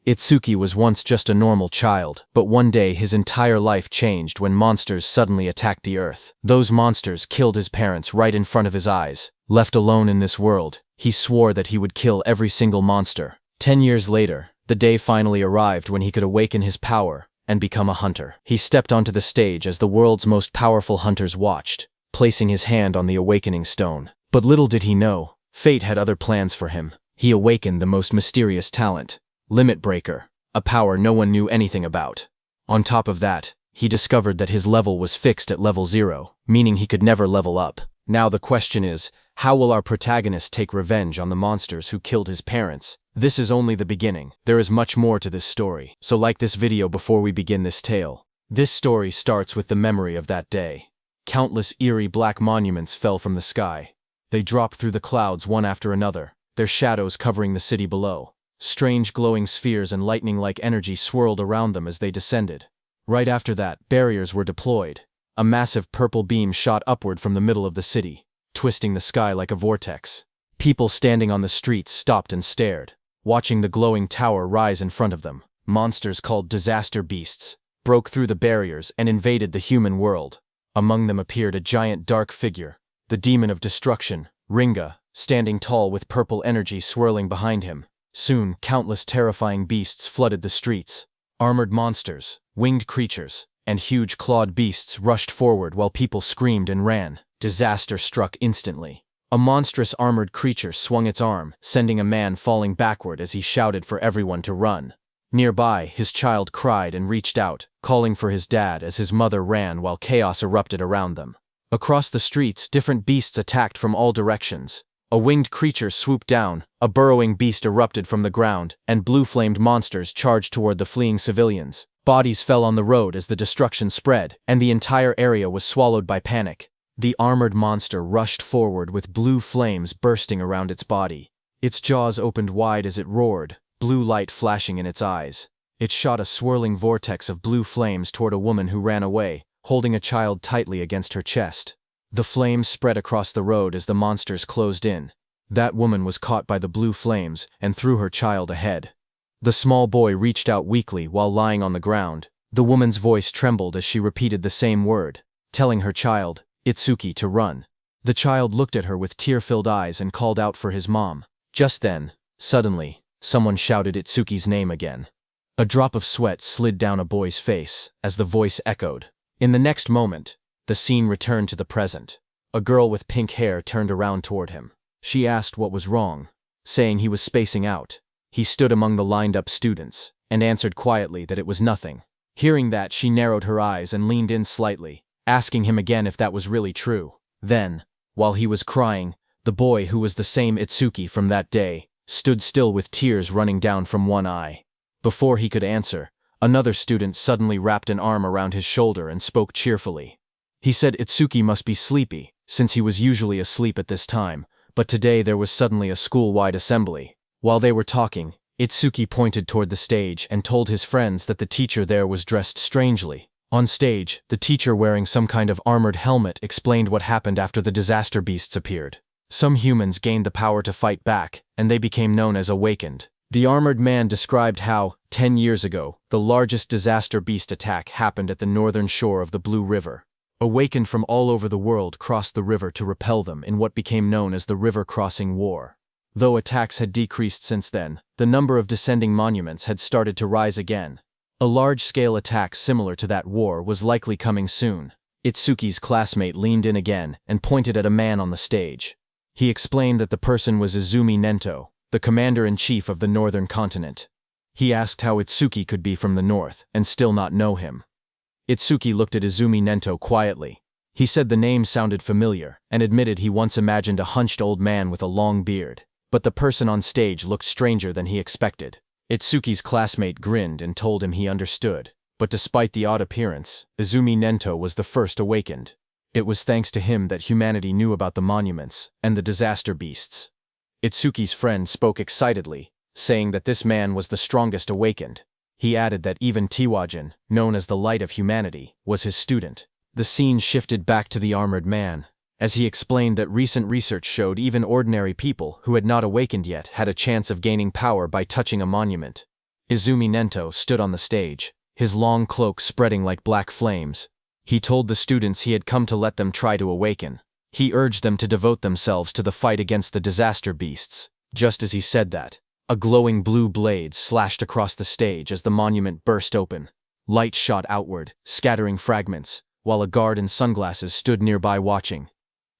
Itsuki was once just a normal child, but one day his entire life changed when monsters suddenly attacked the earth. Those monsters killed his parents right in front of his eyes. Left alone in this world, he swore that he would kill every single monster. 10 years later, the day finally arrived when he could awaken his power and become a hunter. He stepped onto the stage as the world's most powerful hunters watched, placing his hand on the awakening stone. But little did he know, fate had other plans for him. He awakened the most mysterious talent, Limit Breaker, a power no one knew anything about. On top of that, he discovered that his level was fixed at level 0, meaning he could never level up. Now the question is, how will our protagonist take revenge on the monsters who killed his parents? This is only the beginning. There is much more to this story, so like this video before we begin this tale. This story starts with the memory of that day. Countless eerie black monuments fell from the sky. They dropped through the clouds one after another, their shadows covering the city below. Strange glowing spheres and lightning-like energy swirled around them as they descended. Right after that, barriers were deployed. A massive purple beam shot upward from the middle of the city, twisting the sky like a vortex. People standing on the streets stopped and stared, watching the glowing tower rise in front of them. Monsters called disaster beasts broke through the barriers and invaded the human world. Among them appeared a giant dark figure, the demon of destruction, Ringa, standing tall with purple energy swirling behind him. Soon, countless terrifying beasts flooded the streets. Armored monsters, winged creatures, and huge clawed beasts rushed forward while people screamed and ran. Disaster struck instantly. A monstrous armored creature swung its arm, sending a man falling backward as he shouted for everyone to run. Nearby, his child cried and reached out, calling for his dad as his mother ran while chaos erupted around them. Across the streets, different beasts attacked from all directions. A winged creature swooped down, a burrowing beast erupted from the ground, and blue-flamed monsters charged toward the fleeing civilians. Bodies fell on the road as the destruction spread, and the entire area was swallowed by panic. The armored monster rushed forward with blue flames bursting around its body. Its jaws opened wide as it roared, blue light flashing in its eyes. It shot a swirling vortex of blue flames toward a woman who ran away, holding a child tightly against her chest. The flames spread across the road as the monsters closed in. That woman was caught by the blue flames and threw her child ahead. The small boy reached out weakly while lying on the ground. The woman's voice trembled as she repeated the same word, telling her child, Itsuki, to run. The child looked at her with tear-filled eyes and called out for his mom. Just then, suddenly, someone shouted Itsuki's name again. A drop of sweat slid down a boy's face as the voice echoed. In the next moment, the scene returned to the present. A girl with pink hair turned around toward him. She asked what was wrong, saying he was spacing out. He stood among the lined-up students and answered quietly that it was nothing. Hearing that, she narrowed her eyes and leaned in slightly, asking him again if that was really true. Then, while he was crying, the boy, who was the same Itsuki from that day, stood still with tears running down from one eye. Before he could answer, another student suddenly wrapped an arm around his shoulder and spoke cheerfully. He said Itsuki must be sleepy, since he was usually asleep at this time, but today there was suddenly a school-wide assembly. While they were talking, Itsuki pointed toward the stage and told his friends that the teacher there was dressed strangely. On stage, the teacher, wearing some kind of armored helmet, explained what happened after the disaster beasts appeared. Some humans gained the power to fight back, and they became known as Awakened. The armored man described how, 10 years ago, the largest disaster beast attack happened at the northern shore of the Blue River. Awakened from all over the world crossed the river to repel them in what became known as the River Crossing War. Though attacks had decreased since then, the number of descending monuments had started to rise again. A large-scale attack similar to that war was likely coming soon. Itsuki's classmate leaned in again and pointed at a man on the stage. He explained that the person was Izumi Nento, the commander-in-chief of the northern continent. He asked how Itsuki could be from the north and still not know him. Itsuki looked at Izumi Nento quietly. He said the name sounded familiar and admitted he once imagined a hunched old man with a long beard. But the person on stage looked stranger than he expected. Itsuki's classmate grinned and told him he understood, but despite the odd appearance, Izumi Nento was the first awakened. It was thanks to him that humanity knew about the monuments and the disaster beasts. Itsuki's friend spoke excitedly, saying that this man was the strongest awakened. He added that even Tiwajin, known as the Light of Humanity, was his student. The scene shifted back to the armored man, as he explained that recent research showed even ordinary people who had not awakened yet had a chance of gaining power by touching a monument. Izumi Nento stood on the stage, his long cloak spreading like black flames. He told the students he had come to let them try to awaken. He urged them to devote themselves to the fight against the disaster beasts. Just as he said that, a glowing blue blade slashed across the stage as the monument burst open. Light shot outward, scattering fragments, while a guard in sunglasses stood nearby watching.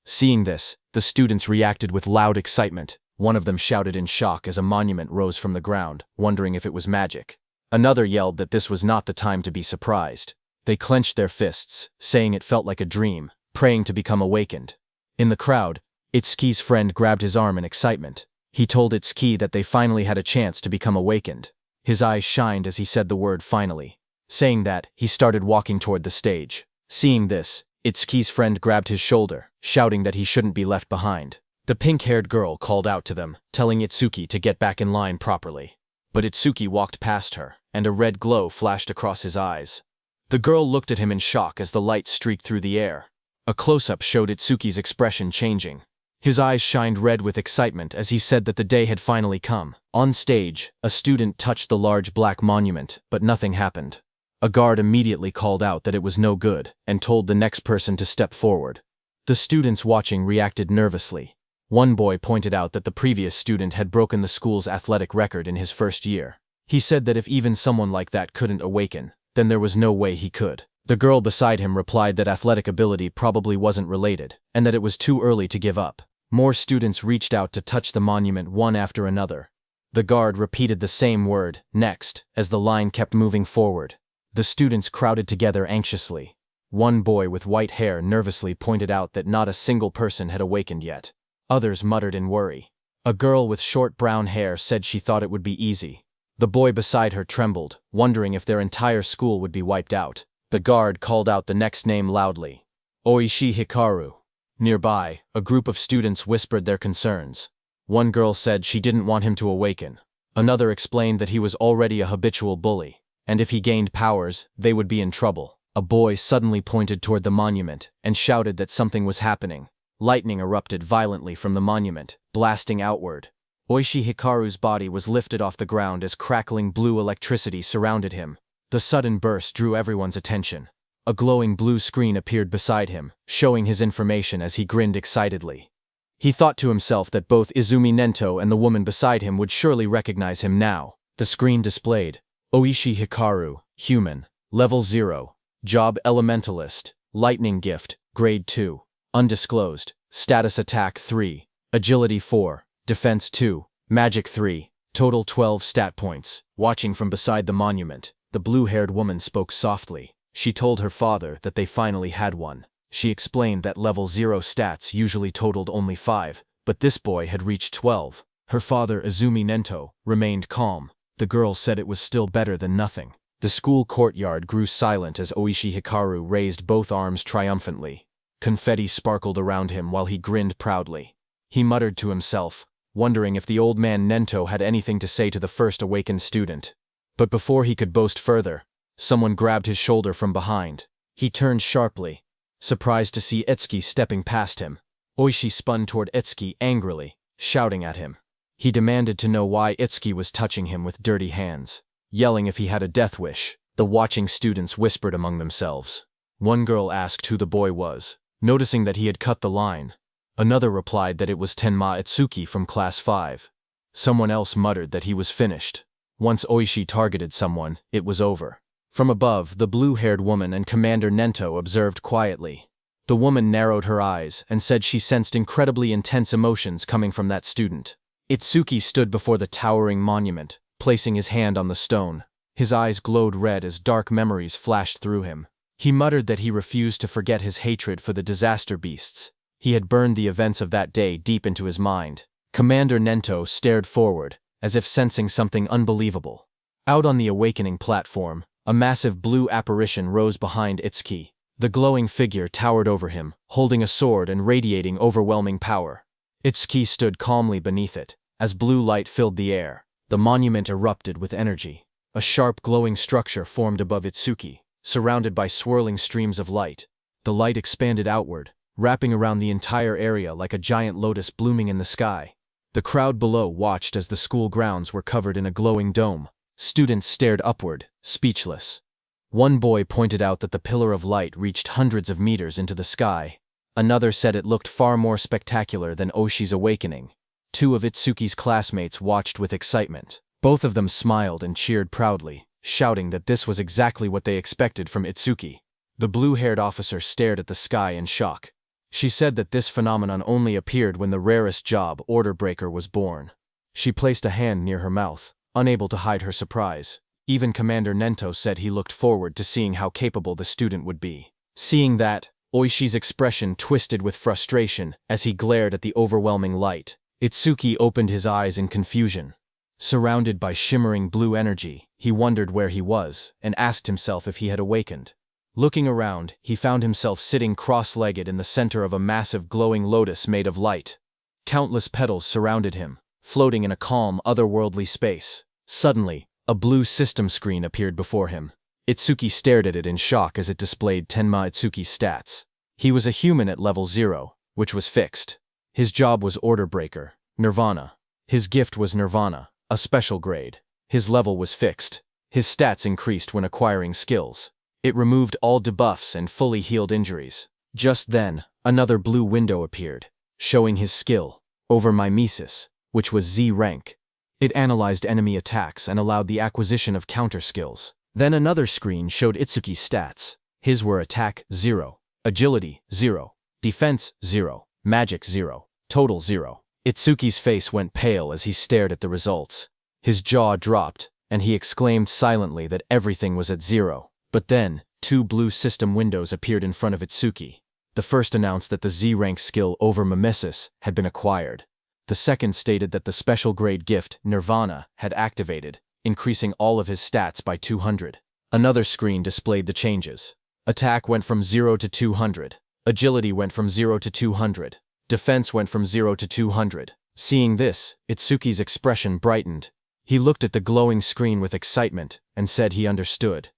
Seeing this, the students reacted with loud excitement. One of them shouted in shock as a monument rose from the ground, wondering if it was magic. Another yelled that this was not the time to be surprised. They clenched their fists, saying it felt like a dream, praying to become awakened. In the crowd, Itsuki's friend grabbed his arm in excitement. He told Itsuki that they finally had a chance to become awakened. His eyes shined as he said the word finally. Saying that, he started walking toward the stage. Seeing this, Itsuki's friend grabbed his shoulder, shouting that he shouldn't be left behind. The pink-haired girl called out to them, telling Itsuki to get back in line properly. But Itsuki walked past her, and a red glow flashed across his eyes. The girl looked at him in shock as the light streaked through the air. A close-up showed Itsuki's expression changing. His eyes shined red with excitement as he said that the day had finally come. On stage, a student touched the large black monument, but nothing happened. A guard immediately called out that it was no good, and told the next person to step forward. The students watching reacted nervously. One boy pointed out that the previous student had broken the school's athletic record in his first year. He said that if even someone like that couldn't awaken, then there was no way he could. The girl beside him replied that athletic ability probably wasn't related, and that it was too early to give up. More students reached out to touch the monument one after another. The guard repeated the same word, next, as the line kept moving forward. The students crowded together anxiously. One boy with white hair nervously pointed out that not a single person had awakened yet. Others muttered in worry. A girl with short brown hair said she thought it would be easy. The boy beside her trembled, wondering if their entire school would be wiped out. The guard called out the next name loudly. Oishi Hikaru. Nearby, a group of students whispered their concerns. One girl said she didn't want him to awaken. Another explained that he was already a habitual bully, and if he gained powers, they would be in trouble. A boy suddenly pointed toward the monument and shouted that something was happening. Lightning erupted violently from the monument, blasting outward. Oishi Hikaru's body was lifted off the ground as crackling blue electricity surrounded him. The sudden burst drew everyone's attention. A glowing blue screen appeared beside him, showing his information as he grinned excitedly. He thought to himself that both Izumi Nento and the woman beside him would surely recognize him now. The screen displayed, Oishi Hikaru, human, level 0, job elementalist, lightning gift, grade 2. Undisclosed, status attack 3, agility 4, defense 2, magic 3, total 12 stat points. Watching from beside the monument, the blue-haired woman spoke softly. She told her father that they finally had one. She explained that level 0 stats usually totaled only 5, but this boy had reached 12. Her father, Izumi Nento, remained calm. The girl said it was still better than nothing. The school courtyard grew silent as Oishi Hikaru raised both arms triumphantly. Confetti sparkled around him while he grinned proudly. He muttered to himself, wondering if the old man Nento had anything to say to the first awakened student. But before he could boast further, someone grabbed his shoulder from behind. He turned sharply, surprised to see Itsuki stepping past him. Oishi spun toward Itsuki angrily, shouting at him. He demanded to know why Itsuki was touching him with dirty hands, yelling if he had a death wish. The watching students whispered among themselves. One girl asked who the boy was, noticing that he had cut the line. Another replied that it was Tenma Itsuki from Class 5. Someone else muttered that he was finished. Once Oishi targeted someone, it was over. From above, the blue-haired woman and Commander Nento observed quietly. The woman narrowed her eyes and said she sensed incredibly intense emotions coming from that student. Itsuki stood before the towering monument, placing his hand on the stone. His eyes glowed red as dark memories flashed through him. He muttered that he refused to forget his hatred for the disaster beasts. He had burned the events of that day deep into his mind. Commander Nento stared forward, as if sensing something unbelievable. Out on the awakening platform, a massive blue apparition rose behind Itsuki. The glowing figure towered over him, holding a sword and radiating overwhelming power. Itsuki stood calmly beneath it. As blue light filled the air, the monument erupted with energy. A sharp glowing structure formed above Itsuki, surrounded by swirling streams of light. The light expanded outward, wrapping around the entire area like a giant lotus blooming in the sky. The crowd below watched as the school grounds were covered in a glowing dome. Students stared upward, speechless. One boy pointed out that the pillar of light reached hundreds of meters into the sky. Another said it looked far more spectacular than Oshi's awakening. Two of Itsuki's classmates watched with excitement. Both of them smiled and cheered proudly, shouting that this was exactly what they expected from Itsuki. The blue-haired officer stared at the sky in shock. She said that this phenomenon only appeared when the rarest job, Order Breaker, was born. She placed a hand near her mouth, unable to hide her surprise. Even Commander Nento said he looked forward to seeing how capable the student would be. Seeing that, Oishi's expression twisted with frustration as he glared at the overwhelming light. Itsuki opened his eyes in confusion. Surrounded by shimmering blue energy, he wondered where he was and asked himself if he had awakened. Looking around, he found himself sitting cross-legged in the center of a massive glowing lotus made of light. Countless petals surrounded him, floating in a calm, otherworldly space. Suddenly, a blue system screen appeared before him. Itsuki stared at it in shock as it displayed Tenma Itsuki's stats. He was a human at level 0, which was fixed. His job was Order Breaker, Nirvana. His gift was Nirvana, a special grade. His level was fixed. His stats increased when acquiring skills. It removed all debuffs and fully healed injuries. Just then, another blue window appeared, showing his skill, Over Mimesis, which was Z rank. It analyzed enemy attacks and allowed the acquisition of counter skills. Then another screen showed Itsuki's stats. His were Attack 0, Agility 0, Defense 0, Magic 0, Total 0. Itsuki's face went pale as he stared at the results. His jaw dropped, and he exclaimed silently that everything was at 0. But then, two blue system windows appeared in front of Itsuki. The first announced that the Z-rank skill Over Mimesis had been acquired. The second stated that the special grade gift, Nirvana, had activated, increasing all of his stats by 200. Another screen displayed the changes. Attack went from 0 to 200. Agility went from 0 to 200. Defense went from 0 to 200. Seeing this, Itsuki's expression brightened. He looked at the glowing screen with excitement and said he understood.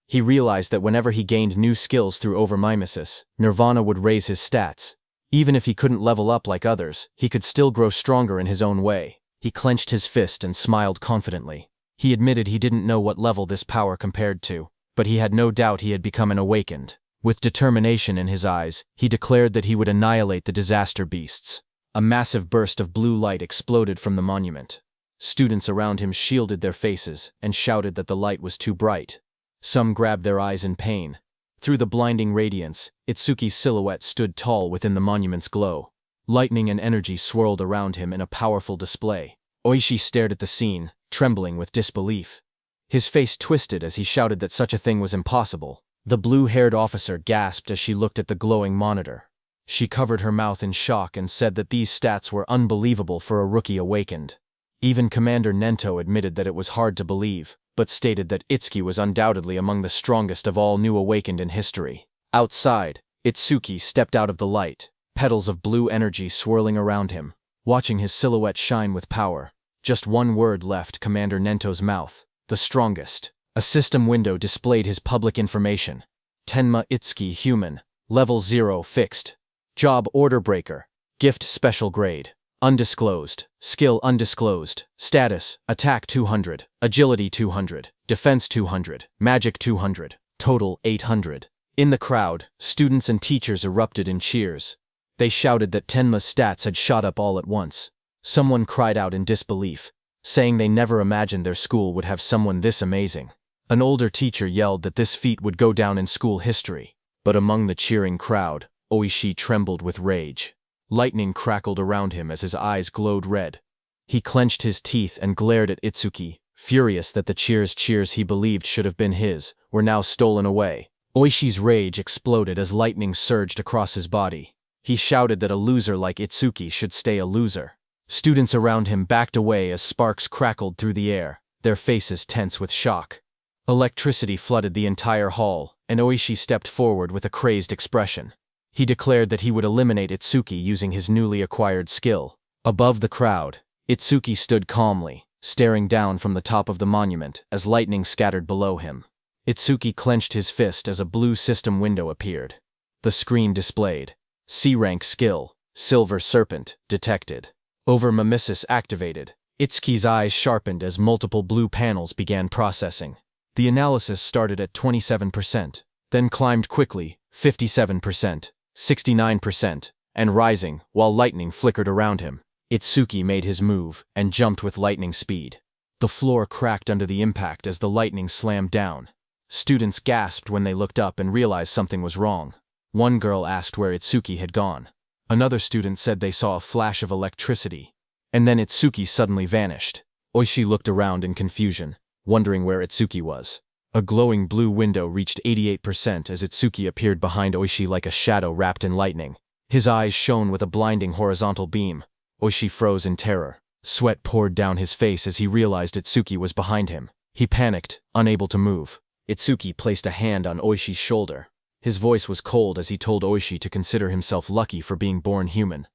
He realized that whenever he gained new skills through Over Mimesis, Nirvana would raise his stats. Even if he couldn't level up like others, he could still grow stronger in his own way. He clenched his fist and smiled confidently. He admitted he didn't know what level this power compared to, but he had no doubt he had become an awakened. With determination in his eyes, he declared that he would annihilate the disaster beasts. A massive burst of blue light exploded from the monument. Students around him shielded their faces and shouted that the light was too bright. Some grabbed their eyes in pain. Through the blinding radiance, Itsuki's silhouette stood tall within the monument's glow. Lightning and energy swirled around him in a powerful display. Oishi stared at the scene, trembling with disbelief. His face twisted as he shouted that such a thing was impossible. The blue-haired officer gasped as she looked at the glowing monitor. She covered her mouth in shock and said that these stats were unbelievable for a rookie awakened. Even Commander Nento admitted that it was hard to believe, but stated that Itsuki was undoubtedly among the strongest of all new awakened in history. Outside, Itsuki stepped out of the light, petals of blue energy swirling around him, watching his silhouette shine with power. Just one word left Commander Nento's mouth: the strongest. A system window displayed his public information. Tenma Itsuki human, level 0 fixed. Job Order Breaker. Gift special grade. Undisclosed. Skill undisclosed. Status, Attack 200, Agility 200, Defense 200, Magic 200, Total 800. In the crowd, students and teachers erupted in cheers. They shouted that Tenma's stats had shot up all at once. Someone cried out in disbelief, saying they never imagined their school would have someone this amazing. An older teacher yelled that this feat would go down in school history. But among the cheering crowd, Oishi trembled with rage. Lightning crackled around him as his eyes glowed red. He clenched his teeth and glared at Itsuki, furious that the cheers he believed should have been his were now stolen away. Oishi's rage exploded as lightning surged across his body. He shouted that a loser like Itsuki should stay a loser. Students around him backed away as sparks crackled through the air, their faces tense with shock. Electricity flooded the entire hall, and Oishi stepped forward with a crazed expression. He declared that he would eliminate Itsuki using his newly acquired skill. Above the crowd, Itsuki stood calmly, staring down from the top of the monument as lightning scattered below him. Itsuki clenched his fist as a blue system window appeared. The screen displayed: C-rank skill, Silver Serpent, detected. Over Mimesis activated. Itsuki's eyes sharpened as multiple blue panels began processing. The analysis started at 27%, then climbed quickly, 57%, 69%, and rising, while lightning flickered around him. Itsuki made his move and jumped with lightning speed. The floor cracked under the impact as the lightning slammed down. Students gasped when they looked up and realized something was wrong. One girl asked where Itsuki had gone. Another student said they saw a flash of electricity. And then Itsuki suddenly vanished. Oishi looked around in confusion, wondering where Itsuki was. A glowing blue window reached 88% as Itsuki appeared behind Oishi like a shadow wrapped in lightning. His eyes shone with a blinding horizontal beam. Oishi froze in terror. Sweat poured down his face as he realized Itsuki was behind him. He panicked, unable to move. Itsuki placed a hand on Oishi's shoulder. His voice was cold as he told Oishi to consider himself lucky for being born human.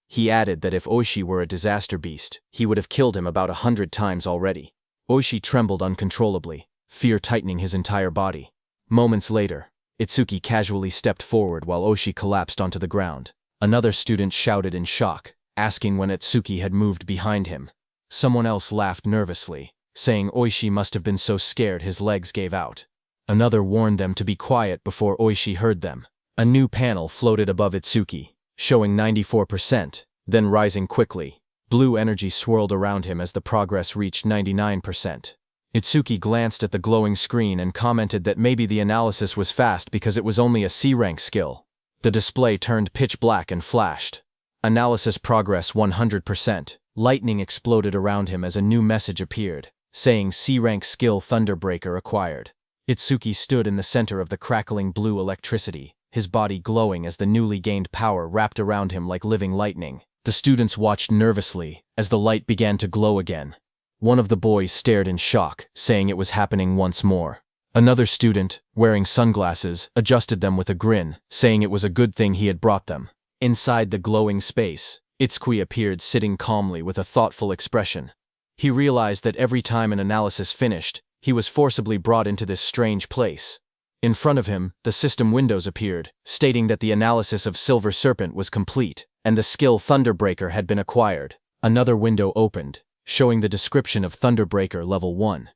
He added that if Oishi were a disaster beast, he would have killed him about 100 times already. Oishi trembled uncontrollably, fear tightening his entire body. Moments later, Itsuki casually stepped forward while Oishi collapsed onto the ground. Another student shouted in shock, asking when Itsuki had moved behind him. Someone else laughed nervously, saying Oishi must have been so scared his legs gave out. Another warned them to be quiet before Oishi heard them. A new panel floated above Itsuki, showing 94%, then rising quickly. Blue energy swirled around him as the progress reached 99%. Itsuki glanced at the glowing screen and commented that maybe the analysis was fast because it was only a C-rank skill. The display turned pitch black and flashed. Analysis progress 100%. Lightning exploded around him as a new message appeared, saying C-rank skill Thunderbreaker acquired. Itsuki stood in the center of the crackling blue electricity, his body glowing as the newly gained power wrapped around him like living lightning. The students watched nervously as the light began to glow again. One of the boys stared in shock, saying it was happening once more. Another student, wearing sunglasses, adjusted them with a grin, saying it was a good thing he had brought them. Inside the glowing space, Itsuki appeared sitting calmly with a thoughtful expression. He realized that every time an analysis finished, he was forcibly brought into this strange place. In front of him, the system windows appeared, stating that the analysis of Silver Serpent was complete, and the skill Thunderbreaker had been acquired. Another window opened, showing the description of Thunderbreaker Level 1.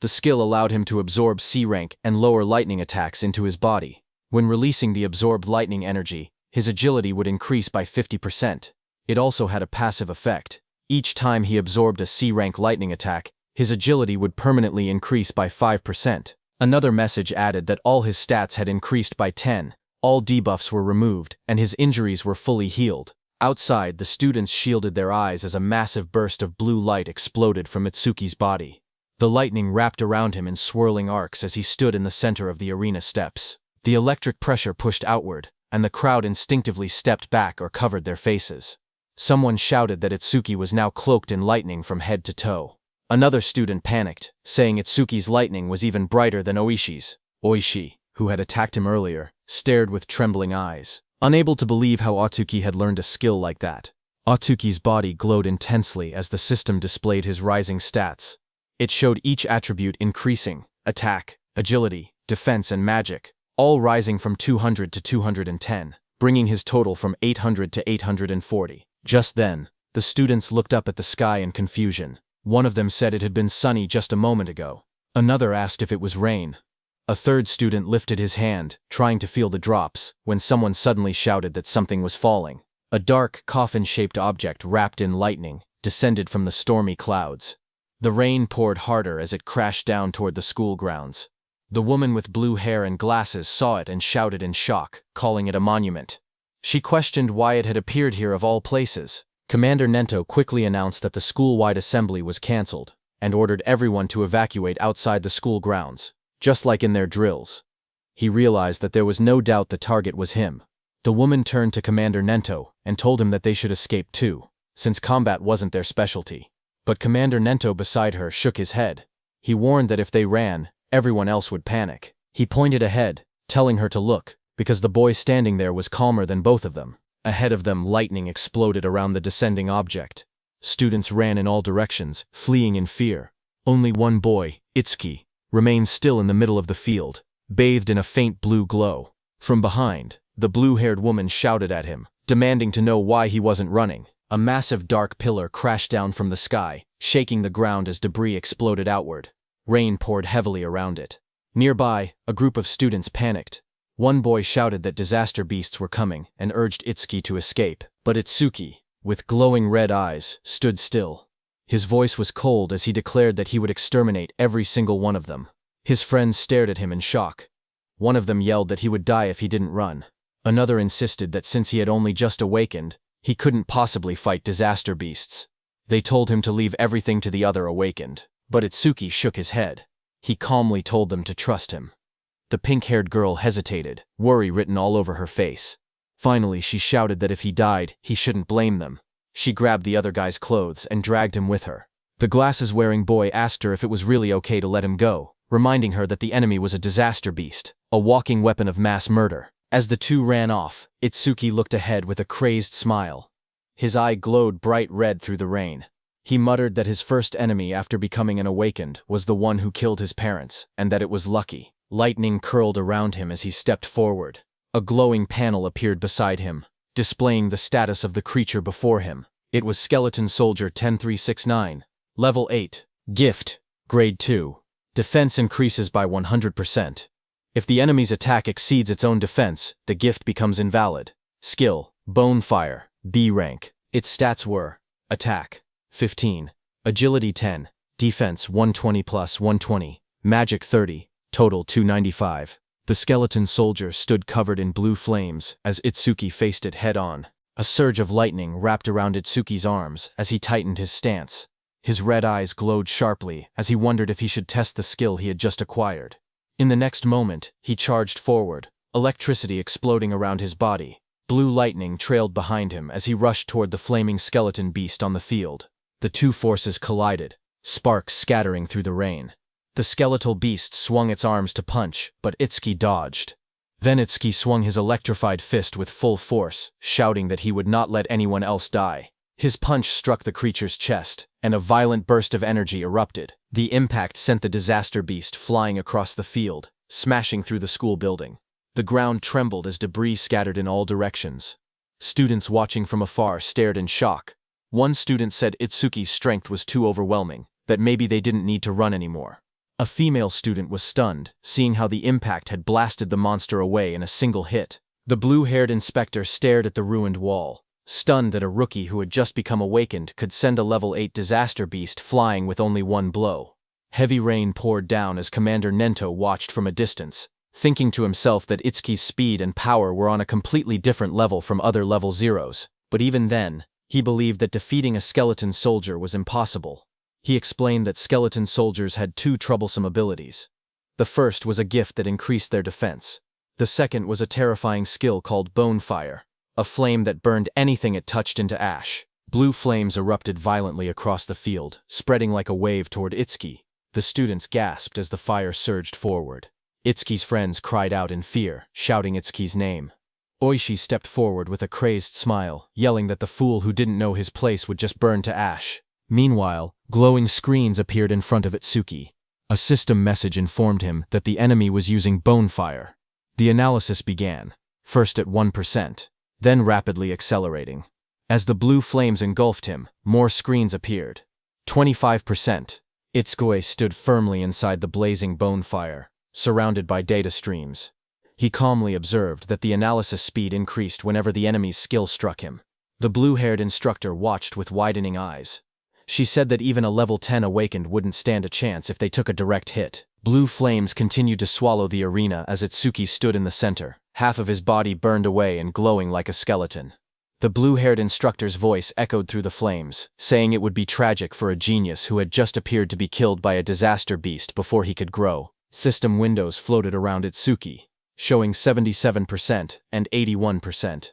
The skill allowed him to absorb C-rank and lower lightning attacks into his body. When releasing the absorbed lightning energy, his agility would increase by 50%. It also had a passive effect. Each time he absorbed a C-rank lightning attack, his agility would permanently increase by 5%. Another message added that all his stats had increased by 10, all debuffs were removed, and his injuries were fully healed. Outside, the students shielded their eyes as a massive burst of blue light exploded from Itsuki's body. The lightning wrapped around him in swirling arcs as he stood in the center of the arena steps. The electric pressure pushed outward, and the crowd instinctively stepped back or covered their faces. Someone shouted that Itsuki was now cloaked in lightning from head to toe. Another student panicked, saying Itsuki's lightning was even brighter than Oishi's. Oishi, who had attacked him earlier, stared with trembling eyes, unable to believe how Atsuki had learned a skill like that. Atsuki's body glowed intensely as the system displayed his rising stats. It showed each attribute increasing: attack, agility, defense, and magic, all rising from 200 to 210, bringing his total from 800 to 840. Just then, the students looked up at the sky in confusion. One of them said it had been sunny just a moment ago. Another asked if it was rain. A third student lifted his hand, trying to feel the drops, when someone suddenly shouted that something was falling. A dark, coffin-shaped object wrapped in lightning descended from the stormy clouds. The rain poured harder as it crashed down toward the school grounds. The woman with blue hair and glasses saw it and shouted in shock, calling it a monument. She questioned why it had appeared here of all places. Commander Nento quickly announced that the school-wide assembly was cancelled, and ordered everyone to evacuate outside the school grounds, just like in their drills. He realized that there was no doubt the target was him. The woman turned to Commander Nento and told him that they should escape too, since combat wasn't their specialty. But Commander Nento beside her shook his head. He warned that if they ran, everyone else would panic. He pointed ahead, telling her to look, because the boy standing there was calmer than both of them. Ahead of them, lightning exploded around the descending object. Students ran in all directions, fleeing in fear. Only one boy, Itsuki, remained still in the middle of the field, bathed in a faint blue glow. From behind, the blue-haired woman shouted at him, demanding to know why he wasn't running. A massive dark pillar crashed down from the sky, shaking the ground as debris exploded outward. Rain poured heavily around it. Nearby, a group of students panicked. One boy shouted that disaster beasts were coming and urged Itsuki to escape, but Itsuki, with glowing red eyes, stood still. His voice was cold as he declared that he would exterminate every single one of them. His friends stared at him in shock. One of them yelled that he would die if he didn't run. Another insisted that since he had only just awakened, he couldn't possibly fight disaster beasts. They told him to leave everything to the other awakened, but Itsuki shook his head. He calmly told them to trust him. The pink-haired girl hesitated, worry written all over her face. Finally, she shouted that if he died, he shouldn't blame them. She grabbed the other guy's clothes and dragged him with her. The glasses-wearing boy asked her if it was really okay to let him go, reminding her that the enemy was a disaster beast, a walking weapon of mass murder. As the two ran off, Itsuki looked ahead with a crazed smile. His eye glowed bright red through the rain. He muttered that his first enemy after becoming an awakened was the one who killed his parents, and that it was lucky. Lightning curled around him as he stepped forward. A glowing panel appeared beside him, displaying the status of the creature before him. It was Skeleton Soldier 10369. Level 8. Gift. Grade 2. Defense increases by 100%. If the enemy's attack exceeds its own defense, the gift becomes invalid. Skill. Bonefire. B rank. Its stats were: Attack. 15. Agility 10. Defense 120 plus 120. Magic 30. Total 295. The skeleton soldier stood covered in blue flames as Itsuki faced it head-on. A surge of lightning wrapped around Itsuki's arms as he tightened his stance. His red eyes glowed sharply as he wondered if he should test the skill he had just acquired. In the next moment, he charged forward, electricity exploding around his body. Blue lightning trailed behind him as he rushed toward the flaming skeleton beast on the field. The two forces collided, sparks scattering through the rain. The skeletal beast swung its arms to punch, but Itsuki dodged. Then Itsuki swung his electrified fist with full force, shouting that he would not let anyone else die. His punch struck the creature's chest, and a violent burst of energy erupted. The impact sent the disaster beast flying across the field, smashing through the school building. The ground trembled as debris scattered in all directions. Students watching from afar stared in shock. One student said Itsuki's strength was too overwhelming, that maybe they didn't need to run anymore. A female student was stunned, seeing how the impact had blasted the monster away in a single hit. The blue-haired inspector stared at the ruined wall, stunned that a rookie who had just become awakened could send a level 8 disaster beast flying with only one blow. Heavy rain poured down as Commander Nento watched from a distance, thinking to himself that Itsuki's speed and power were on a completely different level from other level zeros. But even then, he believed that defeating a skeleton soldier was impossible. He explained that skeleton soldiers had two troublesome abilities. The first was a gift that increased their defense. The second was a terrifying skill called Bonefire, a flame that burned anything it touched into ash. Blue flames erupted violently across the field, spreading like a wave toward Itsuki. The students gasped as the fire surged forward. Itsuki's friends cried out in fear, shouting Itsuki's name. Oishi stepped forward with a crazed smile, yelling that the fool who didn't know his place would just burn to ash. Meanwhile, glowing screens appeared in front of Itsuki. A system message informed him that the enemy was using Bonefire. The analysis began, first at 1%, then rapidly accelerating. As the blue flames engulfed him, more screens appeared. 25%. Itsuki stood firmly inside the blazing Bonefire, surrounded by data streams. He calmly observed that the analysis speed increased whenever the enemy's skill struck him. The blue-haired instructor watched with widening eyes. She said that even a level 10 awakened wouldn't stand a chance if they took a direct hit. Blue flames continued to swallow the arena as Itsuki stood in the center, half of his body burned away and glowing like a skeleton. The blue-haired instructor's voice echoed through the flames, saying it would be tragic for a genius who had just appeared to be killed by a disaster beast before he could grow. System windows floated around Itsuki, showing 77% and 81%.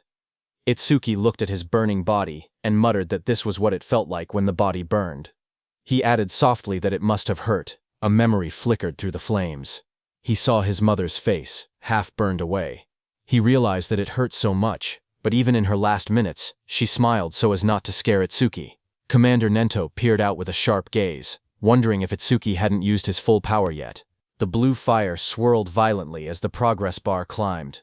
Itsuki looked at his burning body and muttered that this was what it felt like when the body burned. He added softly that it must have hurt. A memory flickered through the flames. He saw his mother's face, half burned away. He realized that it hurt so much, but even in her last minutes, she smiled so as not to scare Itsuki. Commander Nento peered out with a sharp gaze, wondering if Itsuki hadn't used his full power yet. The blue fire swirled violently as the progress bar climbed.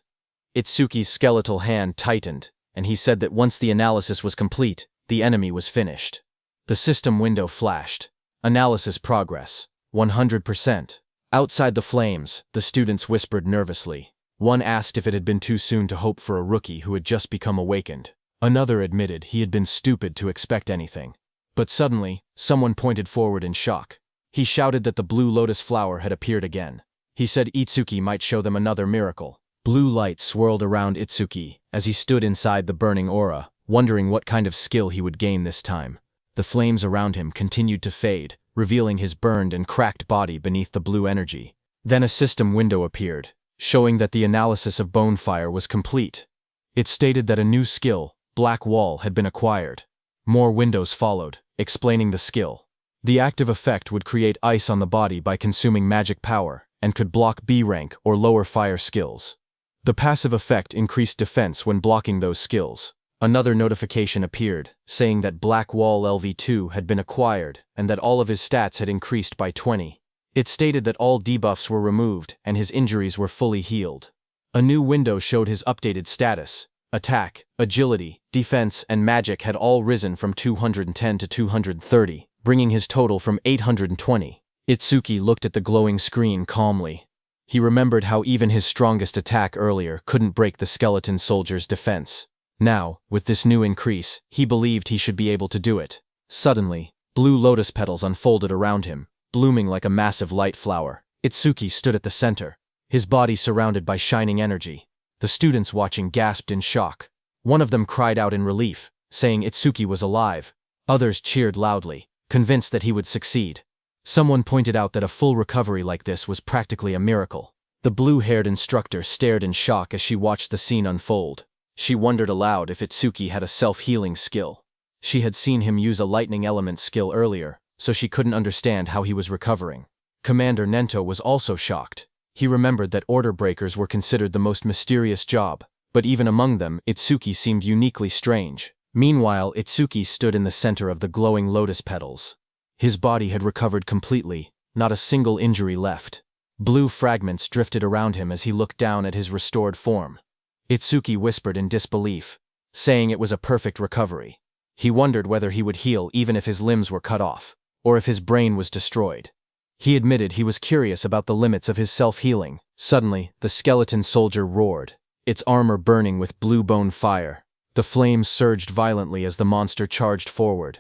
Itsuki's skeletal hand tightened, and he said that once the analysis was complete, the enemy was finished. The system window flashed. Analysis progress. 100%. Outside the flames, the students whispered nervously. One asked if it had been too soon to hope for a rookie who had just become awakened. Another admitted he had been stupid to expect anything. But suddenly, someone pointed forward in shock. He shouted that the blue lotus flower had appeared again. He said Itsuki might show them another miracle. Blue light swirled around Itsuki as he stood inside the burning aura, wondering what kind of skill he would gain this time. The flames around him continued to fade, revealing his burned and cracked body beneath the blue energy. Then a system window appeared, showing that the analysis of Bonefire was complete. It stated that a new skill, Black Wall, had been acquired. More windows followed, explaining the skill. The active effect would create ice on the body by consuming magic power, and could block B rank or lower fire skills. The passive effect increased defense when blocking those skills. Another notification appeared, saying that Black Wall LV2 had been acquired and that all of his stats had increased by 20. It stated that all debuffs were removed and his injuries were fully healed. A new window showed his updated status. Attack, agility, defense, and magic had all risen from 210 to 230, bringing his total from 820. Itsuki looked at the glowing screen calmly. He remembered how even his strongest attack earlier couldn't break the skeleton soldier's defense. Now, with this new increase, he believed he should be able to do it. Suddenly, blue lotus petals unfolded around him, blooming like a massive light flower. Itsuki stood at the center, his body surrounded by shining energy. The students watching gasped in shock. One of them cried out in relief, saying Itsuki was alive. Others cheered loudly, convinced that he would succeed. Someone pointed out that a full recovery like this was practically a miracle. The blue-haired instructor stared in shock as she watched the scene unfold. She wondered aloud if Itsuki had a self-healing skill. She had seen him use a lightning element skill earlier, so she couldn't understand how he was recovering. Commander Nento was also shocked. He remembered that order breakers were considered the most mysterious job, but even among them, Itsuki seemed uniquely strange. Meanwhile, Itsuki stood in the center of the glowing lotus petals. His body had recovered completely, not a single injury left. Blue fragments drifted around him as he looked down at his restored form. Itsuki whispered in disbelief, saying it was a perfect recovery. He wondered whether he would heal even if his limbs were cut off, or if his brain was destroyed. He admitted he was curious about the limits of his self-healing. Suddenly, the skeleton soldier roared, its armor burning with blue bone fire. The flames surged violently as the monster charged forward.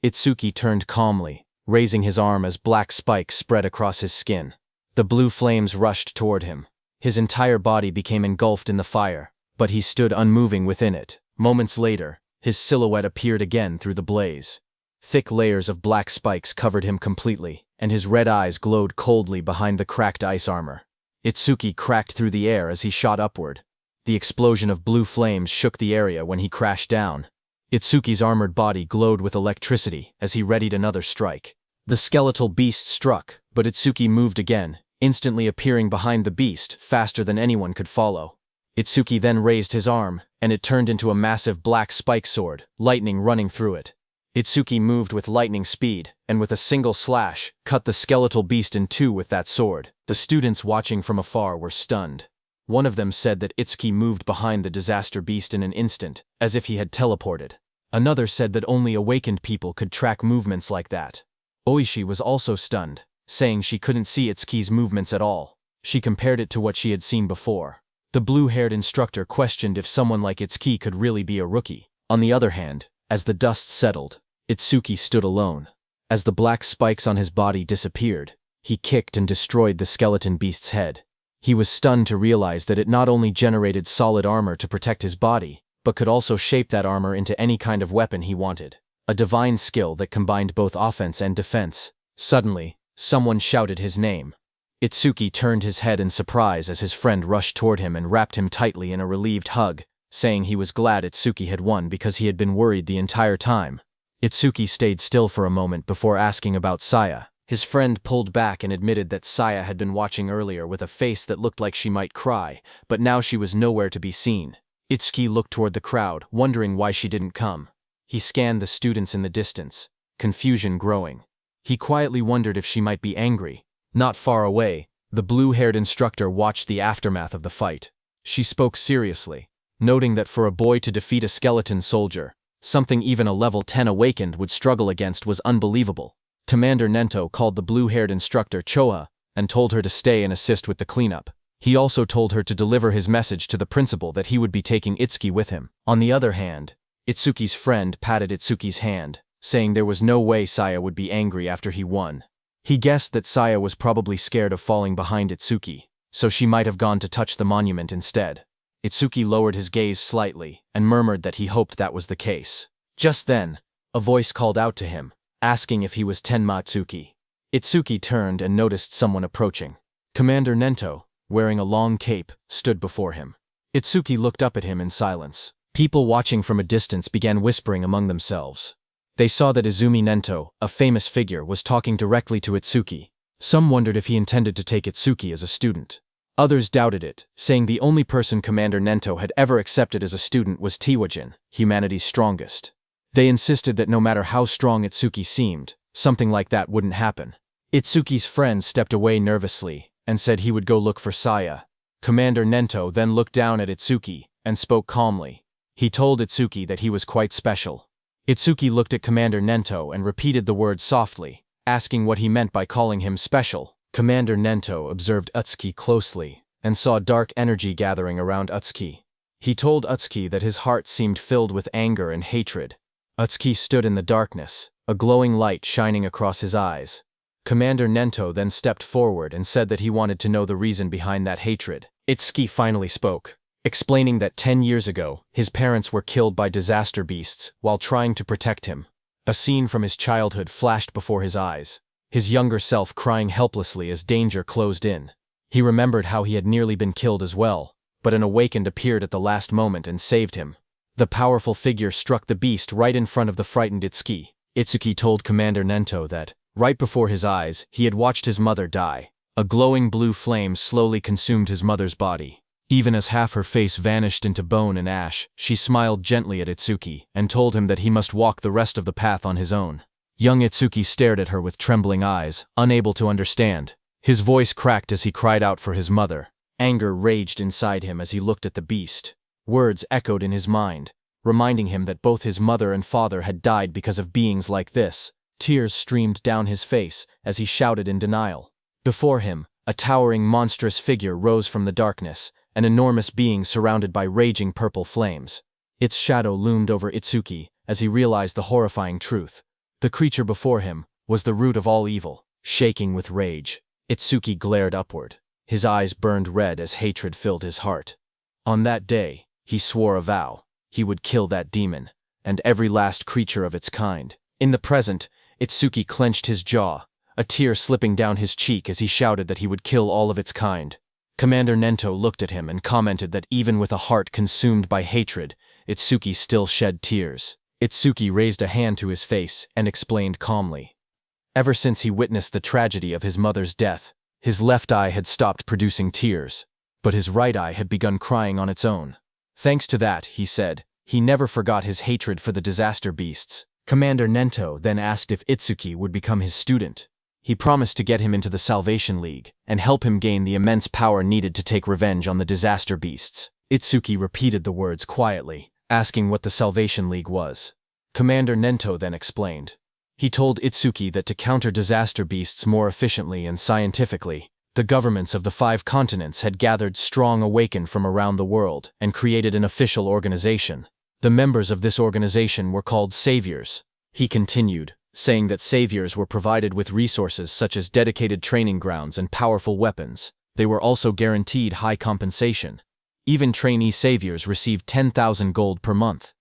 Itsuki turned calmly, raising his arm as black spikes spread across his skin. The blue flames rushed toward him. His entire body became engulfed in the fire, but he stood unmoving within it. Moments later, his silhouette appeared again through the blaze. Thick layers of black spikes covered him completely, and his red eyes glowed coldly behind the cracked ice armor. Itsuki cracked through the air as he shot upward. The explosion of blue flames shook the area when he crashed down. Itsuki's armored body glowed with electricity as he readied another strike. The skeletal beast struck, but Itsuki moved again, instantly appearing behind the beast faster than anyone could follow. Itsuki then raised his arm, and it turned into a massive black spike sword, lightning running through it. Itsuki moved with lightning speed, and with a single slash, cut the skeletal beast in two with that sword. The students watching from afar were stunned. One of them said that Itsuki moved behind the disaster beast in an instant, as if he had teleported. Another said that only awakened people could track movements like that. Oishi was also stunned, saying she couldn't see Itsuki's movements at all. She compared it to what she had seen before. The blue-haired instructor questioned if someone like Itsuki could really be a rookie. On the other hand, as the dust settled, Itsuki stood alone. As the black spikes on his body disappeared, he kicked and destroyed the skeleton beast's head. He was stunned to realize that it not only generated solid armor to protect his body, but could also shape that armor into any kind of weapon he wanted. A divine skill that combined both offense and defense. Suddenly, someone shouted his name. Itsuki turned his head in surprise as his friend rushed toward him and wrapped him tightly in a relieved hug, saying he was glad Itsuki had won because he had been worried the entire time. Itsuki stayed still for a moment before asking about Saya. His friend pulled back and admitted that Saya had been watching earlier with a face that looked like she might cry, but now she was nowhere to be seen. Itsuki looked toward the crowd, wondering why she didn't come. He scanned the students in the distance, confusion growing. He quietly wondered if she might be angry. Not far away, the blue-haired instructor watched the aftermath of the fight. She spoke seriously, noting that for a boy to defeat a skeleton soldier, Something even a level 10 awakened would struggle against was unbelievable. Commander Nento called the blue-haired instructor Choha and told her to stay and assist with the cleanup. He also told her to deliver his message to the principal that he would be taking Itsuki with him. On the other hand, Itsuki's friend patted Itsuki's hand, saying there was no way Saya would be angry after he won. He guessed that Saya was probably scared of falling behind Itsuki, so she might have gone to touch the monument instead. Itsuki lowered his gaze slightly and murmured that he hoped that was the case. Just then, a voice called out to him, asking if he was Tenma Itsuki. Itsuki turned and noticed someone approaching. Commander Nento, wearing a long cape, stood before him. Itsuki looked up at him in silence. People watching from a distance began whispering among themselves. They saw that Izumi Nento, a famous figure, was talking directly to Itsuki. Some wondered if he intended to take Itsuki as a student. Others doubted it, saying the only person Commander Nento had ever accepted as a student was Tiwajin, humanity's strongest. They insisted that no matter how strong Itsuki seemed, something like that wouldn't happen. Itsuki's friend stepped away nervously and said he would go look for Saya. Commander Nento then looked down at Itsuki and spoke calmly. He told Itsuki that he was quite special. Itsuki looked at Commander Nento and repeated the word softly, asking what he meant by calling him special. Commander Nento observed Utsuki closely and saw dark energy gathering around Utsuki. He told Utsuki that his heart seemed filled with anger and hatred. Utsuki stood in the darkness, a glowing light shining across his eyes. Commander Nento then stepped forward and said that he wanted to know the reason behind that hatred. Itsuki finally spoke, explaining that 10 years ago, his parents were killed by disaster beasts while trying to protect him. A scene from his childhood flashed before his eyes, his younger self crying helplessly as danger closed in. He remembered how he had nearly been killed as well, but an awakened appeared at the last moment and saved him. The powerful figure struck the beast right in front of the frightened Itsuki. Itsuki told Commander Nento that, right before his eyes, he had watched his mother die. A glowing blue flame slowly consumed his mother's body. Even as half her face vanished into bone and ash, she smiled gently at Itsuki and told him that he must walk the rest of the path on his own. Young Itsuki stared at her with trembling eyes, unable to understand. His voice cracked as he cried out for his mother. Anger raged inside him as he looked at the beast. Words echoed in his mind, reminding him that both his mother and father had died because of beings like this. Tears streamed down his face as he shouted in denial. Before him, a towering monstrous figure rose from the darkness, an enormous being surrounded by raging purple flames. Its shadow loomed over Itsuki as he realized the horrifying truth. The creature before him was the root of all evil. Shaking with rage, Itsuki glared upward. His eyes burned red as hatred filled his heart. On that day, he swore a vow. He would kill that demon, and every last creature of its kind. In the present, Itsuki clenched his jaw, a tear slipping down his cheek as he shouted that he would kill all of its kind. Commander Nento looked at him and commented that even with a heart consumed by hatred, Itsuki still shed tears. Itsuki raised a hand to his face and explained calmly. Ever since he witnessed the tragedy of his mother's death, his left eye had stopped producing tears, but his right eye had begun crying on its own. Thanks to that, he said, he never forgot his hatred for the disaster beasts. Commander Nento then asked if Itsuki would become his student. He promised to get him into the Salvation League and help him gain the immense power needed to take revenge on the disaster beasts. Itsuki repeated the words quietly, asking what the Salvation League was. Commander Nento then explained. He told Itsuki that to counter disaster beasts more efficiently and scientifically, the governments of the 5 continents had gathered strong awakened from around the world and created an official organization. The members of this organization were called saviors. He continued, saying that saviors were provided with resources such as dedicated training grounds and powerful weapons. They were also guaranteed high compensation. Even trainee saviors received 10,000 gold per month.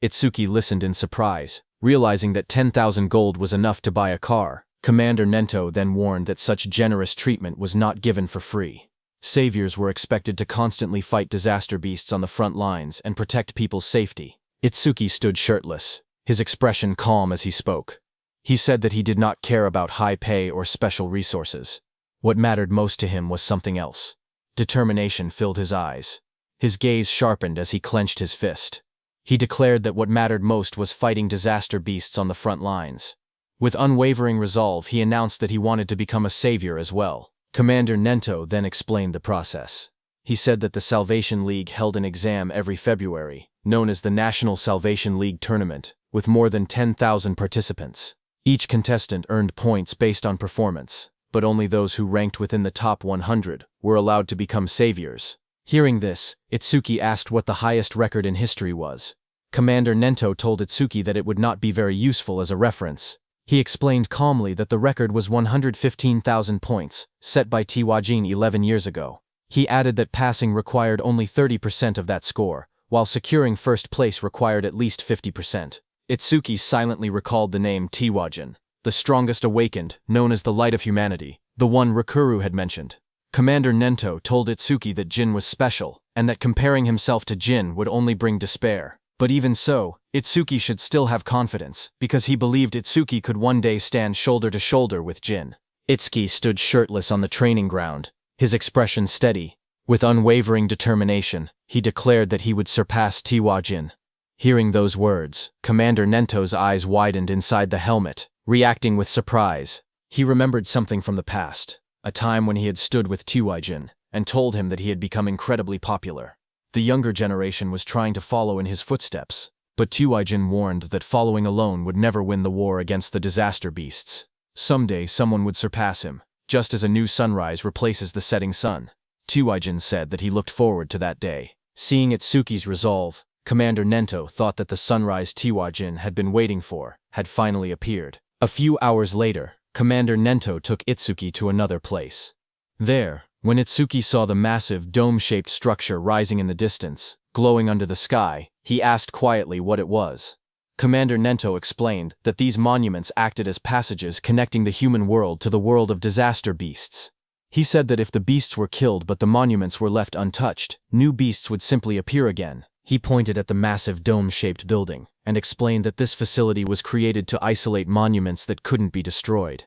Itsuki listened in surprise, realizing that 10,000 gold was enough to buy a car. Commander Nento then warned that such generous treatment was not given for free. Saviors were expected to constantly fight disaster beasts on the front lines and protect people's safety. Itsuki stood shirtless, his expression calm as he spoke. He said that he did not care about high pay or special resources. What mattered most to him was something else. Determination filled his eyes. His gaze sharpened as he clenched his fist. He declared that what mattered most was fighting disaster beasts on the front lines. With unwavering resolve, he announced that he wanted to become a savior as well. Commander Nento then explained the process. He said that the Salvation League held an exam every February, known as the National Salvation League Tournament, with more than 10,000 participants. Each contestant earned points based on performance, but only those who ranked within the top 100 were allowed to become saviors. Hearing this, Itsuki asked what the highest record in history was. Commander Nento told Itsuki that it would not be very useful as a reference. He explained calmly that the record was 115,000 points, set by Tiwajin 11 years ago. He added that passing required only 30% of that score, while securing first place required at least 50%. Itsuki silently recalled the name Tiwajin, the strongest awakened, known as the light of humanity, the one Rikuru had mentioned. Commander Nento told Itsuki that Jin was special, and that comparing himself to Jin would only bring despair. But even so, Itsuki should still have confidence, because he believed Itsuki could one day stand shoulder to shoulder with Jin. Itsuki stood shirtless on the training ground, his expression steady. With unwavering determination, he declared that he would surpass Tiwajin. Hearing those words, Commander Nento's eyes widened inside the helmet, reacting with surprise. He remembered something from the past, a time when he had stood with Tiwajin, and told him that he had become incredibly popular. The younger generation was trying to follow in his footsteps, but Tiwajin warned that following alone would never win the war against the disaster beasts. Someday someone would surpass him, just as a new sunrise replaces the setting sun. Tiwajin said that he looked forward to that day. Seeing Itsuki's resolve, Commander Nento thought that the sunrise Tiwajin had been waiting for had finally appeared. A few hours later, Commander Nento took Itsuki to another place. There, when Itsuki saw the massive dome-shaped structure rising in the distance, glowing under the sky, he asked quietly what it was. Commander Nento explained that these monuments acted as passages connecting the human world to the world of disaster beasts. He said that if the beasts were killed but the monuments were left untouched, new beasts would simply appear again. He pointed at the massive dome-shaped building, and explained that this facility was created to isolate monuments that couldn't be destroyed.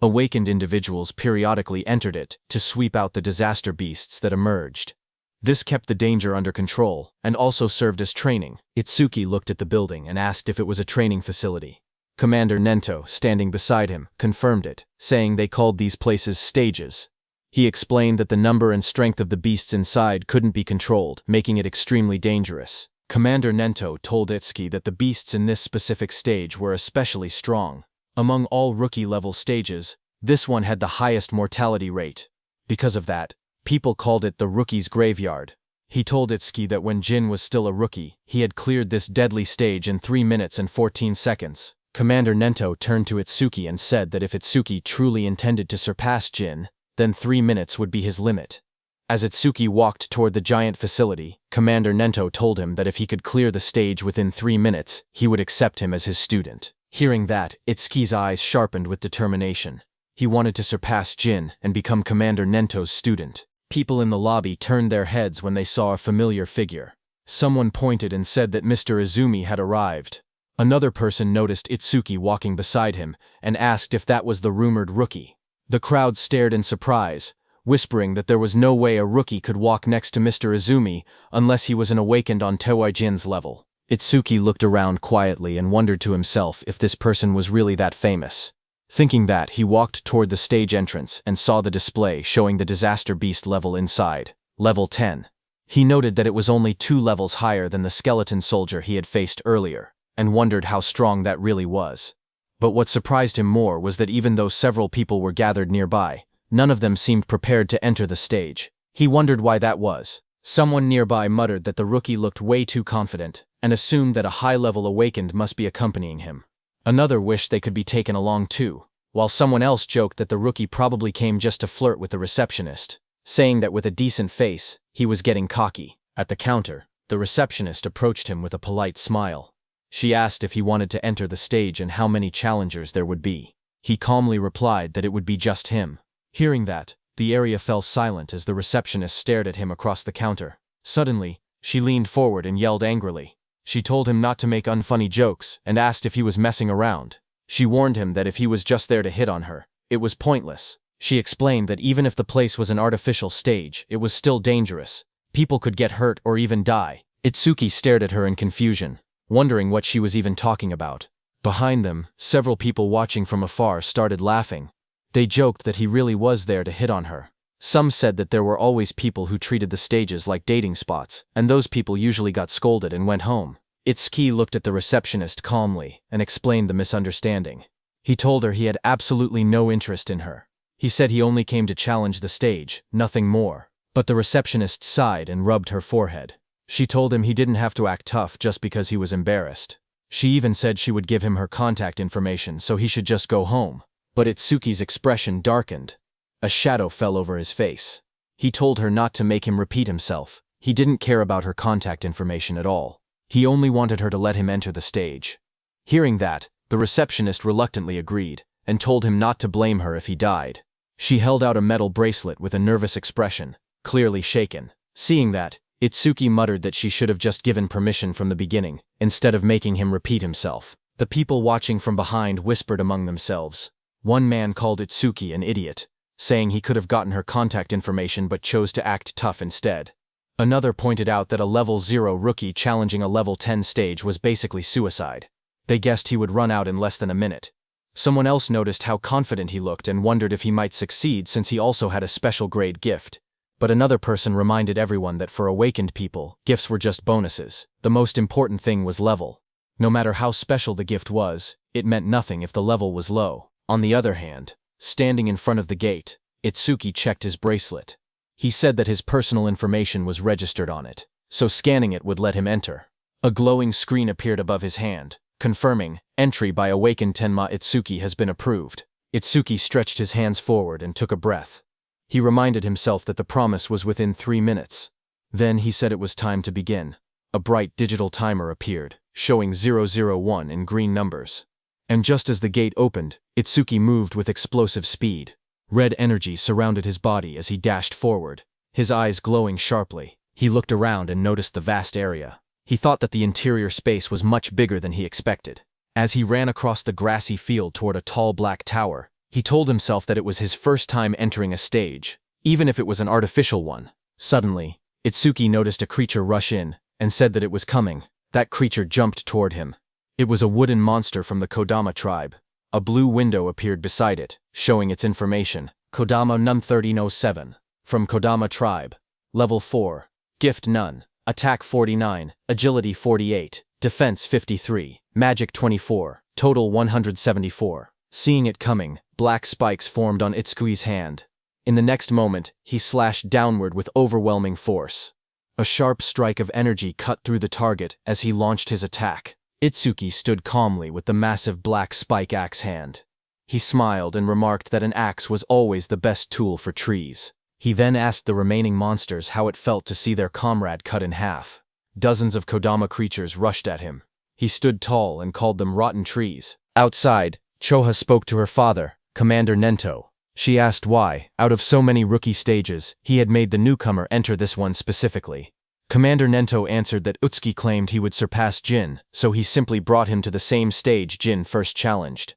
Awakened individuals periodically entered it to sweep out the disaster beasts that emerged. This kept the danger under control, and also served as training. Itsuki looked at the building and asked if it was a training facility. Commander Nento, standing beside him, confirmed it, saying they called these places stages. He explained that the number and strength of the beasts inside couldn't be controlled, making it extremely dangerous. Commander Nento told Itsuki that the beasts in this specific stage were especially strong. Among all rookie-level stages, this one had the highest mortality rate. Because of that, people called it the rookie's graveyard. He told Itsuki that when Jin was still a rookie, he had cleared this deadly stage in 3 minutes and 14 seconds. Commander Nento turned to Itsuki and said that if Itsuki truly intended to surpass Jin, then 3 minutes would be his limit. As Itsuki walked toward the giant facility, Commander Nento told him that if he could clear the stage within 3 minutes, he would accept him as his student. Hearing that, Itsuki's eyes sharpened with determination. He wanted to surpass Jin and become Commander Nento's student. People in the lobby turned their heads when they saw a familiar figure. Someone pointed and said that Mr. Izumi had arrived. Another person noticed Itsuki walking beside him and asked if that was the rumored rookie. The crowd stared in surprise, whispering that there was no way a rookie could walk next to Mr. Izumi unless he was an awakened on Tiwajin's level. Itsuki looked around quietly and wondered to himself if this person was really that famous. Thinking that, he walked toward the stage entrance and saw the display showing the disaster beast level inside, level 10. He noted that it was only 2 levels higher than the skeleton soldier he had faced earlier, and wondered how strong that really was. But what surprised him more was that even though several people were gathered nearby, none of them seemed prepared to enter the stage. He wondered why that was. Someone nearby muttered that the rookie looked way too confident, and assumed that a high-level awakened must be accompanying him. Another wished they could be taken along too, while someone else joked that the rookie probably came just to flirt with the receptionist, saying that with a decent face, he was getting cocky. At the counter, the receptionist approached him with a polite smile. She asked if he wanted to enter the stage and how many challengers there would be. He calmly replied that it would be just him. Hearing that, the area fell silent as the receptionist stared at him across the counter. Suddenly, she leaned forward and yelled angrily. She told him not to make unfunny jokes and asked if he was messing around. She warned him that if he was just there to hit on her, it was pointless. She explained that even if the place was an artificial stage, it was still dangerous. People could get hurt or even die. Itsuki stared at her in confusion, wondering what she was even talking about. Behind them, several people watching from afar started laughing. They joked that he really was there to hit on her. Some said that there were always people who treated the stages like dating spots, and those people usually got scolded and went home. Itsuki looked at the receptionist calmly and explained the misunderstanding. He told her he had absolutely no interest in her. He said he only came to challenge the stage, nothing more. But the receptionist sighed and rubbed her forehead. She told him he didn't have to act tough just because he was embarrassed. She even said she would give him her contact information so he should just go home. But Itsuki's expression darkened. A shadow fell over his face. He told her not to make him repeat himself. He didn't care about her contact information at all. He only wanted her to let him enter the stage. Hearing that, the receptionist reluctantly agreed, and told him not to blame her if he died. She held out a metal bracelet with a nervous expression, clearly shaken. Seeing that, Itsuki muttered that she should have just given permission from the beginning, instead of making him repeat himself. The people watching from behind whispered among themselves. One man called Itsuki an idiot, saying he could have gotten her contact information but chose to act tough instead. Another pointed out that a level 0 rookie challenging a level 10 stage was basically suicide. They guessed he would run out in less than a minute. Someone else noticed how confident he looked and wondered if he might succeed since he also had a special grade gift. But another person reminded everyone that for awakened people, gifts were just bonuses. The most important thing was level. No matter how special the gift was, it meant nothing if the level was low. On the other hand, standing in front of the gate, Itsuki checked his bracelet. He said that his personal information was registered on it, so scanning it would let him enter. A glowing screen appeared above his hand, confirming, entry by awakened Tenma Itsuki has been approved. Itsuki stretched his hands forward and took a breath. He reminded himself that the promise was within 3 minutes. Then he said it was time to begin. A bright digital timer appeared, showing 001 in green numbers. And just as the gate opened, Itsuki moved with explosive speed. Red energy surrounded his body as he dashed forward, his eyes glowing sharply. He looked around and noticed the vast area. He thought that the interior space was much bigger than he expected. As he ran across the grassy field toward a tall black tower, he told himself that it was his first time entering a stage, even if it was an artificial one. Suddenly, Itsuki noticed a creature rush in, and said that it was coming. That creature jumped toward him. It was a wooden monster from the Kodama tribe. A blue window appeared beside it, showing its information. Kodama Num 1307. From Kodama tribe. Level 4. Gift none. Attack 49, Agility 48, Defense 53, Magic 24, Total 174. Seeing it coming, black spikes formed on Itsuki's hand. In the next moment, he slashed downward with overwhelming force. A sharp strike of energy cut through the target as he launched his attack. Itsuki stood calmly with the massive black spike axe hand. He smiled and remarked that an axe was always the best tool for trees. He then asked the remaining monsters how it felt to see their comrade cut in half. Dozens of Kodama creatures rushed at him. He stood tall and called them rotten trees. Outside, Choha spoke to her father, Commander Nento. She asked why, out of so many rookie stages, he had made the newcomer enter this one specifically. Commander Nento answered that Utsuki claimed he would surpass Jin, so he simply brought him to the same stage Jin first challenged.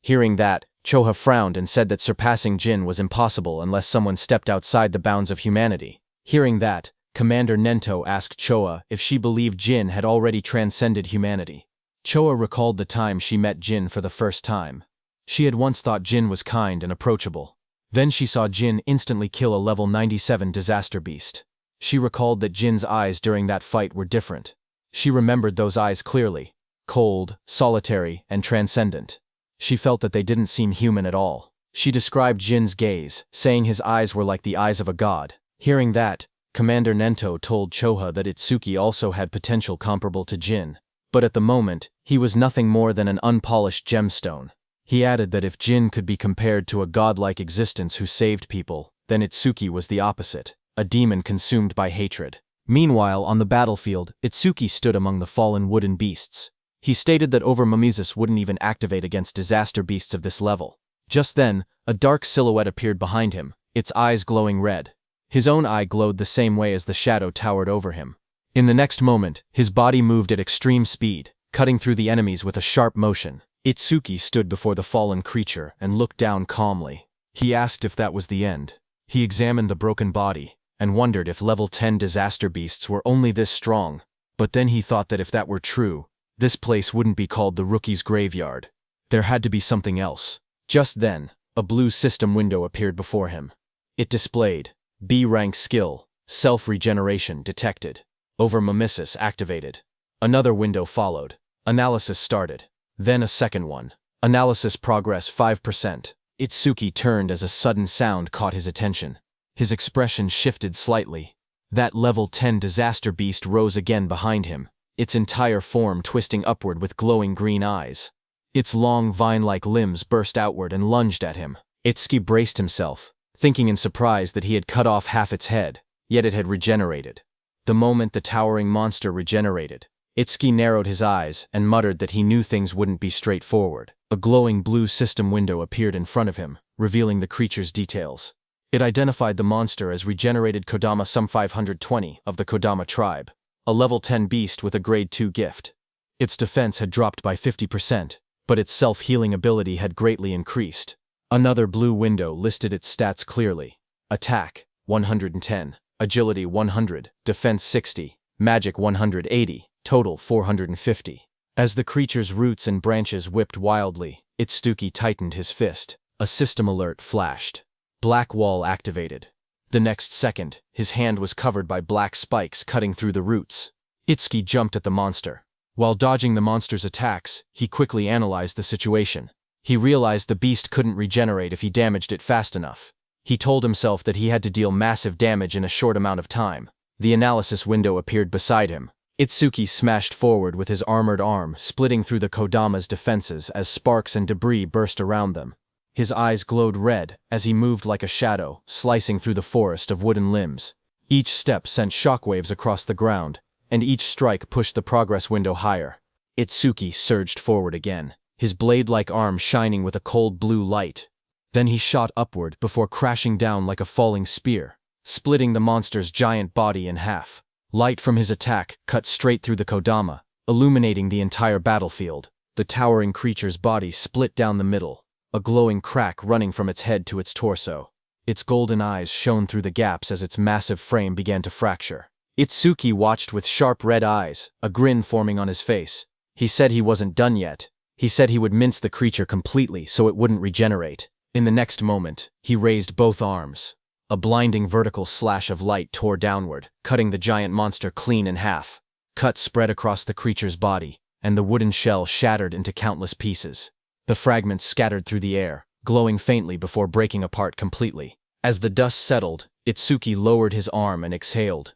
Hearing that, Choha frowned and said that surpassing Jin was impossible unless someone stepped outside the bounds of humanity. Hearing that, Commander Nento asked Choha if she believed Jin had already transcended humanity. Choha recalled the time she met Jin for the first time. She had once thought Jin was kind and approachable. Then she saw Jin instantly kill a level 97 disaster beast. She recalled that Jin's eyes during that fight were different. She remembered those eyes clearly, cold, solitary, and transcendent. She felt that they didn't seem human at all. She described Jin's gaze, saying his eyes were like the eyes of a god. Hearing that, Commander Nento told Choha that Itsuki also had potential comparable to Jin. But at the moment, he was nothing more than an unpolished gemstone. He added that if Jin could be compared to a godlike existence who saved people, then Itsuki was the opposite, a demon consumed by hatred. Meanwhile, on the battlefield, Itsuki stood among the fallen wooden beasts. He stated that Overmamises wouldn't even activate against disaster beasts of this level. Just then, a dark silhouette appeared behind him, its eyes glowing red. His own eye glowed the same way as the shadow towered over him. In the next moment, his body moved at extreme speed, cutting through the enemies with a sharp motion. Itsuki stood before the fallen creature and looked down calmly. He asked if that was the end. He examined the broken body, and wondered if level 10 disaster beasts were only this strong. But then he thought that if that were true, this place wouldn't be called the Rookie's Graveyard. There had to be something else. Just then, a blue system window appeared before him. It displayed B-rank skill, self-regeneration detected. Over-mimesis activated. Another window followed. Analysis started. Then a second one. Analysis progress 5%. Itsuki turned as a sudden sound caught his attention. His expression shifted slightly. That level 10 disaster beast rose again behind him, its entire form twisting upward with glowing green eyes. Its long vine-like limbs burst outward and lunged at him. Itsuki braced himself, thinking in surprise that he had cut off half its head, yet it had regenerated. The moment the towering monster regenerated, Itsuki narrowed his eyes and muttered that he knew things wouldn't be straightforward. A glowing blue system window appeared in front of him, revealing the creature's details. It identified the monster as regenerated Kodama Sum 520 of the Kodama tribe, a level 10 beast with a grade 2 gift. Its defense had dropped by 50%, but its self-healing ability had greatly increased. Another blue window listed its stats clearly. Attack, 110, Agility 100, Defense 60, Magic 180, total 450. As the creature's roots and branches whipped wildly, Itsuki tightened his fist. A system alert flashed. Black wall activated. The next second, his hand was covered by black spikes cutting through the roots. Itsuki jumped at the monster. While dodging the monster's attacks, he quickly analyzed the situation. He realized the beast couldn't regenerate if he damaged it fast enough. He told himself that he had to deal massive damage in a short amount of time. The analysis window appeared beside him. Itsuki smashed forward with his armored arm, splitting through the Kodama's defenses as sparks and debris burst around them. His eyes glowed red as he moved like a shadow, slicing through the forest of wooden limbs. Each step sent shockwaves across the ground, and each strike pushed the progress window higher. Itsuki surged forward again, his blade-like arm shining with a cold blue light. Then he shot upward before crashing down like a falling spear, splitting the monster's giant body in half. Light from his attack cut straight through the Kodama, illuminating the entire battlefield. The towering creature's body split down the middle, a glowing crack running from its head to its torso. Its golden eyes shone through the gaps as its massive frame began to fracture. Itsuki watched with sharp red eyes, a grin forming on his face. He said he wasn't done yet. He said he would mince the creature completely so it wouldn't regenerate. In the next moment, he raised both arms. A blinding vertical slash of light tore downward, cutting the giant monster clean in half. Cuts spread across the creature's body, and the wooden shell shattered into countless pieces. The fragments scattered through the air, glowing faintly before breaking apart completely. As the dust settled, Itsuki lowered his arm and exhaled.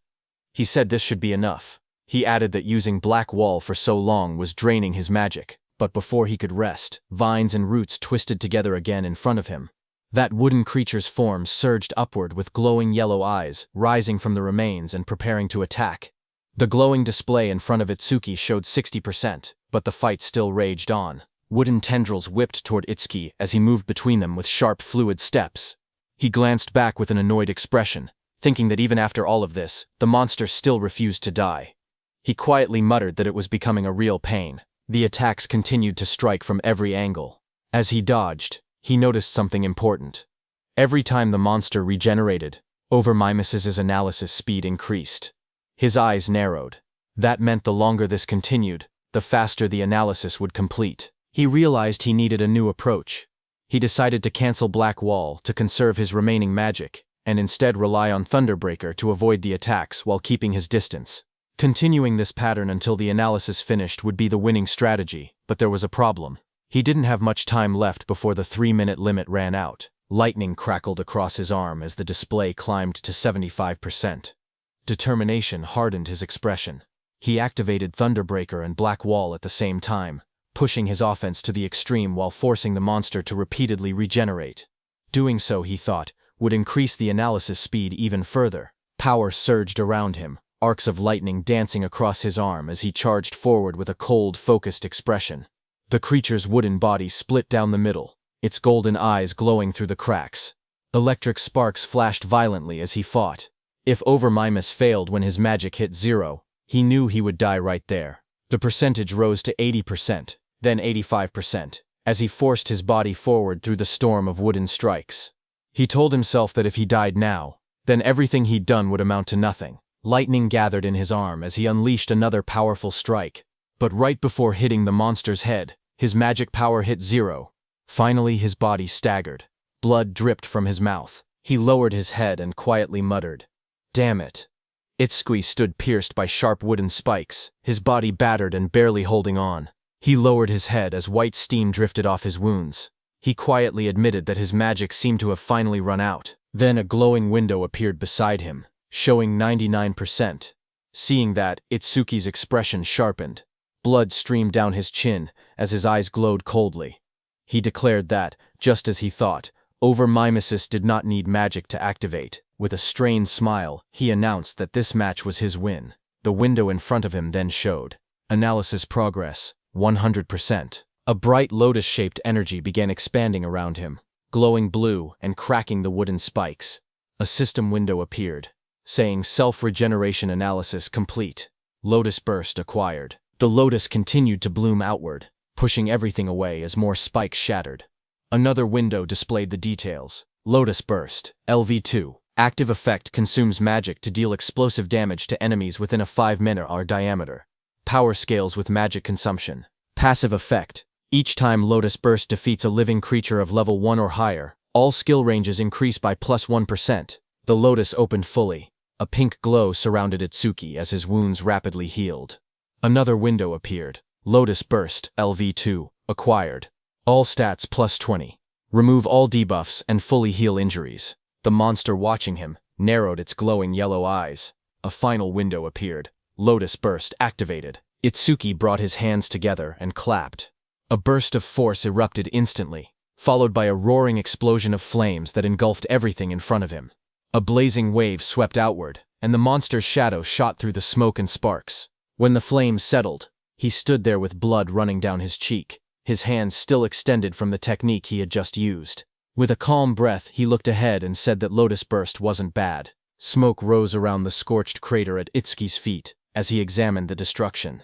He said this should be enough. He added that using black wall for so long was draining his magic, but before he could rest, vines and roots twisted together again in front of him. That wooden creature's form surged upward with glowing yellow eyes, rising from the remains and preparing to attack. The glowing display in front of Itsuki showed 60%, but the fight still raged on. Wooden tendrils whipped toward Itsuki as he moved between them with sharp, fluid steps. He glanced back with an annoyed expression, thinking that even after all of this, the monster still refused to die. He quietly muttered that it was becoming a real pain. The attacks continued to strike from every angle. As he dodged, he noticed something important. Every time the monster regenerated, Over-Mimes's analysis speed increased. His eyes narrowed. That meant the longer this continued, the faster the analysis would complete. He realized he needed a new approach. He decided to cancel Black Wall to conserve his remaining magic, and instead rely on Thunderbreaker to avoid the attacks while keeping his distance. Continuing this pattern until the analysis finished would be the winning strategy, but there was a problem. He didn't have much time left before the 3-minute limit ran out. Lightning crackled across his arm as the display climbed to 75%. Determination hardened his expression. He activated Thunderbreaker and Black Wall at the same time, pushing his offense to the extreme while forcing the monster to repeatedly regenerate. Doing so, he thought, would increase the analysis speed even further. Power surged around him, arcs of lightning dancing across his arm as he charged forward with a cold, focused expression. The creature's wooden body split down the middle, its golden eyes glowing through the cracks. Electric sparks flashed violently as he fought. If Over-Mimes failed when his magic hit 0, he knew he would die right there. The percentage rose to 80%, then 85%, as he forced his body forward through the storm of wooden strikes. He told himself that if he died now, then everything he'd done would amount to nothing. Lightning gathered in his arm as he unleashed another powerful strike. But right before hitting the monster's head, his magic power hit 0. Finally, his body staggered. Blood dripped from his mouth. He lowered his head and quietly muttered, "Damn it." Itsuki stood pierced by sharp wooden spikes, his body battered and barely holding on. He lowered his head as white steam drifted off his wounds. He quietly admitted that his magic seemed to have finally run out. Then a glowing window appeared beside him, showing 99%. Seeing that, Itsuki's expression sharpened. Blood streamed down his chin as his eyes glowed coldly. He declared that, just as he thought, Overmimesis did not need magic to activate. With a strained smile, he announced that this match was his win. The window in front of him then showed. Analysis progress, 100%. A bright lotus-shaped energy began expanding around him, glowing blue and cracking the wooden spikes. A system window appeared, saying self-regeneration analysis complete. Lotus burst acquired. The lotus continued to bloom outward, pushing everything away as more spikes shattered. Another window displayed the details. Lotus burst, LV2. Active effect consumes magic to deal explosive damage to enemies within a 5-meter diameter. Power scales with magic consumption. Passive effect. Each time Lotus Burst defeats a living creature of level 1 or higher, all skill ranges increase by +1%. The lotus opened fully. A pink glow surrounded Itsuki as his wounds rapidly healed. Another window appeared. Lotus Burst, LV2, acquired. All stats +20. Remove all debuffs and fully heal injuries. The monster watching him narrowed its glowing yellow eyes. A final window appeared. Lotus Burst activated. Itsuki brought his hands together and clapped. A burst of force erupted instantly, followed by a roaring explosion of flames that engulfed everything in front of him. A blazing wave swept outward, and the monster's shadow shot through the smoke and sparks. When the flames settled, he stood there with blood running down his cheek, his hands still extended from the technique he had just used. With a calm breath, he looked ahead and said that Lotus Burst wasn't bad. Smoke rose around the scorched crater at Itsuki's feet as he examined the destruction.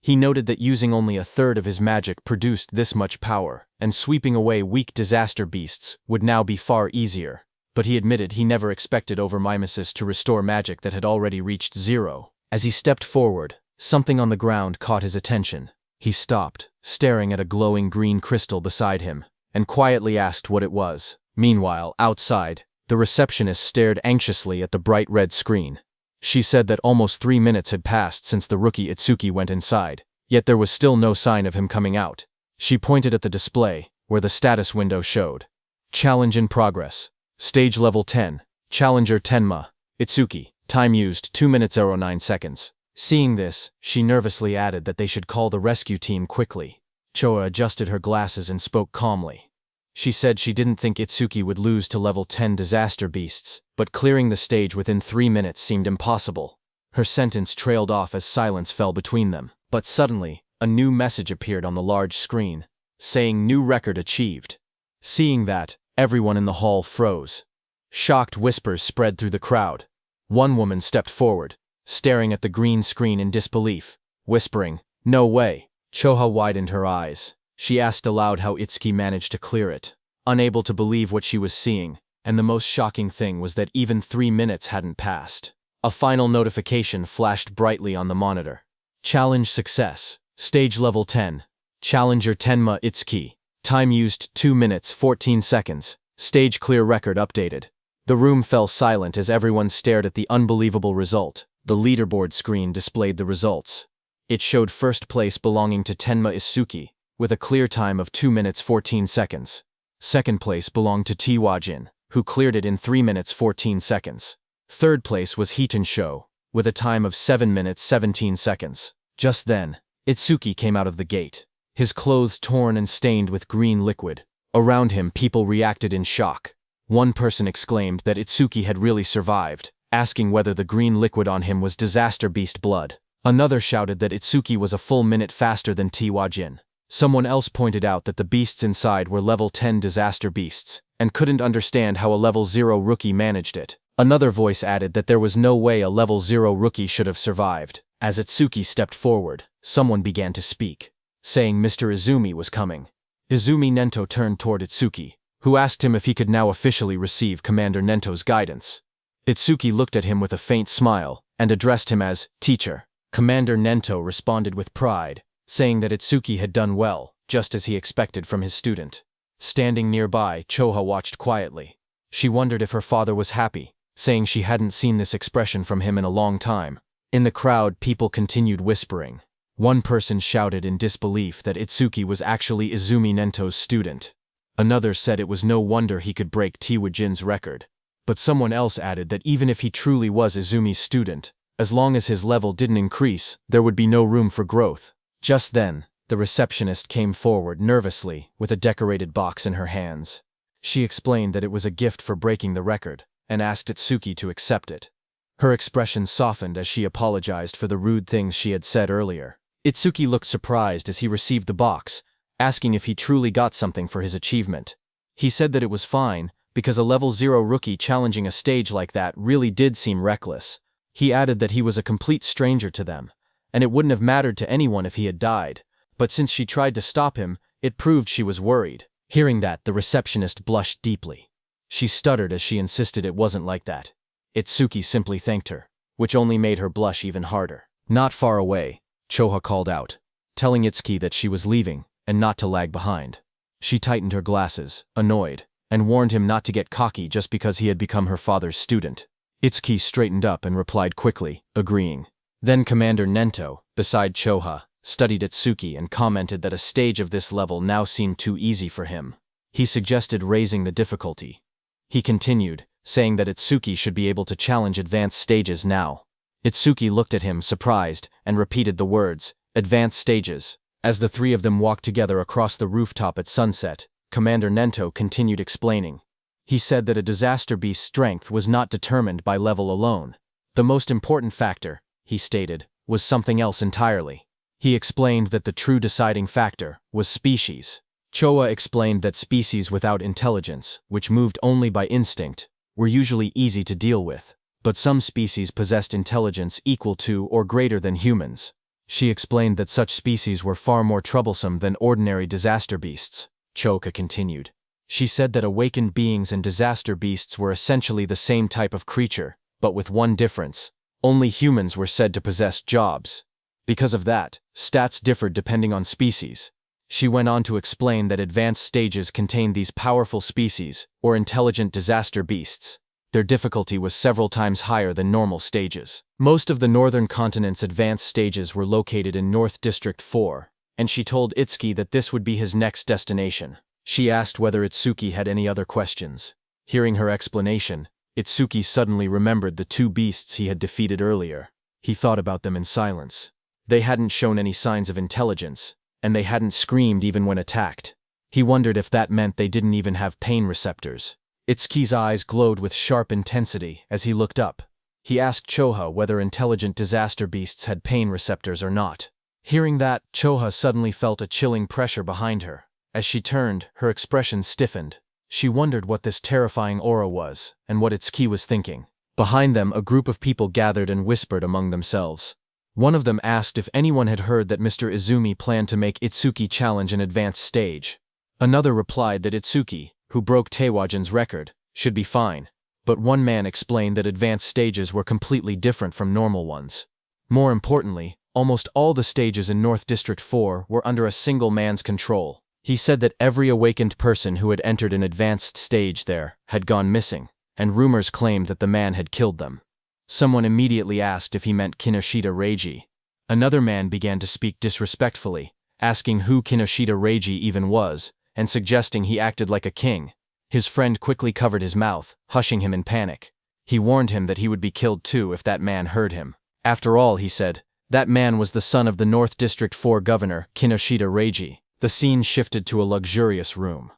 He noted that using only a third of his magic produced this much power, and sweeping away weak disaster beasts would now be far easier. But he admitted he never expected Overmimesis to restore magic that had already reached 0. As he stepped forward, something on the ground caught his attention. He stopped, staring at a glowing green crystal beside him, and quietly asked what it was. Meanwhile, outside, the receptionist stared anxiously at the bright red screen. She said that almost 3 minutes had passed since the rookie Itsuki went inside, yet there was still no sign of him coming out. She pointed at the display, where the status window showed. Challenge in progress. Stage level 10. Challenger Tenma. Itsuki. Time used 2 minutes 09 seconds. Seeing this, she nervously added that they should call the rescue team quickly. Choa adjusted her glasses and spoke calmly. She said she didn't think Itsuki would lose to level 10 disaster beasts, but clearing the stage within 3 minutes seemed impossible. Her sentence trailed off as silence fell between them. But suddenly, a new message appeared on the large screen, saying new record achieved. Seeing that, everyone in the hall froze. Shocked whispers spread through the crowd. One woman stepped forward, staring at the green screen in disbelief, whispering, "No way." Choha widened her eyes. She asked aloud how Itsuki managed to clear it, unable to believe what she was seeing, and the most shocking thing was that even 3 minutes hadn't passed. A final notification flashed brightly on the monitor. Challenge success. Stage level 10. Challenger Tenma Itsuki. Time used 2 minutes 14 seconds. Stage clear record updated. The room fell silent as everyone stared at the unbelievable result. The leaderboard screen displayed the results. It showed first place belonging to Tenma Itsuki, with a clear time of 2 minutes 14 seconds. Second place belonged to Tiwajin, who cleared it in 3 minutes 14 seconds. Third place was Hiton Sho, with a time of 7 minutes 17 seconds. Just then, Itsuki came out of the gate, his clothes torn and stained with green liquid. Around him, people reacted in shock. One person exclaimed that Itsuki had really survived, asking whether the green liquid on him was disaster beast blood. Another shouted that Itsuki was a full minute faster than Tiwajin. Someone else pointed out that the beasts inside were level 10 disaster beasts, and couldn't understand how a level 0 rookie managed it. Another voice added that there was no way a level 0 rookie should have survived. As Itsuki stepped forward, someone began to speak, saying Mr. Izumi was coming. Izumi Nento turned toward Itsuki, who asked him if he could now officially receive Commander Nento's guidance. Itsuki looked at him with a faint smile, and addressed him as teacher. Commander Nento responded with pride, saying that Itsuki had done well, just as he expected from his student. Standing nearby, Choha watched quietly. She wondered if her father was happy, saying she hadn't seen this expression from him in a long time. In the crowd, people continued whispering. One person shouted in disbelief that Itsuki was actually Izumi Nento's student. Another said it was no wonder he could break Tiwajin's record. But someone else added that even if he truly was Izumi's student, as long as his level didn't increase, there would be no room for growth. Just then, the receptionist came forward nervously with a decorated box in her hands. She explained that it was a gift for breaking the record, and asked Itsuki to accept it. Her expression softened as she apologized for the rude things she had said earlier. Itsuki looked surprised as he received the box, asking if he truly got something for his achievement. He said that it was fine, because a level 0 rookie challenging a stage like that really did seem reckless. He added that he was a complete stranger to them, and it wouldn't have mattered to anyone if he had died, but since she tried to stop him, it proved she was worried. Hearing that, the receptionist blushed deeply. She stuttered as she insisted it wasn't like that. Itsuki simply thanked her, which only made her blush even harder. Not far away, Choha called out, telling Itsuki that she was leaving and not to lag behind. She tightened her glasses, annoyed, and warned him not to get cocky just because he had become her father's student. Itsuki straightened up and replied quickly, agreeing. Then Commander Nento, beside Choha, studied Itsuki and commented that a stage of this level now seemed too easy for him. He suggested raising the difficulty. He continued, saying that Itsuki should be able to challenge advanced stages now. Itsuki looked at him, surprised, and repeated the words, advanced stages. As the three of them walked together across the rooftop at sunset, Commander Nento continued explaining. He said that a disaster beast's strength was not determined by level alone. The most important factor, he stated, was something else entirely. He explained that the true deciding factor was species. Choa explained that species without intelligence, which moved only by instinct, were usually easy to deal with, but some species possessed intelligence equal to or greater than humans. She explained that such species were far more troublesome than ordinary disaster beasts. Choka continued. She said that awakened beings and disaster beasts were essentially the same type of creature, but with one difference. Only humans were said to possess jobs. Because of that, stats differed depending on species. She went on to explain that advanced stages contained these powerful species, or intelligent disaster beasts. Their difficulty was several times higher than normal stages. Most of the northern continent's advanced stages were located in North District 4, and she told Itsuki that this would be his next destination. She asked whether Itsuki had any other questions. Hearing her explanation, Itsuki suddenly remembered the two beasts he had defeated earlier. He thought about them in silence. They hadn't shown any signs of intelligence, and they hadn't screamed even when attacked. He wondered if that meant they didn't even have pain receptors. Itsuki's eyes glowed with sharp intensity as he looked up. He asked Choha whether intelligent disaster beasts had pain receptors or not. Hearing that, Choha suddenly felt a chilling pressure behind her. As she turned, her expression stiffened. She wondered what this terrifying aura was, and what Itsuki was thinking. Behind them, a group of people gathered and whispered among themselves. One of them asked if anyone had heard that Mr. Izumi planned to make Itsuki challenge an advanced stage. Another replied that Itsuki, who broke Teiwajin's record, should be fine. But one man explained that advanced stages were completely different from normal ones. More importantly, almost all the stages in North District 4 were under a single man's control. He said that every awakened person who had entered an advanced stage there had gone missing, and rumors claimed that the man had killed them. Someone immediately asked if he meant Kinoshita Reiji. Another man began to speak disrespectfully, asking who Kinoshita Reiji even was, and suggesting he acted like a king. His friend quickly covered his mouth, hushing him in panic. He warned him that he would be killed too if that man heard him. After all, he said, that man was the son of the North District 4 governor, Kinoshita Reiji. The scene shifted to a luxurious room.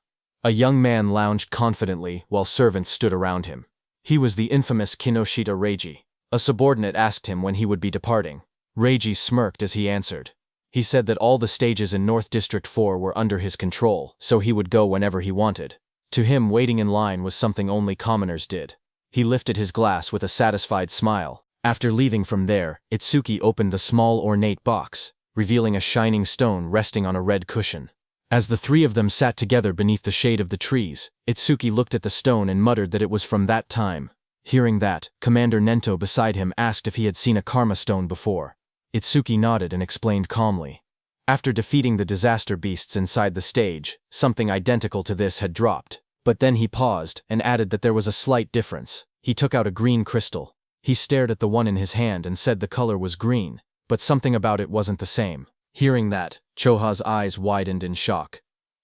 A young man lounged confidently while servants stood around him. He was the infamous Kinoshita Reiji. A subordinate asked him when he would be departing. Reiji smirked as he answered. He said that all the stages in North District 4 were under his control, so he would go whenever he wanted. To him, waiting in line was something only commoners did. He lifted his glass with a satisfied smile. After leaving from there, Itsuki opened the small ornate box, revealing a shining stone resting on a red cushion. As the three of them sat together beneath the shade of the trees, Itsuki looked at the stone and muttered that it was from that time. Hearing that, Commander Nento beside him asked if he had seen a karma stone before. Itsuki nodded and explained calmly. After defeating the disaster beasts inside the stage, something identical to this had dropped, But then he paused and added that there was a slight difference. He took out a green crystal. He stared at the one in his hand and said the color was green, but something about it wasn't the same. Hearing that, Choha's eyes widened in shock.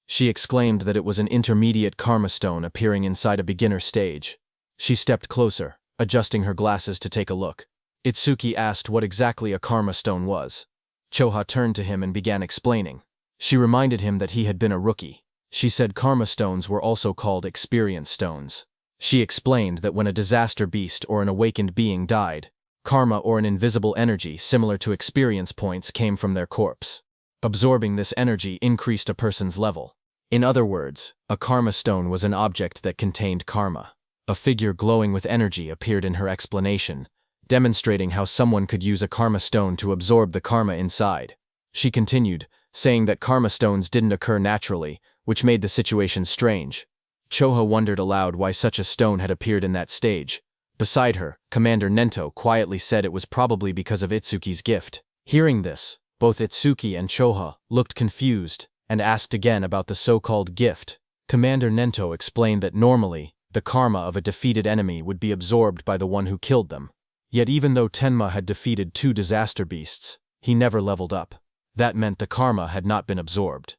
She exclaimed that it was an intermediate karma stone appearing inside a beginner stage. She stepped closer, adjusting her glasses to take a look. Itsuki asked what exactly a karma stone was. Choha turned to him and began explaining. She reminded him that he had been a rookie. She said karma stones were also called experience stones. She explained that when a disaster beast or an awakened being died, karma or an invisible energy similar to experience points came from their corpse. Absorbing this energy increased a person's level. In other words, a karma stone was an object that contained karma. A figure glowing with energy appeared in her explanation, demonstrating how someone could use a karma stone to absorb the karma inside. She continued, saying that karma stones didn't occur naturally, which made the situation strange. Choha wondered aloud why such a stone had appeared in that stage. Beside her, Commander Nento quietly said it was probably because of Itsuki's gift. Hearing this, both Itsuki and Choha looked confused and asked again about the so-called gift. Commander Nento explained that normally, the karma of a defeated enemy would be absorbed by the one who killed them. Yet even though Tenma had defeated 2 disaster beasts, he never leveled up. That meant the karma had not been absorbed.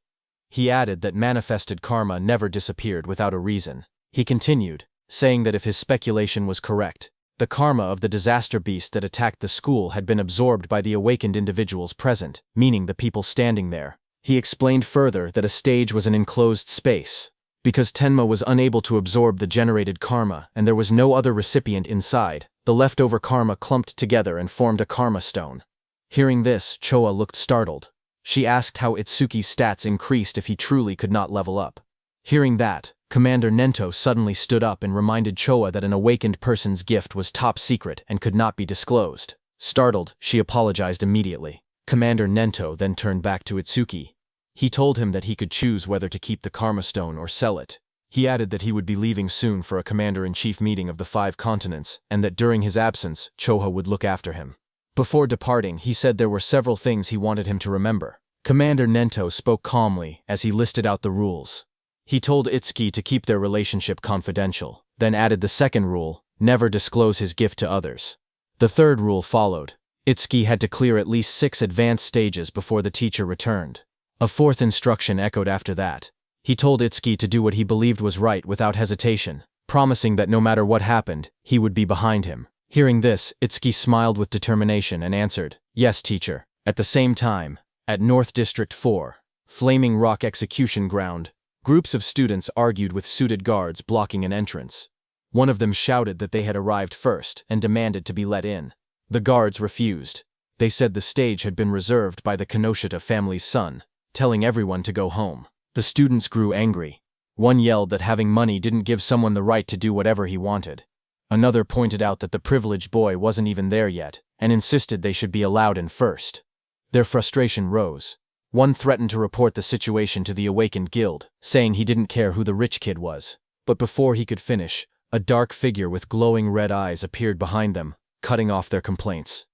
He added that manifested karma never disappeared without a reason. He continued, saying that if his speculation was correct, the karma of the disaster beast that attacked the school had been absorbed by the awakened individuals present, meaning the people standing there. He explained further that a stage was an enclosed space. Because Tenma was unable to absorb the generated karma and there was no other recipient inside, the leftover karma clumped together and formed a karma stone. Hearing this, Choa looked startled. She asked how Itsuki's stats increased if he truly could not level up. Hearing that, Commander Nento suddenly stood up and reminded Choa that an awakened person's gift was top secret and could not be disclosed. Startled, she apologized immediately. Commander Nento then turned back to Itsuki. He told him that he could choose whether to keep the karma stone or sell it. He added that he would be leaving soon for a commander-in-chief meeting of the 5 continents and that during his absence, Choha would look after him. Before departing, he said there were several things he wanted him to remember. Commander Nento spoke calmly as he listed out the rules. He told Itsuki to keep their relationship confidential, then added the second rule, never disclose his gift to others. The third rule followed. Itsuki had to clear at least 6 advanced stages before the teacher returned. A fourth instruction echoed after that. He told Itsuki to do what he believed was right without hesitation, promising that no matter what happened, he would be behind him. Hearing this, Itsuki smiled with determination and answered, "Yes, teacher." At the same time, at North District 4, Flaming Rock Execution Ground, groups of students argued with suited guards blocking an entrance. One of them shouted that they had arrived first and demanded to be let in. The guards refused. They said the stage had been reserved by the Kinoshita family's son, telling everyone to go home. The students grew angry. One yelled that having money didn't give someone the right to do whatever he wanted. Another pointed out that the privileged boy wasn't even there yet, and insisted they should be allowed in first. Their frustration rose. One threatened to report the situation to the awakened guild, saying he didn't care who the rich kid was. But before he could finish, a dark figure with glowing red eyes appeared behind them, cutting off their complaints.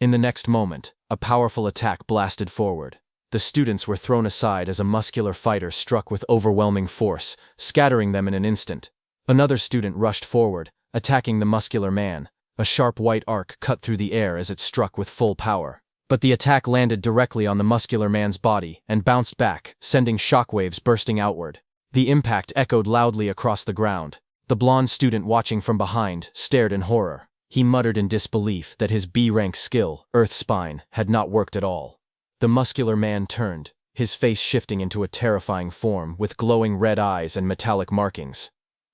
In the next moment, a powerful attack blasted forward. The students were thrown aside as a muscular fighter struck with overwhelming force, scattering them in an instant. Another student rushed forward, attacking the muscular man. A sharp white arc cut through the air as it struck with full power. But the attack landed directly on the muscular man's body and bounced back, sending shockwaves bursting outward. The impact echoed loudly across the ground. The blonde student watching from behind stared in horror. He muttered in disbelief that his B-rank skill, Earth Spine, had not worked at all. The muscular man turned, his face shifting into a terrifying form with glowing red eyes and metallic markings.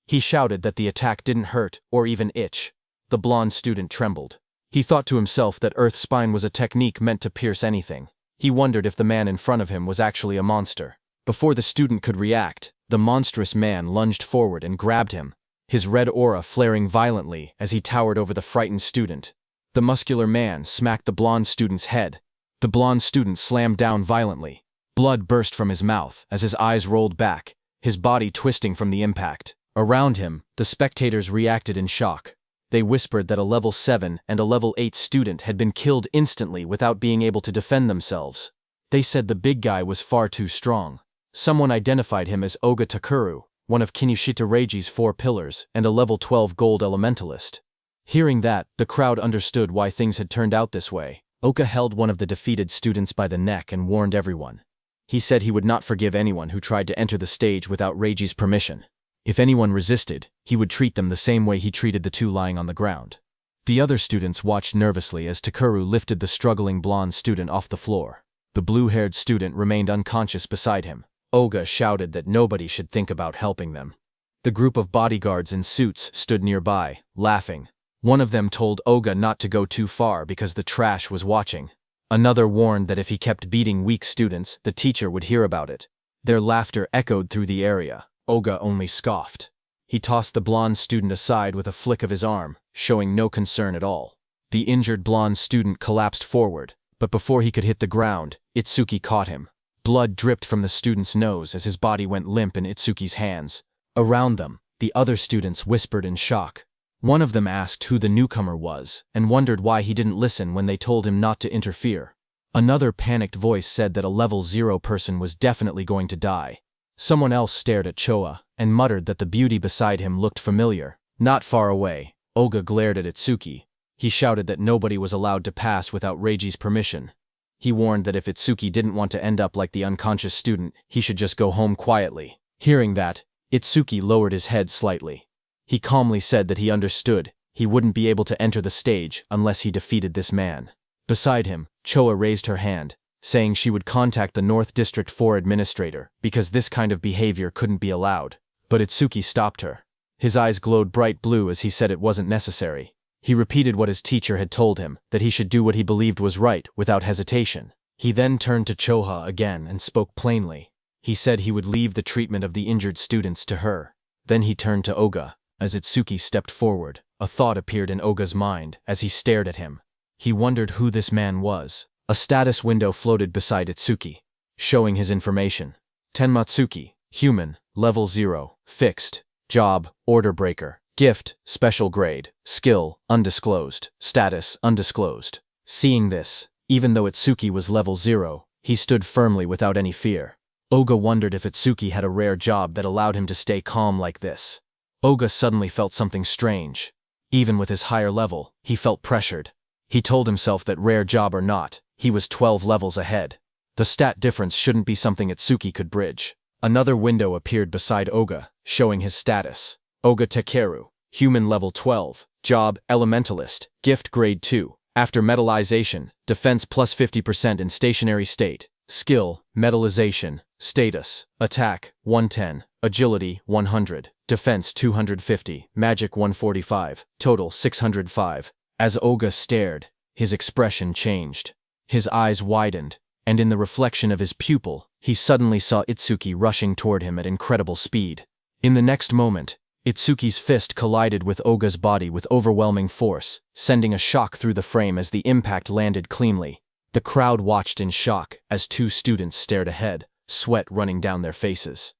He shouted that the attack didn't hurt or even itch. The blonde student trembled. He thought to himself that Earth Spine was a technique meant to pierce anything. He wondered if the man in front of him was actually a monster. Before the student could react, the monstrous man lunged forward and grabbed him, his red aura flaring violently as he towered over the frightened student. The muscular man smacked the blonde student's head. The blonde student slammed down violently. Blood burst from his mouth as his eyes rolled back, his body twisting from the impact. Around him, the spectators reacted in shock. They whispered that a level 7 and a level 8 student had been killed instantly without being able to defend themselves. They said the big guy was far too strong. Someone identified him as Oga Takuru, one of Kinushita Reiji's 4 pillars, and a level 12 gold elementalist. Hearing that, the crowd understood why things had turned out this way. Oka held one of the defeated students by the neck and warned everyone. He said he would not forgive anyone who tried to enter the stage without Reiji's permission. If anyone resisted, he would treat them the same way he treated the 2 lying on the ground. The other students watched nervously as Takeru lifted the struggling blonde student off the floor. The blue-haired student remained unconscious beside him. Oga shouted that nobody should think about helping them. The group of bodyguards in suits stood nearby, laughing. One of them told Oga not to go too far because the trash was watching. Another warned that if he kept beating weak students, the teacher would hear about it. Their laughter echoed through the area. Oga only scoffed. He tossed the blonde student aside with a flick of his arm, showing no concern at all. The injured blonde student collapsed forward, but before he could hit the ground, Itsuki caught him. Blood dripped from the student's nose as his body went limp in Itsuki's hands. Around them, the other students whispered in shock. One of them asked who the newcomer was and wondered why he didn't listen when they told him not to interfere. Another panicked voice said that a level 0 person was definitely going to die. Someone else stared at Choa and muttered that the beauty beside him looked familiar. Not far away, Oga glared at Itsuki. He shouted that nobody was allowed to pass without Reiji's permission. He warned that if Itsuki didn't want to end up like the unconscious student, he should just go home quietly. Hearing that, Itsuki lowered his head slightly. He calmly said that he understood he wouldn't be able to enter the stage unless he defeated this man. Beside him, Choa raised her hand, saying she would contact the North District 4 administrator because this kind of behavior couldn't be allowed. But Itsuki stopped her. His eyes glowed bright blue as he said it wasn't necessary. He repeated what his teacher had told him, that he should do what he believed was right without hesitation. He then turned to Choha again and spoke plainly. He said he would leave the treatment of the injured students to her. Then he turned to Oga. As Itsuki stepped forward, a thought appeared in Oga's mind as he stared at him. He wondered who this man was. A status window floated beside Itsuki, showing his information. Tenmatsuki, human, level 0, fixed, job, order breaker, gift, special grade, skill, undisclosed, status, undisclosed. Seeing this, even though Itsuki was level 0, he stood firmly without any fear. Oga wondered if Itsuki had a rare job that allowed him to stay calm like this. Oga suddenly felt something strange. Even with his higher level, he felt pressured. He told himself that rare job or not, he was 12 levels ahead. The stat difference shouldn't be something Itsuki could bridge. Another window appeared beside Oga, showing his status. Oga Takeru, human level 12, job, elementalist, gift grade 2. After metallization, defense plus 50% in stationary state. Skill, metallization, status, attack, 110, agility, 100, defense 250, magic 145, total 605. As Oga stared, his expression changed. His eyes widened, and in the reflection of his pupil, he suddenly saw Itsuki rushing toward him at incredible speed. In the next moment, Itsuki's fist collided with Oga's body with overwhelming force, sending a shock through the frame as the impact landed cleanly. The crowd watched in shock as 2 students stared ahead, sweat running down their faces.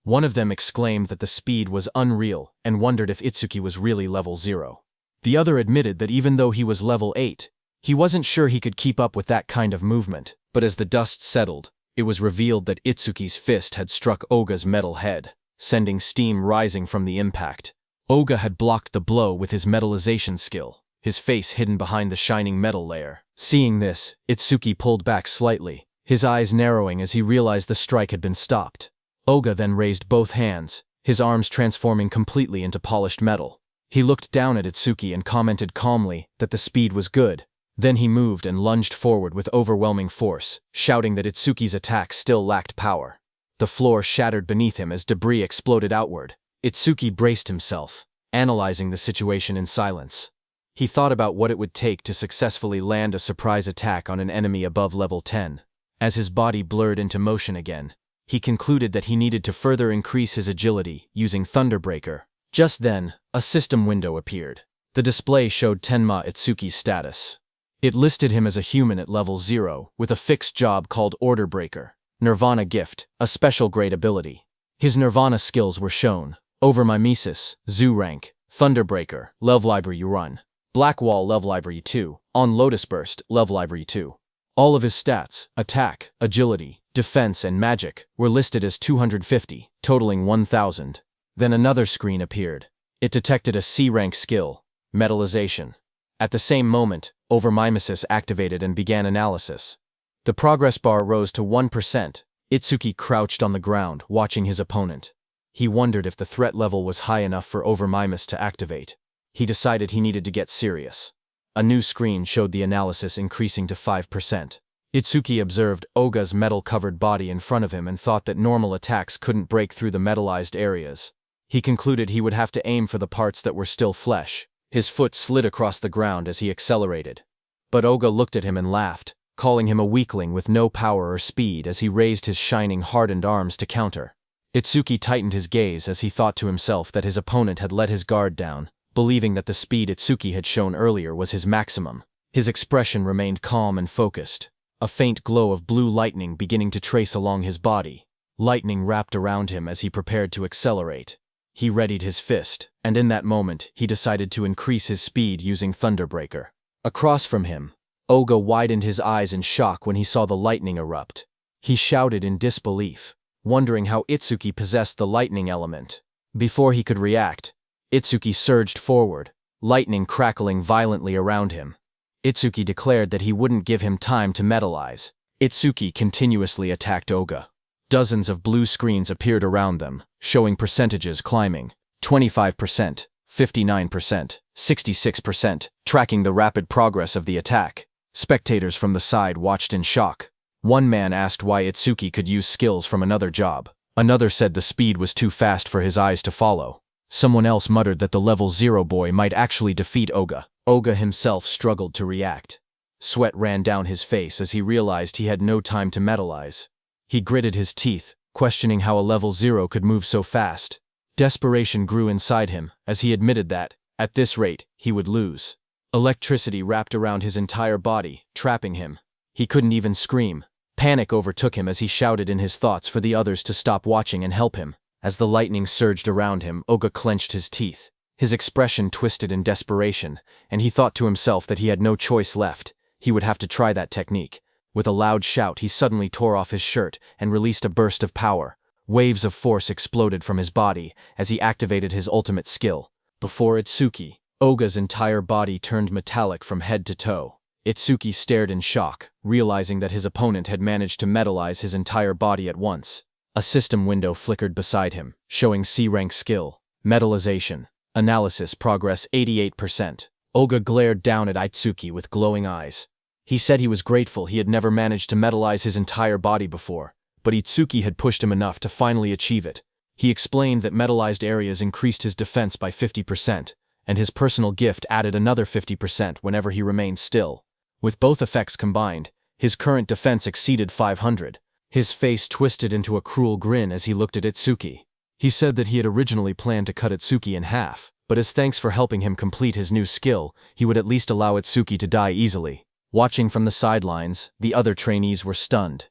One of them exclaimed that the speed was unreal and wondered if Itsuki was really level 0. The other admitted that even though he was level 8, he wasn't sure he could keep up with that kind of movement. But as the dust settled, it was revealed that Itsuki's fist had struck Oga's metal head, sending steam rising from the impact. Oga had blocked the blow with his metallization skill, his face hidden behind the shining metal layer. Seeing this, Itsuki pulled back slightly, his eyes narrowing as he realized the strike had been stopped. Oga then raised both hands, his arms transforming completely into polished metal. He looked down at Itsuki and commented calmly that the speed was good. Then he moved and lunged forward with overwhelming force, shouting that Itsuki's attack still lacked power. The floor shattered beneath him as debris exploded outward. Itsuki braced himself, analyzing the situation in silence. He thought about what it would take to successfully land a surprise attack on an enemy above level 10. As his body blurred into motion again, he concluded that he needed to further increase his agility using Thunderbreaker. Just then, a system window appeared. The display showed Tenma Itsuki's status. It listed him as a human at level 0, with a fixed job called Order Breaker. Nirvana Gift, a special grade ability. His Nirvana skills were shown. Over Mimesis, Zoo Rank, Thunderbreaker, Love Library Run. Blackwall Love Library 2, on Lotus Burst Love Library 2. All of his stats, attack, agility, defense and magic, were listed as 250, totaling 1000. Then another screen appeared. It detected a C-rank skill, metallization. At the same moment, overmimesis activated and began analysis. The progress bar rose to 1%. Itsuki crouched on the ground, watching his opponent. He wondered if the threat level was high enough for overmimesis to activate. He decided he needed to get serious. A new screen showed the analysis increasing to 5%. Itsuki observed Oga's metal-covered body in front of him and thought that normal attacks couldn't break through the metallized areas. He concluded he would have to aim for the parts that were still flesh. His foot slid across the ground as he accelerated. But Oga looked at him and laughed, calling him a weakling with no power or speed as he raised his shining, hardened arms to counter. Itsuki tightened his gaze as he thought to himself that his opponent had let his guard down, believing that the speed Itsuki had shown earlier was his maximum. His expression remained calm and focused, a faint glow of blue lightning beginning to trace along his body. Lightning wrapped around him as he prepared to accelerate. He readied his fist, and in that moment, he decided to increase his speed using Thunderbreaker. Across from him, Oga widened his eyes in shock when he saw the lightning erupt. He shouted in disbelief, wondering how Itsuki possessed the lightning element. Before he could react, Itsuki surged forward, lightning crackling violently around him. Itsuki declared that he wouldn't give him time to metallize. Itsuki continuously attacked Oga. Dozens of blue screens appeared around them, showing percentages climbing, 25%, 59%, 66%, tracking the rapid progress of the attack. Spectators from the side watched in shock. One man asked why Itsuki could use skills from another job. Another said the speed was too fast for his eyes to follow. Someone else muttered that the level 0 boy might actually defeat Oga. Oga himself struggled to react. Sweat ran down his face as he realized he had no time to metallize. He gritted his teeth, questioning how a level 0 could move so fast. Desperation grew inside him as he admitted that, at this rate, he would lose. Electricity wrapped around his entire body, trapping him. He couldn't even scream. Panic overtook him as he shouted in his thoughts for the others to stop watching and help him. As the lightning surged around him, Oga clenched his teeth. His expression twisted in desperation, and he thought to himself that he had no choice left. He would have to try that technique. With a loud shout, he suddenly tore off his shirt and released a burst of power. Waves of force exploded from his body as he activated his ultimate skill. Before Itsuki, Oga's entire body turned metallic from head to toe. Itsuki stared in shock, realizing that his opponent had managed to metallize his entire body at once. A system window flickered beside him, showing C-rank skill, metallization, analysis progress 88%. Oga glared down at Itsuki with glowing eyes. He said he was grateful he had never managed to metallize his entire body before, but Itsuki had pushed him enough to finally achieve it. He explained that metallized areas increased his defense by 50%, and his personal gift added another 50% whenever he remained still. With both effects combined, his current defense exceeded 500. His face twisted into a cruel grin as he looked at Itsuki. He said that he had originally planned to cut Itsuki in half, but as thanks for helping him complete his new skill, he would at least allow Itsuki to die easily. Watching from the sidelines, the other trainees were stunned.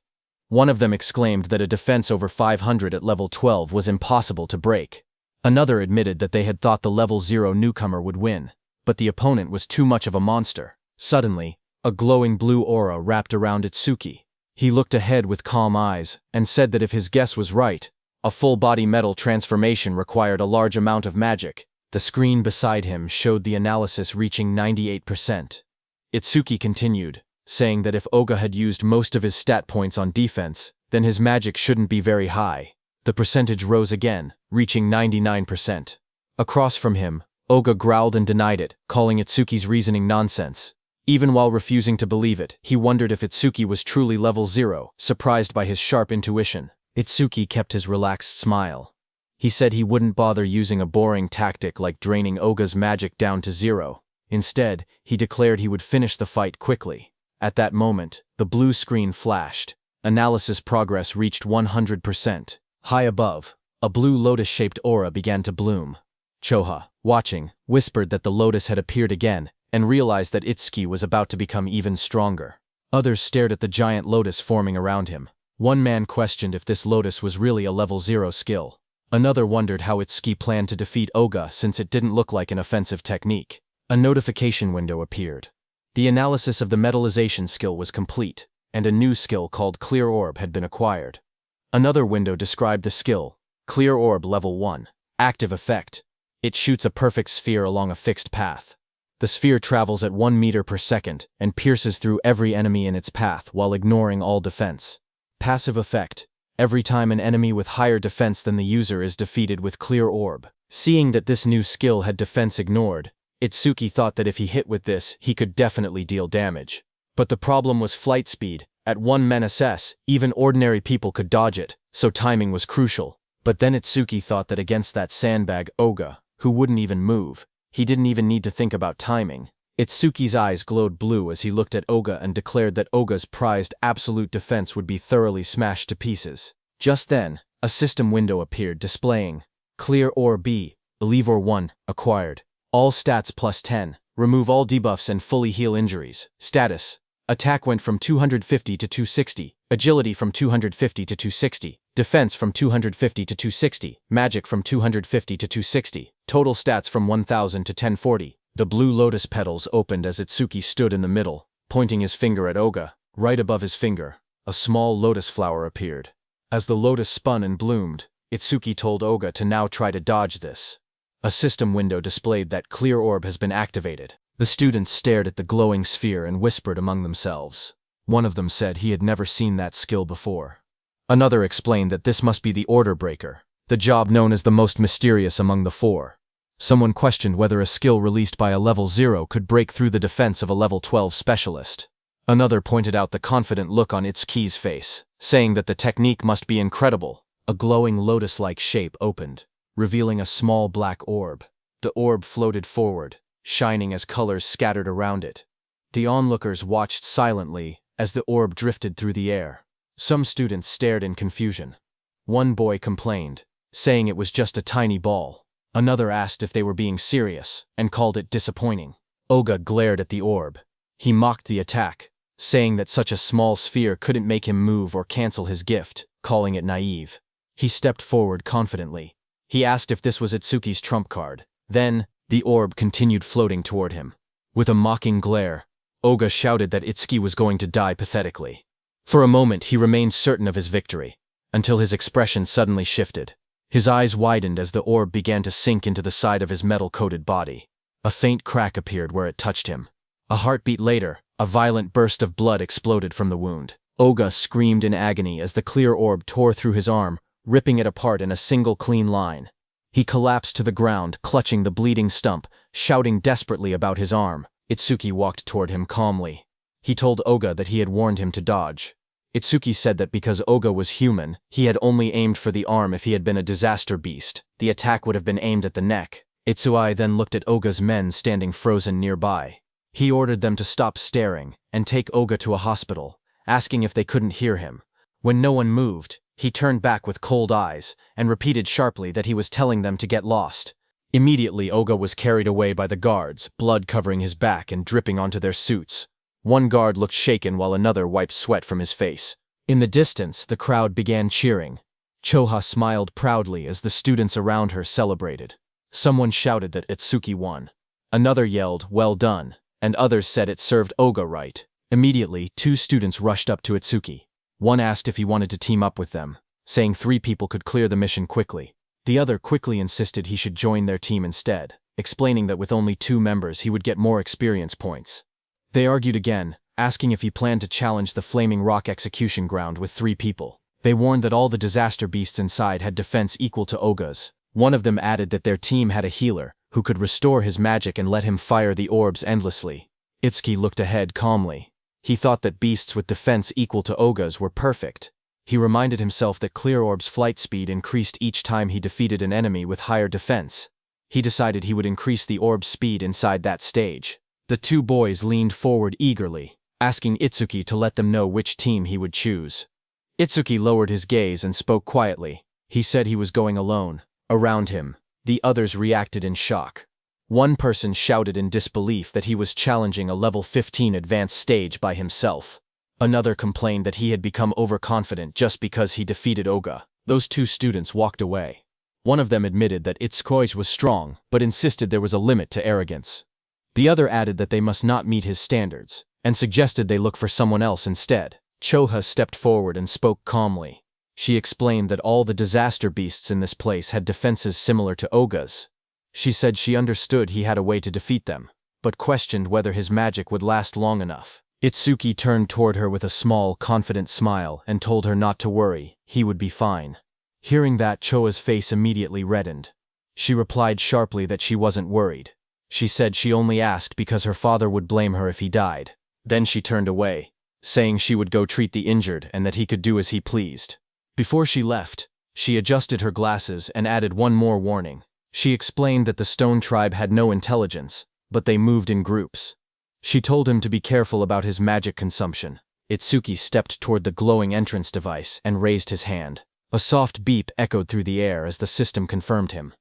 One of them exclaimed that a defense over 500 at level 12 was impossible to break. Another admitted that they had thought the level 0 newcomer would win, but the opponent was too much of a monster. Suddenly, a glowing blue aura wrapped around Itsuki. He looked ahead with calm eyes and said that if his guess was right, a full-body metal transformation required a large amount of magic. The screen beside him showed the analysis reaching 98%. Itsuki continued, saying that if Oga had used most of his stat points on defense, then his magic shouldn't be very high. The percentage rose again, reaching 99%. Across from him, Oga growled and denied it, calling Itsuki's reasoning nonsense. Even while refusing to believe it, he wondered if Itsuki was truly level 0, surprised by his sharp intuition. Itsuki kept his relaxed smile. He said he wouldn't bother using a boring tactic like draining Oga's magic down to 0. Instead, he declared he would finish the fight quickly. At that moment, the blue screen flashed. Analysis progress reached 100%. High above, a blue lotus-shaped aura began to bloom. Choha, watching, whispered that the lotus had appeared again, and realized that Itsuki was about to become even stronger. Others stared at the giant lotus forming around him. One man questioned if this lotus was really a level 0 skill. Another wondered how Itsuki planned to defeat Oga since it didn't look like an offensive technique. A notification window appeared. The analysis of the metallization skill was complete, and a new skill called Clear Orb had been acquired. Another window described the skill, Clear Orb Level 1. Active effect. It shoots a perfect sphere along a fixed path. The sphere travels at 1 meter per second and pierces through every enemy in its path while ignoring all defense. Passive effect. Every time an enemy with higher defense than the user is defeated with clear orb. Seeing that this new skill had defense ignored, Itsuki thought that if he hit with this, he could definitely deal damage. But the problem was flight speed. At 1 men/s, even ordinary people could dodge it, so timing was crucial. But then Itsuki thought that against that sandbag Oga, who wouldn't even move, he didn't even need to think about timing. Itsuki's eyes glowed blue as he looked at Oga and declared that Oga's prized absolute defense would be thoroughly smashed to pieces. Just then, a system window appeared displaying Clear or B, Leave or 1, acquired. All stats plus 10, remove all debuffs and fully heal injuries. Status. Attack went from 250 to 260, agility from 250 to 260, defense from 250 to 260, magic from 250 to 260, total stats from 1000 to 1040. The blue lotus petals opened as Itsuki stood in the middle, pointing his finger at Oga. Right above his finger, a small lotus flower appeared. As the lotus spun and bloomed, Itsuki told Oga to now try to dodge this. A system window displayed that Clear Orb has been activated. The students stared at the glowing sphere and whispered among themselves. One of them said he had never seen that skill before. Another explained that this must be the Order Breaker, the job known as the most mysterious among the four. Someone questioned whether a skill released by a level 0 could break through the defense of a level 12 specialist. Another pointed out the confident look on Itsuki's face, saying that the technique must be incredible. A glowing lotus-like shape opened, revealing a small black orb. The orb floated forward, shining as colors scattered around it. The onlookers watched silently as the orb drifted through the air. Some students stared in confusion. One boy complained, saying it was just a tiny ball. Another asked if they were being serious, and called it disappointing. Oga glared at the orb. He mocked the attack, saying that such a small sphere couldn't make him move or cancel his gift, calling it naive. He stepped forward confidently. He asked if this was Itsuki's trump card. Then, the orb continued floating toward him. With a mocking glare, Oga shouted that Itsuki was going to die pathetically. For a moment he remained certain of his victory, until his expression suddenly shifted. His eyes widened as the orb began to sink into the side of his metal-coated body. A faint crack appeared where it touched him. A heartbeat later, a violent burst of blood exploded from the wound. Oga screamed in agony as the clear orb tore through his arm, ripping it apart in a single clean line. He collapsed to the ground, clutching the bleeding stump, shouting desperately about his arm. Itsuki walked toward him calmly. He told Oga that he had warned him to dodge. Itsuki said that because Oga was human, he had only aimed for the arm. If he had been a disaster beast, the attack would have been aimed at the neck. Itsuki then looked at Oga's men standing frozen nearby. He ordered them to stop staring and take Oga to a hospital, asking if they couldn't hear him. When no one moved, he turned back with cold eyes and repeated sharply that he was telling them to get lost. Immediately, Oga was carried away by the guards, blood covering his back and dripping onto their suits. One guard looked shaken while another wiped sweat from his face. In the distance, the crowd began cheering. Choha smiled proudly as the students around her celebrated. Someone shouted that Itsuki won. Another yelled, "Well done," and others said it served Oga right. Immediately, two students rushed up to Itsuki. One asked if he wanted to team up with them, saying 3 people could clear the mission quickly. The other quickly insisted he should join their team instead, explaining that with only 2 members he would get more experience points. They argued again, asking if he planned to challenge the Flaming Rock execution ground with 3 people. They warned that all the disaster beasts inside had defense equal to Oga's. One of them added that their team had a healer, who could restore his magic and let him fire the orbs endlessly. Itsuki looked ahead calmly. He thought that beasts with defense equal to Oga's were perfect. He reminded himself that Clear Orb's flight speed increased each time he defeated an enemy with higher defense. He decided he would increase the orb's speed inside that stage. The 2 boys leaned forward eagerly, asking Itsuki to let them know which team he would choose. Itsuki lowered his gaze and spoke quietly. He said he was going alone. Around him, the others reacted in shock. One person shouted in disbelief that he was challenging a level 15 advanced stage by himself. Another complained that he had become overconfident just because he defeated Oga. Those 2 students walked away. One of them admitted that Itsuki was strong, but insisted there was a limit to arrogance. The other added that they must not meet his standards, and suggested they look for someone else instead. Choha stepped forward and spoke calmly. She explained that all the disaster beasts in this place had defenses similar to Oga's. She said she understood he had a way to defeat them, but questioned whether his magic would last long enough. Itsuki turned toward her with a small, confident smile and told her not to worry, he would be fine. Hearing that, Choa's face immediately reddened. She replied sharply that she wasn't worried. She said she only asked because her father would blame her if he died. Then she turned away, saying she would go treat the injured and that he could do as he pleased. Before she left, she adjusted her glasses and added one more warning. She explained that the Stone Tribe had no intelligence, but they moved in groups. She told him to be careful about his magic consumption. Itsuki stepped toward the glowing entrance device and raised his hand. A soft beep echoed through the air as the system confirmed him.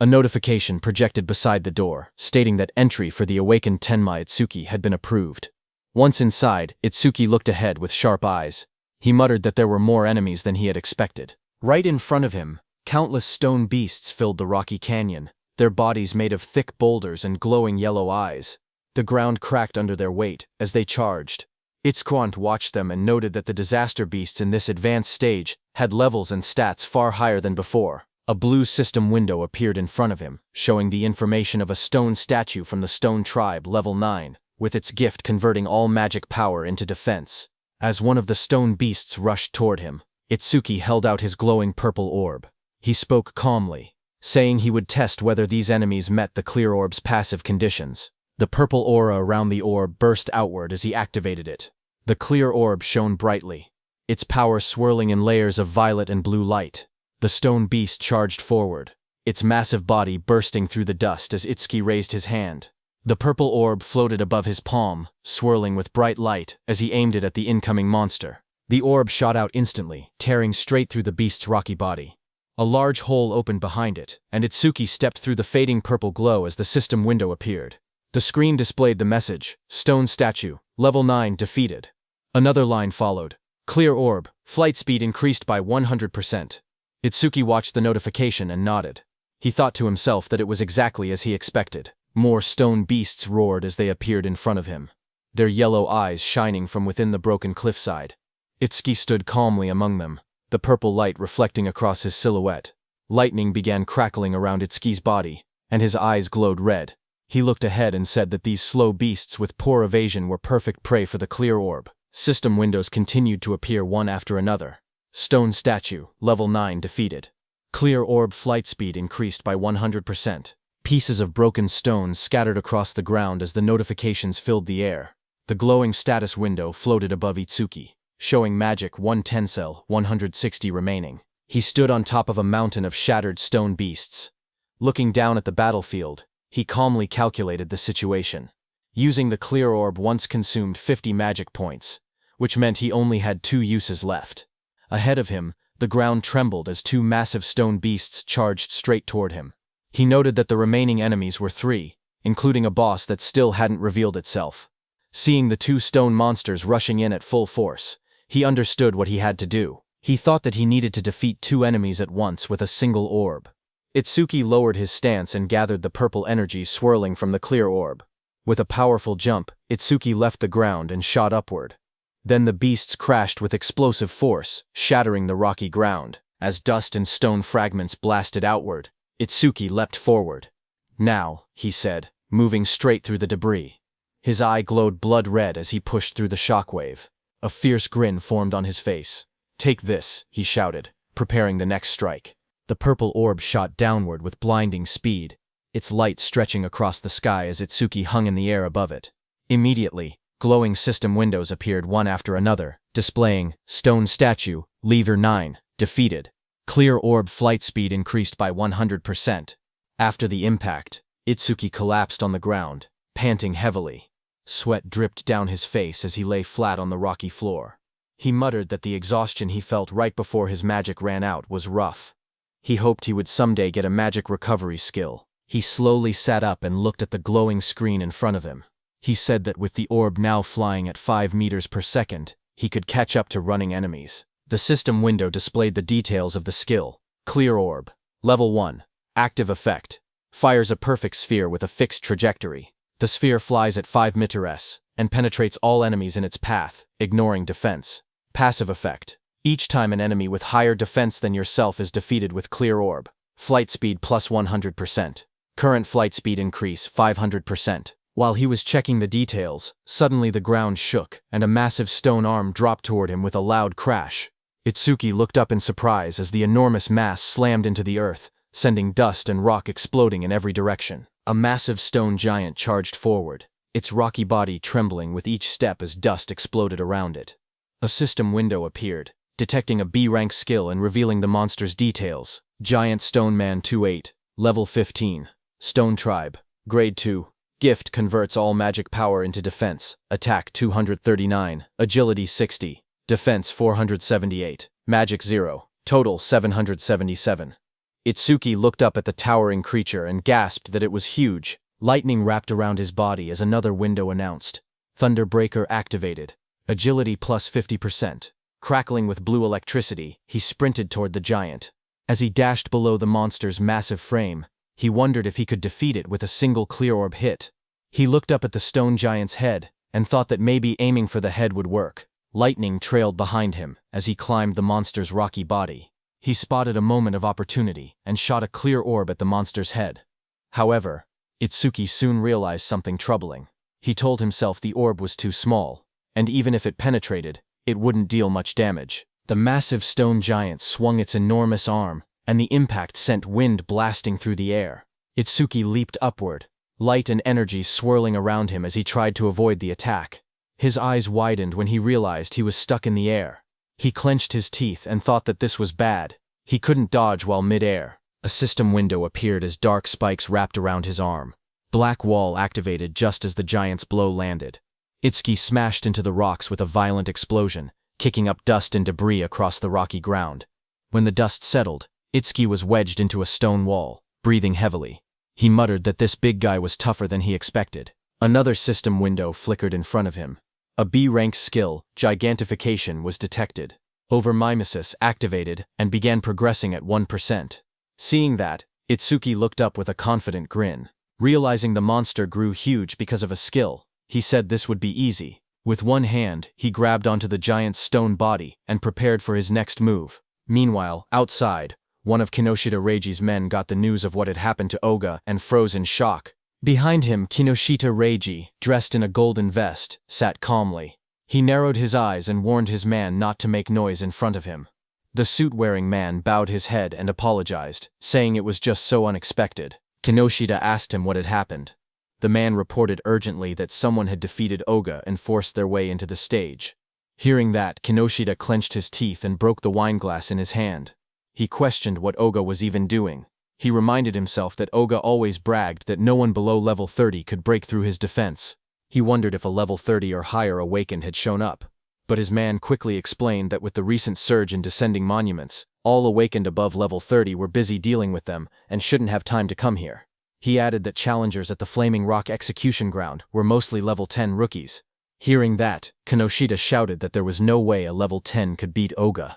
A notification projected beside the door, stating that entry for the awakened Tenma Itsuki had been approved. Once inside, Itsuki looked ahead with sharp eyes. He muttered that there were more enemies than he had expected. Right in front of him, countless stone beasts filled the rocky canyon, their bodies made of thick boulders and glowing yellow eyes. The ground cracked under their weight as they charged. Itzquant watched them and noted that the disaster beasts in this advanced stage had levels and stats far higher than before. A blue system window appeared in front of him, showing the information of a stone statue from the Stone Tribe, level 9, with its gift converting all magic power into defense. As one of the stone beasts rushed toward him, Itsuki held out his glowing purple orb. He spoke calmly, saying he would test whether these enemies met the clear orb's passive conditions. The purple aura around the orb burst outward as he activated it. The clear orb shone brightly, its power swirling in layers of violet and blue light. The stone beast charged forward, its massive body bursting through the dust as Itsuki raised his hand. The purple orb floated above his palm, swirling with bright light as he aimed it at the incoming monster. The orb shot out instantly, tearing straight through the beast's rocky body. A large hole opened behind it, and Itsuki stepped through the fading purple glow as the system window appeared. The screen displayed the message, Stone Statue, Level 9 defeated. Another line followed, Clear Orb, flight speed increased by 100%. Itsuki watched the notification and nodded. He thought to himself that it was exactly as he expected. More stone beasts roared as they appeared in front of him, their yellow eyes shining from within the broken cliffside. Itsuki stood calmly among them, the purple light reflecting across his silhouette. Lightning began crackling around Itsuki's body, and his eyes glowed red. He looked ahead and said that these slow beasts with poor evasion were perfect prey for the clear orb. System windows continued to appear one after another. Stone Statue, Level 9 defeated. Clear orb flight speed increased by 100%. Pieces of broken stone scattered across the ground as the notifications filled the air. The glowing status window floated above Itsuki, showing magic 1 tensel, 160 remaining. He stood on top of a mountain of shattered stone beasts. Looking down at the battlefield, he calmly calculated the situation. Using the clear orb once consumed 50 magic points, which meant he only had 2 uses left. Ahead of him, the ground trembled as 2 massive stone beasts charged straight toward him. He noted that the remaining enemies were 3, including a boss that still hadn't revealed itself. Seeing the 2 stone monsters rushing in at full force, he understood what he had to do. He thought that he needed to defeat 2 enemies at once with a single orb. Itsuki lowered his stance and gathered the purple energy swirling from the clear orb. With a powerful jump, Itsuki left the ground and shot upward. Then the beasts crashed with explosive force, shattering the rocky ground. As dust and stone fragments blasted outward, Itsuki leapt forward. Now, he said, moving straight through the debris. His eye glowed blood red as he pushed through the shockwave. A fierce grin formed on his face. Take this, he shouted, preparing the next strike. The purple orb shot downward with blinding speed, its light stretching across the sky as Itsuki hung in the air above it. Immediately, glowing system windows appeared one after another, displaying Stone Statue, Lever 9, defeated. Clear orb flight speed increased by 100%. After the impact, Itsuki collapsed on the ground, panting heavily. Sweat dripped down his face as he lay flat on the rocky floor. He muttered that the exhaustion he felt right before his magic ran out was rough. He hoped he would someday get a magic recovery skill. He slowly sat up and looked at the glowing screen in front of him. He said that with the orb now flying at 5 meters per second, he could catch up to running enemies. The system window displayed the details of the skill. Clear Orb. Level 1. Active effect. Fires a perfect sphere with a fixed trajectory. The sphere flies at 5 meters and penetrates all enemies in its path, ignoring defense. Passive effect. Each time an enemy with higher defense than yourself is defeated with clear orb. Flight speed plus 100%. Current flight speed increase 500%. While he was checking the details, suddenly the ground shook, and a massive stone arm dropped toward him with a loud crash. Itsuki looked up in surprise as the enormous mass slammed into the earth, sending dust and rock exploding in every direction. A massive stone giant charged forward, its rocky body trembling with each step as dust exploded around it. A system window appeared, detecting a B-rank skill and revealing the monster's details. Giant Stone Man 28, Level 15. Stone Tribe, Grade 2. Gift converts all magic power into defense. Attack 239, Agility 60, Defense 478, Magic 0, Total 777. Itsuki looked up at the towering creature and gasped that it was huge. Lightning wrapped around his body as another window announced. Thunderbreaker activated. Agility plus 50%. Crackling with blue electricity, he sprinted toward the giant. As he dashed below the monster's massive frame, he wondered if he could defeat it with a single clear orb hit. He looked up at the stone giant's head and thought that maybe aiming for the head would work. Lightning trailed behind him as he climbed the monster's rocky body. He spotted a moment of opportunity and shot a clear orb at the monster's head. However, Itsuki soon realized something troubling. He told himself the orb was too small, and even if it penetrated, it wouldn't deal much damage. The massive stone giant swung its enormous arm, and the impact sent wind blasting through the air. Itsuki leaped upward, light and energy swirling around him as he tried to avoid the attack. His eyes widened when he realized he was stuck in the air. He clenched his teeth and thought that this was bad. He couldn't dodge while mid-air. A system window appeared as dark spikes wrapped around his arm. Black Wall activated just as the giant's blow landed. Itsuki smashed into the rocks with a violent explosion, kicking up dust and debris across the rocky ground. When the dust settled, Itsuki was wedged into a stone wall, breathing heavily. He muttered that this big guy was tougher than he expected. Another system window flickered in front of him. A B-rank skill, Gigantification, was detected. Overmimesis activated and began progressing at 1%. Seeing that, Itsuki looked up with a confident grin. Realizing the monster grew huge because of a skill, he said this would be easy. With one hand, he grabbed onto the giant's stone body and prepared for his next move. Meanwhile, outside, one of Kinoshita Reiji's men got the news of what had happened to Oga and froze in shock. Behind him, Kinoshita Reiji, dressed in a golden vest, sat calmly. He narrowed his eyes and warned his man not to make noise in front of him. The suit-wearing man bowed his head and apologized, saying it was just so unexpected. Kinoshita asked him what had happened. The man reported urgently that someone had defeated Oga and forced their way into the stage. Hearing that, Kinoshita clenched his teeth and broke the wineglass in his hand. He questioned what Oga was even doing. He reminded himself that Oga always bragged that no one below level 30 could break through his defense. He wondered if a level 30 or higher awakened had shown up. But his man quickly explained that with the recent surge in descending monuments, all awakened above level 30 were busy dealing with them and shouldn't have time to come here. He added that challengers at the Flaming Rock execution ground were mostly level 10 rookies. Hearing that, Kinoshita shouted that there was no way a level 10 could beat Oga.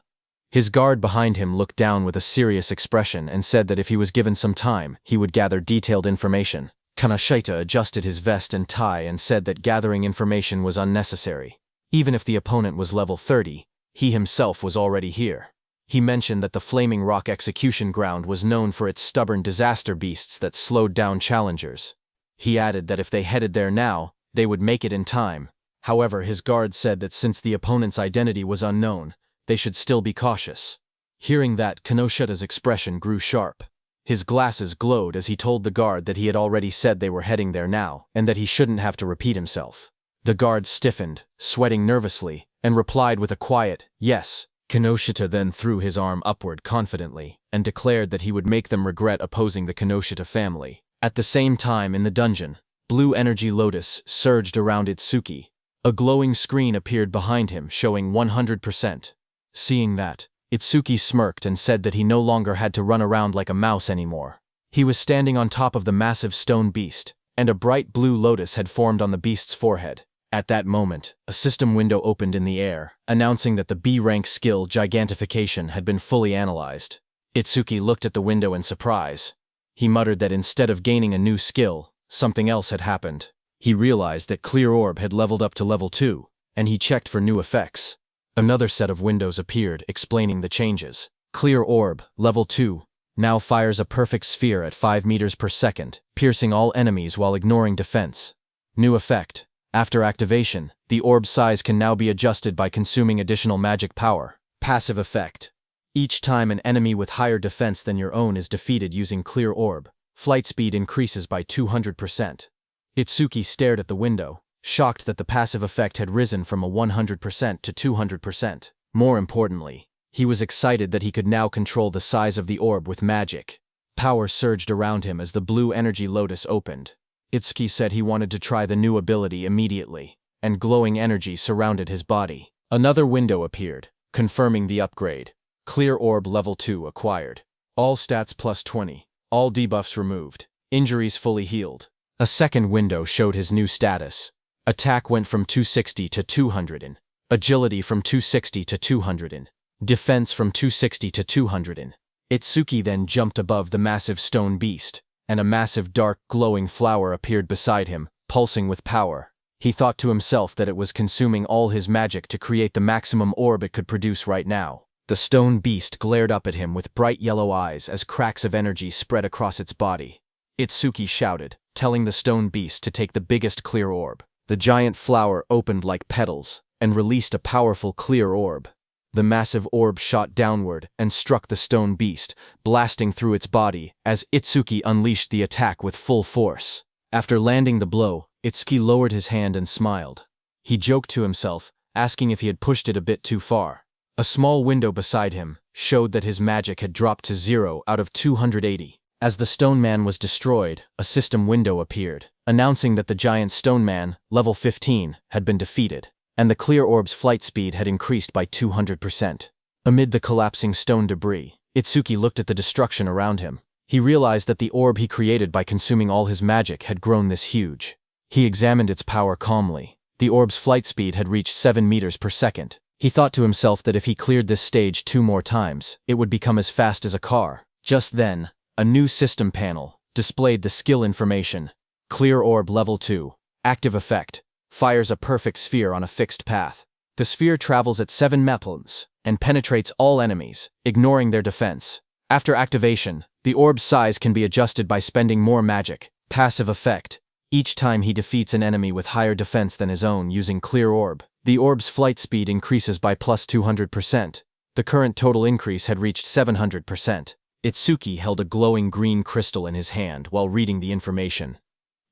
His guard behind him looked down with a serious expression and said that if he was given some time, he would gather detailed information. Kinoshita adjusted his vest and tie and said that gathering information was unnecessary. Even if the opponent was level 30, he himself was already here. He mentioned that the Flaming Rock execution ground was known for its stubborn disaster beasts that slowed down challengers. He added that if they headed there now, they would make it in time. However, his guard said that since the opponent's identity was unknown, they should still be cautious. Hearing that, Kinoshita's expression grew sharp. His glasses glowed as he told the guard that he had already said they were heading there now, and that he shouldn't have to repeat himself. The guard stiffened, sweating nervously, and replied with a quiet, "Yes." Kinoshita then threw his arm upward confidently, and declared that he would make them regret opposing the Kinoshita family. At the same time in the dungeon, blue energy lotus surged around Itsuki. A glowing screen appeared behind him showing 100%. Seeing that, Itsuki smirked and said that he no longer had to run around like a mouse anymore. He was standing on top of the massive stone beast, and a bright blue lotus had formed on the beast's forehead. At that moment, a system window opened in the air, announcing that the B-rank skill Gigantification had been fully analyzed. Itsuki looked at the window in surprise. He muttered that instead of gaining a new skill, something else had happened. He realized that Clear Orb had leveled up to level 2, and he checked for new effects. Another set of windows appeared, explaining the changes. Clear orb, level 2, now fires a perfect sphere at 5 meters per second, piercing all enemies while ignoring defense. New effect. After activation, the orb's size can now be adjusted by consuming additional magic power. Passive effect. Each time an enemy with higher defense than your own is defeated using Clear Orb, flight speed increases by 200%. Itsuki stared at the window, shocked that the passive effect had risen from a 100% to 200%. More importantly, he was excited that he could now control the size of the orb with magic. Power surged around him as the blue energy lotus opened. Itsuki said he wanted to try the new ability immediately, and glowing energy surrounded his body. Another window appeared, confirming the upgrade. Clear Orb Level 2 acquired. All stats plus 20. All debuffs removed. Injuries fully healed. A second window showed his new status. Attack went from 260 to 200 in. Agility from 260 to 200 in. Defense from 260 to 200 in. Itsuki then jumped above the massive stone beast, and a massive dark glowing flower appeared beside him, pulsing with power. He thought to himself that it was consuming all his magic to create the maximum orb it could produce right now. The stone beast glared up at him with bright yellow eyes as cracks of energy spread across its body. Itsuki shouted, telling the stone beast to take the biggest clear orb. The giant flower opened like petals and released a powerful clear orb. The massive orb shot downward and struck the stone beast, blasting through its body as Itsuki unleashed the attack with full force. After landing the blow, Itsuki lowered his hand and smiled. He joked to himself, asking if he had pushed it a bit too far. A small window beside him showed that his magic had dropped to 0 out of 280. As the stone man was destroyed, a system window appeared, announcing that the giant stone man, level 15, had been defeated, and the clear orb's flight speed had increased by 200%. Amid the collapsing stone debris, Itsuki looked at the destruction around him. He realized that the orb he created by consuming all his magic had grown this huge. He examined its power calmly. The orb's flight speed had reached 7 meters per second. He thought to himself that if he cleared this stage 2 more times, it would become as fast as a car. Just then, a new system panel displayed the skill information. Clear Orb Level 2. Active effect. Fires a perfect sphere on a fixed path. The sphere travels at 7 meters and penetrates all enemies, ignoring their defense. After activation, the orb's size can be adjusted by spending more magic. Passive effect. Each time he defeats an enemy with higher defense than his own using Clear Orb, the orb's flight speed increases by plus 200%. The current total increase had reached 700%. Itsuki held a glowing green crystal in his hand while reading the information.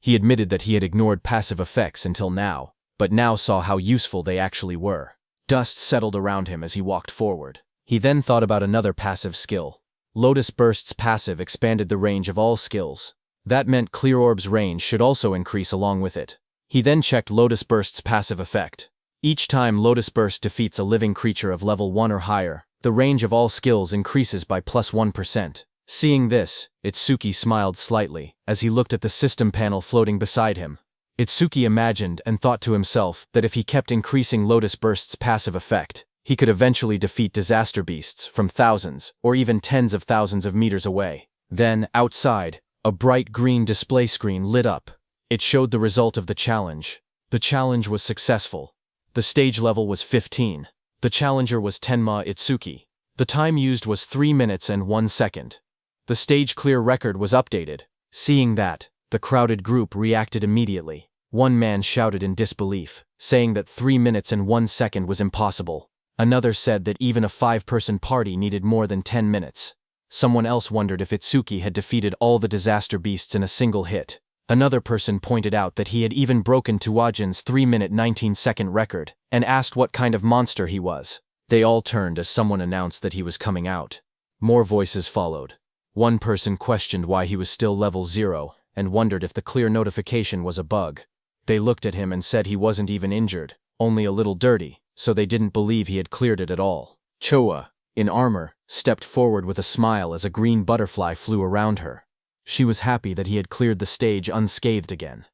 He admitted that he had ignored passive effects until now, but now saw how useful they actually were. Dust settled around him as he walked forward. He then thought about another passive skill. Lotus Burst's passive expanded the range of all skills. That meant Clear Orb's range should also increase along with it. He then checked Lotus Burst's passive effect. Each time Lotus Burst defeats a living creature of level 1 or higher, the range of all skills increases by plus 1%. Seeing this, Itsuki smiled slightly as he looked at the system panel floating beside him. Itsuki imagined and thought to himself that if he kept increasing Lotus Burst's passive effect, he could eventually defeat disaster beasts from thousands or even tens of thousands of meters away. Then, outside, a bright green display screen lit up. It showed the result of the challenge. The challenge was successful. The stage level was 15. The challenger was Tenma Itsuki. The time used was 3 minutes and 1 second. The stage clear record was updated. Seeing that, the crowded group reacted immediately. One man shouted in disbelief, saying that 3 minutes and 1 second was impossible. Another said that even a 5-person party needed more than 10 minutes. Someone else wondered if Itsuki had defeated all the disaster beasts in a single hit. Another person pointed out that he had even broken Tuwajin's 3-minute 19-second record, and asked what kind of monster he was. They all turned as someone announced that he was coming out. More voices followed. One person questioned why he was still level 0, and wondered if the clear notification was a bug. They looked at him and said he wasn't even injured, only a little dirty, so they didn't believe he had cleared it at all. Choa, in armor, stepped forward with a smile as a green butterfly flew around her. She was happy that he had cleared the stage unscathed again.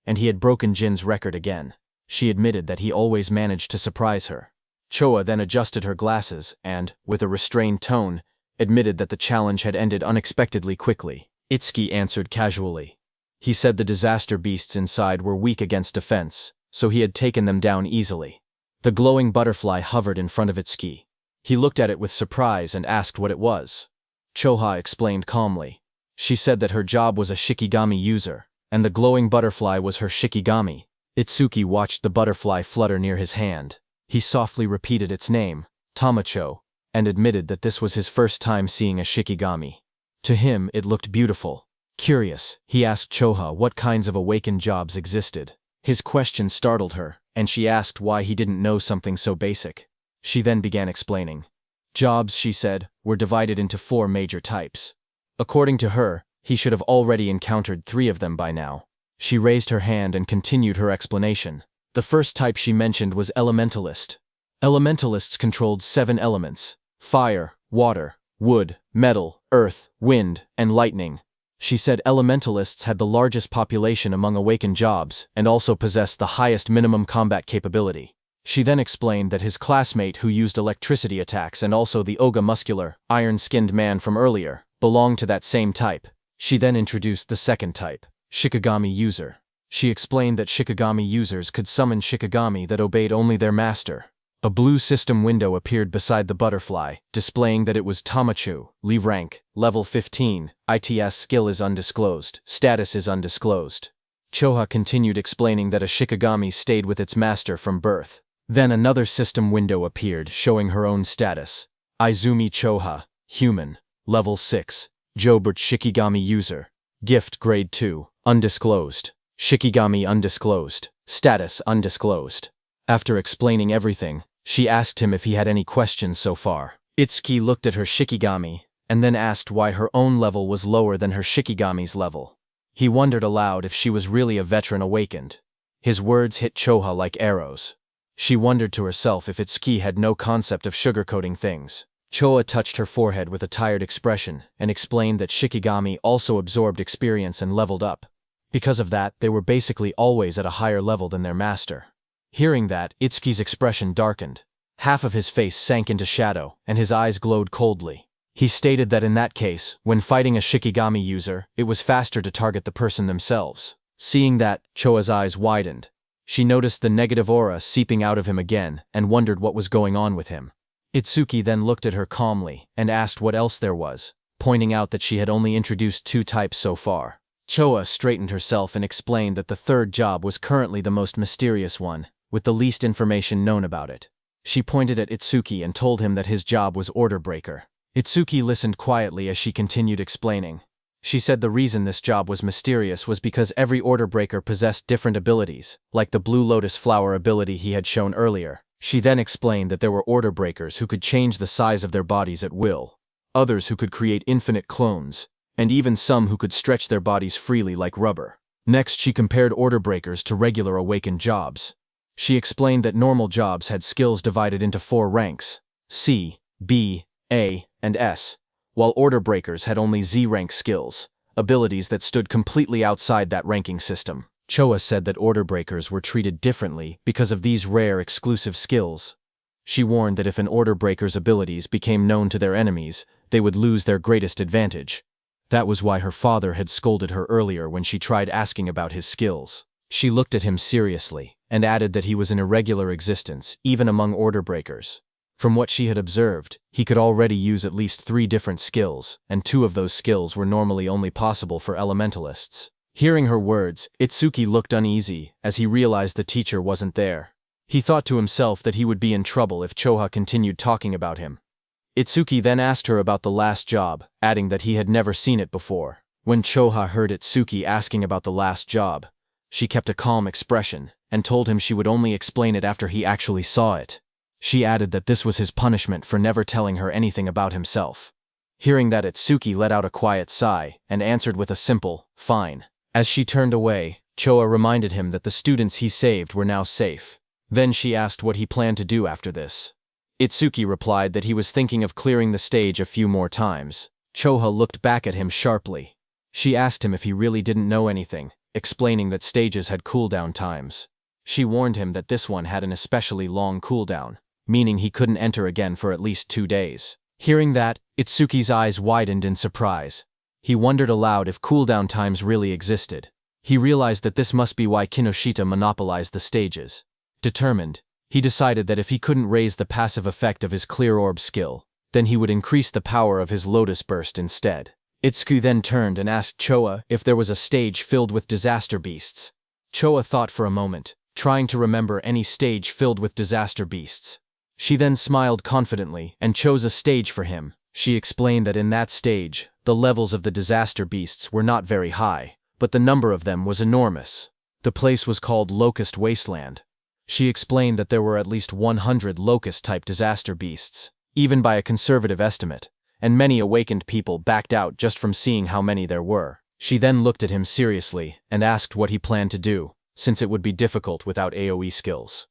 And he had broken Jin's record again. She admitted that he always managed to surprise her. Choa then adjusted her glasses and, with a restrained tone, admitted that the challenge had ended unexpectedly quickly. Itsuki answered casually. He said the disaster beasts inside were weak against defense, so he had taken them down easily. The glowing butterfly hovered in front of Itsuki. He looked at it with surprise and asked what it was. Choha explained calmly. She said that her job was a Shikigami user, and the glowing butterfly was her Shikigami. Itsuki watched the butterfly flutter near his hand. He softly repeated its name, Tamacho, and admitted that this was his first time seeing a Shikigami. To him, it looked beautiful. Curious, he asked Choha what kinds of awakened jobs existed. His question startled her, and she asked why he didn't know something so basic. She then began explaining. Jobs, she said, were divided into 4 major types. According to her, he should have already encountered 3 of them by now. She raised her hand and continued her explanation. The first type she mentioned was Elementalist. Elementalists controlled 7 elements: fire, water, wood, metal, earth, wind, and lightning. She said Elementalists had the largest population among awakened jobs and also possessed the highest minimum combat capability. She then explained that his classmate who used electricity attacks and also the Oga muscular, iron-skinned man from earlier, belonged to that same type. She then introduced the second type, Shikigami user. She explained that Shikigami users could summon Shikigami that obeyed only their master. A blue system window appeared beside the butterfly, displaying that it was Tamachu, Li rank, level 15, ITS skill is undisclosed, status is undisclosed. Choha continued explaining that a Shikigami stayed with its master from birth. Then another system window appeared showing her own status. Izumi Choha, human, level 6, Jobert Shikigami user, gift grade 2, undisclosed, Shikigami undisclosed, status undisclosed. After explaining everything, she asked him if he had any questions so far. Itsuki looked at her Shikigami, and then asked why her own level was lower than her Shikigami's level. He wondered aloud if she was really a veteran awakened. His words hit Choha like arrows. She wondered to herself if Itsuki had no concept of sugarcoating things. Choha touched her forehead with a tired expression and explained that Shikigami also absorbed experience and leveled up. Because of that, they were basically always at a higher level than their master. Hearing that, Itsuki's expression darkened. Half of his face sank into shadow, and his eyes glowed coldly. He stated that in that case, when fighting a Shikigami user, it was faster to target the person themselves. Seeing that, Choa's eyes widened. She noticed the negative aura seeping out of him again and wondered what was going on with him. Itsuki then looked at her calmly and asked what else there was, pointing out that she had only introduced 2 types so far. Choa straightened herself and explained that the third job was currently the most mysterious one, with the least information known about it. She pointed at Itsuki and told him that his job was Order Breaker. Itsuki listened quietly as she continued explaining. She said the reason this job was mysterious was because every Order Breaker possessed different abilities, like the Blue Lotus Flower ability he had shown earlier. She then explained that there were Order Breakers who could change the size of their bodies at will, others who could create infinite clones, and even some who could stretch their bodies freely like rubber. Next, she compared Order Breakers to regular awakened jobs. She explained that normal jobs had skills divided into 4 ranks, C, B, A, and S, while Order Breakers had only Z-rank skills, abilities that stood completely outside that ranking system. Choa said that Order Breakers were treated differently because of these rare exclusive skills. She warned that if an Order Breaker's abilities became known to their enemies, they would lose their greatest advantage. That was why her father had scolded her earlier when she tried asking about his skills. She looked at him seriously and added that he was an irregular existence, even among Order Breakers. From what she had observed, he could already use at least 3 different skills, and 2 of those skills were normally only possible for elementalists. Hearing her words, Itsuki looked uneasy as he realized the teacher wasn't there. He thought to himself that he would be in trouble if Choha continued talking about him. Itsuki then asked her about the last job, adding that he had never seen it before. When Choha heard Itsuki asking about the last job, she kept a calm expression and told him she would only explain it after he actually saw it. She added that this was his punishment for never telling her anything about himself. Hearing that, Itsuki let out a quiet sigh and answered with a simple, "Fine." As she turned away, Choa reminded him that the students he saved were now safe. Then she asked what he planned to do after this. Itsuki replied that he was thinking of clearing the stage a few more times. Choha looked back at him sharply. She asked him if he really didn't know anything, explaining that stages had cooldown times. She warned him that this one had an especially long cooldown, meaning he couldn't enter again for at least 2 days. Hearing that, Itsuki's eyes widened in surprise. He wondered aloud if cooldown times really existed. He realized that this must be why Kinoshita monopolized the stages. Determined, He decided that if he couldn't raise the passive effect of his clear orb skill, then he would increase the power of his lotus burst instead. Itsuki then turned and asked Choa if there was a stage filled with disaster beasts. Choa thought for a moment, trying to remember any stage filled with disaster beasts. She then smiled confidently and chose a stage for him. She explained that in that stage, the levels of the disaster beasts were not very high, but the number of them was enormous. The place was called Locust Wasteland. She explained that there were at least 100 locust-type disaster beasts, even by a conservative estimate, and many awakened people backed out just from seeing how many there were. She then looked at him seriously and asked what he planned to do, since it would be difficult without AoE skills.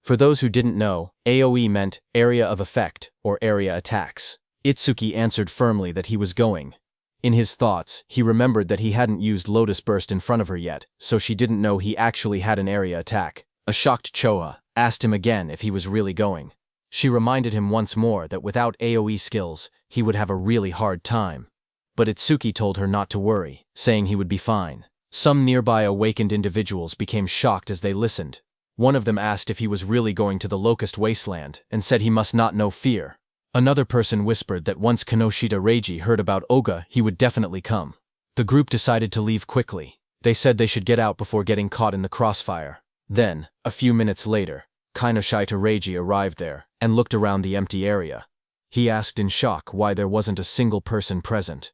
For those who didn't know, AoE meant Area of Effect, or Area Attacks. Itsuki answered firmly that he was going. In his thoughts, he remembered that he hadn't used Lotus Burst in front of her yet, so she didn't know he actually had an area attack. A shocked Choa asked him again if he was really going. She reminded him once more that without AoE skills, he would have a really hard time. But Itsuki told her not to worry, saying he would be fine. Some nearby awakened individuals became shocked as they listened. One of them asked if he was really going to the Locust Wasteland and said he must not know fear. Another person whispered that once Kinoshita Reiji heard about Oga, he would definitely come. The group decided to leave quickly. They said they should get out before getting caught in the crossfire. Then, a few minutes later, Kinoshita Reiji arrived there and looked around the empty area. He asked in shock why there wasn't a single person present.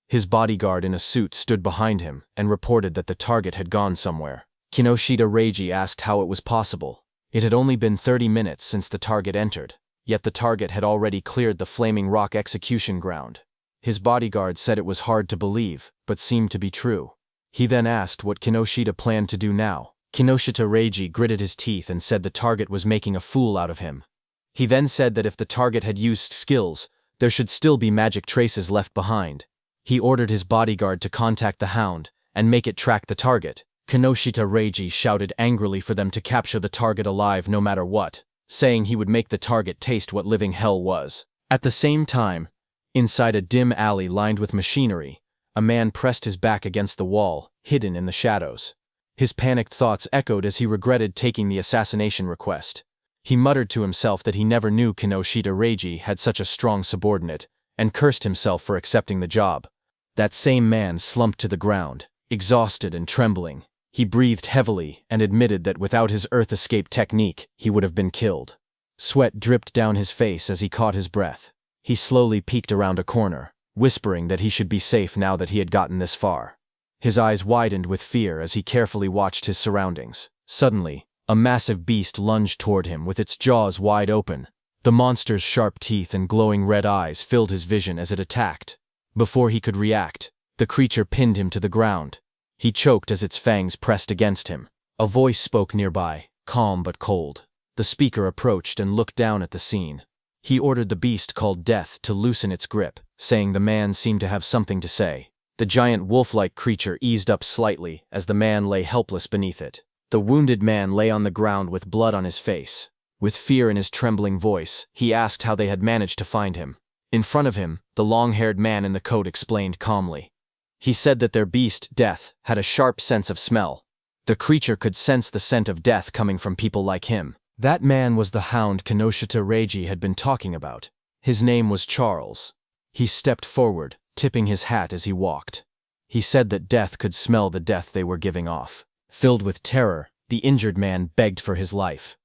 His bodyguard in a suit stood behind him and reported that the target had gone somewhere. Kinoshita Reiji asked how it was possible. It had only been 30 minutes since the target entered, yet the target had already cleared the Flaming Rock execution ground. His bodyguard said it was hard to believe, but seemed to be true. He then asked what Kinoshita planned to do now. Kinoshita Reiji gritted his teeth and said the target was making a fool out of him. He then said that if the target had used skills, there should still be magic traces left behind. He ordered his bodyguard to contact the Hound and make it track the target. Kinoshita Reiji shouted angrily for them to capture the target alive no matter what, saying he would make the target taste what living hell was. At the same time, inside a dim alley lined with machinery, a man pressed his back against the wall, hidden in the shadows. His panicked thoughts echoed as he regretted taking the assassination request. He muttered to himself that he never knew Kinoshita Reiji had such a strong subordinate, and cursed himself for accepting the job. That same man slumped to the ground, exhausted and trembling. He breathed heavily and admitted that without his earth escape technique, he would have been killed. Sweat dripped down his face as he caught his breath. He slowly peeked around a corner, whispering that he should be safe now that he had gotten this far. His eyes widened with fear as he carefully watched his surroundings. Suddenly, a massive beast lunged toward him with its jaws wide open. The monster's sharp teeth and glowing red eyes filled his vision as it attacked. Before he could react, the creature pinned him to the ground. He choked as its fangs pressed against him. A voice spoke nearby, calm but cold. The speaker approached and looked down at the scene. He ordered the beast called Death to loosen its grip, saying the man seemed to have something to say. The giant wolf-like creature eased up slightly as the man lay helpless beneath it. The wounded man lay on the ground with blood on his face. With fear in his trembling voice, he asked how they had managed to find him. In front of him, the long-haired man in the coat explained calmly. He said that their beast, Death, had a sharp sense of smell. The creature could sense the scent of death coming from people like him. That man was the Hound Kinoshita Reiji had been talking about. His name was Charles. He stepped forward, tipping his hat as he walked. He said that Death could smell the death they were giving off. Filled with terror, the injured man begged for his life.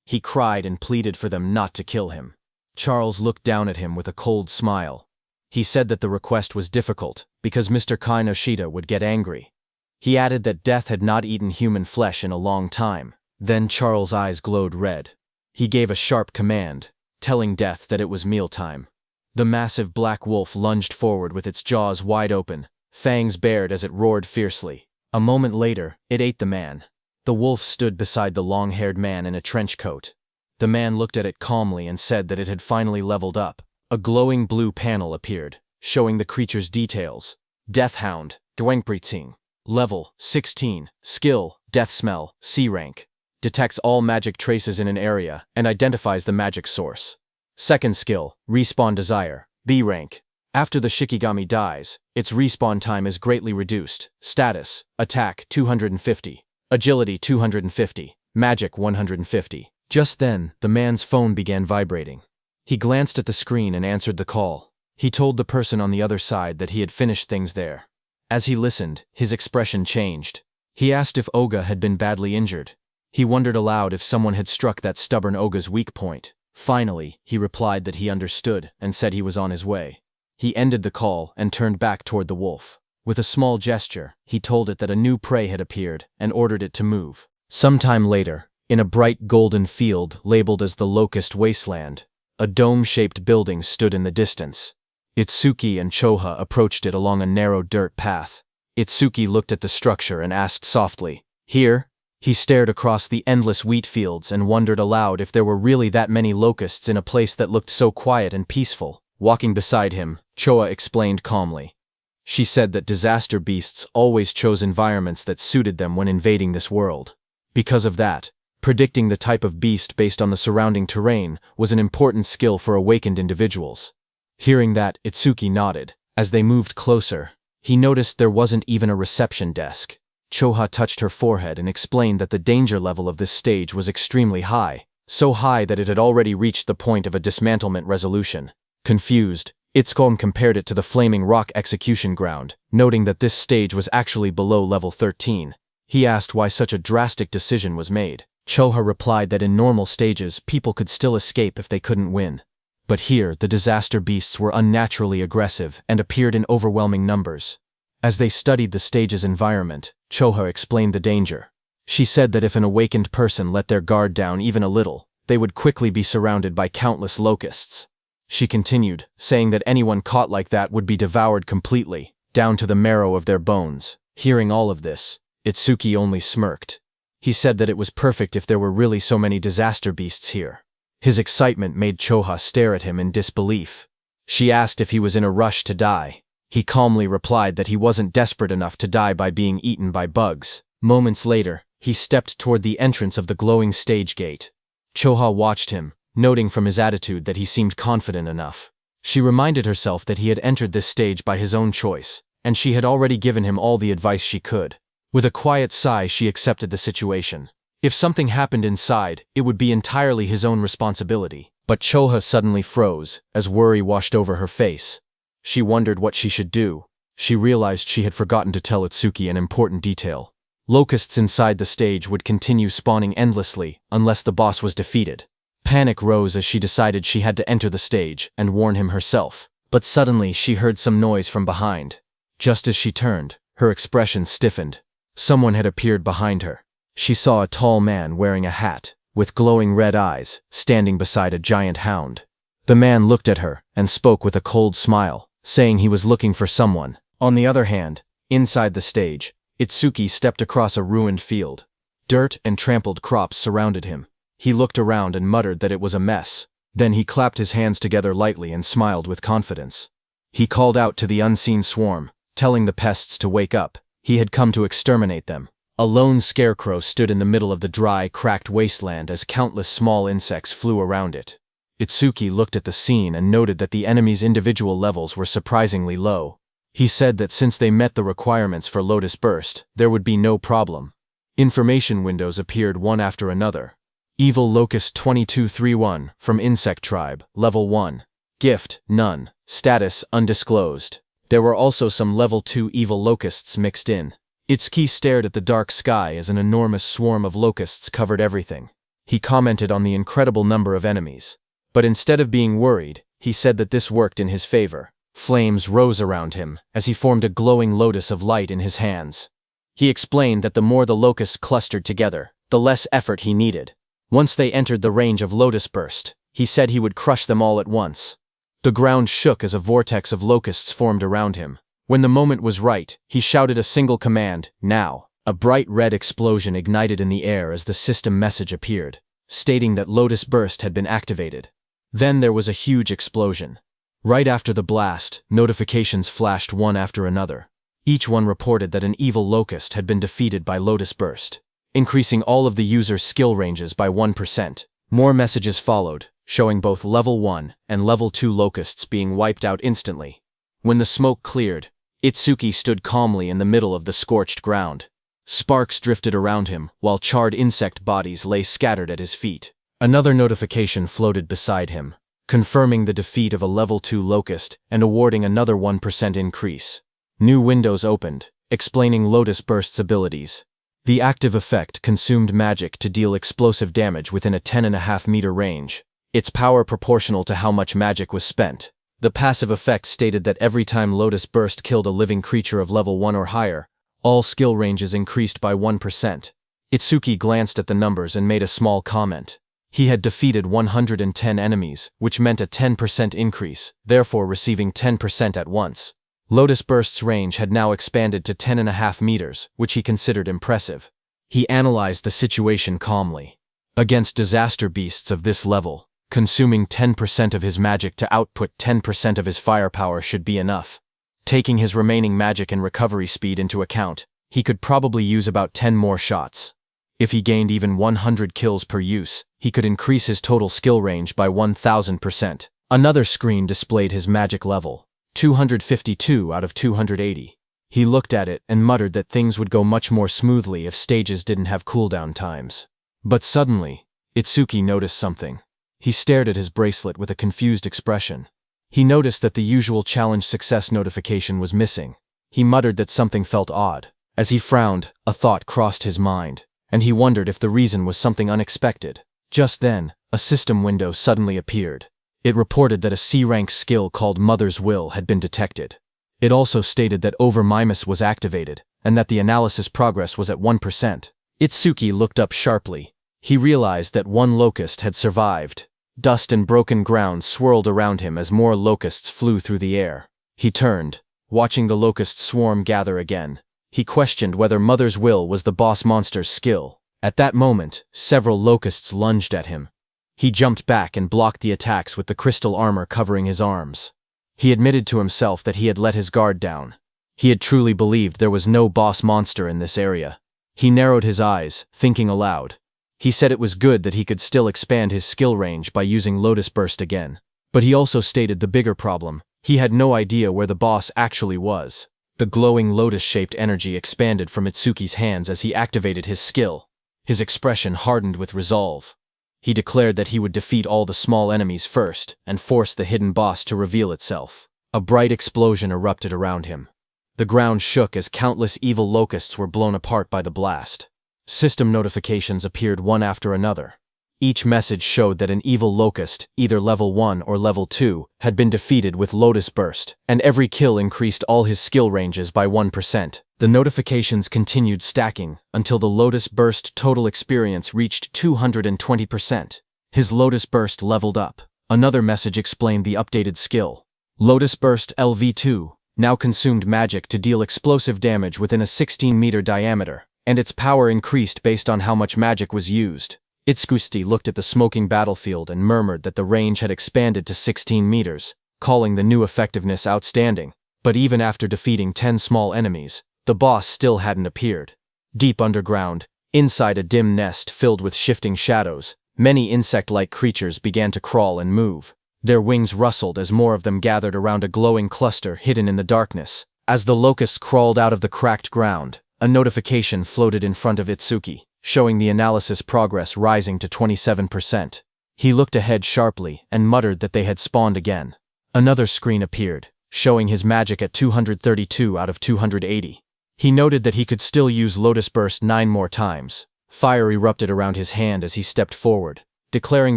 He cried and pleaded for them not to kill him. Charles looked down at him with a cold smile. He said that the request was difficult, because Mr. Kinoshita would get angry. He added that Death had not eaten human flesh in a long time. Then Charles' eyes glowed red. He gave a sharp command, telling Death that it was mealtime. The massive black wolf lunged forward with its jaws wide open, fangs bared as it roared fiercely. A moment later, it ate the man. The wolf stood beside the long-haired man in a trench coat. The man looked at it calmly and said that it had finally leveled up. A glowing blue panel appeared, showing the creature's details. Death Hound, Dwengbritzing. Level, 16. Skill, Death Smell, C rank. Detects all magic traces in an area and identifies the magic source. Second skill, Respawn Desire, B rank. After the Shikigami dies, its respawn time is greatly reduced. Status, Attack 250. Agility 250. Magic 150. Just then, the man's phone began vibrating. He glanced at the screen and answered the call. He told the person on the other side that he had finished things there. As he listened, his expression changed. He asked if Oga had been badly injured. He wondered aloud if someone had struck that stubborn Oga's weak point. Finally, he replied that he understood and said he was on his way. He ended the call and turned back toward the wolf. With a small gesture, he told it that a new prey had appeared and ordered it to move. Sometime later, in a bright golden field labeled as the Locust Wasteland, a dome-shaped building stood in the distance. Itsuki and Choha approached it along a narrow dirt path. Itsuki looked at the structure and asked softly, "Here?" He stared across the endless wheat fields and wondered aloud if there were really that many locusts in a place that looked so quiet and peaceful. Walking beside him, Choa explained calmly. She said that disaster beasts always chose environments that suited them when invading this world. Because of that, predicting the type of beast based on the surrounding terrain was an important skill for awakened individuals. Hearing that, Itsuki nodded. As they moved closer, he noticed there wasn't even a reception desk. Choha touched her forehead and explained that the danger level of this stage was extremely high, so high that it had already reached the point of a dismantlement resolution. Confused, Itsuki compared it to the Flaming Rock execution ground, noting that this stage was actually below level 13. He asked why such a drastic decision was made. Choha replied that in normal stages people could still escape if they couldn't win. But here, the disaster beasts were unnaturally aggressive and appeared in overwhelming numbers. As they studied the stage's environment, Choha explained the danger. She said that if an awakened person let their guard down even a little, they would quickly be surrounded by countless locusts. She continued, saying that anyone caught like that would be devoured completely, down to the marrow of their bones. Hearing all of this, Itsuki only smirked. He said that it was perfect if there were really so many disaster beasts here. His excitement made Choha stare at him in disbelief. She asked if he was in a rush to die. He calmly replied that he wasn't desperate enough to die by being eaten by bugs. Moments later, he stepped toward the entrance of the glowing stage gate. Choha watched him, noting from his attitude that he seemed confident enough. She reminded herself that he had entered this stage by his own choice, and she had already given him all the advice she could. With a quiet sigh, she accepted the situation. If something happened inside, it would be entirely his own responsibility. But Choha suddenly froze, as worry washed over her face. She wondered what she should do. She realized she had forgotten to tell Itsuki an important detail. Locusts inside the stage would continue spawning endlessly unless the boss was defeated. Panic rose as she decided she had to enter the stage and warn him herself. But suddenly she heard some noise from behind. Just as she turned, her expression stiffened. Someone had appeared behind her. She saw a tall man wearing a hat, with glowing red eyes, standing beside a giant hound. The man looked at her and spoke with a cold smile, saying he was looking for someone. On the other hand, inside the stage, Itsuki stepped across a ruined field. Dirt and trampled crops surrounded him. He looked around and muttered that it was a mess. Then he clapped his hands together lightly and smiled with confidence. He called out to the unseen swarm, telling the pests to wake up. He had come to exterminate them. A lone scarecrow stood in the middle of the dry, cracked wasteland as countless small insects flew around it. Itsuki looked at the scene and noted that the enemy's individual levels were surprisingly low. He said that since they met the requirements for Lotus Burst, there would be no problem. Information windows appeared one after another. Evil Locust 2231, from Insect Tribe, Level 1. Gift, none. Status, undisclosed. There were also some Level 2 evil locusts mixed in. Itsuki stared at the dark sky as an enormous swarm of locusts covered everything. He commented on the incredible number of enemies. But instead of being worried, he said that this worked in his favor. Flames rose around him as he formed a glowing lotus of light in his hands. He explained that the more the locusts clustered together, the less effort he needed. Once they entered the range of Lotus Burst, he said he would crush them all at once. The ground shook as a vortex of locusts formed around him. When the moment was right, he shouted a single command, "Now." A bright red explosion ignited in the air as the system message appeared, stating that Lotus Burst had been activated. Then there was a huge explosion. Right after the blast, notifications flashed one after another. Each one reported that an evil locust had been defeated by Lotus Burst, increasing all of the user's skill ranges by 1%. More messages followed, showing both Level 1 and Level 2 locusts being wiped out instantly. When the smoke cleared, Itsuki stood calmly in the middle of the scorched ground. Sparks drifted around him, while charred insect bodies lay scattered at his feet. Another notification floated beside him, confirming the defeat of a level 2 Locust and awarding another 1% increase. New windows opened, explaining Lotus Burst's abilities. The active effect consumed magic to deal explosive damage within a 10.5-meter range, its power proportional to how much magic was spent. The passive effect stated that every time Lotus Burst killed a living creature of level 1 or higher, all skill ranges increased by 1%. Itsuki glanced at the numbers and made a small comment. He had defeated 110 enemies, which meant a 10% increase, therefore receiving 10% at once. Lotus Burst's range had now expanded to 10.5 meters, which he considered impressive. He analyzed the situation calmly. Against disaster beasts of this level, consuming 10% of his magic to output 10% of his firepower should be enough. Taking his remaining magic and recovery speed into account, he could probably use about 10 more shots. If he gained even 100 kills per use, he could increase his total skill range by 1000%. Another screen displayed his magic level, 252 out of 280. He looked at it and muttered that things would go much more smoothly if stages didn't have cooldown times. But suddenly, Itsuki noticed something. He stared at his bracelet with a confused expression. He noticed that the usual challenge success notification was missing. He muttered that something felt odd. As he frowned, a thought crossed his mind, and he wondered if the reason was something unexpected. Just then, a system window suddenly appeared. It reported that a C-rank skill called Mother's Will had been detected. It also stated that Over-Mimus was activated, and that the analysis progress was at 1%. Itsuki looked up sharply. He realized that one locust had survived. Dust and broken ground swirled around him as more locusts flew through the air. He turned, watching the locust swarm gather again. He questioned whether Mother's Will was the boss monster's skill. At that moment, several locusts lunged at him. He jumped back and blocked the attacks with the crystal armor covering his arms. He admitted to himself that he had let his guard down. He had truly believed there was no boss monster in this area. He narrowed his eyes, thinking aloud. He said it was good that he could still expand his skill range by using Lotus Burst again. But he also stated the bigger problem. He had no idea where the boss actually was. The glowing lotus-shaped energy expanded from Itsuki's hands as he activated his skill. His expression hardened with resolve. He declared that he would defeat all the small enemies first and force the hidden boss to reveal itself. A bright explosion erupted around him. The ground shook as countless evil locusts were blown apart by the blast. System notifications appeared one after another. Each message showed that an evil locust, either level 1 or level 2, had been defeated with Lotus Burst, and every kill increased all his skill ranges by 1%. The notifications continued stacking until the Lotus Burst total experience reached 220%. His Lotus Burst leveled up. Another message explained the updated skill. Lotus Burst LV2 now consumed magic to deal explosive damage within a 16-meter diameter, and its power increased based on how much magic was used. Itsuki looked at the smoking battlefield and murmured that the range had expanded to 16 meters, calling the new effectiveness outstanding. But even after defeating 10 small enemies, the boss still hadn't appeared. Deep underground, inside a dim nest filled with shifting shadows, many insect-like creatures began to crawl and move. Their wings rustled as more of them gathered around a glowing cluster hidden in the darkness. As the locusts crawled out of the cracked ground, a notification floated in front of Itsuki, showing the analysis progress rising to 27%. He looked ahead sharply and muttered that they had spawned again. Another screen appeared, showing his magic at 232 out of 280. He noted that he could still use Lotus Burst 9 more times. Fire erupted around his hand as he stepped forward, declaring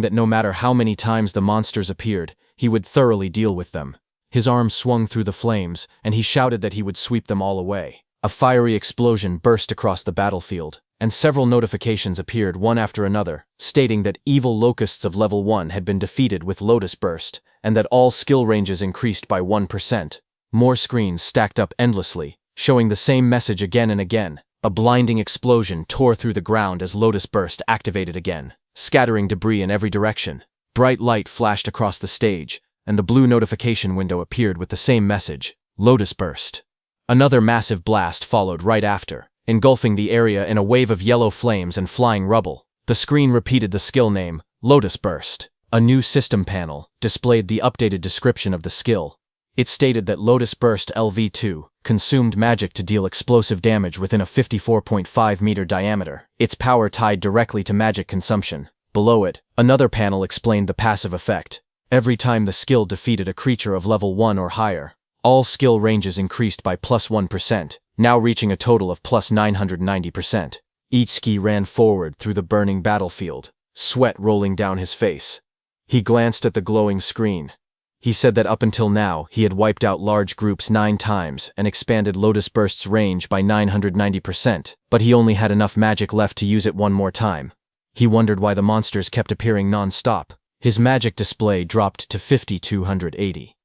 that no matter how many times the monsters appeared, he would thoroughly deal with them. His arm swung through the flames, and he shouted that he would sweep them all away. A fiery explosion burst across the battlefield, and several notifications appeared one after another, stating that evil locusts of level 1 had been defeated with Lotus Burst, and that all skill ranges increased by 1%. More screens stacked up endlessly, showing the same message again and again. A blinding explosion tore through the ground as Lotus Burst activated again, scattering debris in every direction. Bright light flashed across the stage, and the blue notification window appeared with the same message, Lotus Burst. Another massive blast followed right after, engulfing the area in a wave of yellow flames and flying rubble. The screen repeated the skill name, Lotus Burst. A new system panel displayed the updated description of the skill. It stated that Lotus Burst LV2 consumed magic to deal explosive damage within a 54.5-meter diameter, its power tied directly to magic consumption. Below it, another panel explained the passive effect. Every time the skill defeated a creature of level 1 or higher, all skill ranges increased by +1%, now reaching a total of +990%. Itsuki ran forward through the burning battlefield, sweat rolling down his face. He glanced at the glowing screen. He said that up until now, he had wiped out large groups 9 times and expanded Lotus Burst's range by 990%, but he only had enough magic left to use it one more time. He wondered why the monsters kept appearing non-stop. His magic display dropped to 5280.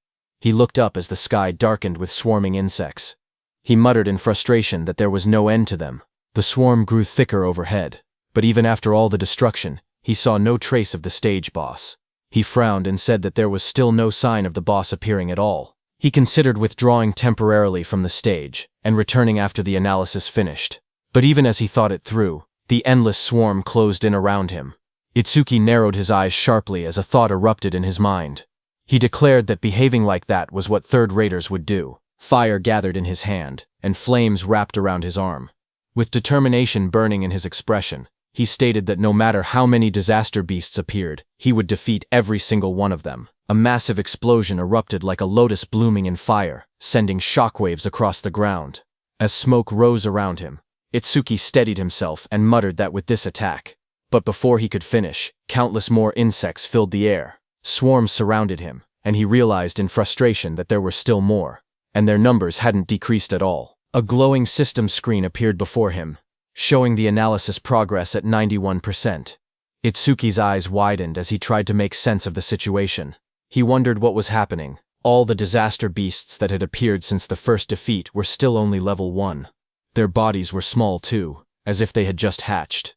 He looked up as the sky darkened with swarming insects. He muttered in frustration that there was no end to them. The swarm grew thicker overhead, but even after all the destruction, he saw no trace of the stage boss. He frowned and said that there was still no sign of the boss appearing at all. He considered withdrawing temporarily from the stage and returning after the analysis finished. But even as he thought it through, the endless swarm closed in around him. Itsuki narrowed his eyes sharply as a thought erupted in his mind. He declared that behaving like that was what third-raters would do. Fire gathered in his hand, and flames wrapped around his arm. With determination burning in his expression, he stated that no matter how many disaster beasts appeared, he would defeat every single one of them. A massive explosion erupted like a lotus blooming in fire, sending shockwaves across the ground. As smoke rose around him, Itsuki steadied himself and muttered that with this attack. But before he could finish, countless more insects filled the air. Swarms surrounded him, and he realized in frustration that there were still more, and their numbers hadn't decreased at all. A glowing system screen appeared before him, showing the analysis progress at 91%. Itsuki's eyes widened as he tried to make sense of the situation. He wondered what was happening. All the disaster beasts that had appeared since the first defeat were still only level 1. Their bodies were small too, as if they had just hatched.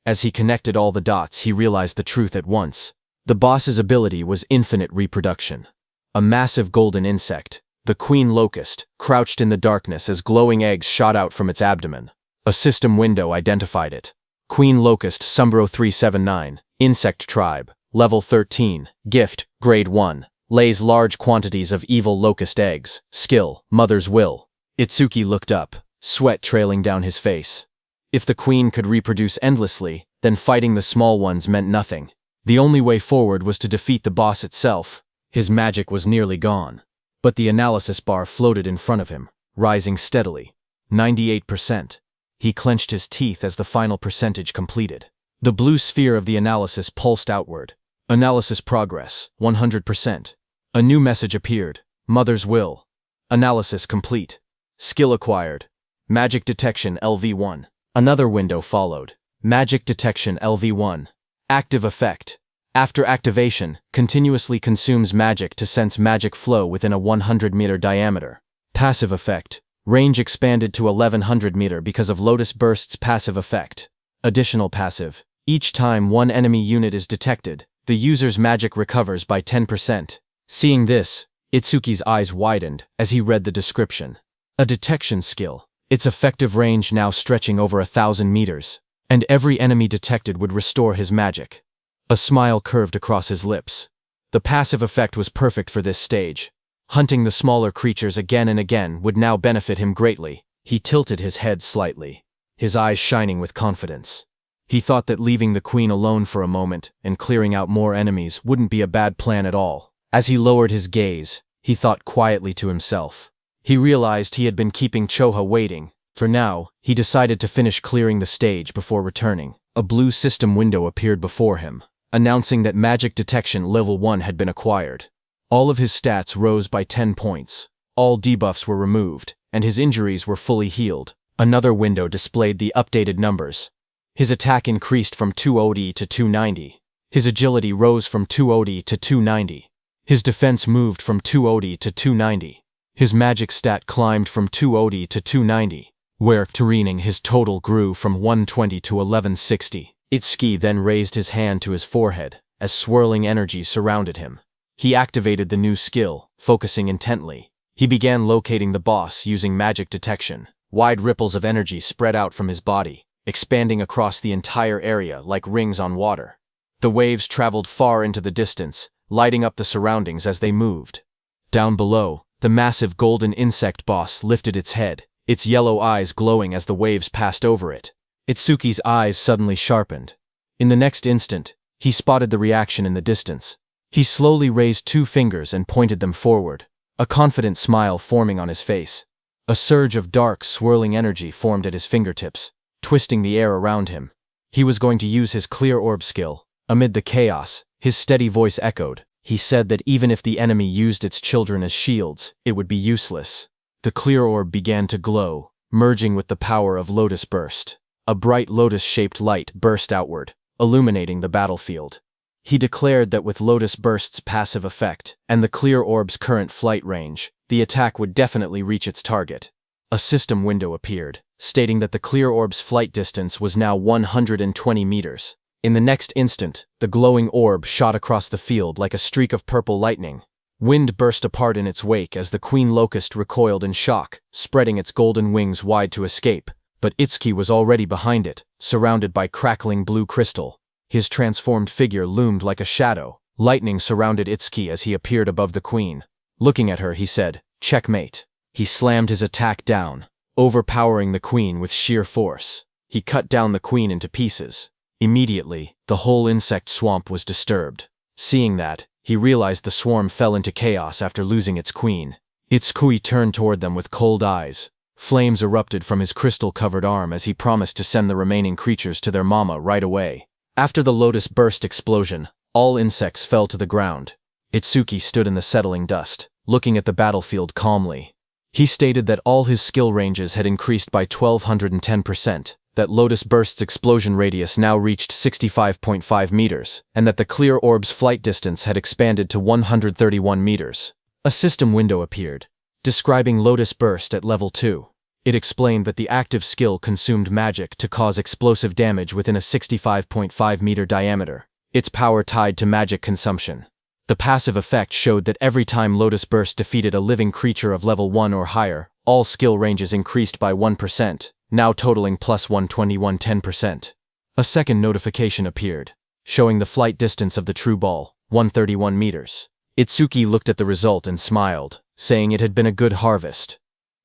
As he connected all the dots, he realized the truth at once. The boss's ability was infinite reproduction. A massive golden insect, the queen locust, crouched in the darkness as glowing eggs shot out from its abdomen. A system window identified it. Queen locust Sumbro 379, insect tribe, level 13, gift, grade 1, lays large quantities of evil locust eggs, skill, mother's will. Itsuki looked up, sweat trailing down his face. If the queen could reproduce endlessly, then fighting the small ones meant nothing. The only way forward was to defeat the boss itself. His magic was nearly gone. But the analysis bar floated in front of him, rising steadily. 98%. He clenched his teeth as the final percentage completed. The blue sphere of the analysis pulsed outward. Analysis progress, 100%. A new message appeared. Mother's will. Analysis complete. Skill acquired. Magic detection LV1. Another window followed. Magic detection LV1. Active effect. After activation, continuously consumes magic to sense magic flow within a 100-meter diameter. Passive effect. Range expanded to 1100 meter because of Lotus Burst's passive effect. Additional passive. Each time one enemy unit is detected, the user's magic recovers by 10%. Seeing this, Itsuki's eyes widened as he read the description. A detection skill. Its effective range now stretching over 1,000 meters, and every enemy detected would restore his magic. A smile curved across his lips. The passive effect was perfect for this stage. Hunting the smaller creatures again and again would now benefit him greatly. He tilted his head slightly, his eyes shining with confidence. He thought that leaving the queen alone for a moment and clearing out more enemies wouldn't be a bad plan at all. As he lowered his gaze, he thought quietly to himself. He realized he had been keeping Choha waiting. For now, he decided to finish clearing the stage before returning. A blue system window appeared before him, announcing that magic detection level 1 had been acquired. All of his stats rose by 10 points. All debuffs were removed, and his injuries were fully healed. Another window displayed the updated numbers. His attack increased from 280 to 290. His agility rose from 280 to 290. His defense moved from 280 to 290. His magic stat climbed from 280 to 290, where, terrening, his total grew from 120 to 1160. Itsuki then raised his hand to his forehead, as swirling energy surrounded him. He activated the new skill, focusing intently. He began locating the boss using magic detection. Wide ripples of energy spread out from his body, expanding across the entire area like rings on water. The waves traveled far into the distance, lighting up the surroundings as they moved. Down below, the massive golden insect boss lifted its head, its yellow eyes glowing as the waves passed over it. Itsuki's eyes suddenly sharpened. In the next instant, He spotted the reaction in the distance. He slowly raised 2 fingers and pointed them forward, a confident smile forming on his face. A surge of dark, swirling energy formed at his fingertips, twisting the air around him. He was going to use his clear orb skill. Amid the chaos, his steady voice echoed. He said that even if the enemy used its children as shields, it would be useless. The clear orb began to glow, merging with the power of Lotus Burst. A bright lotus-shaped light burst outward, illuminating the battlefield. He declared that with Lotus Burst's passive effect and the clear orb's current flight range, the attack would definitely reach its target. A system window appeared, stating that the clear orb's flight distance was now 120 meters. In the next instant, the glowing orb shot across the field like a streak of purple lightning. Wind burst apart in its wake as the Queen Locust recoiled in shock, spreading its golden wings wide to escape, but Itsuki was already behind it, surrounded by crackling blue crystal. His transformed figure loomed like a shadow. Lightning surrounded Itsuki as he appeared above the queen. Looking at her, he said, "Checkmate." He slammed his attack down, overpowering the queen with sheer force. He cut down the queen into pieces. Immediately, the whole insect swamp was disturbed. Seeing that, he realized the swarm fell into chaos after losing its queen. Itsuki turned toward them with cold eyes. Flames erupted from his crystal-covered arm as he promised to send the remaining creatures to their mama right away. After the Lotus Burst explosion, all insects fell to the ground. Itsuki stood in the settling dust, looking at the battlefield calmly. He stated that all his skill ranges had increased by 1210%, that Lotus Burst's explosion radius now reached 65.5 meters, and that the clear orb's flight distance had expanded to 131 meters. A system window appeared, describing Lotus Burst at level 2. It explained that the active skill consumed magic to cause explosive damage within a 65.5 meter diameter, its power tied to magic consumption. The passive effect showed that every time Lotus Burst defeated a living creature of level 1 or higher, all skill ranges increased by 1%, now totaling plus 121-10%. A second notification appeared, showing the flight distance of the true ball, 131 meters. Itsuki looked at the result and smiled, saying it had been a good harvest.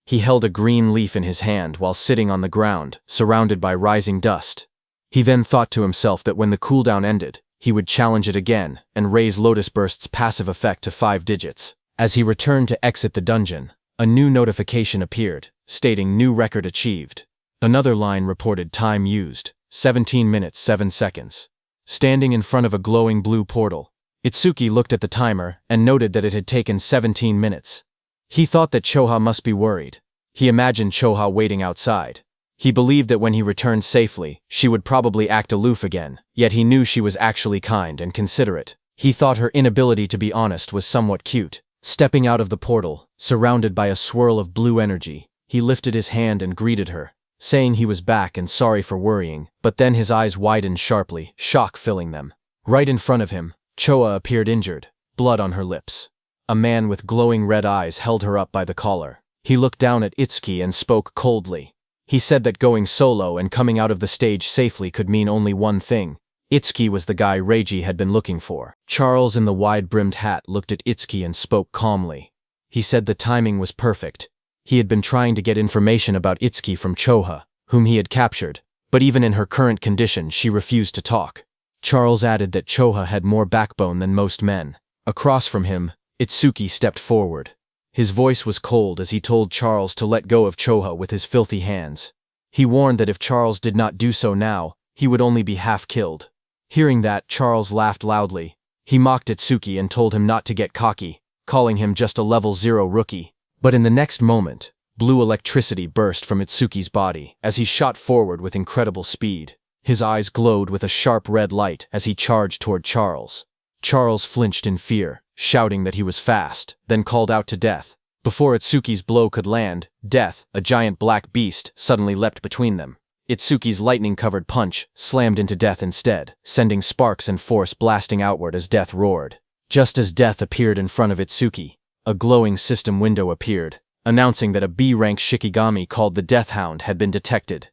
He held a green leaf in his hand while sitting on the ground, surrounded by rising dust. He then thought to himself that when the cooldown ended, he would challenge it again and raise Lotus Burst's passive effect to 5 digits. As he returned to exit the dungeon, a new notification appeared, stating new record achieved. Another line reported time used, 17 minutes 7 seconds. Standing in front of a glowing blue portal, Itsuki looked at the timer and noted that it had taken 17 minutes. He thought that Choha must be worried. He imagined Choha waiting outside. He believed that when he returned safely, she would probably act aloof again, yet he knew she was actually kind and considerate. He thought her inability to be honest was somewhat cute. Stepping out of the portal, surrounded by a swirl of blue energy, he lifted his hand and greeted her, saying he was back and sorry for worrying, but then his eyes widened sharply, shock filling them. Right in front of him, Choha appeared injured, blood on her lips. A man with glowing red eyes held her up by the collar. He looked down at Itsuki and spoke coldly. He said that going solo and coming out of the stage safely could mean only one thing. Itsuki was the guy Reiji had been looking for. Charles in the wide-brimmed hat looked at Itsuki and spoke calmly. He said the timing was perfect. He had been trying to get information about Itsuki from Choha, whom he had captured, but even in her current condition she refused to talk. Charles added that Choha had more backbone than most men. Across from him, Itsuki stepped forward. His voice was cold as he told Charles to let go of Choha with his filthy hands. He warned that if Charles did not do so now, he would only be half killed. Hearing that, Charles laughed loudly. He mocked Itsuki and told him not to get cocky, calling him just a level 0 rookie. But in the next moment, blue electricity burst from Itsuki's body as he shot forward with incredible speed. His eyes glowed with a sharp red light as he charged toward Charles. Charles flinched in fear, shouting that he was fast, then called out to Death. Before Itsuki's blow could land, Death, a giant black beast, suddenly leapt between them. Itsuki's lightning-covered punch slammed into Death instead, sending sparks and force blasting outward as Death roared. Just as Death appeared in front of Itsuki, a glowing system window appeared, announcing that a B-rank Shikigami called the Death Hound had been detected.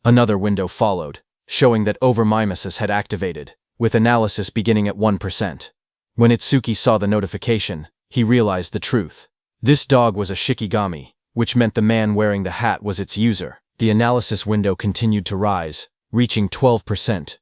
Another window followed, showing that overmimesis had activated, with analysis beginning at 1%. When Itsuki saw the notification, he realized the truth. This dog was a Shikigami, which meant the man wearing the hat was its user. The analysis window continued to rise, reaching 12%.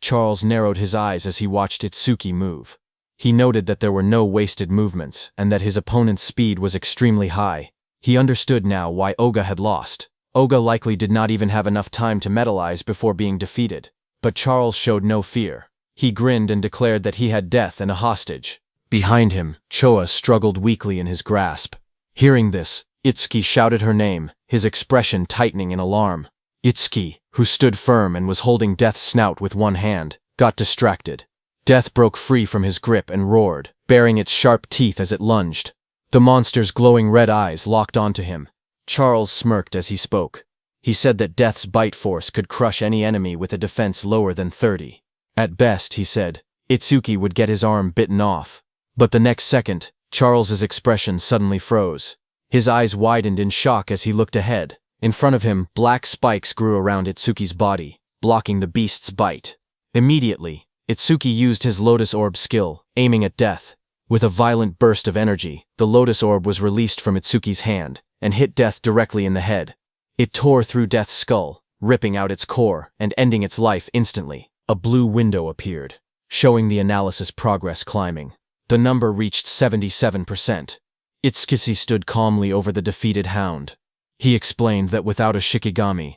Charles narrowed his eyes as he watched Itsuki move. He noted that there were no wasted movements and that his opponent's speed was extremely high. He understood now why Oga had lost. Oga likely did not even have enough time to metalize before being defeated. But Charles showed no fear. He grinned and declared that he had death and a hostage. Behind him, Choa struggled weakly in his grasp. Hearing this, Itsuki shouted her name, his expression tightening in alarm. Itsuki, who stood firm and was holding Death's snout with one hand, got distracted. Death broke free from his grip and roared, baring its sharp teeth as it lunged. The monster's glowing red eyes locked onto him. Charles smirked as he spoke. He said that Death's bite force could crush any enemy with a defense lower than 30. At best, he said, Itsuki would get his arm bitten off. But the next second, Charles's expression suddenly froze. His eyes widened in shock as he looked ahead. In front of him, black spikes grew around Itsuki's body, blocking the beast's bite. Immediately, Itsuki used his Lotus Orb skill, aiming at Death. With a violent burst of energy, the Lotus Orb was released from Itsuki's hand and hit Death directly in the head. It tore through Death's skull, ripping out its core and ending its life instantly. A blue window appeared, showing the analysis progress climbing. The number reached 77%. Itsuki stood calmly over the defeated hound. He explained that without a Shikigami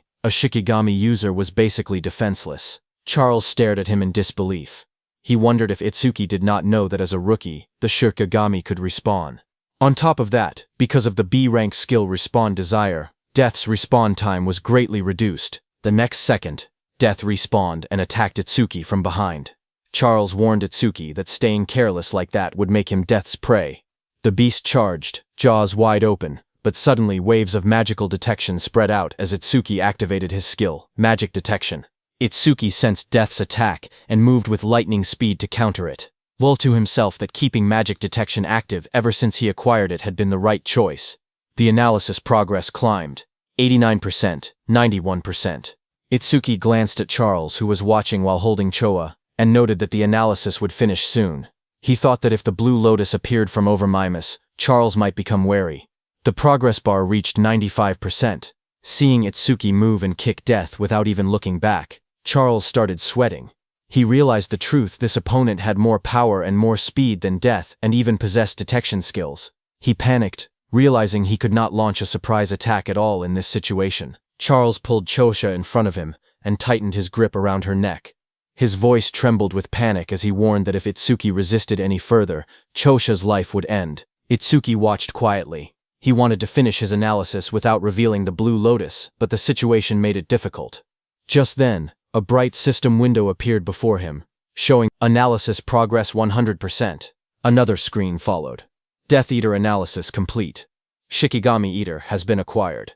user was basically defenseless. Charles stared at him in disbelief. He wondered if Itsuki did not know that as a rookie, the Shikigami could respawn. On top of that, because of the B-rank skill Respawn Desire, Death's respawn time was greatly reduced. The next second, Death respawned and attacked Itsuki from behind. Charles warned Itsuki that staying careless like that would make him Death's prey. The beast charged, jaws wide open, but suddenly waves of magical detection spread out as Itsuki activated his skill, Magic Detection. Itsuki sensed Death's attack and moved with lightning speed to counter it. Well to himself that keeping Magic Detection active ever since he acquired it had been the right choice. The analysis progress climbed. 89%, 91%. Itsuki glanced at Charles, who was watching while holding Choa, and noted that the analysis would finish soon. He thought that if the Blue Lotus appeared from over Mimas, Charles might become wary. The progress bar reached 95%. Seeing Itsuki move and kick Death without even looking back, Charles started sweating. He realized the truth: this opponent had more power and more speed than Death and even possessed detection skills. He panicked, realizing he could not launch a surprise attack at all in this situation. Charles pulled Chosha in front of him and tightened his grip around her neck. His voice trembled with panic as he warned that if Itsuki resisted any further, Chosha's life would end. Itsuki watched quietly. He wanted to finish his analysis without revealing the Blue Lotus, but the situation made it difficult. Just then, a bright system window appeared before him, showing analysis progress 100%. Another screen followed. Death Eater analysis complete. Shikigami Eater has been acquired.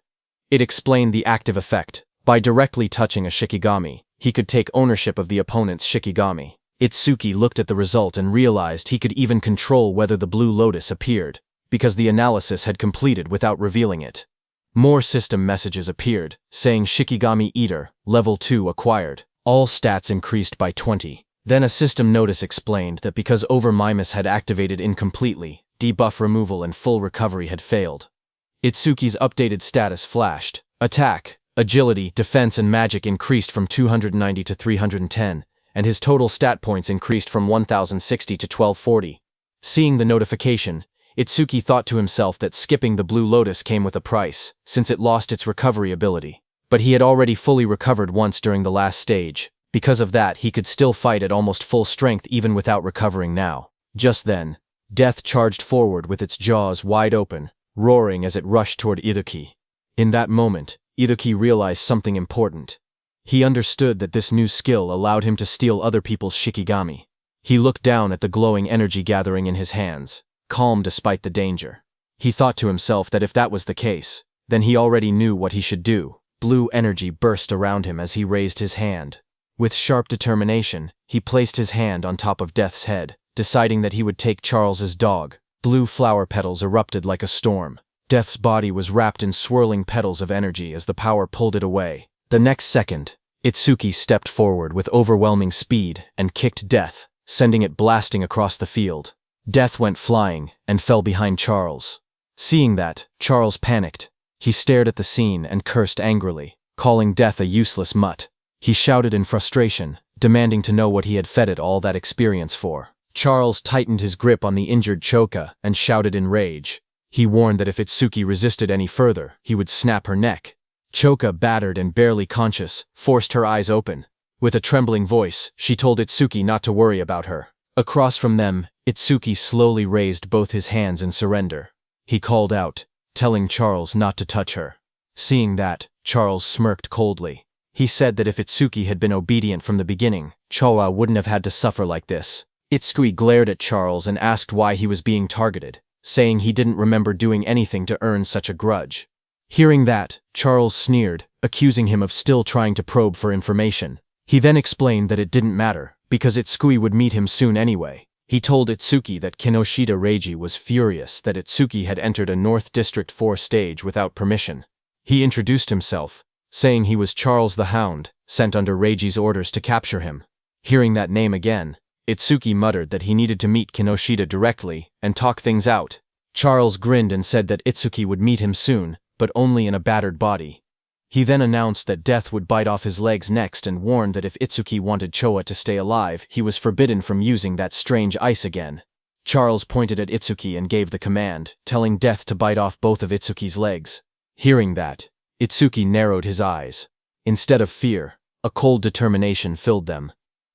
It explained the active effect. By directly touching a Shikigami, he could take ownership of the opponent's Shikigami. Itsuki looked at the result and realized he could even control whether the Blue Lotus appeared, because the analysis had completed without revealing it. More system messages appeared, saying Shikigami Eater, Level 2 acquired. All stats increased by 20. Then a system notice explained that because Over Mimas had activated incompletely, debuff removal and full recovery had failed. Itsuki's updated status flashed. Attack, agility, defense and magic increased from 290 to 310, and his total stat points increased from 1060 to 1240. Seeing the notification, Itsuki thought to himself that skipping the Blue Lotus came with a price, since it lost its recovery ability. But he had already fully recovered once during the last stage. Because of that, he could still fight at almost full strength even without recovering now. Just then, Death charged forward with its jaws wide open, roaring as it rushed toward Itsuki. In that moment, Itsuki realized something important. He understood that this new skill allowed him to steal other people's Shikigami. He looked down at the glowing energy gathering in his hands, calm despite the danger. He thought to himself that if that was the case, then he already knew what he should do. Blue energy burst around him as he raised his hand. With sharp determination, he placed his hand on top of Death's head, deciding that he would take Charles's dog. Blue flower petals erupted like a storm. Death's body was wrapped in swirling petals of energy as the power pulled it away. The next second, Itsuki stepped forward with overwhelming speed and kicked Death, sending it blasting across the field. Death went flying and fell behind Charles. Seeing that, Charles panicked. He stared at the scene and cursed angrily, calling Death a useless mutt. He shouted in frustration, demanding to know what he had fed it all that experience for. Charles tightened his grip on the injured Choka and shouted in rage. He warned that if Itsuki resisted any further, he would snap her neck. Choka, battered and barely conscious, forced her eyes open. With a trembling voice, she told Itsuki not to worry about her. Across from them, Itsuki slowly raised both his hands in surrender. He called out, telling Charles not to touch her. Seeing that, Charles smirked coldly. He said that if Itsuki had been obedient from the beginning, Choa wouldn't have had to suffer like this. Itsuki glared at Charles and asked why he was being targeted, saying he didn't remember doing anything to earn such a grudge. Hearing that, Charles sneered, accusing him of still trying to probe for information. He then explained that it didn't matter, because Itsuki would meet him soon anyway. He told Itsuki that Kinoshita Reiji was furious that Itsuki had entered a North District 4 stage without permission. He introduced himself, saying he was Charles the Hound, sent under Reiji's orders to capture him. Hearing that name again, Itsuki muttered that he needed to meet Kinoshita directly and talk things out. Charles grinned and said that Itsuki would meet him soon, but only in a battered body. He then announced that death would bite off his legs next and warned that if Itsuki wanted Choa to stay alive, he was forbidden from using that strange ice again. Charles pointed at Itsuki and gave the command, telling Death to bite off both of Itsuki's legs. Hearing that, Itsuki narrowed his eyes. Instead of fear, a cold determination filled them.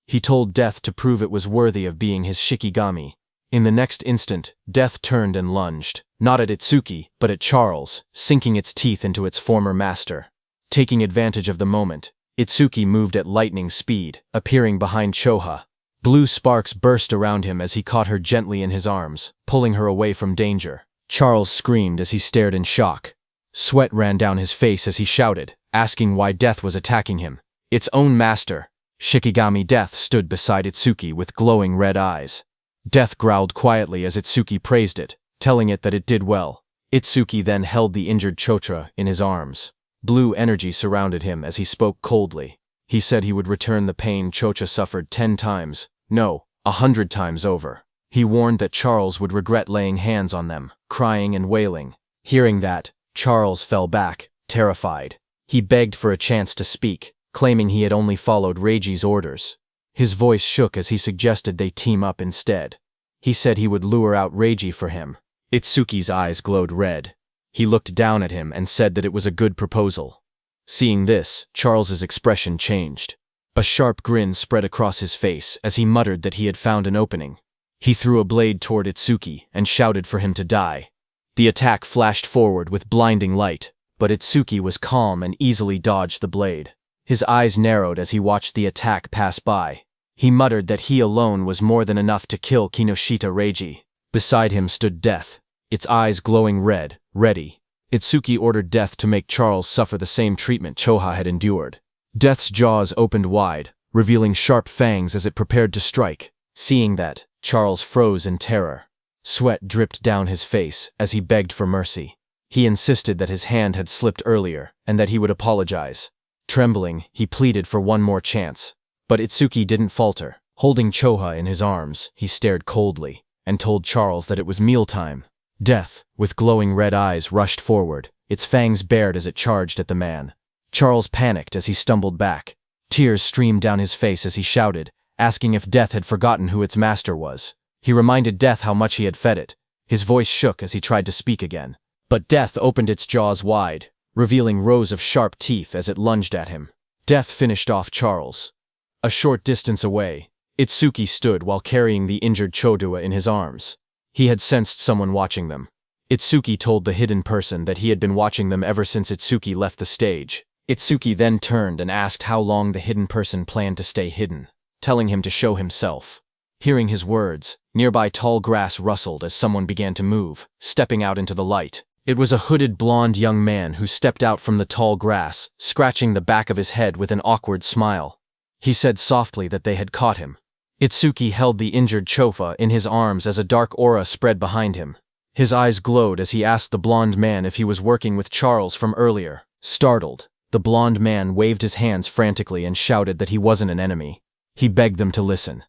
He told Death to prove it was worthy of being his Shikigami. In the next instant, Death turned and lunged, not at Itsuki, but at Charles, sinking its teeth into its former master. Taking advantage of the moment, Itsuki moved at lightning speed, appearing behind Choha. Blue sparks burst around him as he caught her gently in his arms, pulling her away from danger. Charles screamed as he stared in shock. Sweat ran down his face as he shouted, asking why Death was attacking him. Its own master. Shikigami Death stood beside Itsuki with glowing red eyes. Death growled quietly as Itsuki praised it, telling it that it did well. Itsuki then held the injured Chotra in his arms. Blue energy surrounded him as he spoke coldly. He said he would return the pain Chocha suffered 10 times, no, 100 times over. He warned that Charles would regret laying hands on them, crying and wailing. Hearing that, Charles fell back, terrified. He begged for a chance to speak, claiming he had only followed Reiji's orders. His voice shook as he suggested they team up instead. He said he would lure out Reiji for him. Itsuki's eyes glowed red. He looked down at him and said that it was a good proposal. Seeing this, Charles's expression changed. A sharp grin spread across his face as he muttered that he had found an opening. He threw a blade toward Itsuki and shouted for him to die. The attack flashed forward with blinding light, but Itsuki was calm and easily dodged the blade. His eyes narrowed as he watched the attack pass by. He muttered that he alone was more than enough to kill Kinoshita Reiji. Beside him stood Death, its eyes glowing red, ready. Itsuki ordered Death to make Charles suffer the same treatment Choha had endured. Death's jaws opened wide, revealing sharp fangs as it prepared to strike. Seeing that, Charles froze in terror. Sweat dripped down his face as he begged for mercy. He insisted that his hand had slipped earlier and that he would apologize. Trembling, he pleaded for one more chance. But Itsuki didn't falter. Holding Choha in his arms, he stared coldly and told Charles that it was mealtime. Death, with glowing red eyes, rushed forward, its fangs bared as it charged at the man. Charles panicked as he stumbled back. Tears streamed down his face as he shouted, asking if Death had forgotten who its master was. He reminded Death how much he had fed it. His voice shook as he tried to speak again. But Death opened its jaws wide, revealing rows of sharp teeth as it lunged at him. Death finished off Charles. A short distance away, Itsuki stood while carrying the injured Chodua in his arms. He had sensed someone watching them. Itsuki told the hidden person that he had been watching them ever since Itsuki left the stage. Itsuki then turned and asked how long the hidden person planned to stay hidden, telling him to show himself. Hearing his words, nearby tall grass rustled as someone began to move, stepping out into the light. It was a hooded blonde young man who stepped out from the tall grass, scratching the back of his head with an awkward smile. He said softly that they had caught him. Itsuki held the injured Chofa in his arms as a dark aura spread behind him. His eyes glowed as he asked the blonde man if he was working with Charles from earlier. Startled, the blonde man waved his hands frantically and shouted that he wasn't an enemy. He begged them to listen.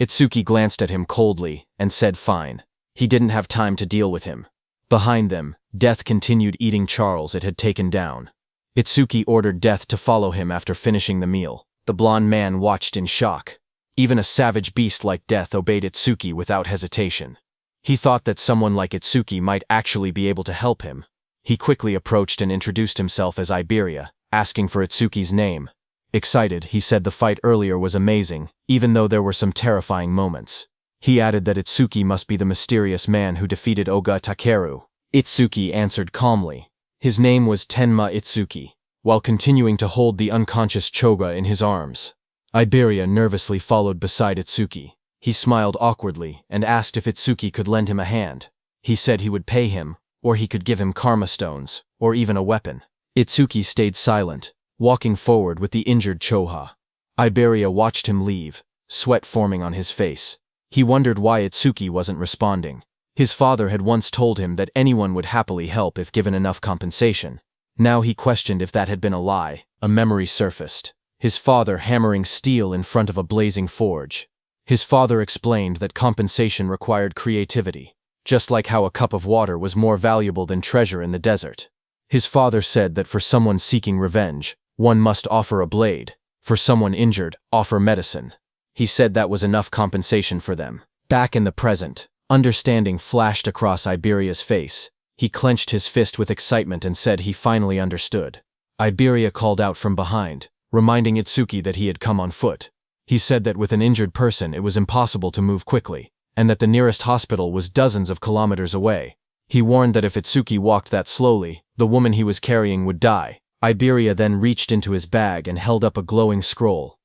Itsuki glanced at him coldly and said fine. He didn't have time to deal with him. Behind them, Death continued eating Charles it had taken down. Itsuki ordered Death to follow him after finishing the meal. The blonde man watched in shock. Even a savage beast like death obeyed Itsuki without hesitation. He thought that someone like Itsuki might actually be able to help him. He quickly approached and introduced himself as Iberia, asking for Itsuki's name. Excited, he said the fight earlier was amazing, even though there were some terrifying moments. He added that Itsuki must be the mysterious man who defeated Oga Takeru. Itsuki answered calmly. His name was Tenma Itsuki, while continuing to hold the unconscious Choga in his arms. Iberia nervously followed beside Itsuki. He smiled awkwardly and asked if Itsuki could lend him a hand. He said he would pay him, or he could give him karma stones, or even a weapon. Itsuki stayed silent, walking forward with the injured Choha. Iberia watched him leave, sweat forming on his face. He wondered why Itsuki wasn't responding. His father had once told him that anyone would happily help if given enough compensation. Now he questioned if that had been a lie. A memory surfaced. His father hammering steel in front of a blazing forge. His father explained that compensation required creativity, just like how a cup of water was more valuable than treasure in the desert. His father said that for someone seeking revenge, one must offer a blade. For someone injured, offer medicine. He said that was enough compensation for them. Back in the present, understanding flashed across Iberia's face. He clenched his fist with excitement and said he finally understood. Iberia called out from behind, reminding Itsuki that he had come on foot. He said that with an injured person it was impossible to move quickly, and that the nearest hospital was dozens of kilometers away. He warned that if Itsuki walked that slowly, the woman he was carrying would die. Iberia then reached into his bag and held up a glowing scroll.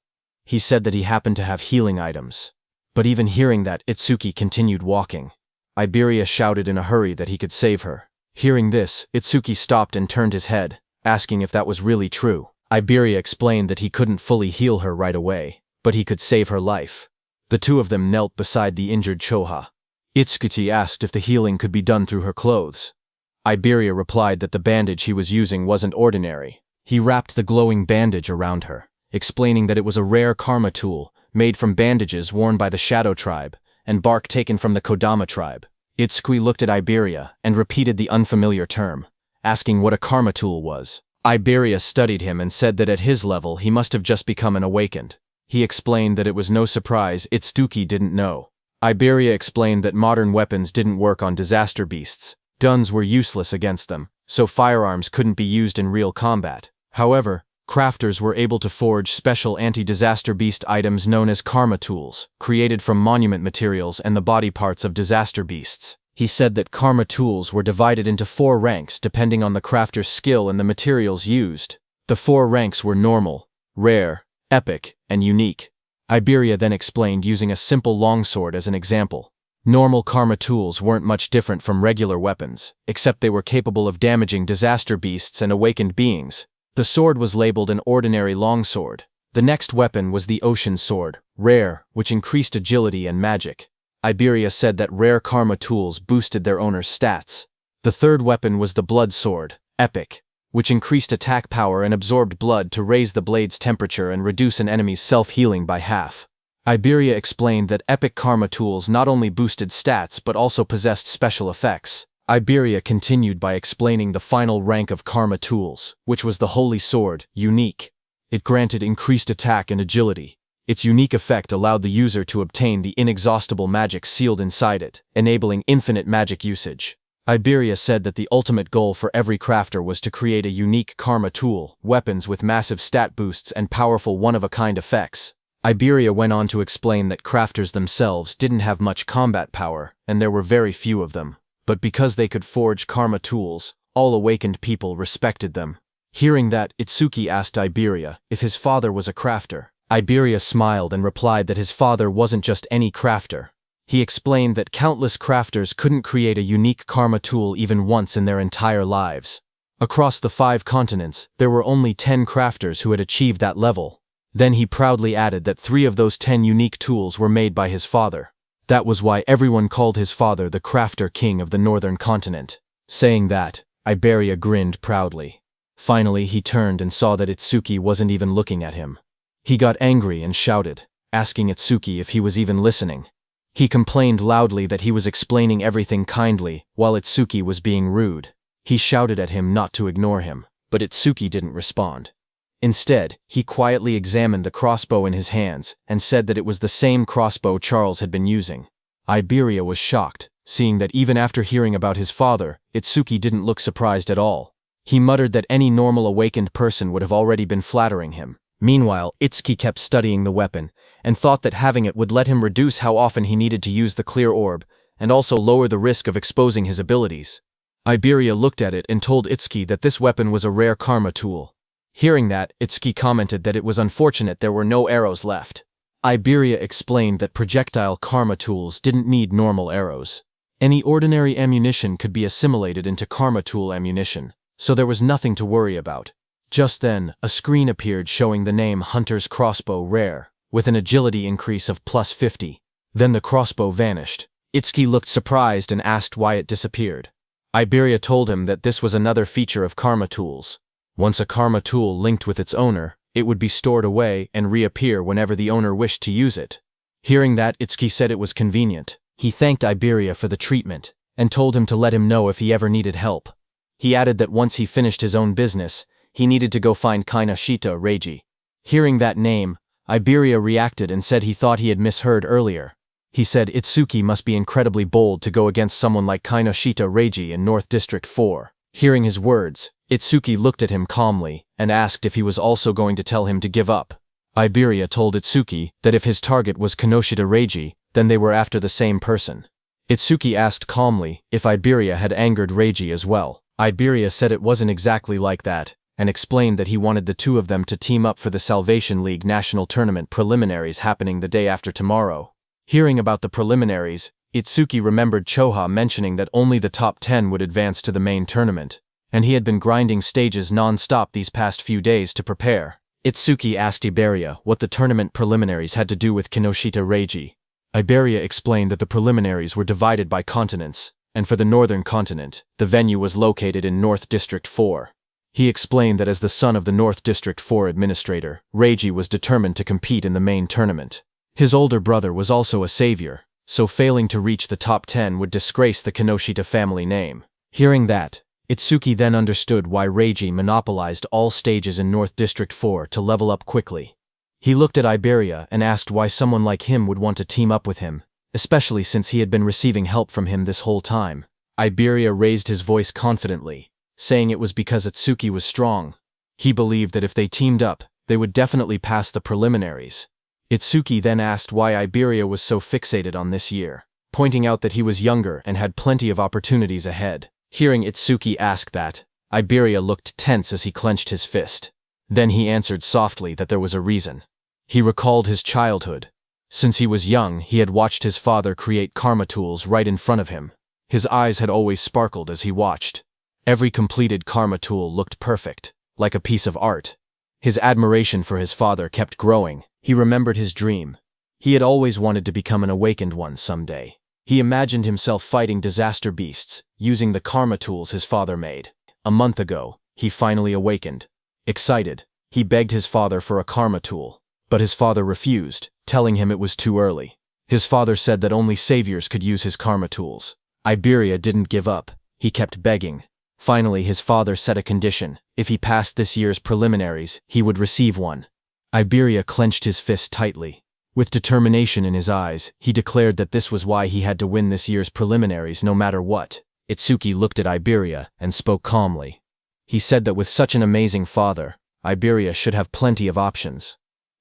He said that he happened to have healing items. But even hearing that, Itsuki continued walking. Iberia shouted in a hurry that he could save her. Hearing this, Itsuki stopped and turned his head, asking if that was really true. Iberia explained that he couldn't fully heal her right away, but he could save her life. The two of them knelt beside the injured Choha. Itsuki asked if the healing could be done through her clothes. Iberia replied that the bandage he was using wasn't ordinary. He wrapped the glowing bandage around her, explaining that it was a rare karma tool, made from bandages worn by the Shadow Tribe, and bark taken from the Kodama tribe. Itsuki looked at Iberia and repeated the unfamiliar term, asking what a karma tool was. Iberia studied him and said that at his level he must have just become an awakened. He explained that it was no surprise Itsuki didn't know. Iberia explained that modern weapons didn't work on disaster beasts. Guns were useless against them, so firearms couldn't be used in real combat. However, crafters were able to forge special anti-disaster beast items known as karma tools, created from monument materials and the body parts of disaster beasts. He said that karma tools were divided into 4 ranks depending on the crafter's skill and the materials used. The 4 ranks were normal, rare, epic, and unique. Iberia then explained using a simple longsword as an example. Normal karma tools weren't much different from regular weapons, except they were capable of damaging disaster beasts and awakened beings. The sword was labeled an ordinary longsword. The next weapon was the ocean sword, rare, which increased agility and magic. Iberia said that rare karma tools boosted their owner's stats. The third weapon was the blood sword, epic, which increased attack power and absorbed blood to raise the blade's temperature and reduce an enemy's self-healing by half. Iberia explained that epic karma tools not only boosted stats but also possessed special effects. Iberia continued by explaining the final rank of karma tools, which was the holy sword, unique. It granted increased attack and agility. Its unique effect allowed the user to obtain the inexhaustible magic sealed inside it, enabling infinite magic usage. Iberia said that the ultimate goal for every crafter was to create a unique karma tool, weapons with massive stat boosts and powerful one-of-a-kind effects. Iberia went on to explain that crafters themselves didn't have much combat power, and there were very few of them. But because they could forge karma tools, all awakened people respected them. Hearing that, Itsuki asked Iberia if his father was a crafter. Iberia smiled and replied that his father wasn't just any crafter. He explained that countless crafters couldn't create a unique karma tool even once in their entire lives. Across the 5 continents, there were only 10 crafters who had achieved that level. Then he proudly added that 3 of those 10 unique tools were made by his father. That was why everyone called his father the Crafter King of the Northern Continent. Saying that, Iberia grinned proudly. Finally, he turned and saw that Itsuki wasn't even looking at him. He got angry and shouted, asking Itsuki if he was even listening. He complained loudly that he was explaining everything kindly, while Itsuki was being rude. He shouted at him not to ignore him, but Itsuki didn't respond. Instead, he quietly examined the crossbow in his hands and said that it was the same crossbow Charles had been using. Iberia was shocked, seeing that even after hearing about his father, Itsuki didn't look surprised at all. He muttered that any normal awakened person would have already been flattering him. Meanwhile, Itsuki kept studying the weapon, and thought that having it would let him reduce how often he needed to use the clear orb, and also lower the risk of exposing his abilities. Iberia looked at it and told Itsuki that this weapon was a rare karma tool. Hearing that, Itsuki commented that it was unfortunate there were no arrows left. Iberia explained that projectile karma tools didn't need normal arrows. Any ordinary ammunition could be assimilated into karma tool ammunition, so there was nothing to worry about. Just then, a screen appeared showing the name Hunter's Crossbow Rare, with an agility increase of +50. Then the crossbow vanished. Itsuki looked surprised and asked why it disappeared. Iberia told him that this was another feature of karma tools. Once a karma tool linked with its owner, it would be stored away and reappear whenever the owner wished to use it. Hearing that, Itsuki said it was convenient. He thanked Iberia for the treatment, and told him to let him know if he ever needed help. He added that once he finished his own business, he needed to go find Kinoshita Reiji. Hearing that name, Iberia reacted and said he thought he had misheard earlier. He said Itsuki must be incredibly bold to go against someone like Kinoshita Reiji in North District 4. Hearing his words, Itsuki looked at him calmly and asked if he was also going to tell him to give up. Iberia told Itsuki that if his target was Kinoshita Reiji, then they were after the same person. Itsuki asked calmly if Iberia had angered Reiji as well. Iberia said it wasn't exactly like that, and explained that he wanted the two of them to team up for the Salvation League National Tournament preliminaries happening the day after tomorrow. Hearing about the preliminaries, Itsuki remembered Choha mentioning that only the top 10 would advance to the main tournament, and he had been grinding stages non-stop these past few days to prepare. Itsuki asked Iberia what the tournament preliminaries had to do with Kinoshita Reiji. Iberia explained that the preliminaries were divided by continents, and for the northern continent, the venue was located in North District 4. He explained that as the son of the North District 4 administrator, Reiji was determined to compete in the main tournament. His older brother was also a savior, so failing to reach the top 10 would disgrace the Kinoshita family name. Hearing that, Itsuki then understood why Reiji monopolized all stages in North District 4 to level up quickly. He looked at Iberia and asked why someone like him would want to team up with him, especially since he had been receiving help from him this whole time. Iberia raised his voice confidently, saying it was because Itsuki was strong. He believed that if they teamed up, they would definitely pass the preliminaries. Itsuki then asked why Iberia was so fixated on this year, pointing out that he was younger and had plenty of opportunities ahead. Hearing Itsuki ask that, Iberia looked tense as he clenched his fist. Then he answered softly that there was a reason. He recalled his childhood. Since he was young, he had watched his father create karma tools right in front of him. His eyes had always sparkled as he watched. Every completed karma tool looked perfect, like a piece of art. His admiration for his father kept growing. He remembered his dream. He had always wanted to become an awakened one someday. He imagined himself fighting disaster beasts, using the karma tools his father made. A month ago, he finally awakened. Excited, he begged his father for a karma tool, but his father refused, telling him it was too early. His father said that only saviors could use his karma tools. Iberia didn't give up. He kept begging. Finally, his father set a condition. If he passed this year's preliminaries, he would receive one. Iberia clenched his fist tightly. With determination in his eyes, he declared that this was why he had to win this year's preliminaries no matter what. Itsuki looked at Iberia and spoke calmly. He said that with such an amazing father, Iberia should have plenty of options.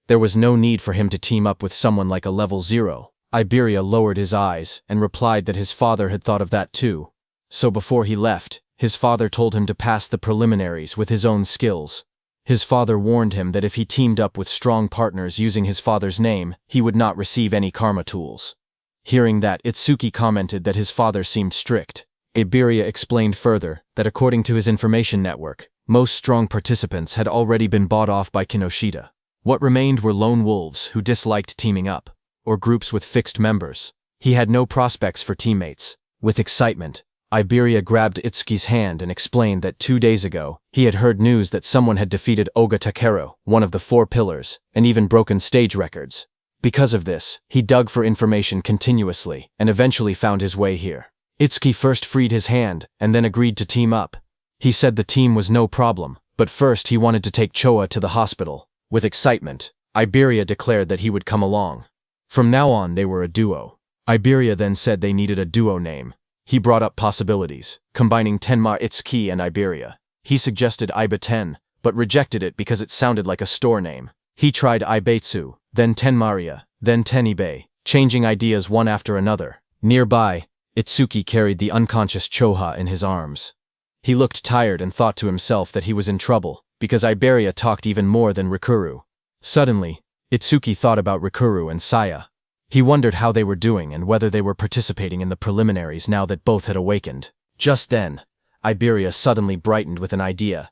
There was no need for him to team up with someone like a level 0. Iberia lowered his eyes and replied that his father had thought of that too. So before he left, his father told him to pass the preliminaries with his own skills. His father warned him that if he teamed up with strong partners using his father's name, he would not receive any karma tools. Hearing that, Itsuki commented that his father seemed strict. Iberia explained further that according to his information network, most strong participants had already been bought off by Kinoshita. What remained were lone wolves who disliked teaming up, or groups with fixed members. He had no prospects for teammates. With excitement, Iberia grabbed Itsuki's hand and explained that 2 days ago, he had heard news that someone had defeated Oga Takeru, one of the 4 pillars, and even broken stage records. Because of this, he dug for information continuously and eventually found his way here. Itsuki first freed his hand and then agreed to team up. He said the team was no problem, But first he wanted to take Choa to the hospital. With excitement, Iberia declared that he would come along. From now on they were a duo. Iberia then said they needed a duo name. He brought up possibilities, combining Tenma Itsuki and Iberia. He suggested Iba-10, but rejected it because it sounded like a store name. He tried Ibeitsu, then Tenmaria, then Tenibe, changing ideas one after another. Nearby, Itsuki carried the unconscious Choha in his arms. He looked tired and thought to himself that he was in trouble, because Iberia talked even more than Rikuru. Suddenly, Itsuki thought about Rikuru and Saya. He wondered how they were doing and whether they were participating in the preliminaries now that both had awakened. Just then, Iberia suddenly brightened with an idea.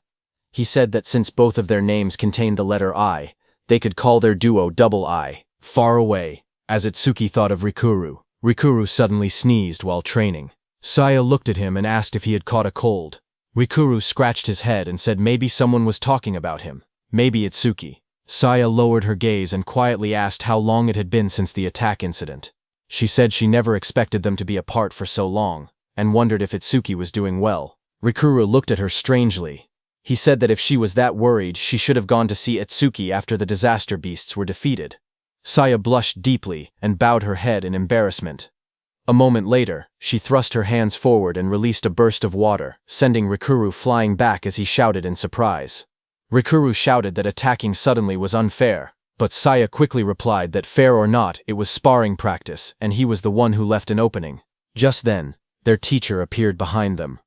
He said that since both of their names contained the letter I, they could call their duo Double I. Far away, as Itsuki thought of Rikuru, Rikuru suddenly sneezed while training. Saya looked at him and asked if he had caught a cold. Rikuru scratched his head and said maybe someone was talking about him. Maybe Itsuki. Saya lowered her gaze and quietly asked how long it had been since the attack incident. She said she never expected them to be apart for so long, and wondered if Itsuki was doing well. Rikuru looked at her strangely. He said that if she was that worried, she should have gone to see Itsuki after the disaster beasts were defeated. Saya blushed deeply and bowed her head in embarrassment. A moment later, she thrust her hands forward and released a burst of water, sending Rikuru flying back as he shouted in surprise. Rikuru shouted that attacking suddenly was unfair, but Saya quickly replied that fair or not, it was sparring practice, and he was the one who left an opening. Just then, their teacher appeared behind them.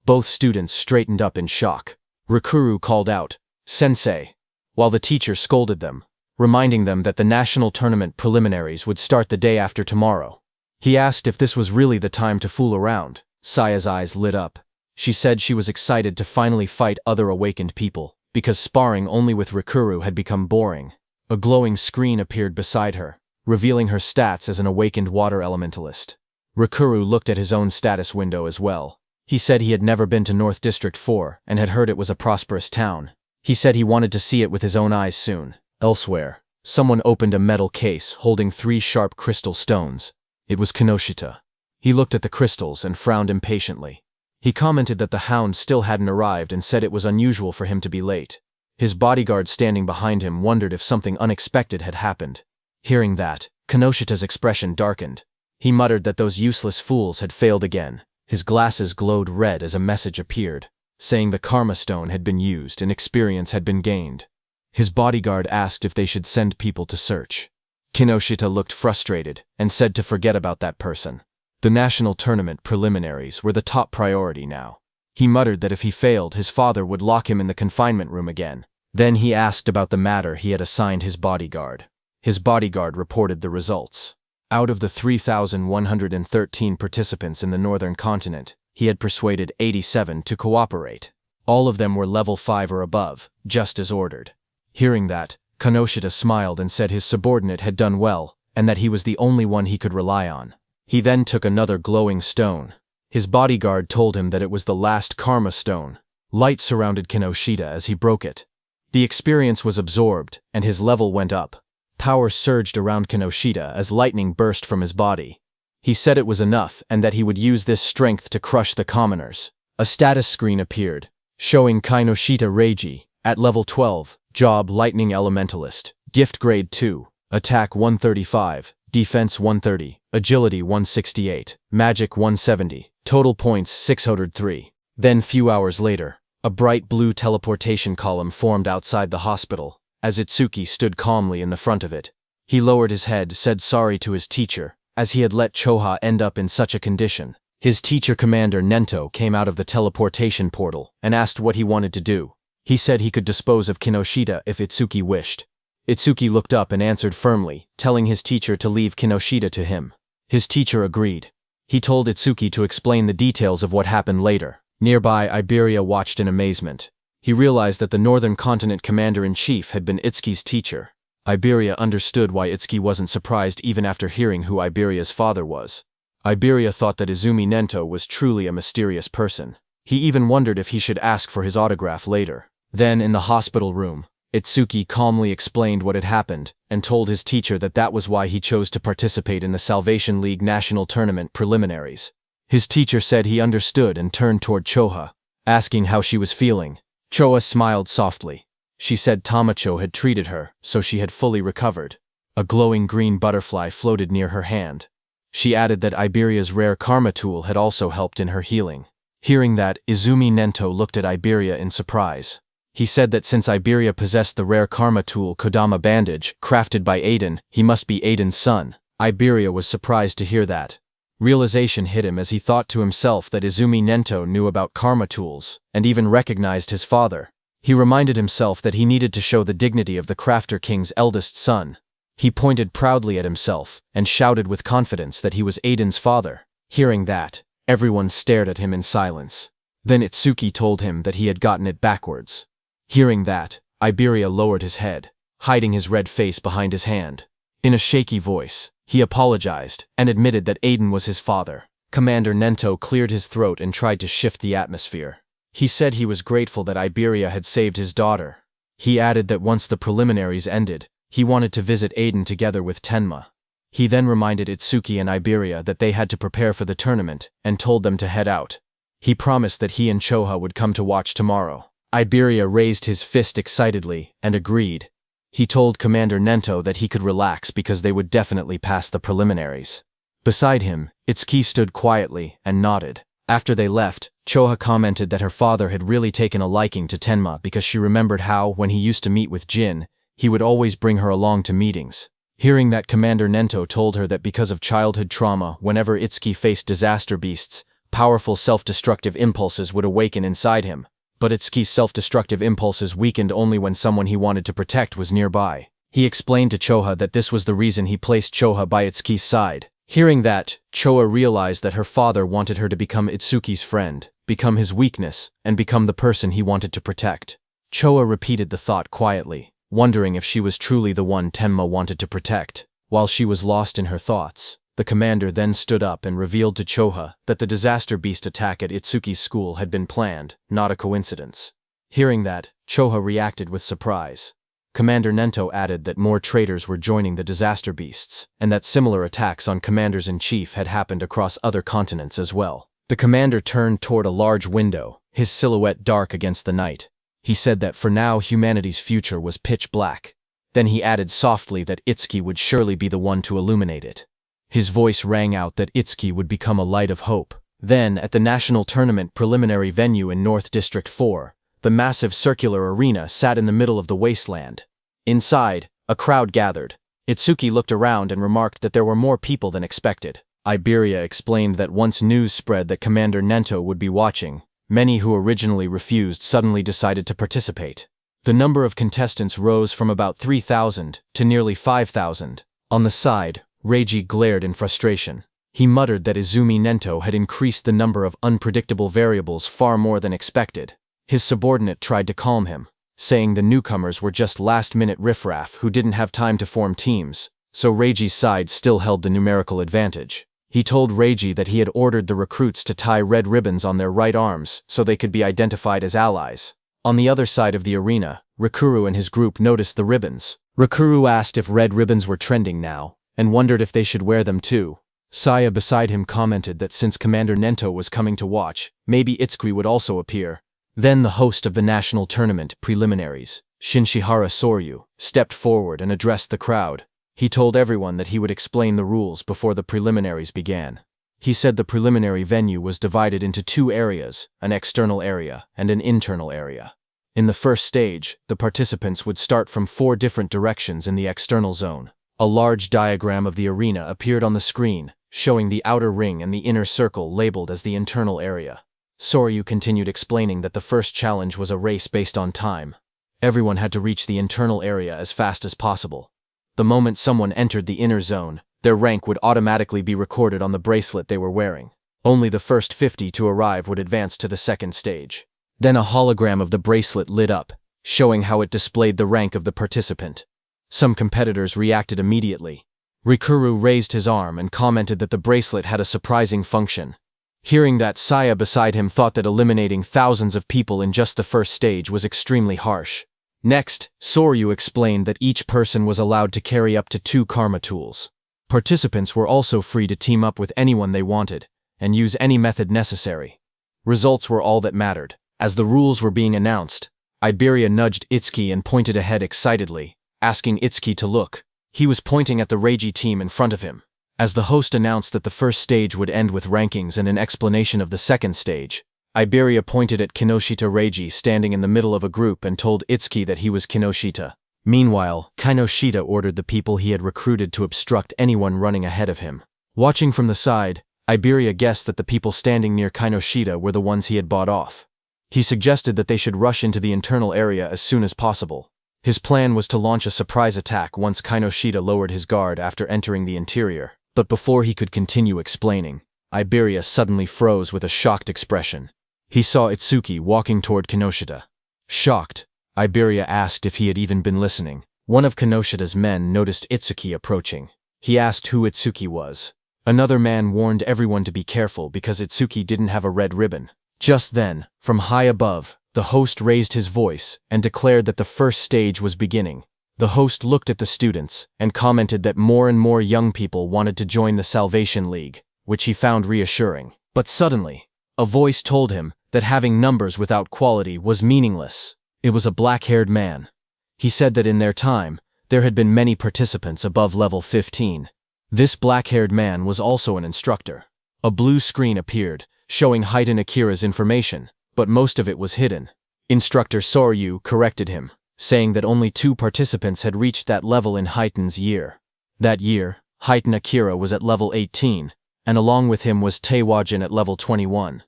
Both students straightened up in shock. Rikuru called out, "Sensei," while the teacher scolded them, reminding them that the national tournament preliminaries would start the day after tomorrow. He asked if this was really the time to fool around. Saya's eyes lit up. She said she was excited to finally fight other awakened people, because sparring only with Rikuru had become boring. A glowing screen appeared beside her, revealing her stats as an awakened water elementalist. Rikuru looked at his own status window as well. He said he had never been to North District 4 and had heard it was a prosperous town. He said he wanted to see it with his own eyes soon. Elsewhere, someone opened a metal case holding 3 sharp crystal stones. It was Kinoshita. He looked at the crystals and frowned impatiently. He commented that the hound still hadn't arrived and said it was unusual for him to be late. His bodyguard standing behind him wondered if something unexpected had happened. Hearing that, Kinoshita's expression darkened. He muttered that those useless fools had failed again. His glasses glowed red as a message appeared, saying the Karma Stone had been used and experience had been gained. His bodyguard asked if they should send people to search. Kinoshita looked frustrated and said to forget about that person. The national tournament preliminaries were the top priority now. He muttered that if he failed, his father would lock him in the confinement room again. Then he asked about the matter he had assigned his bodyguard. His bodyguard reported the results. Out of the 3,113 participants in the northern continent, he had persuaded 87 to cooperate. All of them were level 5 or above, just as ordered. Hearing that, Kinoshita smiled and said his subordinate had done well, and that he was the only one he could rely on. He then took another glowing stone. His bodyguard told him that it was the last Karma Stone. Light surrounded Kinoshita as he broke it. The experience was absorbed, and his level went up. Power surged around Kinoshita as lightning burst from his body. He said it was enough and that he would use this strength to crush the commoners. A status screen appeared, showing Kinoshita Reiji, at level 12, Job Lightning Elementalist, Gift Grade 2, Attack 135, Defense 130, Agility 168, Magic 170, Total Points 603. Then few hours later, a bright blue teleportation column formed outside the hospital, as Itsuki stood calmly in the front of it. He lowered his head, said sorry to his teacher, as he had let Choha end up in such a condition. His teacher commander Nento came out of the teleportation portal and asked what he wanted to do. He said he could dispose of Kinoshita if Itsuki wished. Itsuki looked up and answered firmly, telling his teacher to leave Kinoshita to him. His teacher agreed. He told Itsuki to explain the details of what happened later. Nearby, Iberia watched in amazement. He realized that the Northern Continent Commander-in-Chief had been Itsuki's teacher. Iberia understood why Itsuki wasn't surprised even after hearing who Iberia's father was. Iberia thought that Izumi Nento was truly a mysterious person. He even wondered if he should ask for his autograph later. Then, in the hospital room, Itsuki calmly explained what had happened and told his teacher that that was why he chose to participate in the Salvation League National Tournament preliminaries. His teacher said he understood and turned toward Choha, asking how she was feeling. Choa smiled softly. She said Tamacho had treated her, so she had fully recovered. A glowing green butterfly floated near her hand. She added that Iberia's rare karma tool had also helped in her healing. Hearing that, Izumi Nento looked at Iberia in surprise. He said that since Iberia possessed the rare karma tool Kodama Bandage, crafted by Aiden, he must be Aiden's son. Iberia was surprised to hear that. Realization hit him as he thought to himself that Izumi Nento knew about karma tools, and even recognized his father. He reminded himself that he needed to show the dignity of the Crafter King's eldest son. He pointed proudly at himself, and shouted with confidence that he was Aiden's father. Hearing that, everyone stared at him in silence. Then Itsuki told him that he had gotten it backwards. Hearing that, Iberia lowered his head, hiding his red face behind his hand. In a shaky voice, he apologized and admitted that Aiden was his father. Commander Nento cleared his throat and tried to shift the atmosphere. He said he was grateful that Iberia had saved his daughter. He added that once the preliminaries ended, he wanted to visit Aiden together with Tenma. He then reminded Itsuki and Iberia that they had to prepare for the tournament and told them to head out. He promised that he and Choha would come to watch tomorrow. Iberia raised his fist excitedly and agreed. He told Commander Nento that he could relax because they would definitely pass the preliminaries. Beside him, Itsuki stood quietly and nodded. After they left, Choha commented that her father had really taken a liking to Tenma because she remembered how, when he used to meet with Jin, he would always bring her along to meetings. Hearing that, Commander Nento told her that because of childhood trauma, whenever Itsuki faced disaster beasts, powerful self-destructive impulses would awaken inside him. But Itsuki's self-destructive impulses weakened only when someone he wanted to protect was nearby. He explained to Choha that this was the reason he placed Choha by Itsuki's side. Hearing that, Choha realized that her father wanted her to become Itsuki's friend, become his weakness, and become the person he wanted to protect. Choha repeated the thought quietly, wondering if she was truly the one Tenma wanted to protect. While she was lost in her thoughts, the commander then stood up and revealed to Choha that the disaster beast attack at Itsuki's school had been planned, not a coincidence. Hearing that, Choha reacted with surprise. Commander Nento added that more traitors were joining the disaster beasts, and that similar attacks on commanders-in-chief had happened across other continents as well. The commander turned toward a large window, his silhouette dark against the night. He said that for now humanity's future was pitch black. Then he added softly that Itsuki would surely be the one to illuminate it. His voice rang out that Itsuki would become a light of hope. Then, at the national tournament preliminary venue in North District 4, the massive circular arena sat in the middle of the wasteland. Inside, a crowd gathered. Itsuki looked around and remarked that there were more people than expected. Iberia explained that once news spread that Commander Nento would be watching, many who originally refused suddenly decided to participate. The number of contestants rose from about 3,000 to nearly 5,000. On the side, Reiji glared in frustration. He muttered that Izumi Nento had increased the number of unpredictable variables far more than expected. His subordinate tried to calm him, saying the newcomers were just last-minute riffraff who didn't have time to form teams, so Reiji's side still held the numerical advantage. He told Reiji that he had ordered the recruits to tie red ribbons on their right arms so they could be identified as allies. On the other side of the arena, Rikuru and his group noticed the ribbons. Rikuru asked if red ribbons were trending now, and wondered if they should wear them too. Saya beside him commented that since Commander Nento was coming to watch, maybe Itsuki would also appear. Then the host of the national tournament preliminaries, Shinshihara Soryu, stepped forward and addressed the crowd. He told everyone that he would explain the rules before the preliminaries began. He said the preliminary venue was divided into two areas, an external area and an internal area. In the first stage, the participants would start from 4 different directions in the external zone. A large diagram of the arena appeared on the screen, showing the outer ring and the inner circle labeled as the internal area. Soryu continued explaining that the first challenge was a race based on time. Everyone had to reach the internal area as fast as possible. The moment someone entered the inner zone, their rank would automatically be recorded on the bracelet they were wearing. Only the first 50 to arrive would advance to the second stage. Then a hologram of the bracelet lit up, showing how it displayed the rank of the participant. Some competitors reacted immediately. Rikuru raised his arm and commented that the bracelet had a surprising function. Hearing that, Saya beside him thought that eliminating thousands of people in just the first stage was extremely harsh. Next, Soryu explained that each person was allowed to carry up to 2 karma tools. Participants were also free to team up with anyone they wanted, and use any method necessary. Results were all that mattered. As the rules were being announced, Iberia nudged Itsuki and pointed ahead excitedly, asking Itsuki to look. He was pointing at the Reiji team in front of him. As the host announced that the first stage would end with rankings and an explanation of the second stage, Iberia pointed at Kinoshita Reiji standing in the middle of a group and told Itsuki that he was Kinoshita. Meanwhile, Kinoshita ordered the people he had recruited to obstruct anyone running ahead of him. Watching from the side, Iberia guessed that the people standing near Kinoshita were the ones he had bought off. He suggested that they should rush into the internal area as soon as possible. His plan was to launch a surprise attack once Kinoshita lowered his guard after entering the interior. But before he could continue explaining, Iberia suddenly froze with a shocked expression. He saw Itsuki walking toward Kinoshita. Shocked, Iberia asked if he had even been listening. One of Kinoshita's men noticed Itsuki approaching. He asked who Itsuki was. Another man warned everyone to be careful because Itsuki didn't have a red ribbon. Just then, from high above, the host raised his voice and declared that the first stage was beginning. The host looked at the students and commented that more and more young people wanted to join the Salvation League, which he found reassuring. But suddenly, a voice told him that having numbers without quality was meaningless. It was a black-haired man. He said that in their time, there had been many participants above level 15. This black-haired man was also an instructor. A blue screen appeared, showing Heitan Akira's information, but most of it was hidden. Instructor Soryu corrected him, saying that only 2 participants had reached that level in Heitan's year. That year, Heitan Akira was at level 18, and along with him was Taewajin at level 21.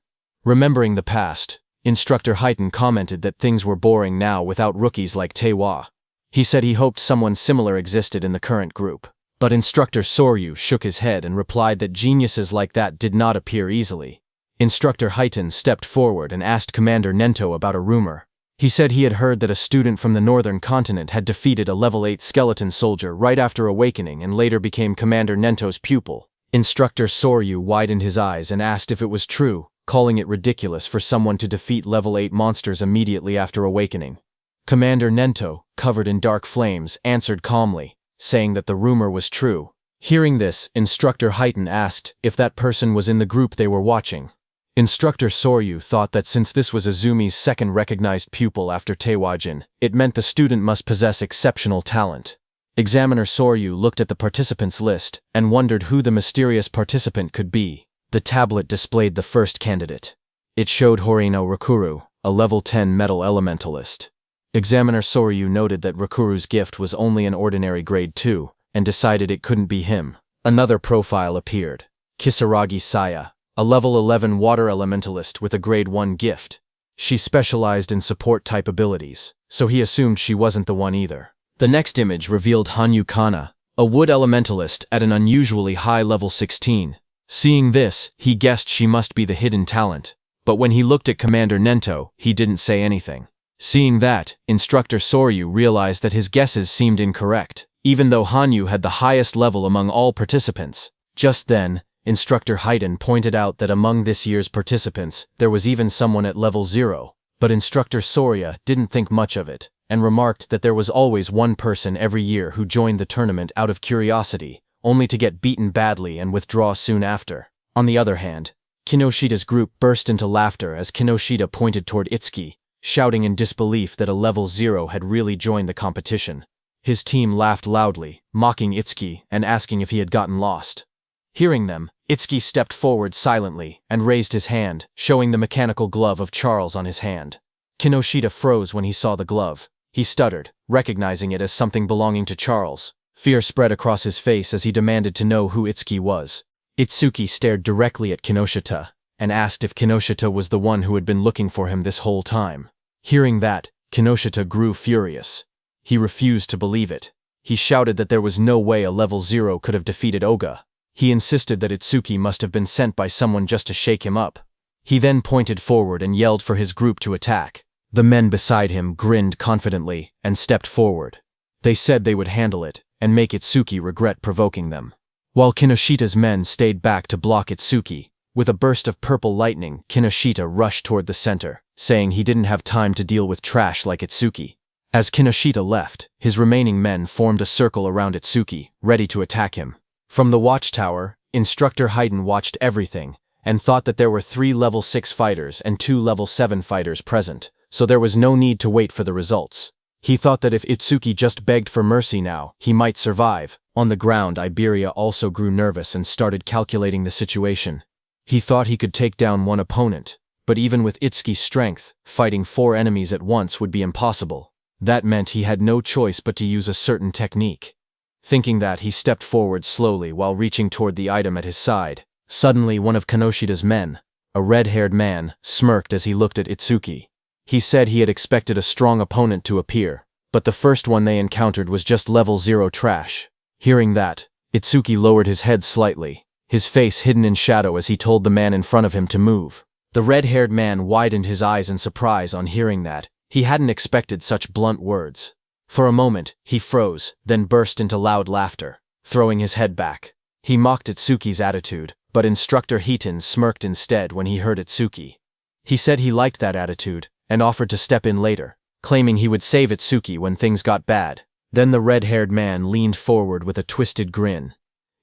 Remembering the past, Instructor Heitan commented that things were boring now without rookies like Taewa. He said he hoped someone similar existed in the current group. But Instructor Soryu shook his head and replied that geniuses like that did not appear easily. Instructor Heitan stepped forward and asked Commander Nento about a rumor. He said he had heard that a student from the northern continent had defeated a level 8 skeleton soldier right after awakening and later became Commander Nento's pupil. Instructor Soryu widened his eyes and asked if it was true, calling it ridiculous for someone to defeat level 8 monsters immediately after awakening. Commander Nento, covered in dark flames, answered calmly, saying that the rumor was true. Hearing this, Instructor Heitan asked if that person was in the group they were watching. Instructor Soryu thought that since this was Azumi's second recognized pupil after Taewajin, it meant the student must possess exceptional talent. Examiner Soryu looked at the participants list and wondered who the mysterious participant could be. The tablet displayed the first candidate. It showed Horino Rakuru, a level 10 metal elementalist. Examiner Soryu noted that Rakuru's gift was only an ordinary grade 2, and decided it couldn't be him. Another profile appeared. Kisaragi Saya, a level 11 water elementalist with a grade 1 gift. She specialized in support-type abilities, so he assumed she wasn't the one either. The next image revealed Hanyu Kana, a wood elementalist at an unusually high level 16. Seeing this, he guessed she must be the hidden talent, but when he looked at Commander Nento, he didn't say anything. Seeing that, Instructor Soryu realized that his guesses seemed incorrect, even though Hanyu had the highest level among all participants. Just then, Instructor Heitan pointed out that among this year's participants, there was even someone at level 0, but Instructor Sorya didn't think much of it, and remarked that there was always one person every year who joined the tournament out of curiosity, only to get beaten badly and withdraw soon after. On the other hand, Kinoshita's group burst into laughter as Kinoshita pointed toward Itsuki, shouting in disbelief that a level 0 had really joined the competition. His team laughed loudly, mocking Itsuki and asking if he had gotten lost. Hearing them, Itsuki stepped forward silently and raised his hand, showing the mechanical glove of Charles on his hand. Kinoshita froze when he saw the glove. He stuttered, recognizing it as something belonging to Charles. Fear spread across his face as he demanded to know who Itsuki was. Itsuki stared directly at Kinoshita and asked if Kinoshita was the one who had been looking for him this whole time. Hearing that, Kinoshita grew furious. He refused to believe it. He shouted that there was no way a level 0 could have defeated Oga. He insisted that Itsuki must have been sent by someone just to shake him up. He then pointed forward and yelled for his group to attack. The men beside him grinned confidently and stepped forward. They said they would handle it and make Itsuki regret provoking them. While Kinoshita's men stayed back to block Itsuki, with a burst of purple lightning, Kinoshita rushed toward the center, saying he didn't have time to deal with trash like Itsuki. As Kinoshita left, his remaining men formed a circle around Itsuki, ready to attack him. From the watchtower, Instructor Heitan watched everything, and thought that there were 3 level 6 fighters and 2 level 7 fighters present, so there was no need to wait for the results. He thought that if Itsuki just begged for mercy now, he might survive. On the ground, Iberia also grew nervous and started calculating the situation. He thought he could take down one opponent, but even with Itsuki's strength, fighting 4 enemies at once would be impossible. That meant he had no choice but to use a certain technique. Thinking that, he stepped forward slowly while reaching toward the item at his side. Suddenly, one of Kanoshida's men, a red-haired man, smirked as he looked at Itsuki. He said he had expected a strong opponent to appear, but the first one they encountered was just level 0 trash. Hearing that, Itsuki lowered his head slightly, his face hidden in shadow as he told the man in front of him to move. The red-haired man widened his eyes in surprise on hearing that. He hadn't expected such blunt words. For a moment, he froze, then burst into loud laughter, throwing his head back. He mocked Itsuki's attitude, but Instructor Hiton smirked instead when he heard Itsuki. He said he liked that attitude, and offered to step in later, claiming he would save Itsuki when things got bad. Then the red-haired man leaned forward with a twisted grin.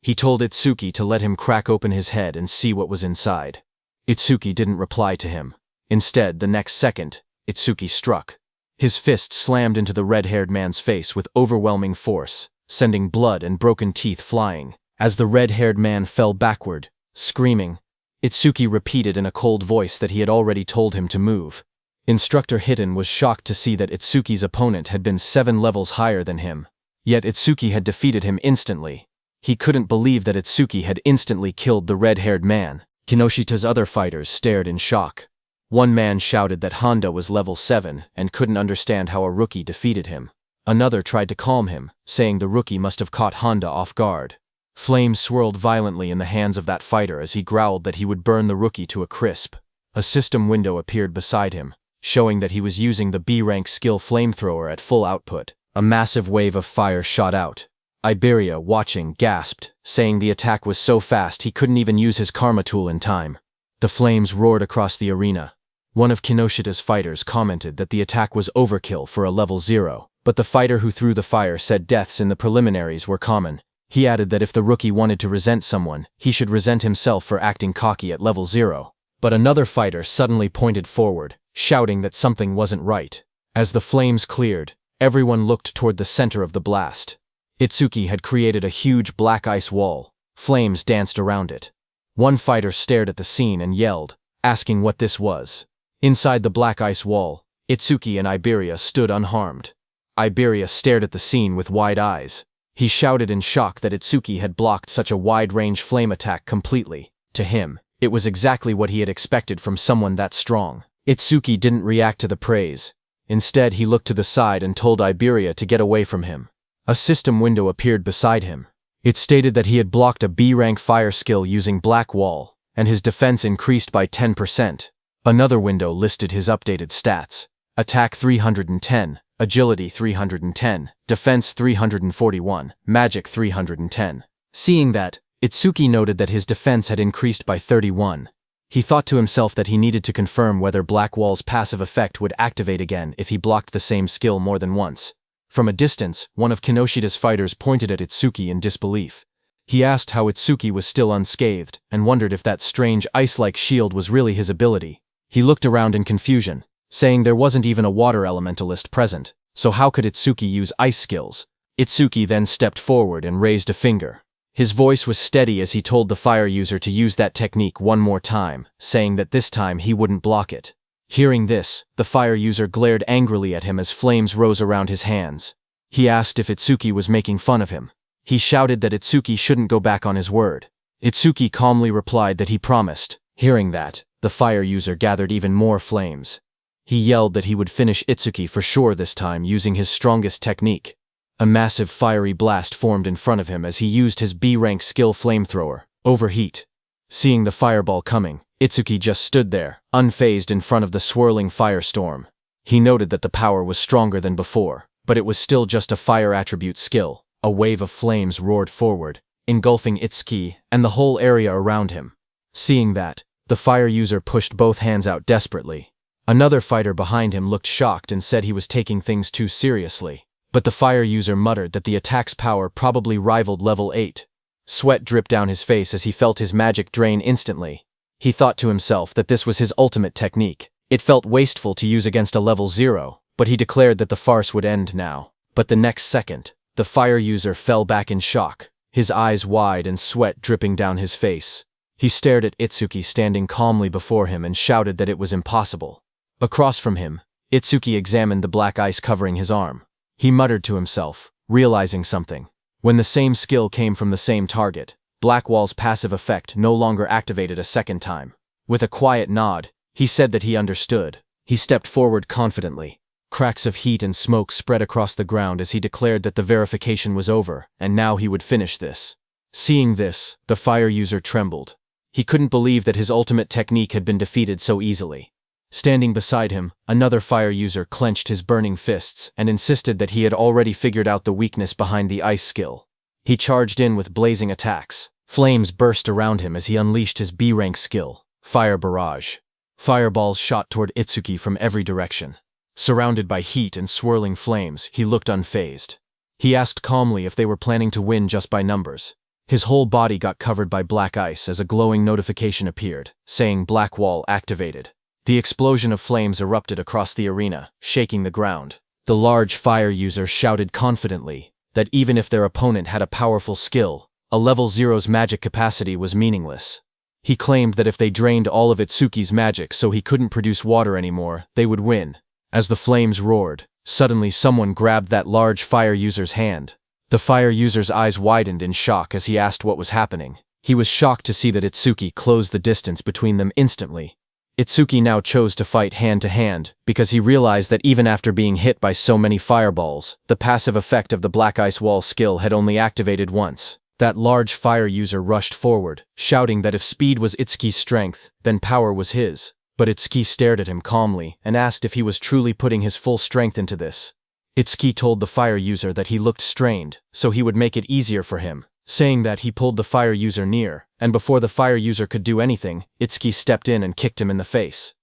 He told Itsuki to let him crack open his head and see what was inside. Itsuki didn't reply to him. Instead, the next second, Itsuki struck. His fist slammed into the red-haired man's face with overwhelming force, sending blood and broken teeth flying. As the red-haired man fell backward, screaming, Itsuki repeated in a cold voice that he had already told him to move. Instructor Hiton was shocked to see that Itsuki's opponent had been 7 levels higher than him. Yet Itsuki had defeated him instantly. He couldn't believe that Itsuki had instantly killed the red-haired man. Kinoshita's other fighters stared in shock. One man shouted that Honda was level 7 and couldn't understand how a rookie defeated him. Another tried to calm him, saying the rookie must have caught Honda off guard. Flames swirled violently in the hands of that fighter as he growled that he would burn the rookie to a crisp. A system window appeared beside him, showing that he was using the B-rank skill flamethrower at full output. A massive wave of fire shot out. Iberia, watching, gasped, saying the attack was so fast he couldn't even use his karma tool in time. The flames roared across the arena. One of Kinoshita's fighters commented that the attack was overkill for a level 0, but the fighter who threw the fire said deaths in the preliminaries were common. He added that if the rookie wanted to resent someone, he should resent himself for acting cocky at level 0. But another fighter suddenly pointed forward, shouting that something wasn't right. As the flames cleared, everyone looked toward the center of the blast. Itsuki had created a huge black ice wall. Flames danced around it. One fighter stared at the scene and yelled, asking what this was. Inside the black ice wall, Itsuki and Iberia stood unharmed. Iberia stared at the scene with wide eyes. He shouted in shock that Itsuki had blocked such a wide-range flame attack completely. To him, it was exactly what he had expected from someone that strong. Itsuki didn't react to the praise. Instead, he looked to the side and told Iberia to get away from him. A system window appeared beside him. It stated that he had blocked a B-rank fire skill using Black Wall, and his defense increased by 10%. Another window listed his updated stats. Attack 310, Agility 310, Defense 341, Magic 310. Seeing that, Itsuki noted that his defense had increased by 31. He thought to himself that he needed to confirm whether Black Wall's passive effect would activate again if he blocked the same skill more than once. From a distance, one of Kinoshida's fighters pointed at Itsuki in disbelief. He asked how Itsuki was still unscathed, and wondered if that strange ice-like shield was really his ability. He looked around in confusion, saying there wasn't even a water elementalist present, so how could Itsuki use ice skills? Itsuki then stepped forward and raised a finger. His voice was steady as he told the fire user to use that technique one more time, saying that this time he wouldn't block it. Hearing this, the fire user glared angrily at him as flames rose around his hands. He asked if Itsuki was making fun of him. He shouted that Itsuki shouldn't go back on his word. Itsuki calmly replied that he promised. Hearing that, the fire user gathered even more flames. He yelled that he would finish Itsuki for sure this time using his strongest technique. A massive fiery blast formed in front of him as he used his B-rank skill flamethrower, Overheat. Seeing the fireball coming, Itsuki just stood there, unfazed in front of the swirling firestorm. He noted that the power was stronger than before, but it was still just a fire attribute skill. A wave of flames roared forward, engulfing Itsuki and the whole area around him. Seeing that, the fire user pushed both hands out desperately. Another fighter behind him looked shocked and said he was taking things too seriously. But the fire user muttered that the attack's power probably rivaled level 8. Sweat dripped down his face as he felt his magic drain instantly. He thought to himself that this was his ultimate technique. It felt wasteful to use against a level 0, but he declared that the farce would end now. But the next second, the fire user fell back in shock, his eyes wide and sweat dripping down his face. He stared at Itsuki standing calmly before him and shouted that it was impossible. Across from him, Itsuki examined the black ice covering his arm. He muttered to himself, realizing something. When the same skill came from the same target, Blackwall's passive effect no longer activated a second time. With a quiet nod, he said that he understood. He stepped forward confidently. Cracks of heat and smoke spread across the ground as he declared that the verification was over, and now he would finish this. Seeing this, the fire user trembled. He couldn't believe that his ultimate technique had been defeated so easily. Standing beside him, another fire user clenched his burning fists and insisted that he had already figured out the weakness behind the ice skill. He charged in with blazing attacks. Flames burst around him as he unleashed his B-rank skill, Fire Barrage. Fireballs shot toward Itsuki from every direction. Surrounded by heat and swirling flames, he looked unfazed. He asked calmly if they were planning to win just by numbers. His whole body got covered by black ice as a glowing notification appeared, saying Blackwall activated. The explosion of flames erupted across the arena, shaking the ground. The large fire user shouted confidently that even if their opponent had a powerful skill, a level 0's magic capacity was meaningless. He claimed that if they drained all of Itsuki's magic so he couldn't produce water anymore, they would win. As the flames roared, suddenly someone grabbed that large fire user's hand. The fire user's eyes widened in shock as he asked what was happening. He was shocked to see that Itsuki closed the distance between them instantly. Itsuki now chose to fight hand-to-hand because he realized that even after being hit by so many fireballs, the passive effect of the Black Ice Wall skill had only activated once. That large fire user rushed forward, shouting that if speed was Itsuki's strength, then power was his. But Itsuki stared at him calmly and asked if he was truly putting his full strength into this. Itsuki told the fire user that he looked strained, so he would make it easier for him. Saying that, he pulled the fire user near, and before the fire user could do anything, Itsuki stepped in and kicked him in the face.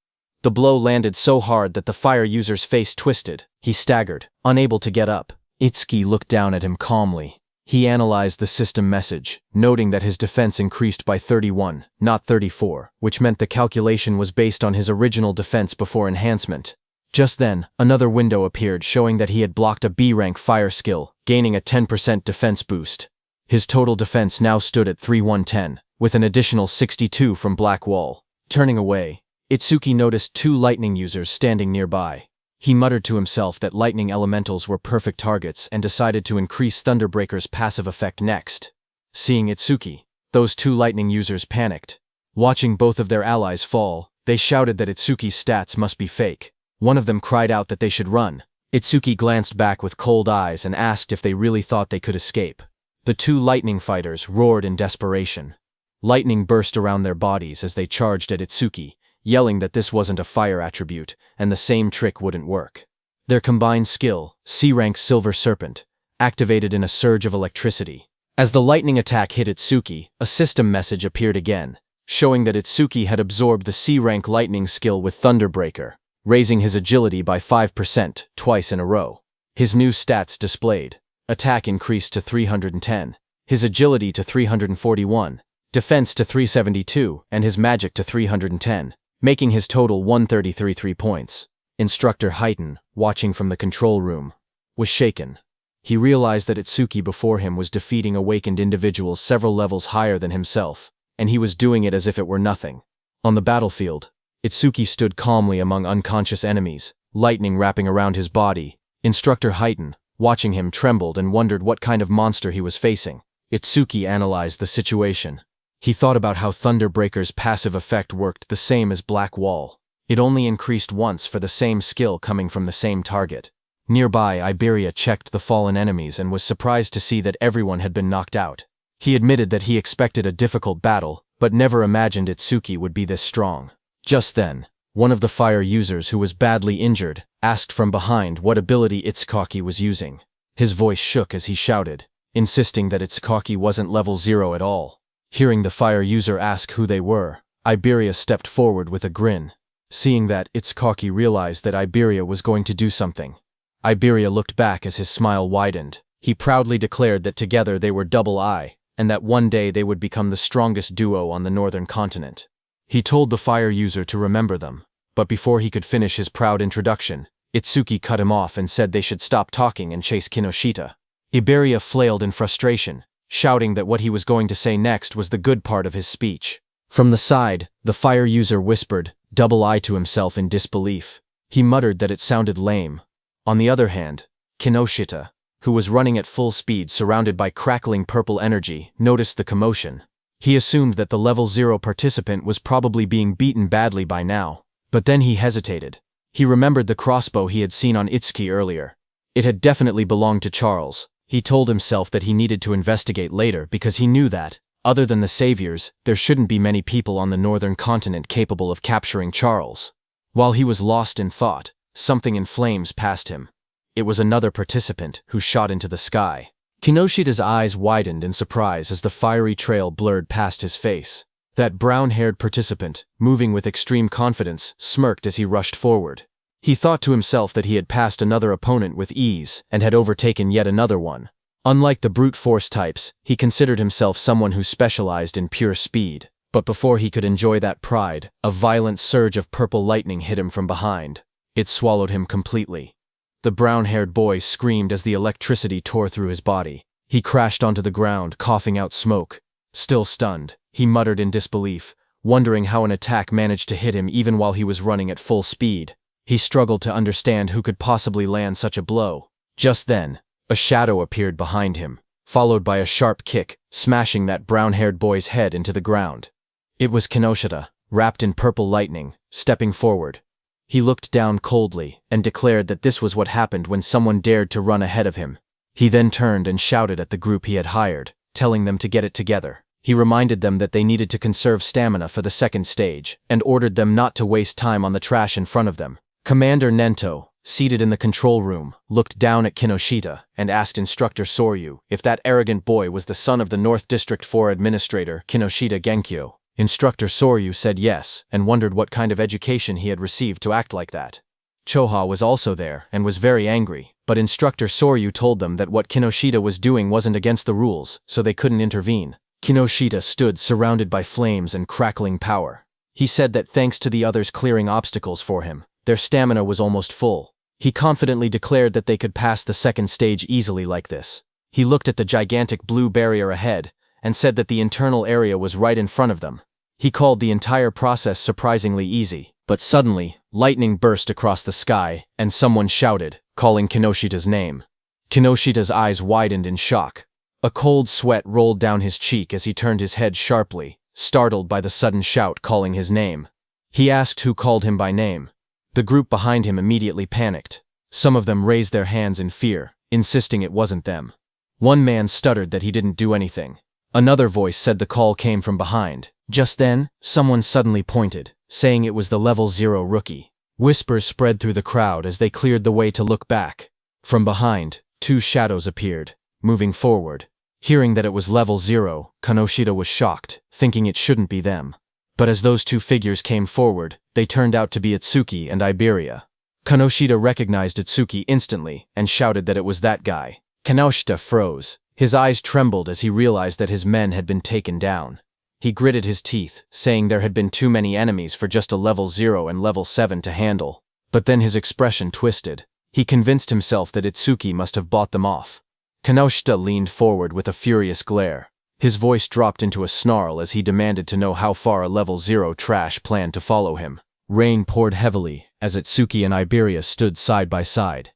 The blow landed so hard that the fire user's face twisted. He staggered, unable to get up. Itsuki looked down at him calmly. He analyzed the system message, noting that his defense increased by 31, not 34, which meant the calculation was based on his original defense before enhancement. Just then, another window appeared showing that he had blocked a B-rank fire skill, gaining a 10% defense boost. His total defense now stood at 3110, with an additional 62 from Blackwall. Turning away, Itsuki noticed two lightning users standing nearby. He muttered to himself that lightning elementals were perfect targets and decided to increase Thunderbreaker's passive effect next. Seeing Itsuki, those two lightning users panicked. Watching both of their allies fall, they shouted that Itsuki's stats must be fake. One of them cried out that they should run. Itsuki glanced back with cold eyes and asked if they really thought they could escape. The two lightning fighters roared in desperation. Lightning burst around their bodies as they charged at Itsuki, yelling that this wasn't a fire attribute, and the same trick wouldn't work. Their combined skill, C-rank Silver Serpent, activated in a surge of electricity. As the lightning attack hit Itsuki, a system message appeared again, showing that Itsuki had absorbed the C-rank lightning skill with Thunderbreaker, raising his agility by 5% twice in a row. His new stats displayed. Attack increased to 310, his agility to 341, defense to 372, and his magic to 310, making his total 133 points. Instructor Heighten, watching from the control room, was shaken. He realized that Itsuki before him was defeating awakened individuals several levels higher than himself, and he was doing it as if it were nothing. On the battlefield, Itsuki stood calmly among unconscious enemies, lightning wrapping around his body. Instructor Heighten, watching him, trembled and wondered what kind of monster he was facing. Itsuki analyzed the situation. He thought about how Thunderbreaker's passive effect worked the same as Blackwall. It only increased once for the same skill coming from the same target. Nearby, Iberia checked the fallen enemies and was surprised to see that everyone had been knocked out. He admitted that he expected a difficult battle, but never imagined Itsuki would be this strong. Just then, one of the fire users who was badly injured asked from behind what ability Itsuki was using. His voice shook as he shouted, insisting that Itsuki wasn't level 0 at all. Hearing the fire user ask who they were, Iberia stepped forward with a grin. Seeing that, Itsuki realized that Iberia was going to do something. Iberia looked back as his smile widened. He proudly declared that together they were Double I, and that one day they would become the strongest duo on the northern continent. He told the fire user to remember them. But before he could finish his proud introduction, Itsuki cut him off and said they should stop talking and chase Kinoshita. Iberia flailed in frustration, shouting that what he was going to say next was the good part of his speech. From the side, the fire user whispered, double I to himself in disbelief. He muttered that it sounded lame. On the other hand, Kinoshita, who was running at full speed surrounded by crackling purple energy, noticed the commotion. He assumed that the level 0 participant was probably being beaten badly by now. But then he hesitated. He remembered the crossbow he had seen on Itsuki earlier. It had definitely belonged to Charles. He told himself that he needed to investigate later because he knew that, other than the saviors, there shouldn't be many people on the northern continent capable of capturing Charles. While he was lost in thought, something in flames passed him. It was another participant who shot into the sky. Kinoshita's eyes widened in surprise as the fiery trail blurred past his face. That brown-haired participant, moving with extreme confidence, smirked as he rushed forward. He thought to himself that he had passed another opponent with ease and had overtaken yet another one. Unlike the brute force types, he considered himself someone who specialized in pure speed. But before he could enjoy that pride, a violent surge of purple lightning hit him from behind. It swallowed him completely. The brown-haired boy screamed as the electricity tore through his body. He crashed onto the ground, coughing out smoke. Still stunned, he muttered in disbelief, wondering how an attack managed to hit him even while he was running at full speed. He struggled to understand who could possibly land such a blow. Just then, a shadow appeared behind him, followed by a sharp kick, smashing that brown-haired boy's head into the ground. It was Kinoshita, wrapped in purple lightning, stepping forward. He looked down coldly and declared that this was what happened when someone dared to run ahead of him. He then turned and shouted at the group he had hired, telling them to get it together. He reminded them that they needed to conserve stamina for the second stage, and ordered them not to waste time on the trash in front of them. Commander Nento, seated in the control room, looked down at Kinoshita and asked Instructor Soryu if that arrogant boy was the son of the North District 4 Administrator Kinoshita Genkyo. Instructor Soryu said yes and wondered what kind of education he had received to act like that. Choha was also there and was very angry, but Instructor Soryu told them that what Kinoshita was doing wasn't against the rules, so they couldn't intervene. Kinoshita stood surrounded by flames and crackling power. He said that thanks to the others clearing obstacles for him, their stamina was almost full. He confidently declared that they could pass the second stage easily like this. He looked at the gigantic blue barrier ahead and said that the internal area was right in front of them. He called the entire process surprisingly easy, but suddenly, lightning burst across the sky and someone shouted, calling Kinoshita's name. Kinoshita's eyes widened in shock. A cold sweat rolled down his cheek as he turned his head sharply, startled by the sudden shout calling his name. He asked who called him by name. The group behind him immediately panicked. Some of them raised their hands in fear, insisting it wasn't them. One man stuttered that he didn't do anything. Another voice said the call came from behind. Just then, someone suddenly pointed, saying it was the level 0 rookie. Whispers spread through the crowd as they cleared the way to look back. From behind, two shadows appeared, moving forward. Hearing that it was level 0, Kinoshita was shocked, thinking it shouldn't be them. But as those two figures came forward, they turned out to be Itsuki and Iberia. Kinoshita recognized Itsuki instantly and shouted that it was that guy. Kinoshita froze. His eyes trembled as he realized that his men had been taken down. He gritted his teeth, saying there had been too many enemies for just a level 0 and level 7 to handle. But then his expression twisted. He convinced himself that Itsuki must have bought them off. Kinoshita leaned forward with a furious glare. His voice dropped into a snarl as he demanded to know how far a level 0 trash planned to follow him. Rain poured heavily as Itsuki and Iberia stood side by side.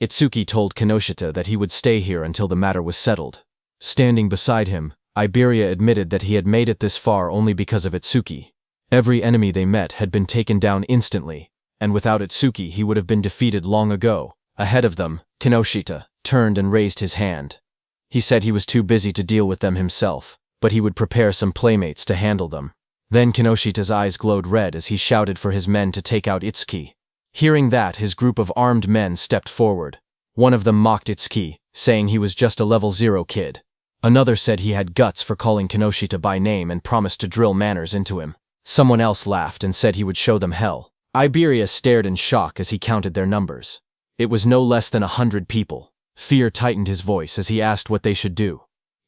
Itsuki told Kinoshita that he would stay here until the matter was settled. Standing beside him, Iberia admitted that he had made it this far only because of Itsuki. Every enemy they met had been taken down instantly, and without Itsuki he would have been defeated long ago. Ahead of them, Kinoshita turned and raised his hand. He said he was too busy to deal with them himself, but he would prepare some playmates to handle them. Then Kinoshita's eyes glowed red as he shouted for his men to take out Itsuki. Hearing that, his group of armed men stepped forward. One of them mocked Itsuki, saying he was just a level 0 kid. Another said he had guts for calling Kinoshita by name and promised to drill manners into him. Someone else laughed and said he would show them hell. Iberia stared in shock as he counted their numbers. It was no less than 100 people. Fear tightened his voice as he asked what they should do.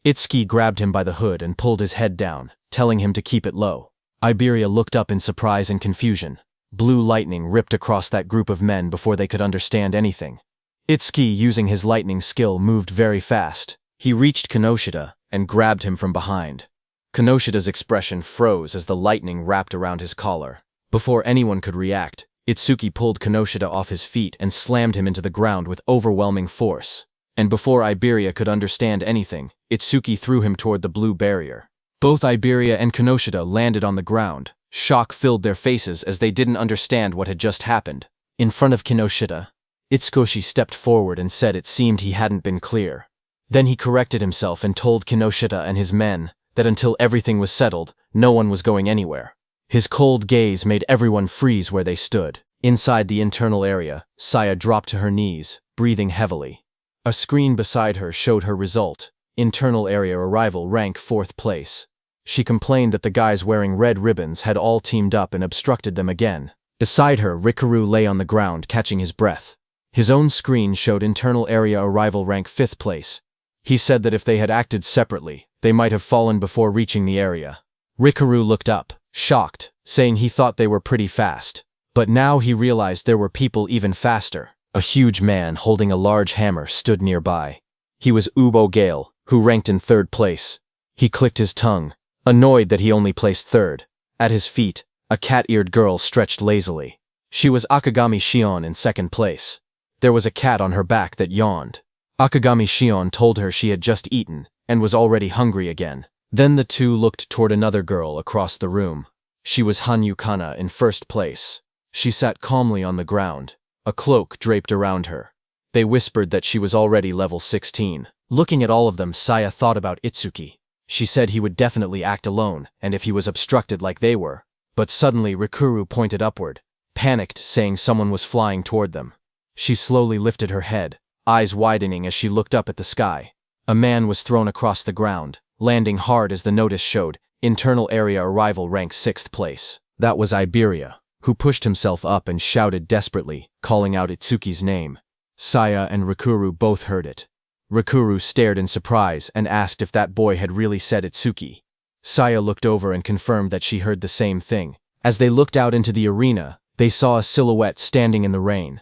Itsuki grabbed him by the hood and pulled his head down, telling him to keep it low. Iberia looked up in surprise and confusion. Blue lightning ripped across that group of men before they could understand anything. Itsuki, using his lightning skill, moved very fast. He reached Kinoshita and grabbed him from behind. Kinoshita's expression froze as the lightning wrapped around his collar. Before anyone could react, Itsuki pulled Kinoshita off his feet and slammed him into the ground with overwhelming force. And before Iberia could understand anything, Itsuki threw him toward the blue barrier. Both Iberia and Kinoshita landed on the ground. Shock filled their faces as they didn't understand what had just happened. In front of Kinoshita, Itsukoshi stepped forward and said it seemed he hadn't been clear. Then he corrected himself and told Kinoshita and his men that until everything was settled, no one was going anywhere. His cold gaze made everyone freeze where they stood. Inside the internal area, Saya dropped to her knees, breathing heavily. A screen beside her showed her result. Internal area arrival, rank 4th place. She complained that the guys wearing red ribbons had all teamed up and obstructed them again. Beside her, Rikaru lay on the ground, catching his breath. His own screen showed internal area arrival, rank 5th place. He said that if they had acted separately, they might have fallen before reaching the area. Rikaru looked up, shocked, saying he thought they were pretty fast. But now he realized there were people even faster. A huge man holding a large hammer stood nearby. He was Ubo Gale, who ranked in 3rd place. He clicked his tongue, annoyed that he only placed 3rd. At his feet, a cat-eared girl stretched lazily. She was Akagami Shion in 2nd place. There was a cat on her back that yawned. Akagami Shion told her she had just eaten and was already hungry again. Then the two looked toward another girl across the room. She was Hanyu Kana in 1st place. She sat calmly on the ground, a cloak draped around her. They whispered that she was already level 16. Looking at all of them, Saya thought about Itsuki. She said he would definitely act alone, and if he was obstructed like they were. But suddenly Rikuru pointed upward, panicked, saying someone was flying toward them. She slowly lifted her head, eyes widening as she looked up at the sky. A man was thrown across the ground, landing hard as the notice showed, internal area arrival, rank 6th place. That was Iberia, who pushed himself up and shouted desperately, calling out Itsuki's name. Saya and Rikuru both heard it. Rikuru stared in surprise and asked if that boy had really said Itsuki. Saya looked over and confirmed that she heard the same thing. As they looked out into the arena, they saw a silhouette standing in the rain.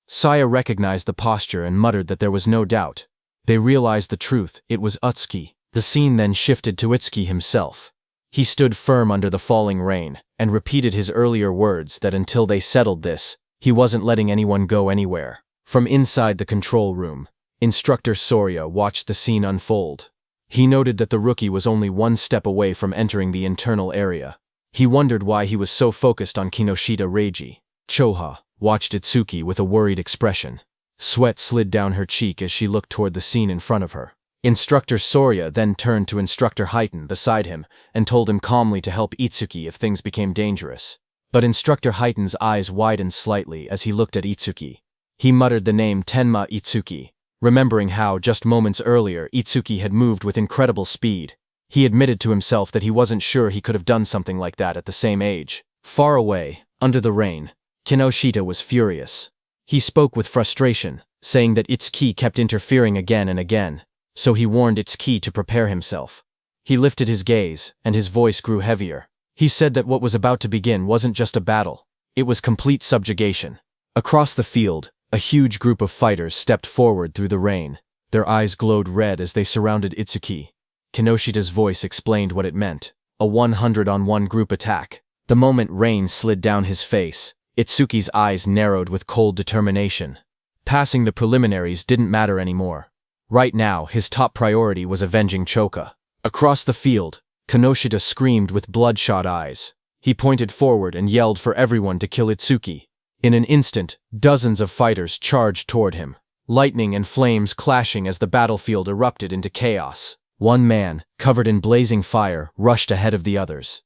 Saya recognized the posture and muttered that there was no doubt. They realized the truth, it was Utsuki. The scene then shifted to Itsuki himself. He stood firm under the falling rain, and repeated his earlier words that until they settled this, he wasn't letting anyone go anywhere. From inside the control room, Instructor Soria watched the scene unfold. He noted that the rookie was only one step away from entering the internal area. He wondered why he was so focused on Kinoshita Reiji. Choha watched Itsuki with a worried expression. Sweat slid down her cheek as she looked toward the scene in front of her. Instructor Soria then turned to Instructor Haiten beside him and told him calmly to help Itsuki if things became dangerous. But Instructor Haiten's eyes widened slightly as he looked at Itsuki. He muttered the name Tenma Itsuki, remembering how, just moments earlier, Itsuki had moved with incredible speed. He admitted to himself that he wasn't sure he could have done something like that at the same age. Far away, under the rain, Kinoshita was furious. He spoke with frustration, saying that Itsuki kept interfering again and again, so he warned Itsuki to prepare himself. He lifted his gaze, and his voice grew heavier. He said that what was about to begin wasn't just a battle, it was complete subjugation. Across the field, a huge group of fighters stepped forward through the rain. Their eyes glowed red as they surrounded Itsuki. Kinoshita's voice explained what it meant, a 100-on-1 group attack. The moment rain slid down his face, Itsuki's eyes narrowed with cold determination. Passing the preliminaries didn't matter anymore. Right now, his top priority was avenging Choka. Across the field, Kinoshita screamed with bloodshot eyes. He pointed forward and yelled for everyone to kill Itsuki. In an instant, dozens of fighters charged toward him, lightning and flames clashing as the battlefield erupted into chaos. One man, covered in blazing fire, rushed ahead of the others.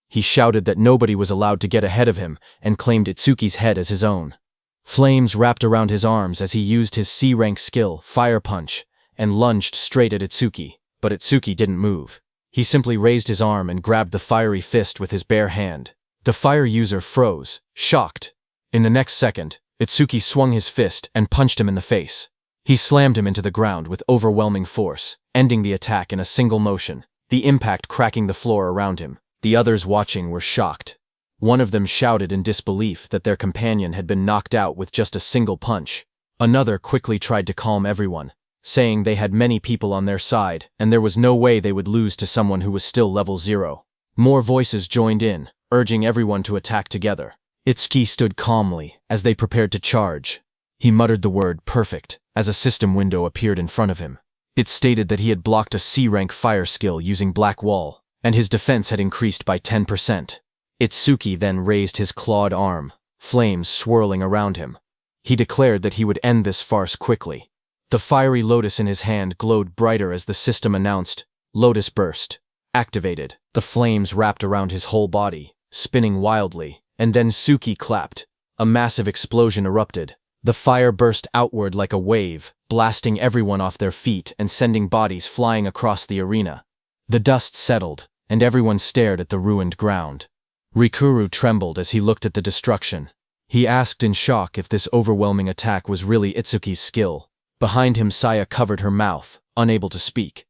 He shouted that nobody was allowed to get ahead of him and claimed Itsuki's head as his own. Flames wrapped around his arms as he used his C-rank skill, Fire Punch, and lunged straight at Itsuki, but Itsuki didn't move. He simply raised his arm and grabbed the fiery fist with his bare hand. The fire user froze, shocked. In the next second, Itsuki swung his fist and punched him in the face. He slammed him into the ground with overwhelming force, ending the attack in a single motion, the impact cracking the floor around him. The others watching were shocked. One of them shouted in disbelief that their companion had been knocked out with just a single punch. Another quickly tried to calm everyone, saying they had many people on their side and there was no way they would lose to someone who was still level 0. More voices joined in, urging everyone to attack together. Itsuki stood calmly as they prepared to charge. He muttered the word perfect as a system window appeared in front of him. It stated that he had blocked a C-rank fire skill using Black Wall, and his defense had increased by 10%. Itsuki then raised his clawed arm, flames swirling around him. He declared that he would end this farce quickly. The fiery lotus in his hand glowed brighter as the system announced, Lotus Burst. Activated. The flames wrapped around his whole body, spinning wildly, and then Suki clapped. A massive explosion erupted. The fire burst outward like a wave, blasting everyone off their feet and sending bodies flying across the arena. The dust settled, and everyone stared at the ruined ground. Rikuru trembled as he looked at the destruction. He asked in shock if this overwhelming attack was really Itsuki's skill. Behind him, Saya covered her mouth, unable to speak.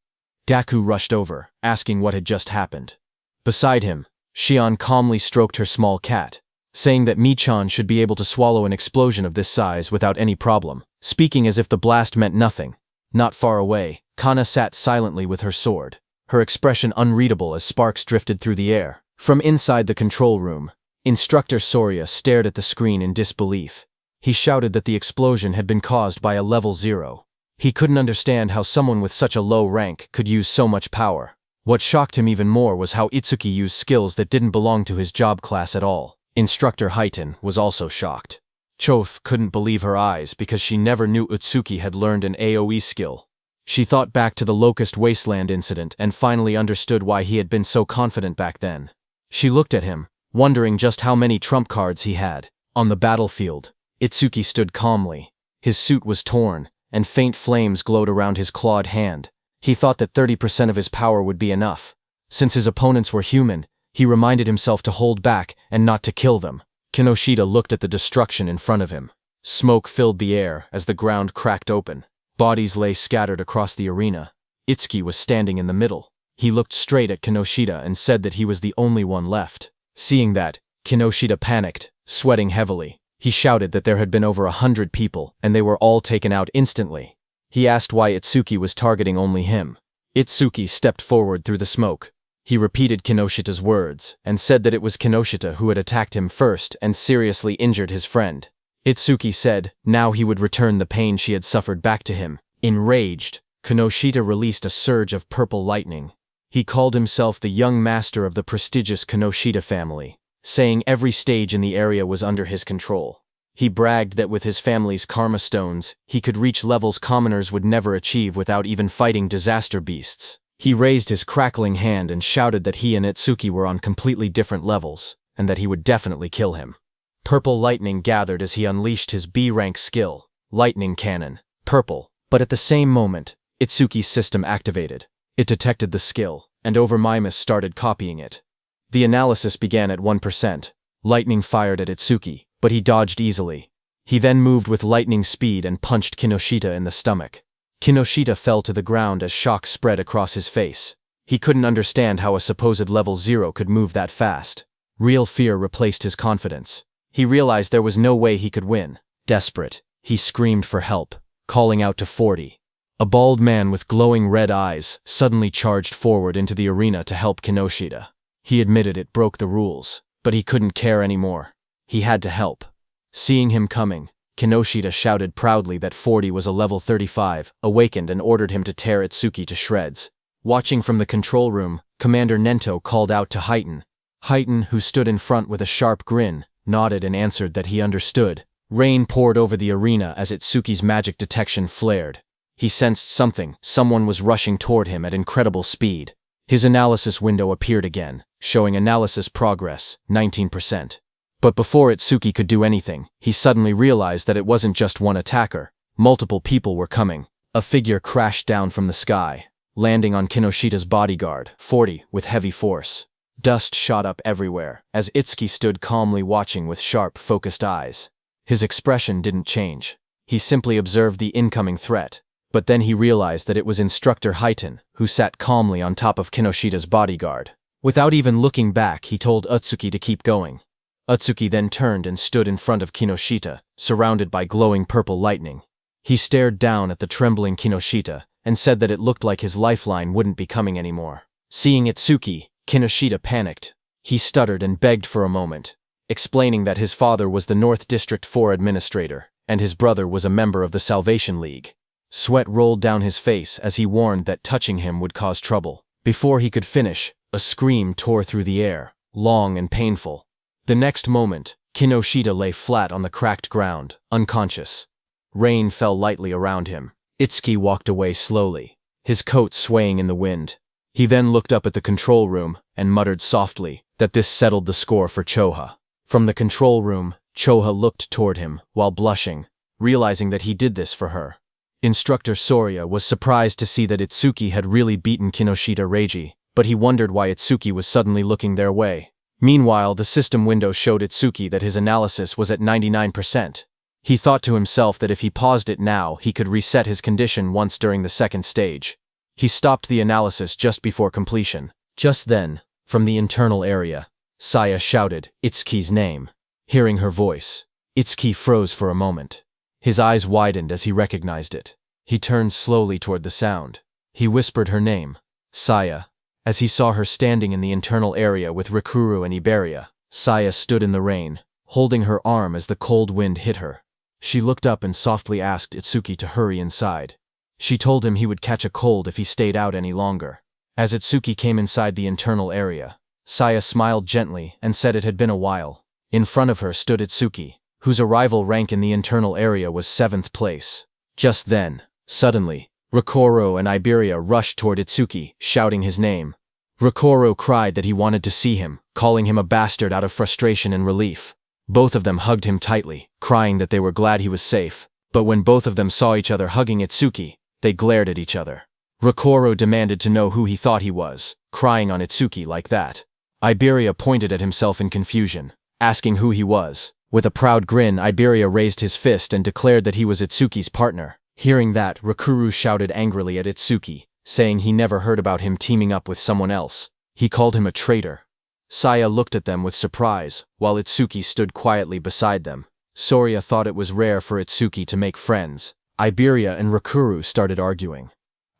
Gaku rushed over, asking what had just happened. Beside him, Shion calmly stroked her small cat, saying that Michan should be able to swallow an explosion of this size without any problem, speaking as if the blast meant nothing. Not far away, Kana sat silently with her sword, her expression unreadable as sparks drifted through the air. From inside the control room, Instructor Soria stared at the screen in disbelief. He shouted that the explosion had been caused by a level 0. He couldn't understand how someone with such a low rank could use so much power. What shocked him even more was how Itsuki used skills that didn't belong to his job class at all. Instructor Haiten was also shocked. Choth couldn't believe her eyes because she never knew Itsuki had learned an AoE skill. She thought back to the Locust Wasteland incident and finally understood why he had been so confident back then. She looked at him, wondering just how many trump cards he had. On the battlefield, Itsuki stood calmly. His suit was torn, and faint flames glowed around his clawed hand. He thought that 30% of his power would be enough. Since his opponents were human, he reminded himself to hold back and not to kill them. Kinoshita looked at the destruction in front of him. Smoke filled the air as the ground cracked open. Bodies lay scattered across the arena. Itsuki was standing in the middle. He looked straight at Kinoshita and said that he was the only one left. Seeing that, Kinoshita panicked, sweating heavily. He shouted that there had been over 100 people, and they were all taken out instantly. He asked why Itsuki was targeting only him. Itsuki stepped forward through the smoke. He repeated Kinoshita's words, and said that it was Kinoshita who had attacked him first and seriously injured his friend. Itsuki said now he would return the pain she had suffered back to him. Enraged, Kinoshita released a surge of purple lightning. He called himself the young master of the prestigious Kinoshita family, saying every stage in the area was under his control. He bragged that with his family's karma stones, he could reach levels commoners would never achieve without even fighting disaster beasts. He raised his crackling hand and shouted that he and Itsuki were on completely different levels, and that he would definitely kill him. Purple lightning gathered as he unleashed his B-rank skill, Lightning Cannon. Purple. But at the same moment, Itsuki's system activated. It detected the skill, and Overmimus started copying it. The analysis began at 1%. Lightning fired at Itsuki, but he dodged easily. He then moved with lightning speed and punched Kinoshita in the stomach. Kinoshita fell to the ground as shock spread across his face. He couldn't understand how a supposed level 0 could move that fast. Real fear replaced his confidence. He realized there was no way he could win. Desperate, he screamed for help, calling out to 40. A bald man with glowing red eyes suddenly charged forward into the arena to help Kinoshita. He admitted it broke the rules, but he couldn't care anymore. He had to help. Seeing him coming, Kinoshita shouted proudly that 40 was a level 35, awakened and ordered him to tear Itsuki to shreds. Watching from the control room, Commander Nento called out to Haiten. Haiten, who stood in front with a sharp grin, nodded and answered that he understood. Rain poured over the arena as Itsuki's magic detection flared. He sensed something. Someone was rushing toward him at incredible speed. His analysis window appeared again, showing analysis progress, 19%. But before Itsuki could do anything, he suddenly realized that it wasn't just one attacker. Multiple people were coming. A figure crashed down from the sky, landing on Kinoshita's bodyguard, 40, with heavy force. Dust shot up everywhere, as Itsuki stood calmly watching with sharp, focused eyes. His expression didn't change. He simply observed the incoming threat. But then he realized that it was Instructor Haiten, who sat calmly on top of Kinoshita's bodyguard. Without even looking back, he told Itsuki to keep going. Utsuki then turned and stood in front of Kinoshita, surrounded by glowing purple lightning. He stared down at the trembling Kinoshita and said that it looked like his lifeline wouldn't be coming anymore. Seeing Itsuki, Kinoshita panicked. He stuttered and begged for a moment, explaining that his father was the North District 4 administrator, and his brother was a member of the Salvation League. Sweat rolled down his face as he warned that touching him would cause trouble. Before he could finish, a scream tore through the air, long and painful. The next moment, Kinoshita lay flat on the cracked ground, unconscious. Rain fell lightly around him. Itsuki walked away slowly, his coat swaying in the wind. He then looked up at the control room and muttered softly that this settled the score for Choha. From the control room, Choha looked toward him while blushing, realizing that he did this for her. Instructor Soria was surprised to see that Itsuki had really beaten Kinoshita Reiji, but he wondered why Itsuki was suddenly looking their way. Meanwhile, the system window showed Itsuki that his analysis was at 99%. He thought to himself that if he paused it now, he could reset his condition once during the second stage. He stopped the analysis just before completion. Just then, from the internal area, Saya shouted Itsuki's name. Hearing her voice, Itsuki froze for a moment. His eyes widened as he recognized it. He turned slowly toward the sound. He whispered her name, Saya. As he saw her standing in the internal area with Rikuru and Iberia, Saya stood in the rain, holding her arm as the cold wind hit her. She looked up and softly asked Itsuki to hurry inside. She told him he would catch a cold if he stayed out any longer. As Itsuki came inside the internal area, Saya smiled gently and said it had been a while. In front of her stood Itsuki, whose arrival rank in the internal area was 7th place. Just then, suddenly, Rikuru and Iberia rushed toward Itsuki, shouting his name. Rikuru cried that he wanted to see him, calling him a bastard out of frustration and relief. Both of them hugged him tightly, crying that they were glad he was safe. But when both of them saw each other hugging Itsuki, they glared at each other. Rikuru demanded to know who he thought he was, crying on Itsuki like that. Iberia pointed at himself in confusion, asking who he was. With a proud grin, Iberia raised his fist and declared that he was Itsuki's partner. Hearing that, Rikuru shouted angrily at Itsuki, saying he never heard about him teaming up with someone else. He called him a traitor. Saya looked at them with surprise, while Itsuki stood quietly beside them. Soria thought it was rare for Itsuki to make friends. Iberia and Rikuru started arguing.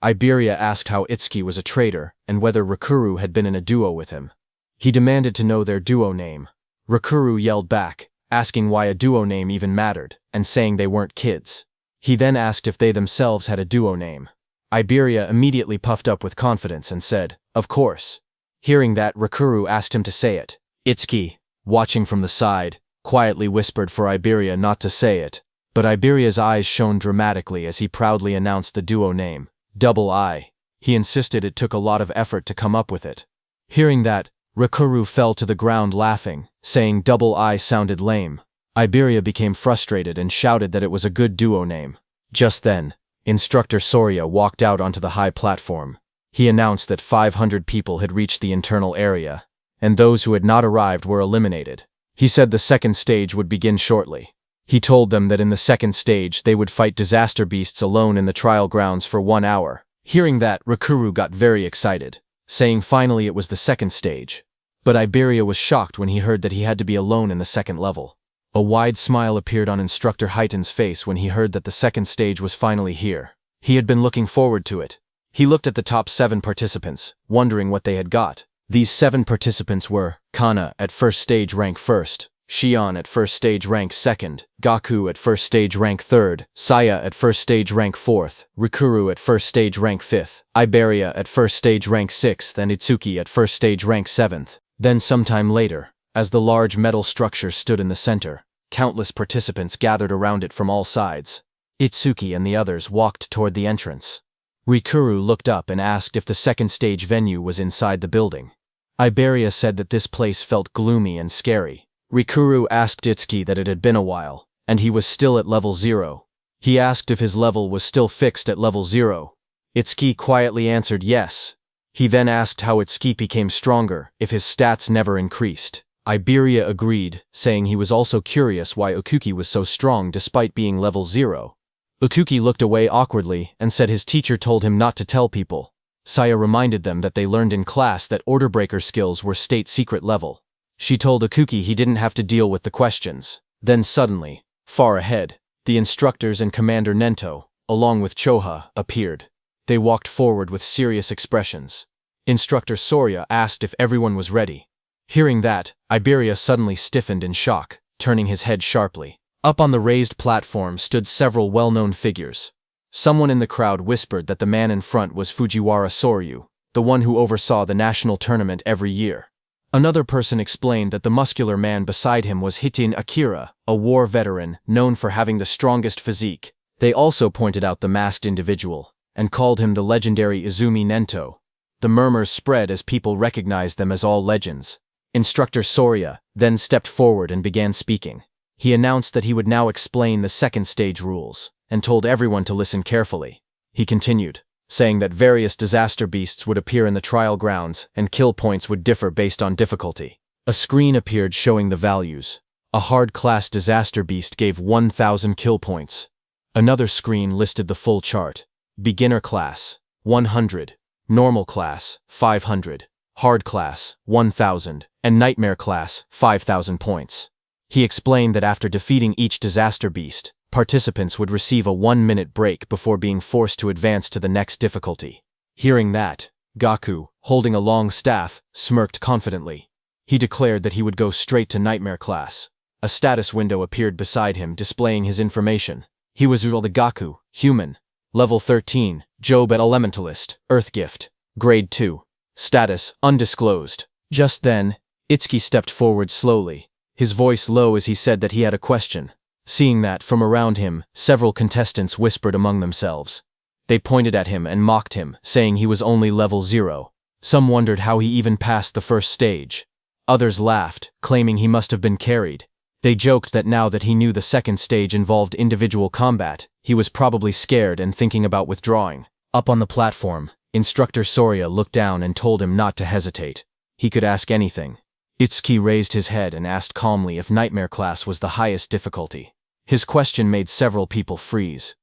Iberia asked how Itsuki was a traitor and whether Rikuru had been in a duo with him. He demanded to know their duo name. Rikuru yelled back, asking why a duo name even mattered, and saying they weren't kids. He then asked if they themselves had a duo name. Iberia immediately puffed up with confidence and said, "Of course." Hearing that, Rikuru asked him to say it. Itsuki, watching from the side, quietly whispered for Iberia not to say it, but Iberia's eyes shone dramatically as he proudly announced the duo name, Double I. He insisted it took a lot of effort to come up with it. Hearing that, Rikuru fell to the ground laughing, saying Double I sounded lame. Iberia became frustrated and shouted that it was a good duo name. Just then, Instructor Soria walked out onto the high platform. He announced that 500 people had reached the internal area, and those who had not arrived were eliminated. He said the second stage would begin shortly. He told them that in the second stage they would fight disaster beasts alone in the trial grounds for 1 hour. Hearing that, Rikuru got very excited, saying finally it was the second stage. But Iberia was shocked when he heard that he had to be alone in the second level. A wide smile appeared on Instructor Heiton's face when he heard that the second stage was finally here. He had been looking forward to it. He looked at the top 7 participants, wondering what they had got. These 7 participants were Kana at first stage rank 1st, Shion at first stage rank 2nd, Gaku at first stage rank 3rd, Saya at first stage rank 4th, Rikuru at first stage rank 5th, Iberia at first stage rank 6th, and Itsuki at first stage rank 7th. Then sometime later, as the large metal structure stood in the center, countless participants gathered around it from all sides. Itsuki and the others walked toward the entrance. Rikuru looked up and asked if the second stage venue was inside the building. Iberia said that this place felt gloomy and scary. Rikuru asked Itsuki that it had been a while, and he was still at level 0. He asked if his level was still fixed at level 0. Itsuki quietly answered yes. He then asked how Itsuki became stronger if his stats never increased. Iberia agreed, saying he was also curious why Okuki was so strong despite being level 0. Okuki looked away awkwardly and said his teacher told him not to tell people. Saya reminded them that they learned in class that order breaker skills were state secret level. She told Ikuki he didn't have to deal with the questions. Then suddenly, far ahead, the instructors and Commander Nento, along with Choha, appeared. They walked forward with serious expressions. Instructor Soria asked if everyone was ready. Hearing that, Iberia suddenly stiffened in shock, turning his head sharply. Up on the raised platform stood several well-known figures. Someone in the crowd whispered that the man in front was Fujiwara Soryu, the one who oversaw the national tournament every year. Another person explained that the muscular man beside him was Hitin Akira, a war veteran known for having the strongest physique. They also pointed out the masked individual, and called him the legendary Izumi Nento. The murmurs spread as people recognized them as all legends. Instructor Soria then stepped forward and began speaking. He announced that he would now explain the second stage rules, and told everyone to listen carefully. He continued, saying that various disaster beasts would appear in the trial grounds and kill points would differ based on difficulty. A screen appeared showing the values. A hard-class disaster beast gave 1,000 kill points. Another screen listed the full chart. Beginner class, 100. Normal class, 500. Hard class, 1,000. And Nightmare class, 5,000 points. He explained that after defeating each disaster beast, participants would receive a 1-minute break before being forced to advance to the next difficulty. Hearing that, Gaku, holding a long staff, smirked confidently. He declared that he would go straight to Nightmare class. A status window appeared beside him displaying his information. He was the Gaku, human. Level 13, Job Elementalist, Earth Gift. Grade 2. Status, undisclosed. Just then, Itsuki stepped forward slowly, his voice low as he said that he had a question. Seeing that, from around him, several contestants whispered among themselves. They pointed at him and mocked him, saying he was only level 0. Some wondered how he even passed the first stage. Others laughed, claiming he must have been carried. They joked that now that he knew the second stage involved individual combat, he was probably scared and thinking about withdrawing. Up on the platform, Instructor Soria looked down and told him not to hesitate. He could ask anything. Itsuki raised his head and asked calmly if Nightmare class was the highest difficulty. His question made several people freeze.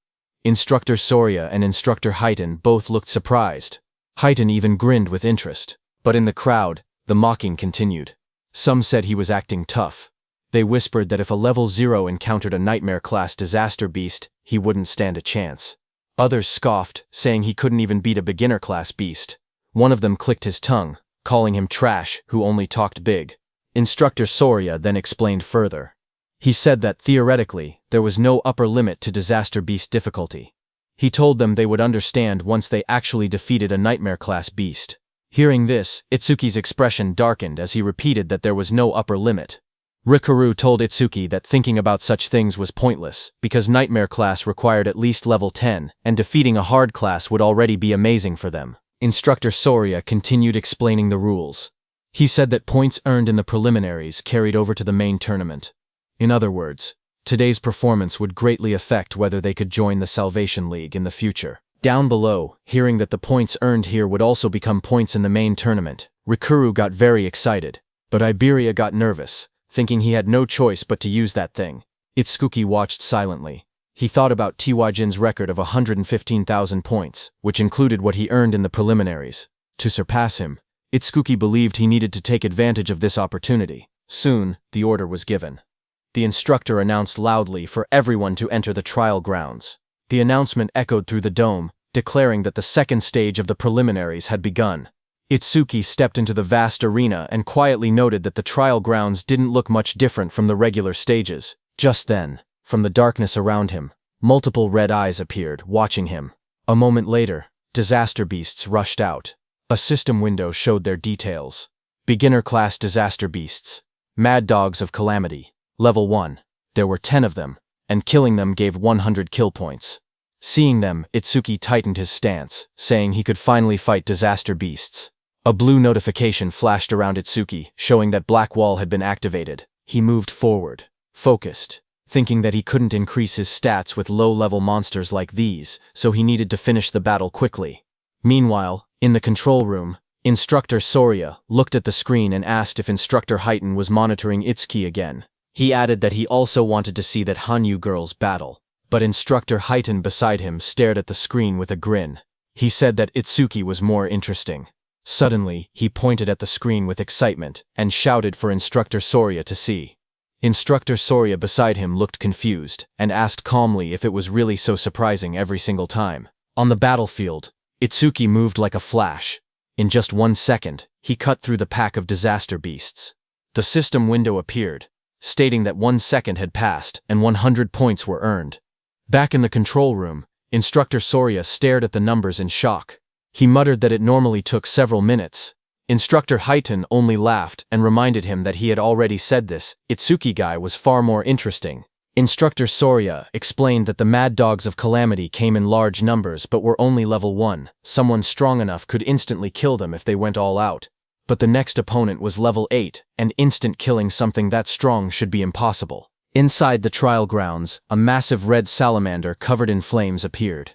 Instructor Soria and Instructor Highton both looked surprised. Highton even grinned with interest. But in the crowd, the mocking continued. Some said he was acting tough. They whispered that if a level 0 encountered a Nightmare class disaster beast, he wouldn't stand a chance. Others scoffed, saying he couldn't even beat a beginner class beast. One of them clicked his tongue, calling him trash who only talked big. Instructor Soria then explained further. He said that theoretically, there was no upper limit to disaster beast difficulty. He told them they would understand once they actually defeated a Nightmare class beast. Hearing this, Itsuki's expression darkened as he repeated that there was no upper limit. Rikuru told Itsuki that thinking about such things was pointless, because Nightmare class required at least level 10, and defeating a hard class would already be amazing for them. Instructor Soria continued explaining the rules. He said that points earned in the preliminaries carried over to the main tournament. In other words, today's performance would greatly affect whether they could join the Salvation League in the future. Down below, hearing that the points earned here would also become points in the main tournament, Rikuru got very excited. But Iberia got nervous, thinking he had no choice but to use that thing. Itsuki watched silently. He thought about Tiwajin's record of 115,000 points, which included what he earned in the preliminaries. To surpass him, Itsuki believed he needed to take advantage of this opportunity. Soon, the order was given. The instructor announced loudly for everyone to enter the trial grounds. The announcement echoed through the dome, declaring that the second stage of the preliminaries had begun. Itsuki stepped into the vast arena and quietly noted that the trial grounds didn't look much different from the regular stages. Just then, from the darkness around him, multiple red eyes appeared, watching him. A moment later, disaster beasts rushed out. A system window showed their details. Beginner class disaster beasts. Mad dogs of calamity. Level 1. There were 10 of them, and killing them gave 100 kill points. Seeing them, Itsuki tightened his stance, saying he could finally fight disaster beasts. A blue notification flashed around Itsuki, showing that Black Wall had been activated. He moved forward, focused, thinking that he couldn't increase his stats with low-level monsters like these, so he needed to finish the battle quickly. Meanwhile, in the control room, Instructor Soria looked at the screen and asked if Instructor Highton was monitoring Itsuki again. He added that he also wanted to see that Hanyu girls battle, but Instructor Highton beside him stared at the screen with a grin. He said that Itsuki was more interesting. Suddenly, he pointed at the screen with excitement and shouted for Instructor Soria to see. Instructor Soria beside him looked confused and asked calmly if it was really so surprising every single time. On the battlefield, Itsuki moved like a flash. In just 1 second, he cut through the pack of disaster beasts. The system window appeared, stating that 1 second had passed and 100 points were earned. Back in the control room, Instructor Soria stared at the numbers in shock. He muttered that it normally took several minutes. Instructor Highton only laughed and reminded him that he had already said this. Itsuki guy was far more interesting. Instructor Soria explained that the Mad Dogs of Calamity came in large numbers but were only level 1. Someone strong enough could instantly kill them if they went all out. But the next opponent was level 8, and instant killing something that strong should be impossible. Inside the trial grounds, a massive red salamander covered in flames appeared.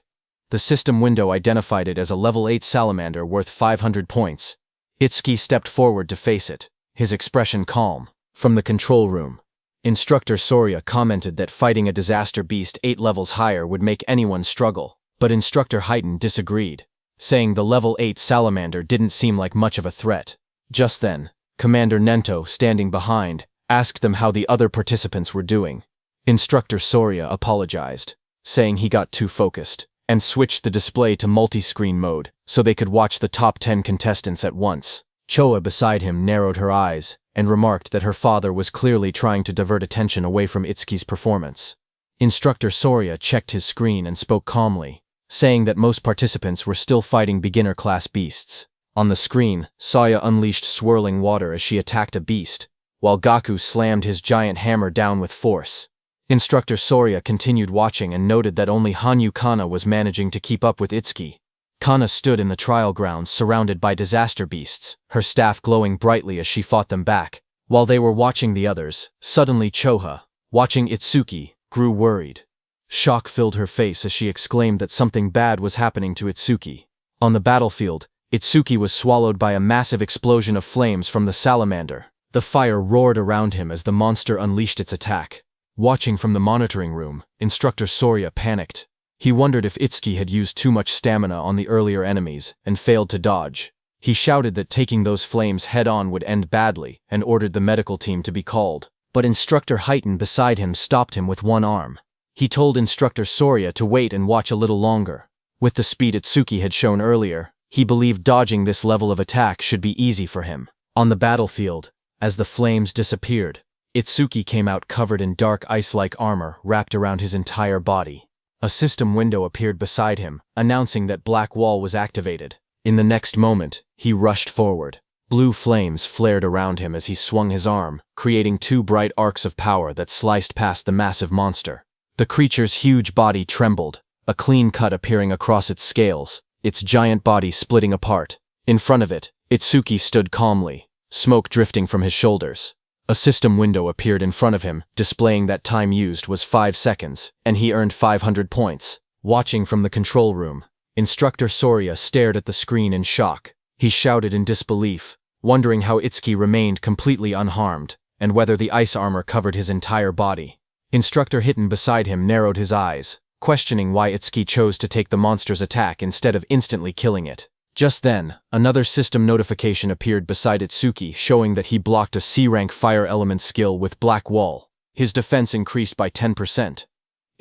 The system window identified it as a level 8 salamander worth 500 points. Itsuki stepped forward to face it, his expression calm. From the control room, Instructor Soria commented that fighting a disaster beast 8 levels higher would make anyone struggle, but Instructor Highton disagreed, saying the level 8 salamander didn't seem like much of a threat. Just then, Commander Nento, standing behind, asked them how the other participants were doing. Instructor Soria apologized, saying he got too focused, and switched the display to multi-screen mode so they could watch the top 10 contestants at once. Choa beside him narrowed her eyes and remarked that her father was clearly trying to divert attention away from Itsuki's performance. Instructor Soria checked his screen and spoke calmly, saying that most participants were still fighting beginner-class beasts. On the screen, Saya unleashed swirling water as she attacked a beast, while Gaku slammed his giant hammer down with force. Instructor Soria continued watching and noted that only Hanyu Kana was managing to keep up with Itsuki. Kana stood in the trial grounds surrounded by disaster beasts, her staff glowing brightly as she fought them back. While they were watching the others, suddenly Choha, watching Itsuki, grew worried. Shock filled her face as she exclaimed that something bad was happening to Itsuki. On the battlefield, Itsuki was swallowed by a massive explosion of flames from the salamander. The fire roared around him as the monster unleashed its attack. Watching from the monitoring room, Instructor Soria panicked. He wondered if Itsuki had used too much stamina on the earlier enemies and failed to dodge. He shouted that taking those flames head-on would end badly and ordered the medical team to be called. But Instructor Highton beside him stopped him with one arm. He told Instructor Soria to wait and watch a little longer. With the speed Itsuki had shown earlier, he believed dodging this level of attack should be easy for him. On the battlefield, as the flames disappeared, Itsuki came out covered in dark ice-like armor wrapped around his entire body. A system window appeared beside him, announcing that Black Wall was activated. In the next moment, he rushed forward. Blue flames flared around him as he swung his arm, creating 2 bright arcs of power that sliced past the massive monster. The creature's huge body trembled, a clean cut appearing across its scales, its giant body splitting apart. In front of it, Itsuki stood calmly, smoke drifting from his shoulders. A system window appeared in front of him, displaying that time used was 5 seconds, and he earned 500 points. Watching from the control room, Instructor Soria stared at the screen in shock. He shouted in disbelief, wondering how Itsuki remained completely unharmed, and whether the ice armor covered his entire body. Instructor Highton beside him narrowed his eyes, questioning why Itsuki chose to take the monster's attack instead of instantly killing it. Just then, another system notification appeared beside Itsuki showing that he blocked a C-rank fire element skill with Black Wall. His defense increased by 10%.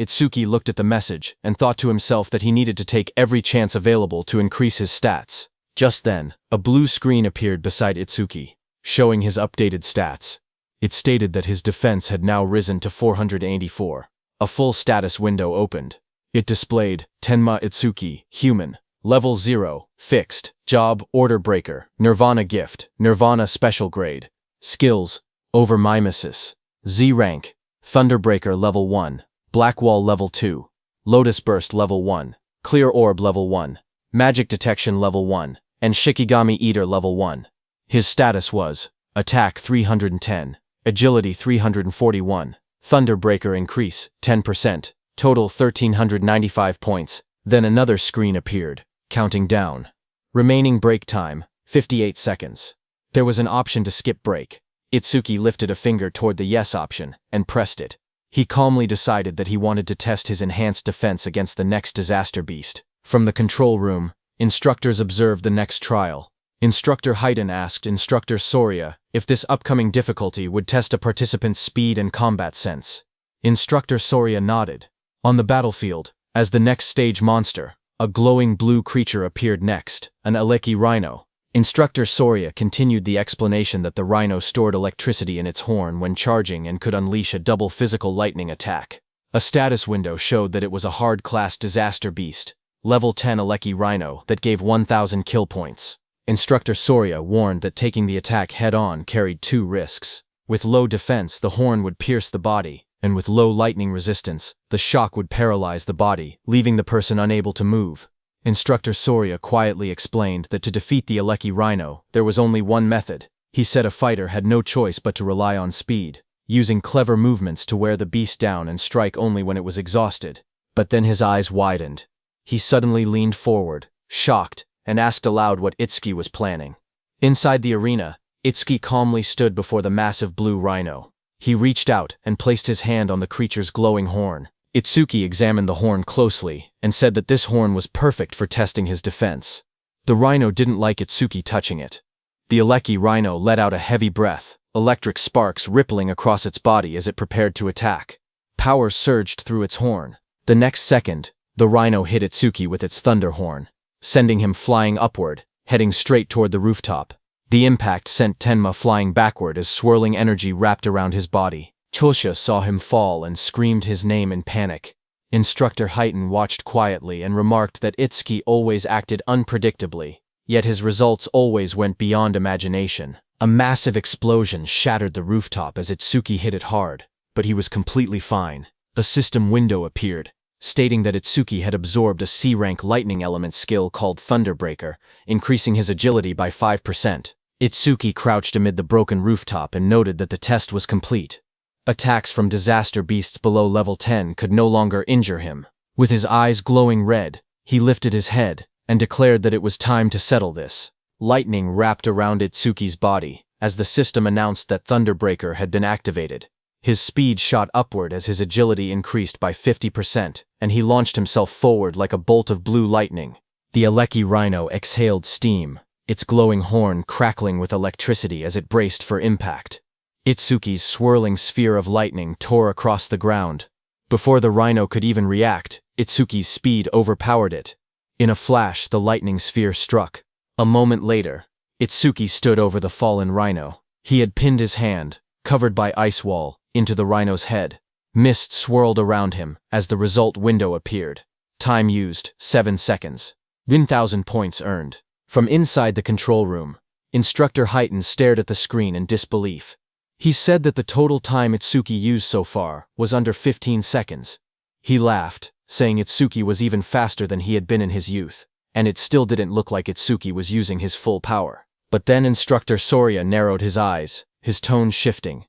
Itsuki looked at the message and thought to himself that he needed to take every chance available to increase his stats. Just then, a blue screen appeared beside Itsuki, showing his updated stats. It stated that his defense had now risen to 484. A full status window opened. It displayed, Tenma Itsuki, Human. Level 0, Fixed, Job, Order Breaker, Nirvana Gift, Nirvana Special Grade. Skills, Overmimesis. Z Rank, Thunderbreaker Level 1, Black Wall Level 2, Lotus Burst Level 1, Clear Orb Level 1, Magic Detection Level 1, and Shikigami Eater Level 1. His status was, Attack 310, Agility 341, Thunderbreaker Increase, 10%, total 1395 points. Then another screen appeared, counting down. Remaining break time, 58 seconds. There was an option to skip break. Itsuki lifted a finger toward the yes option and pressed it. He calmly decided that he wanted to test his enhanced defense against the next disaster beast. From the control room, instructors observed the next trial. Instructor Haydn asked Instructor Soria if this upcoming difficulty would test a participant's speed and combat sense. Instructor Soria nodded. On the battlefield, as the next stage monster, a glowing blue creature appeared next, an Aleki rhino. Instructor Soria continued the explanation that the rhino stored electricity in its horn when charging and could unleash a double physical lightning attack. A status window showed that it was a hard-class disaster beast, level 10 Aleki rhino that gave 1,000 kill points. Instructor Soria warned that taking the attack head-on carried 2 risks. With low defense, the horn would pierce the body, and with low lightning resistance, the shock would paralyze the body, leaving the person unable to move. Instructor Soria quietly explained that to defeat the Aleki rhino, there was only one method. He said a fighter had no choice but to rely on speed, using clever movements to wear the beast down and strike only when it was exhausted. But then his eyes widened. He suddenly leaned forward, shocked, and asked aloud what Itsuki was planning. Inside the arena, Itsuki calmly stood before the massive blue rhino. He reached out and placed his hand on the creature's glowing horn. Itsuki examined the horn closely and said that this horn was perfect for testing his defense. The rhino didn't like Itsuki touching it. The Aleki rhino let out a heavy breath, electric sparks rippling across its body as it prepared to attack. Power surged through its horn. The next second, the rhino hit Itsuki with its thunder horn, sending him flying upward, heading straight toward the rooftop. The impact sent Tenma flying backward as swirling energy wrapped around his body. Chosha saw him fall and screamed his name in panic. Instructor Haydn watched quietly and remarked that Itsuki always acted unpredictably, yet his results always went beyond imagination. A massive explosion shattered the rooftop as Itsuki hit it hard, but he was completely fine. A system window appeared, stating that Itsuki had absorbed a C-rank lightning element skill called Thunderbreaker, increasing his agility by 5%. Itsuki crouched amid the broken rooftop and noted that the test was complete. Attacks from disaster beasts below level 10 could no longer injure him. With his eyes glowing red, he lifted his head and declared that it was time to settle this. Lightning wrapped around Itsuki's body as the system announced that Thunderbreaker had been activated. His speed shot upward as his agility increased by 50%, and he launched himself forward like a bolt of blue lightning. The Aleki rhino exhaled steam, its glowing horn crackling with electricity as it braced for impact. Itsuki's swirling sphere of lightning tore across the ground. Before the rhino could even react, Itsuki's speed overpowered it. In a flash, the lightning sphere struck. A moment later, Itsuki stood over the fallen rhino. He had pinned his hand, covered by ice wall, into the rhino's head. Mist swirled around him as the result window appeared. Time used, 7 seconds. 1,000 points earned. From inside the control room, Instructor Haydn stared at the screen in disbelief. He said that the total time Itsuki used so far was under 15 seconds. He laughed, saying Itsuki was even faster than he had been in his youth, and it still didn't look like Itsuki was using his full power. But then Instructor Soria narrowed his eyes, his tone shifting.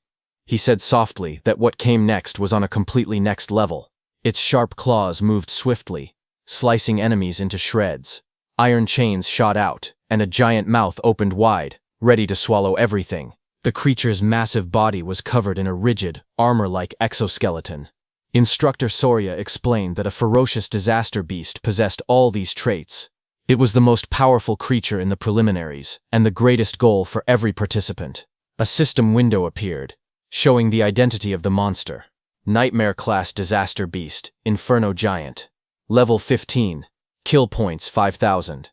He said softly that what came next was on a completely next level. Its sharp claws moved swiftly, slicing enemies into shreds. Iron chains shot out, and a giant mouth opened wide, ready to swallow everything. The creature's massive body was covered in a rigid, armor-like exoskeleton. Instructor Soria explained that a ferocious disaster beast possessed all these traits. It was the most powerful creature in the preliminaries, and the greatest goal for every participant. A system window appeared, showing the identity of the monster. Nightmare-class disaster beast, Inferno Giant. Level 15. Kill points 5,000.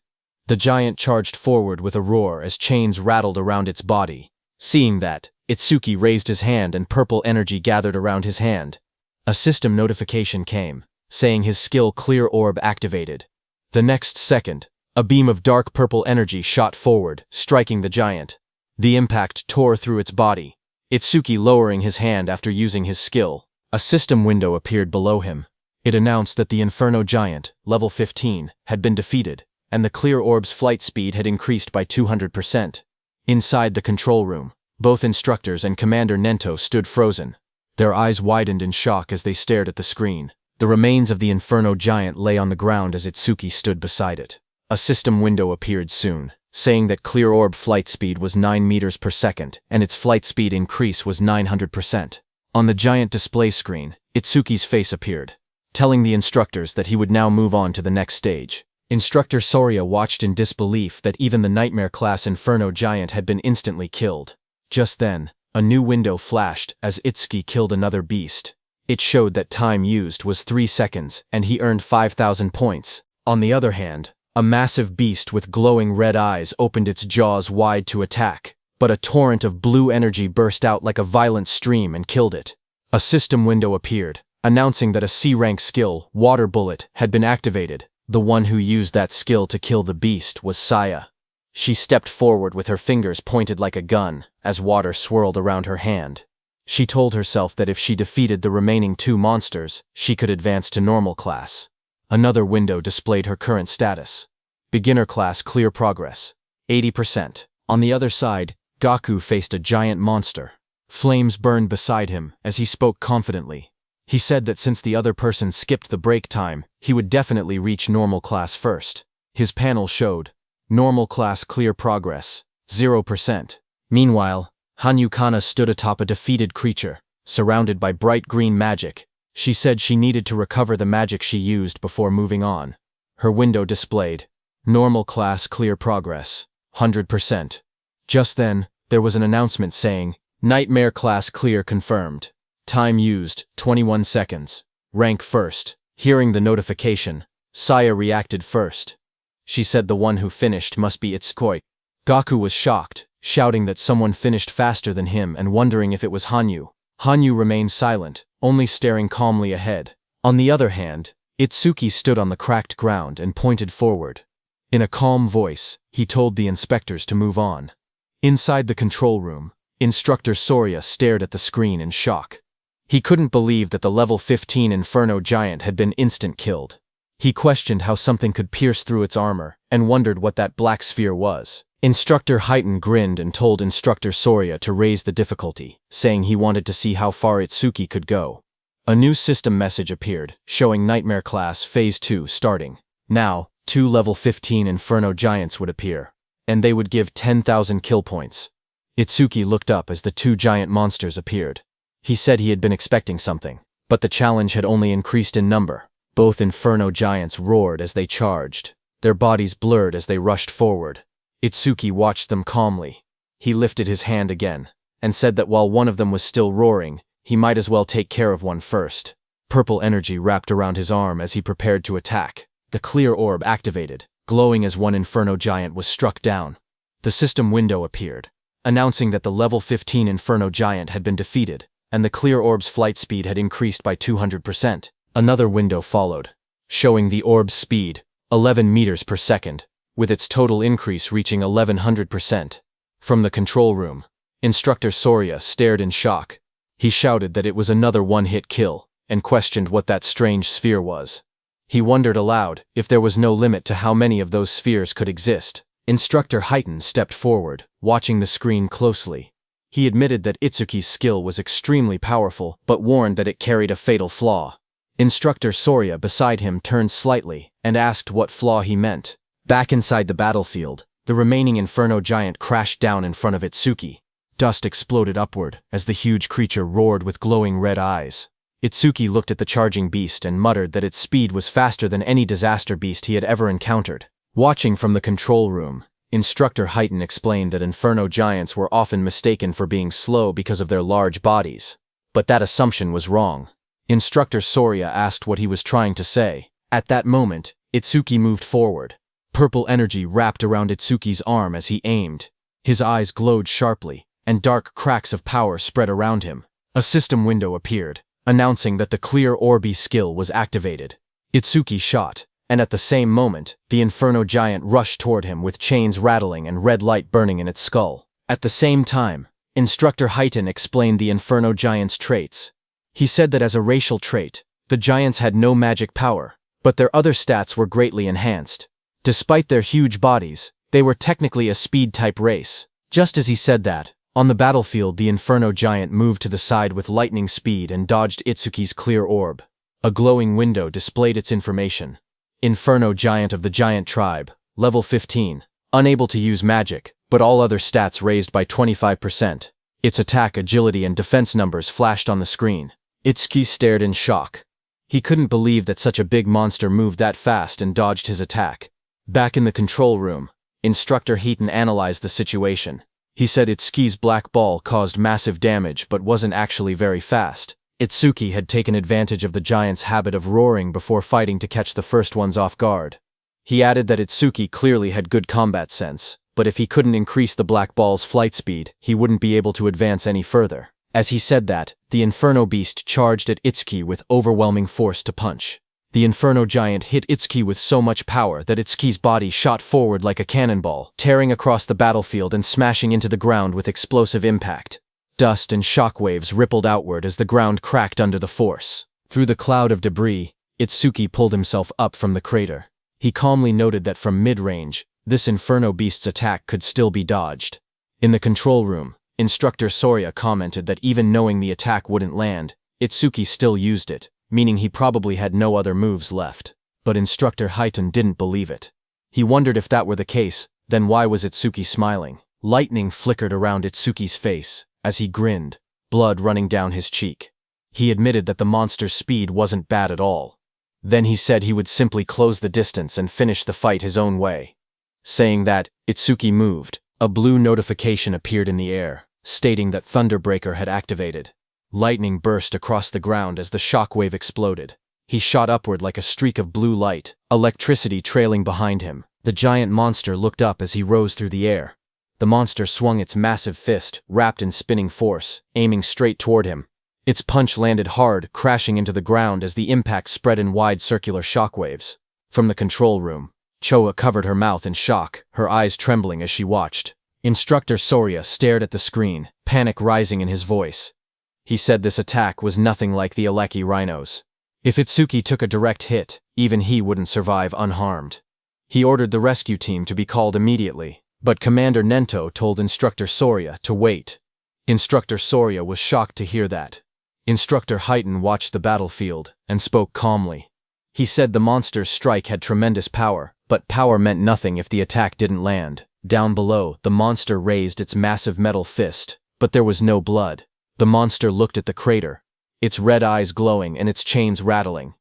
The giant charged forward with a roar as chains rattled around its body. Seeing that, Itsuki raised his hand and purple energy gathered around his hand. A system notification came, saying his skill Clear Orb activated. The next second, a beam of dark purple energy shot forward, striking the giant. The impact tore through its body. Itsuki lowering his hand after using his skill. A system window appeared below him. It announced that the Inferno Giant, level 15, had been defeated, and the Clear Orb's flight speed had increased by 200%. Inside the control room, both instructors and Commander Nento stood frozen. Their eyes widened in shock as they stared at the screen. The remains of the Inferno Giant lay on the ground as Itsuki stood beside it. A system window appeared soon, saying that Clear Orb flight speed was 9 meters per second, and its flight speed increase was 900%. On the giant display screen, Itsuki's face appeared, telling the instructors that he would now move on to the next stage. Instructor Soria watched in disbelief that even the Nightmare-class Inferno Giant had been instantly killed. Just then, a new window flashed as Itsuki killed another beast. It showed that time used was 3 seconds, and he earned 5,000 points. On the other hand, a massive beast with glowing red eyes opened its jaws wide to attack, but a torrent of blue energy burst out like a violent stream and killed it. A system window appeared, announcing that a C-rank skill, Water Bullet, had been activated. The one who used that skill to kill the beast was Saya. She stepped forward with her fingers pointed like a gun, as water swirled around her hand. She told herself that if she defeated the remaining 2 monsters, she could advance to normal class. Another window displayed her current status. Beginner class clear progress, 80%. On the other side, Gaku faced a giant monster. Flames burned beside him as he spoke confidently. He said that since the other person skipped the break time, he would definitely reach normal class first. His panel showed, normal class clear progress, 0%. Meanwhile, Hanyu Kana stood atop a defeated creature, surrounded by bright green magic. She said she needed to recover the magic she used before moving on. Her window displayed, normal class clear progress, 100%. Just then, there was an announcement saying, Nightmare class clear confirmed. Time used, 21 seconds. Rank first. Hearing the notification, Saya reacted first. She said the one who finished must be Itsuki. Gaku was shocked, shouting that someone finished faster than him and wondering if it was Hanyu. Hanyu remained silent, only staring calmly ahead. On the other hand, Itsuki stood on the cracked ground and pointed forward. In a calm voice, he told the inspectors to move on. Inside the control room, Instructor Soria stared at the screen in shock. He couldn't believe that the level 15 Inferno Giant had been instant killed. He questioned how something could pierce through its armor, and wondered what that black sphere was. Instructor Heighten grinned and told Instructor Soria to raise the difficulty, saying he wanted to see how far Itsuki could go. A new system message appeared, showing Nightmare Class Phase 2 starting. Now, 2 level 15 Inferno Giants would appear, and they would give 10,000 kill points. Itsuki looked up as the 2 giant monsters appeared. He said he had been expecting something, but the challenge had only increased in number. Both Inferno Giants roared as they charged. Their bodies blurred as they rushed forward. Itsuki watched them calmly. He lifted his hand again, and said that while one of them was still roaring, he might as well take care of one first. Purple energy wrapped around his arm as he prepared to attack. The clear orb activated, glowing as one Inferno Giant was struck down. The system window appeared, announcing that the level 15 Inferno Giant had been defeated, and the clear orb's flight speed had increased by 200%. Another window followed, showing the orb's speed, 11 meters per second, with its total increase reaching 1100%. From the control room, Instructor Soria stared in shock. He shouted that it was another one-hit kill, and questioned what that strange sphere was. He wondered aloud if there was no limit to how many of those spheres could exist. Instructor Heighten stepped forward, watching the screen closely. He admitted that Itsuki's skill was extremely powerful, but warned that it carried a fatal flaw. Instructor Soria beside him turned slightly and asked what flaw he meant. Back inside the battlefield, the remaining Inferno Giant crashed down in front of Itsuki. Dust exploded upward as the huge creature roared with glowing red eyes. Itsuki looked at the charging beast and muttered that its speed was faster than any disaster beast he had ever encountered. Watching from the control room, Instructor Heighten explained that Inferno Giants were often mistaken for being slow because of their large bodies. But that assumption was wrong. Instructor Soria asked what he was trying to say. At that moment, Itsuki moved forward. Purple energy wrapped around Itsuki's arm as he aimed. His eyes glowed sharply, and dark cracks of power spread around him. A system window appeared, announcing that the clear orby skill was activated. Itsuki shot, and at the same moment, the Inferno Giant rushed toward him with chains rattling and red light burning in its skull. At the same time, Instructor Heighten explained the Inferno Giant's traits. He said that as a racial trait, the Giants had no magic power, but their other stats were greatly enhanced. Despite their huge bodies, they were technically a speed-type race. Just as he said that, on the battlefield the Inferno Giant moved to the side with lightning speed and dodged Itsuki's clear orb. A glowing window displayed its information. Inferno Giant of the Giant Tribe, level 15, unable to use magic, but all other stats raised by 25%. Its attack, agility, and defense numbers flashed on the screen. Itsuki stared in shock. He couldn't believe that such a big monster moved that fast and dodged his attack. Back in the control room, Instructor Heaton analyzed the situation. He said Itsuki's black ball caused massive damage but wasn't actually very fast. Itsuki had taken advantage of the giant's habit of roaring before fighting to catch the first ones off guard. He added that Itsuki clearly had good combat sense, but if he couldn't increase the black ball's flight speed, he wouldn't be able to advance any further. As he said that, the Inferno Beast charged at Itsuki with overwhelming force to punch. The Inferno Giant hit Itsuki with so much power that Itsuki's body shot forward like a cannonball, tearing across the battlefield and smashing into the ground with explosive impact. Dust and shockwaves rippled outward as the ground cracked under the force. Through the cloud of debris, Itsuki pulled himself up from the crater. He calmly noted that from mid-range, this Inferno Beast's attack could still be dodged. In the control room, Instructor Soria commented that even knowing the attack wouldn't land, Itsuki still used it, meaning he probably had no other moves left. But Instructor Heaton didn't believe it. He wondered if that were the case, then why was Itsuki smiling? Lightning flickered around Itsuki's face as he grinned, blood running down his cheek. He admitted that the monster's speed wasn't bad at all. Then he said he would simply close the distance and finish the fight his own way. Saying that, Itsuki moved. A blue notification appeared in the air, stating that Thunderbreaker had activated. Lightning burst across the ground as the shockwave exploded. He shot upward like a streak of blue light, electricity trailing behind him. The giant monster looked up as he rose through the air. The monster swung its massive fist, wrapped in spinning force, aiming straight toward him. Its punch landed hard, crashing into the ground as the impact spread in wide circular shockwaves. From the control room, Choa covered her mouth in shock, her eyes trembling as she watched. Instructor Soria stared at the screen, panic rising in his voice. He said this attack was nothing like the Aleki rhinos. If Itsuki took a direct hit, even he wouldn't survive unharmed. He ordered the rescue team to be called immediately, but Commander Nento told Instructor Soria to wait. Instructor Soria was shocked to hear that. Instructor Heaton watched the battlefield and spoke calmly. He said the monster's strike had tremendous power, but power meant nothing if the attack didn't land. Down below, the monster raised its massive metal fist, but there was no blood. The monster looked at the crater, its red eyes glowing and its chains rattling.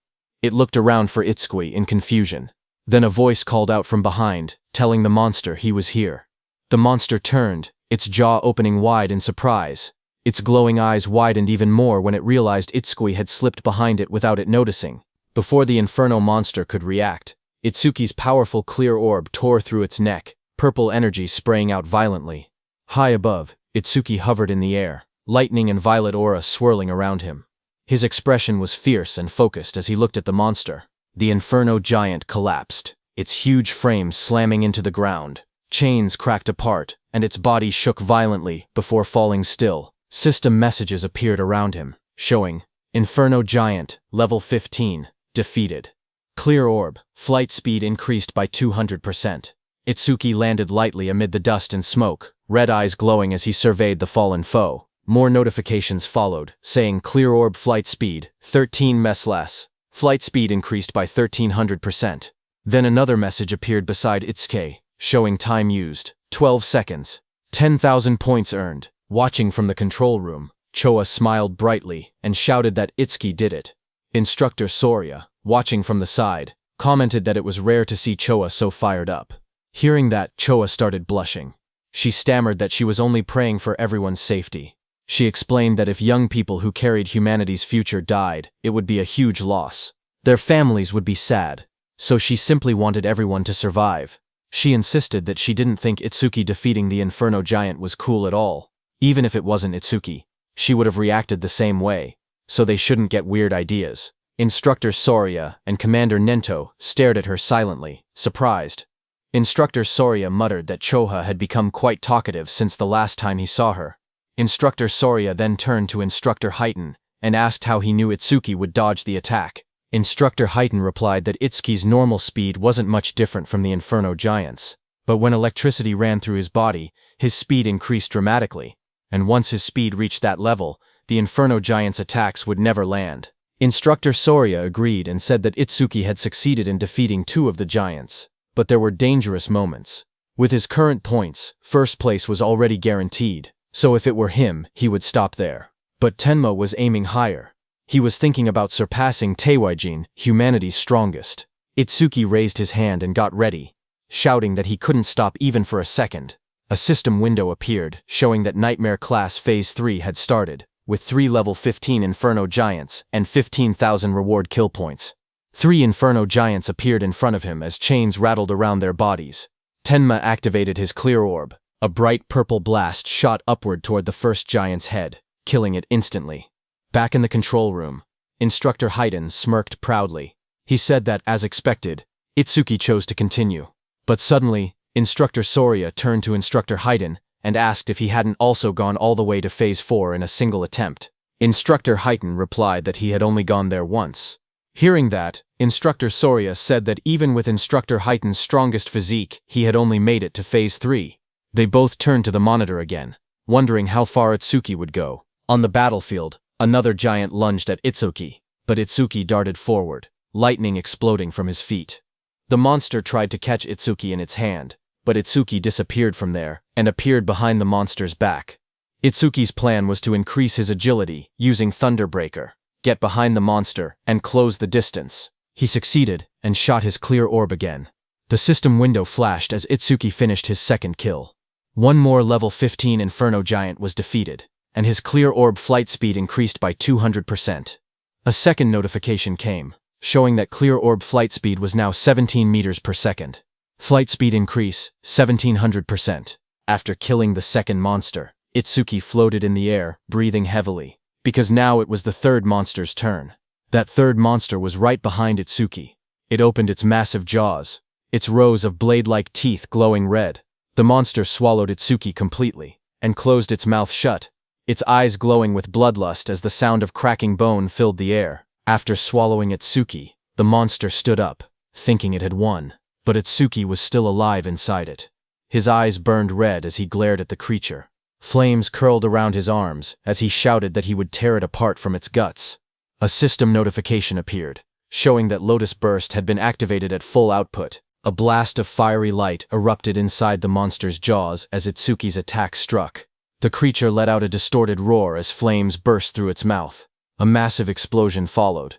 It looked around for Itsuki in confusion. Then a voice called out from behind, telling the monster he was here. The monster turned, its jaw opening wide in surprise. Its glowing eyes widened even more when it realized Itsuki had slipped behind it without it noticing. Before the Inferno monster could react, Itsuki's powerful clear orb tore through its neck, purple energy spraying out violently. High above, Itsuki hovered in the air, lightning and violet aura swirling around him. His expression was fierce and focused as he looked at the monster. The Inferno giant collapsed, its huge frame slamming into the ground. Chains cracked apart, and its body shook violently before falling still. System messages appeared around him, showing Inferno Giant, level 15, defeated. Clear orb, flight speed increased by 200%. Itsuki landed lightly amid the dust and smoke, red eyes glowing as he surveyed the fallen foe. More notifications followed, saying clear orb flight speed, 13 ms less. Flight speed increased by 1300%. Then another message appeared beside Itsuki, showing time used, 12 seconds. 10,000 points earned. Watching from the control room, Choa smiled brightly and shouted that Itsuki did it. Instructor Soria, watching from the side, commented that it was rare to see Choa so fired up. Hearing that, Choa started blushing. She stammered that she was only praying for everyone's safety. She explained that if young people who carried humanity's future died, it would be a huge loss. Their families would be sad, so she simply wanted everyone to survive. She insisted that she didn't think Itsuki defeating the Inferno Giant was cool at all. Even if it wasn't Itsuki, she would have reacted the same way, so they shouldn't get weird ideas. Instructor Soria and Commander Nento stared at her silently, surprised. Instructor Soria muttered that Choha had become quite talkative since the last time he saw her. Instructor Soria then turned to Instructor Heaton and asked how he knew Itsuki would dodge the attack. Instructor Heaton replied that Itsuki's normal speed wasn't much different from the Inferno Giant's, but when electricity ran through his body, his speed increased dramatically. And once his speed reached that level, the Inferno Giant's attacks would never land. Instructor Soria agreed and said that Itsuki had succeeded in defeating 2 of the giants, but there were dangerous moments. With his current points, first place was already guaranteed, so if it were him, he would stop there. But Tenma was aiming higher. He was thinking about surpassing Teiwaijin, humanity's strongest. Itsuki raised his hand and got ready. shouting that he couldn't stop even for a second. A system window appeared, showing that Nightmare Class Phase 3 had started, with 3 level 15 Inferno Giants and 15,000 reward kill points. 3 Inferno Giants appeared in front of him as chains rattled around their bodies. Tenma activated his clear orb. A bright purple blast shot upward toward the first giant's head, killing it instantly. Back in the control room, Instructor Haydn smirked proudly. He said that, as expected, Itsuki chose to continue. But suddenly, Instructor Soria turned to Instructor Haydn and asked if he hadn't also gone all the way to Phase 4 in a single attempt. Instructor Haydn replied that he had only gone there once. Hearing that, Instructor Soria said that even with Instructor Haydn's strongest physique, he had only made it to Phase 3. They both turned to the monitor again, wondering how far Itsuki would go. On the battlefield, another giant lunged at Itsuki, but Itsuki darted forward, lightning exploding from his feet. The monster tried to catch Itsuki in its hand, but Itsuki disappeared from there and appeared behind the monster's back. Itsuki's plan was to increase his agility using Thunderbreaker, get behind the monster, and close the distance. He succeeded and shot his clear orb again. The system window flashed as Itsuki finished his second kill. One more level 15 Inferno Giant was defeated, and his clear orb flight speed increased by 200%. A second notification came, showing that clear orb flight speed was now 17 meters per second. Flight speed increase, 1700%. After killing the second monster, Itsuki floated in the air, breathing heavily, because now it was the third monster's turn. That third monster was right behind Itsuki. It opened its massive jaws, its rows of blade-like teeth glowing red. The monster swallowed Itsuki completely, and closed its mouth shut, its eyes glowing with bloodlust as the sound of cracking bone filled the air. After swallowing Itsuki, the monster stood up, thinking it had won. But Itsuki was still alive inside it. His eyes burned red as he glared at the creature. Flames curled around his arms as he shouted that he would tear it apart from its guts. A system notification appeared, showing that Lotus Burst had been activated at full output. A blast of fiery light erupted inside the monster's jaws as Itsuki's attack struck. The creature let out a distorted roar as flames burst through its mouth. A massive explosion followed.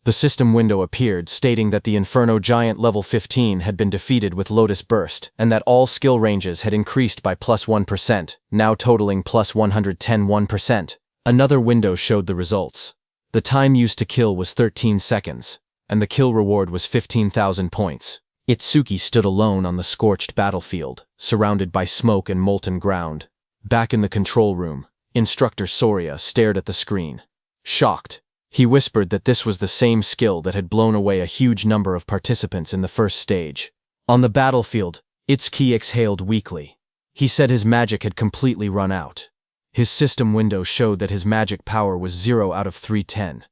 The system window appeared, stating that the Inferno Giant level 15 had been defeated with Lotus Burst, and that all skill ranges had increased by plus 1%, now totaling plus 110%. Another window showed the results. The time used to kill was 13 seconds, and the kill reward was 15,000 points. Itsuki stood alone on the scorched battlefield, surrounded by smoke and molten ground. Back in the control room, Instructor Soria stared at the screen. Shocked, he whispered that this was the same skill that had blown away a huge number of participants in the first stage. On the battlefield, Itsuki exhaled weakly. He said his magic had completely run out. His system window showed that his magic power was 0 out of 310.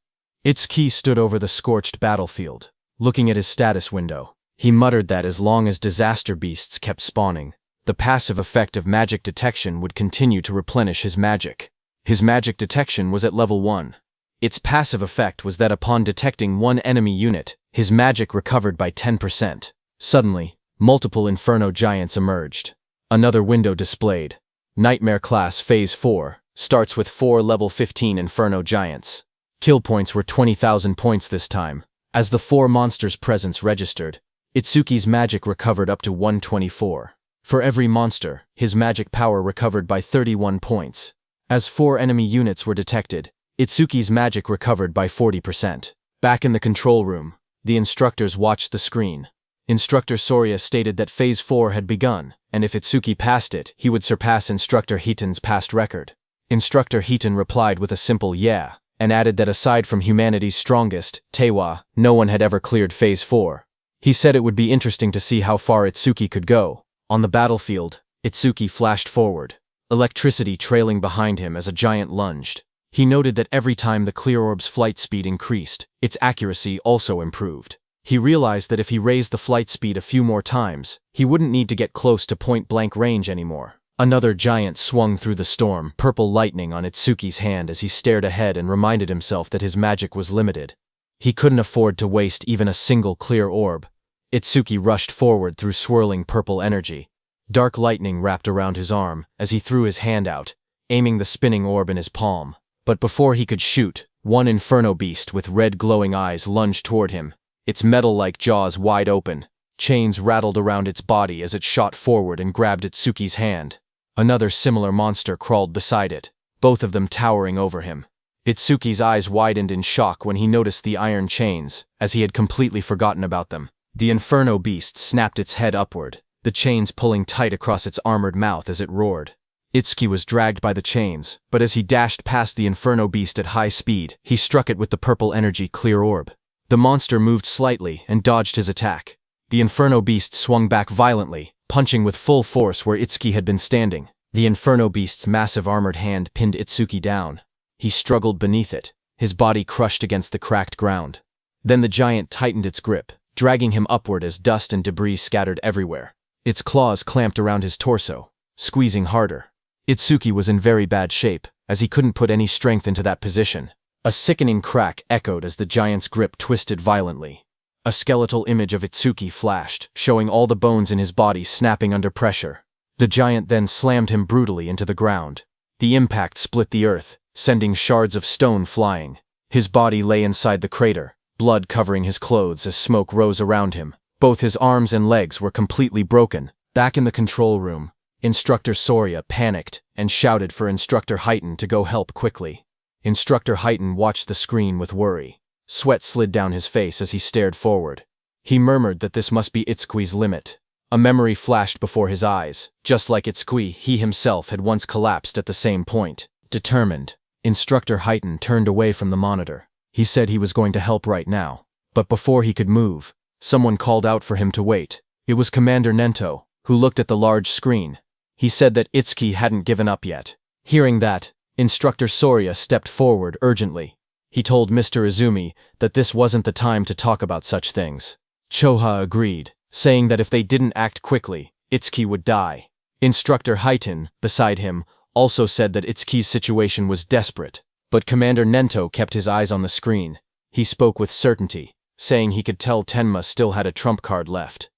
Itsuki stood over the scorched battlefield, looking at his status window. He muttered that as long as disaster beasts kept spawning, the passive effect of magic detection would continue to replenish his magic. His magic detection was at level 1. Its passive effect was that upon detecting one enemy unit, his magic recovered by 10%. Suddenly, multiple Inferno Giants emerged. Another window displayed. Nightmare Class Phase 4 starts with 4 level 15 Inferno Giants. Kill points were 20,000 points this time. As the 4 monsters' presence registered, Itsuki's magic recovered up to 124. For every monster, his magic power recovered by 31 points. As 4 enemy units were detected, Itsuki's magic recovered by 40%. Back in the control room, the instructors watched the screen. Instructor Soria stated that Phase 4 had begun, and if Itsuki passed it, he would surpass Instructor Hitan's past record. Instructor Hitan replied with a simple yeah, and added that aside from humanity's strongest, Tewa, no one had ever cleared Phase 4. He said it would be interesting to see how far Itsuki could go. On the battlefield, Itsuki flashed forward, electricity trailing behind him as a giant lunged. He noted that every time the clear orb's flight speed increased, its accuracy also improved. He realized that if he raised the flight speed a few more times, he wouldn't need to get close to point-blank range anymore. Another giant swung through the storm, purple lightning on Itsuki's hand as he stared ahead and reminded himself that his magic was limited. He couldn't afford to waste even a single clear orb. Itsuki rushed forward through swirling purple energy. Dark lightning wrapped around his arm as he threw his hand out, aiming the spinning orb in his palm. But before he could shoot, one inferno beast with red glowing eyes lunged toward him, its metal-like jaws wide open. Chains rattled around its body as it shot forward and grabbed Itsuki's hand. Another similar monster crawled beside it, both of them towering over him. Itsuki's eyes widened in shock when he noticed the iron chains, as he had completely forgotten about them. The Inferno Beast snapped its head upward, the chains pulling tight across its armored mouth as it roared. Itsuki was dragged by the chains, but as he dashed past the Inferno Beast at high speed, he struck it with the purple energy clear orb. The monster moved slightly and dodged his attack. The Inferno Beast swung back violently, punching with full force where Itsuki had been standing. The Inferno Beast's massive armored hand pinned Itsuki down. He struggled beneath it, his body crushed against the cracked ground. Then the giant tightened its grip, dragging him upward as dust and debris scattered everywhere. Its claws clamped around his torso, squeezing harder. Itsuki was in very bad shape, as he couldn't put any strength into that position. A sickening crack echoed as the giant's grip twisted violently. A skeletal image of Itsuki flashed, showing all the bones in his body snapping under pressure. The giant then slammed him brutally into the ground. The impact split the earth, sending shards of stone flying. His body lay inside the crater, blood covering his clothes as smoke rose around him. Both his arms and legs were completely broken. Back in the control room, Instructor Soria panicked and shouted for Instructor Heighten to go help quickly. Instructor Heighten watched the screen with worry. Sweat slid down his face as he stared forward. He murmured that this must be Itsuki's limit. A memory flashed before his eyes. Just like Itsuki, he himself had once collapsed at the same point. Determined, Instructor Heighten turned away from the monitor. He said he was going to help right now. But before he could move, someone called out for him to wait. It was Commander Nento, who looked at the large screen. He said that Itsuki hadn't given up yet. Hearing that, Instructor Soria stepped forward urgently. He told Mr. Izumi that this wasn't the time to talk about such things. Choha agreed, saying that if they didn't act quickly, Itsuki would die. Instructor Heighten, beside him, also said that Itsuki's situation was desperate, but Commander Nento kept his eyes on the screen. He spoke with certainty, saying he could tell Tenma still had a trump card left.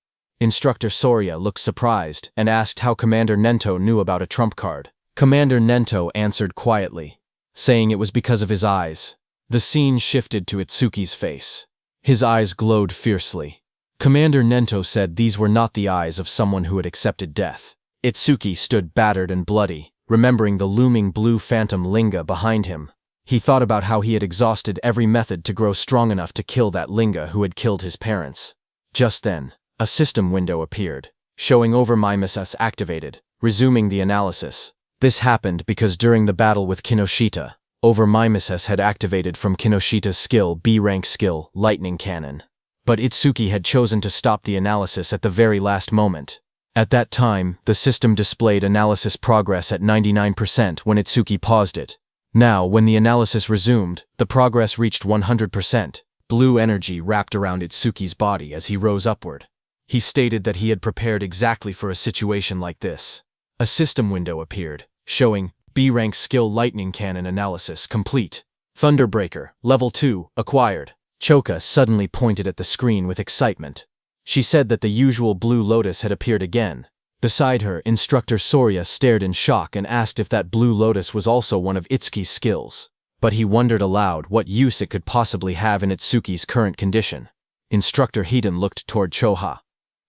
Instructor Soria looked surprised and asked how Commander Nento knew about a trump card. Commander Nento answered quietly, saying it was because of his eyes. The scene shifted to Itsuki's face. His eyes glowed fiercely. Commander Nento said these were not the eyes of someone who had accepted death. Itsuki stood battered and bloody, remembering the looming blue phantom Linga behind him. He thought about how he had exhausted every method to grow strong enough to kill that Linga who had killed his parents. Just then, a system window appeared, showing Overmimesis activated, resuming the analysis. This happened because during the battle with Kinoshita, Overmimesis had activated from Kinoshita's skill B-rank skill, Lightning Cannon. But Itsuki had chosen to stop the analysis at the very last moment. At that time, the system displayed analysis progress at 99% when Itsuki paused it. Now, when the analysis resumed, the progress reached 100%. Blue energy wrapped around Itsuki's body as he rose upward. He stated that he had prepared exactly for a situation like this. A system window appeared, showing B-rank skill Lightning Cannon analysis complete. Thunderbreaker, level 2, acquired. Choka suddenly pointed at the screen with excitement. She said that the usual blue lotus had appeared again. Beside her, Instructor Soria stared in shock and asked if that blue lotus was also one of Itsuki's skills. But he wondered aloud what use it could possibly have in Itsuki's current condition. Instructor Heighten looked toward Choha.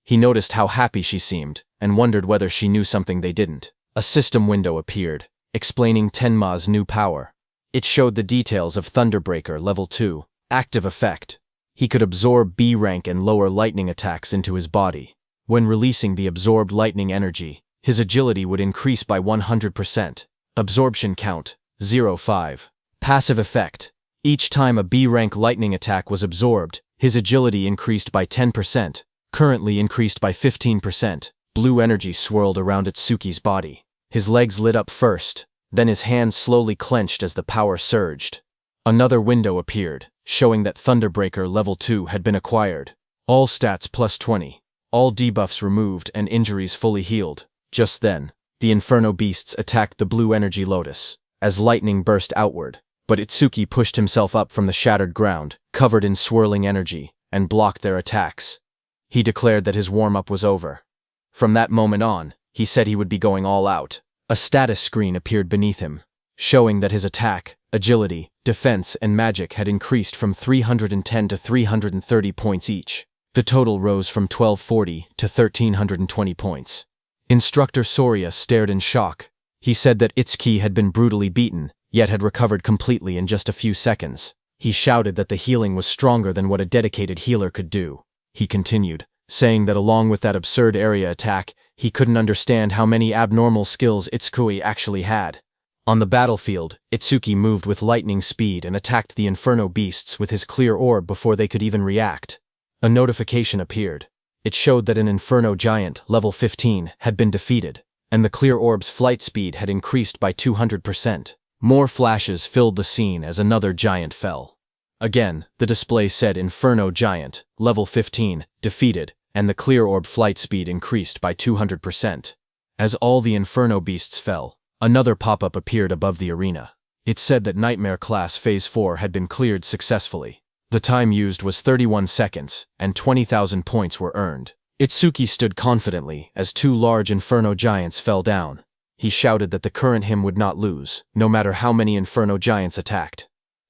He noticed how happy she seemed, and wondered whether she knew something they didn't. A system window appeared, explaining Tenma's new power. It showed the details of Thunderbreaker level 2, active effect. He could absorb B-rank and lower lightning attacks into his body. When releasing the absorbed lightning energy, his agility would increase by 100%. Absorption count, 0.5. Passive effect. Each time a B-rank lightning attack was absorbed, his agility increased by 10%, currently increased by 15%. Blue energy swirled around Itsuki's body. His legs lit up first, then his hands slowly clenched as the power surged. Another window appeared, showing that Thunderbreaker level 2 had been acquired. All stats plus 20. All debuffs removed and injuries fully healed. Just then, the Inferno Beasts attacked the blue energy lotus, as lightning burst outward. But Itsuki pushed himself up from the shattered ground, covered in swirling energy, and blocked their attacks. He declared that his warm-up was over. From that moment on, he said he would be going all out. A status screen appeared beneath him, showing that his attack, agility, defense, and magic had increased from 310 to 330 points each. The total rose from 1240 to 1320 points. Instructor Soria stared in shock. He said that Itsuki had been brutally beaten, yet had recovered completely in just a few seconds. He shouted that the healing was stronger than what a dedicated healer could do. He continued, saying that along with that absurd area attack, he couldn't understand how many abnormal skills Itsuki actually had. On the battlefield, Itsuki moved with lightning speed and attacked the Inferno beasts with his clear orb before they could even react. A notification appeared. It showed that an Inferno giant, level 15, had been defeated, and the clear orb's flight speed had increased by 200%. More flashes filled the scene as another giant fell. Again, the display said Inferno giant, level 15, defeated, and the clear orb flight speed increased by 200%. As all the Inferno beasts fell, another pop-up appeared above the arena. It said that Nightmare Class Phase 4 had been cleared successfully. The time used was 31 seconds, and 20,000 points were earned. Itsuki stood confidently as two large Inferno giants fell down. He shouted that the current him would not lose, no matter how many Inferno giants attacked.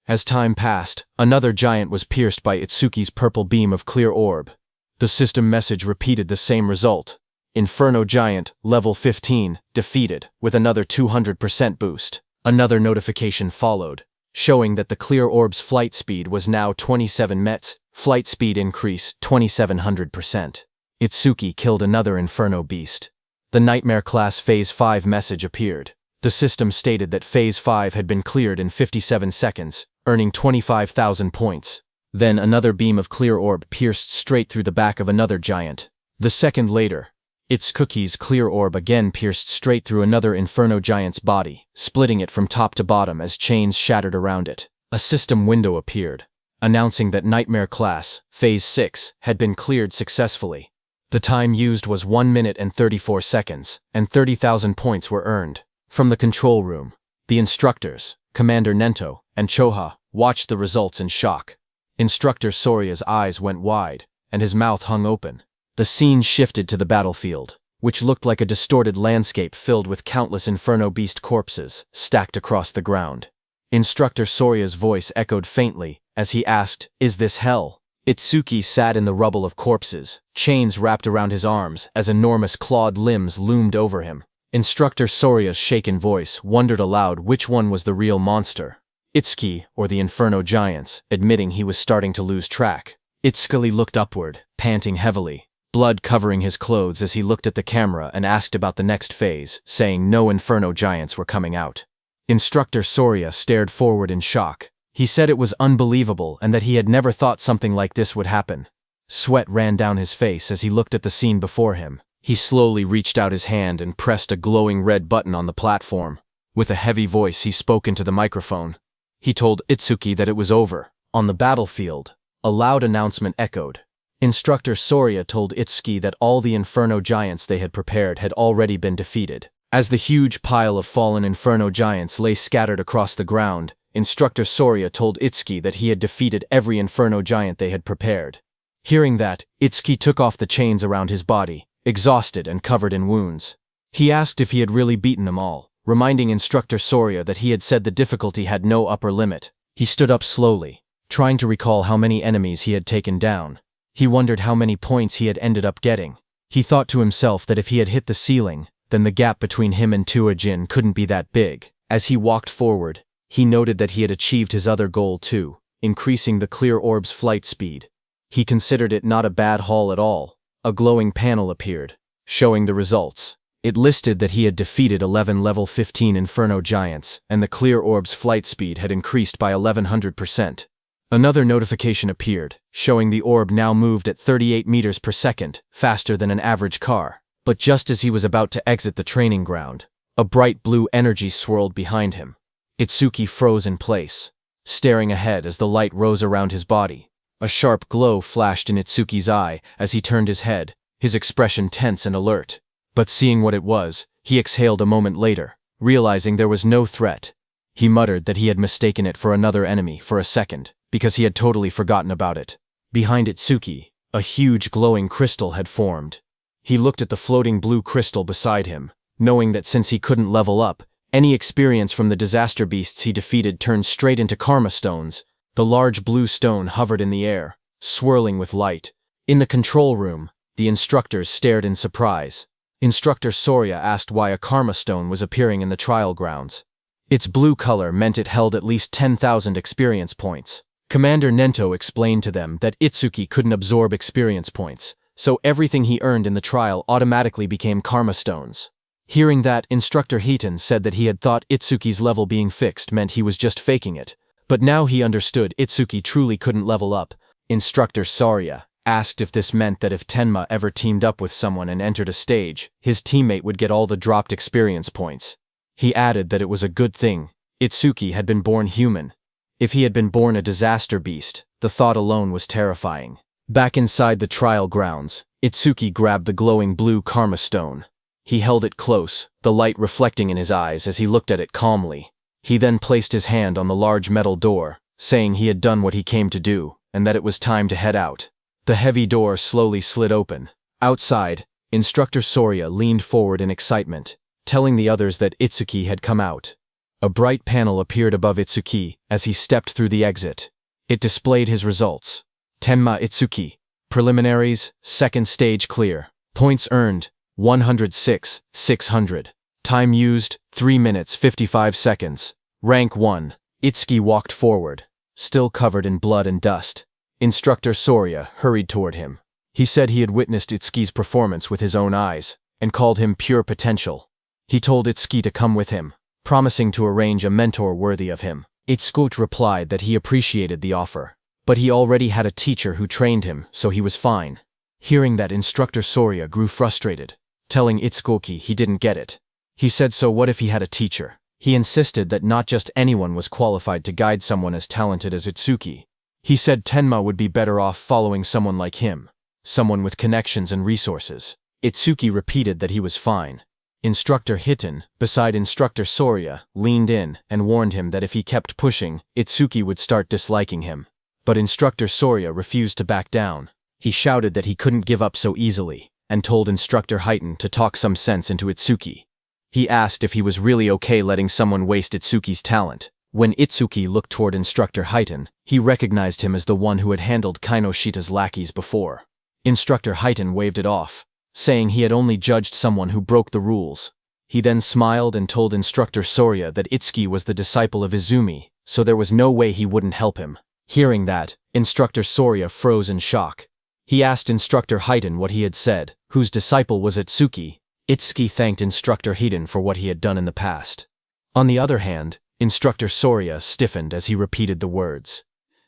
As time passed, another giant was pierced by Itsuki's purple beam of clear orb. The system message repeated the same result. Inferno giant, level 15, defeated, with another 200% boost. Another notification followed, showing that the clear orb's flight speed was now 27 mets, flight speed increase 2700%. Itsuki killed another Inferno beast. The Nightmare Class Phase 5 message appeared. The system stated that Phase 5 had been cleared in 57 seconds, earning 25,000 points. Then another beam of clear orb pierced straight through the back of another giant. The second later, Itsuki's clear orb again pierced straight through another Inferno giant's body, splitting it from top to bottom as chains shattered around it. A system window appeared, announcing that Nightmare Class Phase 6 had been cleared successfully. The time used was 1 minute and 34 seconds, and 30,000 points were earned. From the control room, the instructors, Commander Nento and Choha, watched the results in shock. Instructor Soria's eyes went wide, and his mouth hung open. The scene shifted to the battlefield, which looked like a distorted landscape filled with countless Inferno beast corpses stacked across the ground. Instructor Soria's voice echoed faintly as he asked, "Is this hell?" Itsuki sat in the rubble of corpses, chains wrapped around his arms as enormous clawed limbs loomed over him. Instructor Soria's shaken voice wondered aloud which one was the real monster, Itsuki or the Inferno giants, admitting he was starting to lose track. Itsuki looked upward, panting heavily, blood covering his clothes as he looked at the camera and asked about the next phase, saying no Inferno giants were coming out. Instructor Soria stared forward in shock. He said it was unbelievable and that he had never thought something like this would happen. Sweat ran down his face as he looked at the scene before him. He slowly reached out his hand and pressed a glowing red button on the platform. With a heavy voice, he spoke into the microphone. He told Itsuki that it was over. On the battlefield, a loud announcement echoed. Instructor Soria told Itsuki that all the Inferno giants they had prepared had already been defeated. As the huge pile of fallen Inferno giants lay scattered across the ground, Instructor Soria told Itsuki that he had defeated every Inferno giant they had prepared. Hearing that, Itsuki took off the chains around his body, exhausted and covered in wounds. He asked if he had really beaten them all, reminding Instructor Soria that he had said the difficulty had no upper limit. He stood up slowly, trying to recall how many enemies he had taken down. He wondered how many points he had ended up getting. He thought to himself that if he had hit the ceiling, then the gap between him and Tuajin couldn't be that big. As he walked forward, he noted that he had achieved his other goal too, increasing the clear orb's flight speed. He considered it not a bad haul at all. A glowing panel appeared, showing the results. It listed that he had defeated 11 level 15 Inferno giants, and the clear orb's flight speed had increased by 1100%. Another notification appeared, showing the orb now moved at 38 meters per second, faster than an average car. But just as he was about to exit the training ground, a bright blue energy swirled behind him. Itsuki froze in place, staring ahead as the light rose around his body. A sharp glow flashed in Itsuki's eye as he turned his head, his expression tense and alert. But seeing what it was, he exhaled a moment later, realizing there was no threat. He muttered that he had mistaken it for another enemy for a second, because he had totally forgotten about it. Behind Itsuki, a huge glowing crystal had formed. He looked at the floating blue crystal beside him, knowing that since he couldn't level up, any experience from the disaster beasts he defeated turned straight into karma stones. The large blue stone hovered in the air, swirling with light. In the control room, the instructors stared in surprise. Instructor Soria asked why a karma stone was appearing in the trial grounds. Its blue color meant it held at least 10,000 experience points. Commander Nento explained to them that Itsuki couldn't absorb experience points, so everything he earned in the trial automatically became karma stones. Hearing that, Instructor Hiton said that he had thought Itsuki's level being fixed meant he was just faking it, but now he understood Itsuki truly couldn't level up. Instructor Soria asked if this meant that if Tenma ever teamed up with someone and entered a stage, his teammate would get all the dropped experience points. He added that it was a good thing. Itsuki had been born human. If he had been born a disaster beast, the thought alone was terrifying. Back inside the trial grounds, Itsuki grabbed the glowing blue karma stone. He held it close, the light reflecting in his eyes as he looked at it calmly. He then placed his hand on the large metal door, saying he had done what he came to do, and that it was time to head out. The heavy door slowly slid open. Outside, Instructor Soria leaned forward in excitement, telling the others that Itsuki had come out. A bright panel appeared above Itsuki as he stepped through the exit. It displayed his results. Tenma Itsuki. Preliminaries, second stage clear. Points earned, 106,600. Time used, 3 minutes 55 seconds. Rank 1. Itsuki walked forward, still covered in blood and dust. Instructor Soria hurried toward him. He said he had witnessed Itsuki's performance with his own eyes, and called him pure potential. He told Itsuki to come with him, promising to arrange a mentor worthy of him. Itsuki replied that he appreciated the offer, but he already had a teacher who trained him, so he was fine. Hearing that, Instructor Soria grew frustrated, telling Itsuki he didn't get it. He said so what if he had a teacher? He insisted that not just anyone was qualified to guide someone as talented as Itsuki. He said Tenma would be better off following someone like him, someone with connections and resources. Itsuki repeated that he was fine. Instructor Hiton, beside Instructor Soria, leaned in and warned him that if he kept pushing, Itsuki would start disliking him. But Instructor Soria refused to back down. He shouted that he couldn't give up so easily, and told Instructor Hiton to talk some sense into Itsuki. He asked if he was really okay letting someone waste Itsuki's talent. When Itsuki looked toward Instructor Hiton, he recognized him as the one who had handled Kinoshita's lackeys before. Instructor Hiton waved it off, saying he had only judged someone who broke the rules. He then smiled and told Instructor Soria that Itsuki was the disciple of Izumi, so there was no way he wouldn't help him. Hearing that, Instructor Soria froze in shock. He asked Instructor Hiton what he had said, whose disciple was Itsuki. Itsuki thanked Instructor Hiton for what he had done in the past. On the other hand, Instructor Soria stiffened as he repeated the words.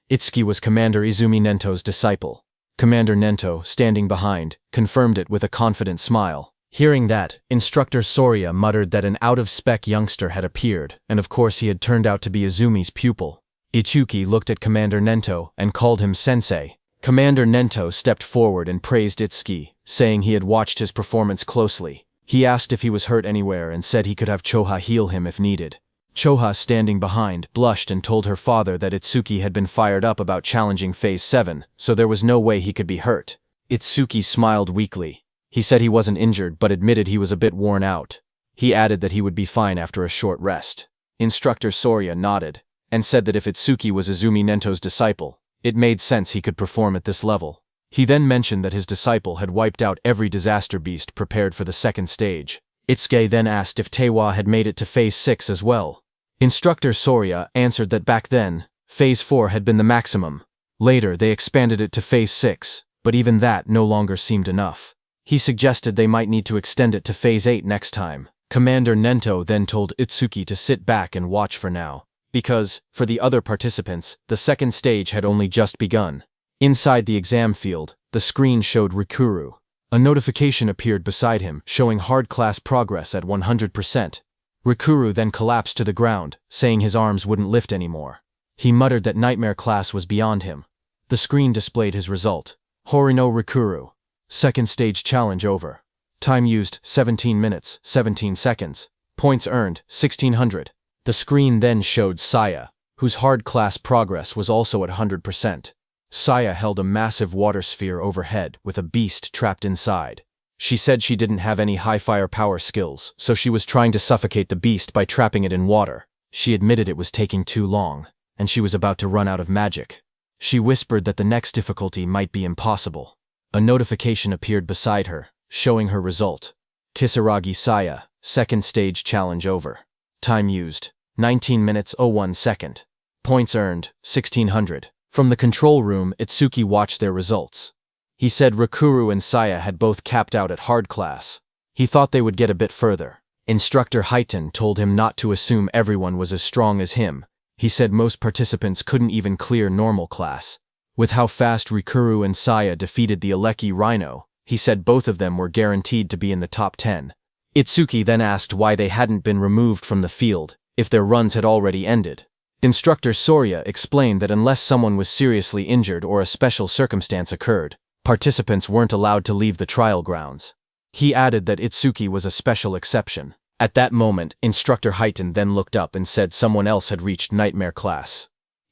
Itsuki was Commander Izumi Nento's disciple. Commander Nento, standing behind, confirmed it with a confident smile. Hearing that, Instructor Soria muttered that an out-of-spec youngster had appeared, and of course he had turned out to be Izumi's pupil. Itsuki looked at Commander Nento and called him sensei. Commander Nento stepped forward and praised Itsuki, saying he had watched his performance closely. He asked if he was hurt anywhere and said he could have Choha heal him if needed. Choha, standing behind, blushed and told her father that Itsuki had been fired up about challenging Phase 7, so there was no way he could be hurt. Itsuki smiled weakly. He said he wasn't injured but admitted he was a bit worn out. He added that he would be fine after a short rest. Instructor Soria nodded, and said that if Itsuki was Izumi Nento's disciple, it made sense he could perform at this level. He then mentioned that his disciple had wiped out every disaster beast prepared for the second stage. Itsuki then asked if Tewa had made it to Phase 6 as well. Instructor Soria answered that back then, Phase 4 had been the maximum. Later they expanded it to Phase 6, but even that no longer seemed enough. He suggested they might need to extend it to Phase 8 next time. Commander Nento then told Itsuki to sit back and watch for now, because, for the other participants, the second stage had only just begun. Inside the exam field, the screen showed Rikuru. A notification appeared beside him, showing hard class progress at 100%. Rikuru then collapsed to the ground, saying his arms wouldn't lift anymore. He muttered that nightmare class was beyond him. The screen displayed his result. Horino Rikuru. Second stage challenge over. Time used, 17 minutes, 17 seconds. Points earned, 1600. The screen then showed Saya, whose hard class progress was also at 100%. Saya held a massive water sphere overhead with a beast trapped inside. She said she didn't have any high firepower skills, so she was trying to suffocate the beast by trapping it in water. She admitted it was taking too long, and she was about to run out of magic. She whispered that the next difficulty might be impossible. A notification appeared beside her, showing her result. Kisaragi Saya, second stage challenge over. Time used, 19 minutes 01 second. Points earned, 1600. From the control room, Itsuki watched their results. He said Rakuru and Saya had both capped out at hard class. He thought they would get a bit further. Instructor Highton told him not to assume everyone was as strong as him. He said most participants couldn't even clear normal class. With how fast Rakuru and Saya defeated the Aleki Rhino, he said both of them were guaranteed to be in the top 10. Itsuki then asked why they hadn't been removed from the field, if their runs had already ended. Instructor Sorya explained that unless someone was seriously injured or a special circumstance occurred, participants weren't allowed to leave the trial grounds. He added that Itsuki was a special exception. At that moment, Instructor Highton then looked up and said someone else had reached Nightmare class.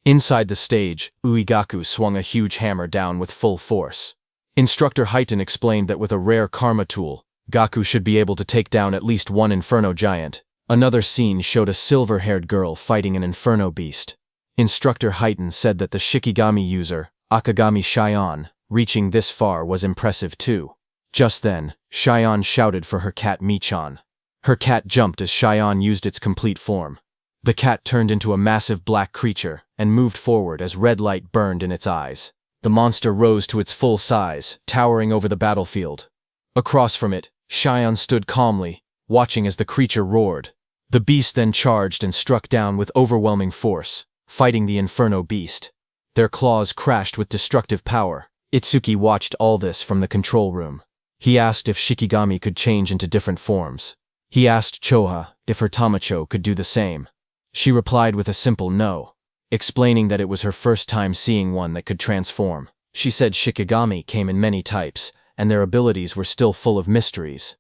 Inside the stage, Uegaku swung a huge hammer down with full force. Instructor Highton explained that with a rare karma tool, Gaku should be able to take down at least one Inferno Giant. Another scene showed a silver-haired girl fighting an Inferno Beast. Instructor Highton said that the Shikigami user, Akagami Shion, reaching this far was impressive too. Just then, Shion shouted for her cat Michan. Her cat jumped as Shion used its complete form. The cat turned into a massive black creature and moved forward as red light burned in its eyes. The monster rose to its full size, towering over the battlefield. Across from it, Shion stood calmly, watching as the creature roared. The beast then charged and struck down with overwhelming force, fighting the Inferno Beast. Their claws crashed with destructive power. Itsuki watched all this from the control room. He asked if Shikigami could change into different forms. He asked Choha if her Tamacho could do the same. She replied with a simple no, explaining that it was her first time seeing one that could transform. She said Shikigami came in many types, and their abilities were still full of mysteries.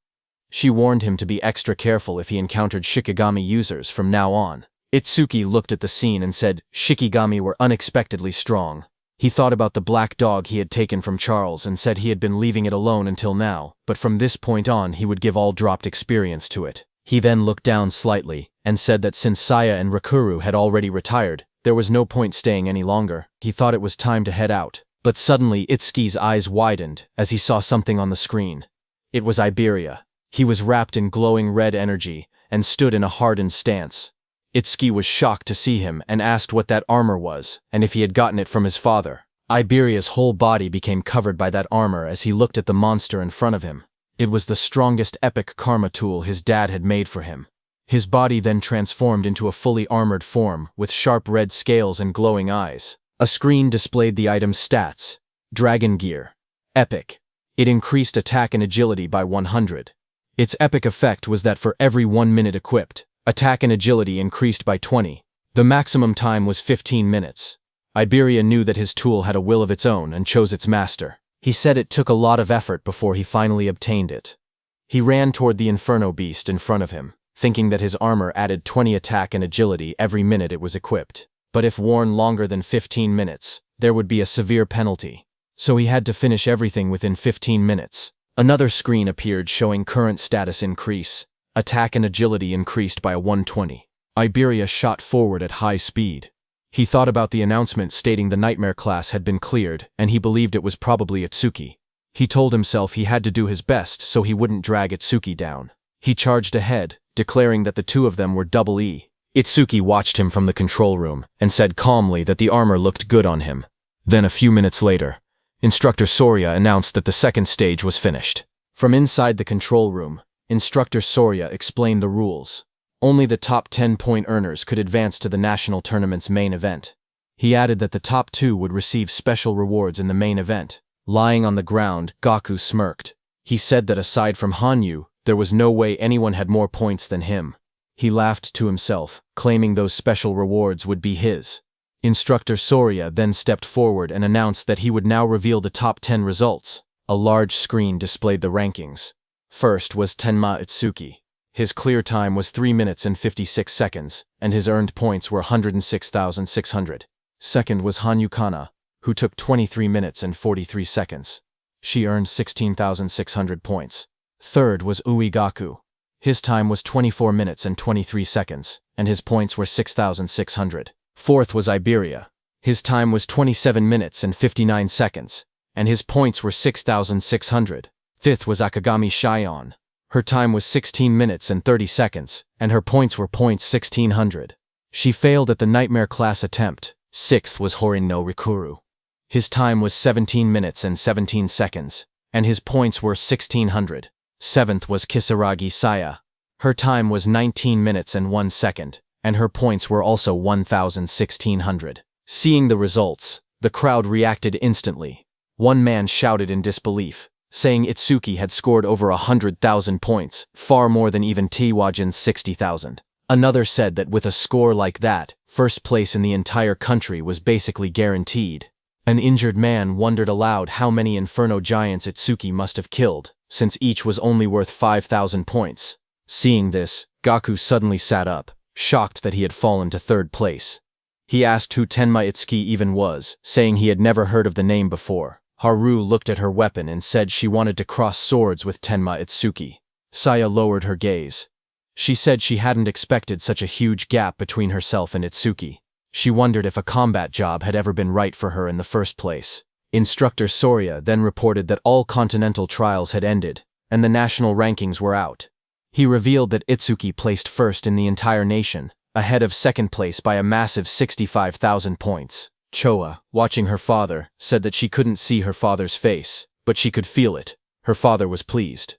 She warned him to be extra careful if he encountered Shikigami users from now on. Itsuki looked at the scene and said Shikigami were unexpectedly strong. He thought about the black dog he had taken from Charles and said he had been leaving it alone until now, but from this point on he would give all dropped experience to it. He then looked down slightly and said that since Saya and Rakuru had already retired, there was no point staying any longer. He thought it was time to head out. But suddenly Itsuki's eyes widened as he saw something on the screen. It was Iberia. He was wrapped in glowing red energy and stood in a hardened stance. Itsuki was shocked to see him and asked what that armor was and if he had gotten it from his father. Iberia's whole body became covered by that armor as he looked at the monster in front of him. It was the strongest epic karma tool his dad had made for him. His body then transformed into a fully armored form with sharp red scales and glowing eyes. A screen displayed the item's stats. Dragon Gear. Epic. It increased attack and agility by 100. Its epic effect was that for every 1 minute equipped, attack and agility increased by 20. The maximum time was 15 minutes. Iberia knew that his tool had a will of its own and chose its master. He said it took a lot of effort before he finally obtained it. He ran toward the Inferno Beast in front of him, thinking that his armor added 20 attack and agility every minute it was equipped. But if worn longer than 15 minutes, there would be a severe penalty. So he had to finish everything within 15 minutes. Another screen appeared showing current status increase. Attack and agility increased by 120. Iberia shot forward at high speed. He thought about the announcement stating the Nightmare class had been cleared, and he believed it was probably Itsuki. He told himself he had to do his best so he wouldn't drag Itsuki down. He charged ahead, declaring that the two of them were double E. Itsuki watched him from the control room and said calmly that the armor looked good on him. Then a few minutes later, Instructor Sorya announced that the second stage was finished. From inside the control room, Instructor Sorya explained the rules. Only the top 10-point earners could advance to the national tournament's main event. He added that the top 2 would receive special rewards in the main event. Lying on the ground, Gaku smirked. He said that aside from Hanyu, there was no way anyone had more points than him. He laughed to himself, claiming those special rewards would be his. Instructor Sorya then stepped forward and announced that he would now reveal the top 10 results. A large screen displayed the rankings. First was Tenma Itsuki. His clear time was 3 minutes and 56 seconds, and his earned points were 106,600. Second was Hanyu Kana, who took 23 minutes and 43 seconds. She earned 16,600 points. Third was Uegaku. His time was 24 minutes and 23 seconds, and his points were 6,600. Fourth was Iberia. His time was 27 minutes and 59 seconds, and his points were 6,600. Fifth was Akagami Shion. Her time was 16 minutes and 30 seconds, and her points were points 1600. She failed at the Nightmare class attempt. Sixth was Horin no Rikuru. His time was 17 minutes and 17 seconds, and his points were 1600. Seventh was Kisaragi Saya. Her time was 19 minutes and 1 second, and her points were also 1,1600. Seeing the results, the crowd reacted instantly. One man shouted in disbelief, saying Itsuki had scored over 100,000 points, far more than even Tiwajin's 60,000. Another said that with a score like that, first place in the entire country was basically guaranteed. An injured man wondered aloud how many Inferno Giants Itsuki must have killed, since each was only worth 5,000 points. Seeing this, Gaku suddenly sat up, shocked that he had fallen to third place. He asked who Tenma Itsuki even was, saying he had never heard of the name before. Haru looked at her weapon and said she wanted to cross swords with Tenma Itsuki. Saya lowered her gaze. She said she hadn't expected such a huge gap between herself and Itsuki. She wondered if a combat job had ever been right for her in the first place. Instructor Soria then reported that all continental trials had ended, and the national rankings were out. He revealed that Itsuki placed first in the entire nation, ahead of second place by a massive 65,000 points. Choa, watching her father, said that she couldn't see her father's face, but she could feel it. Her father was pleased.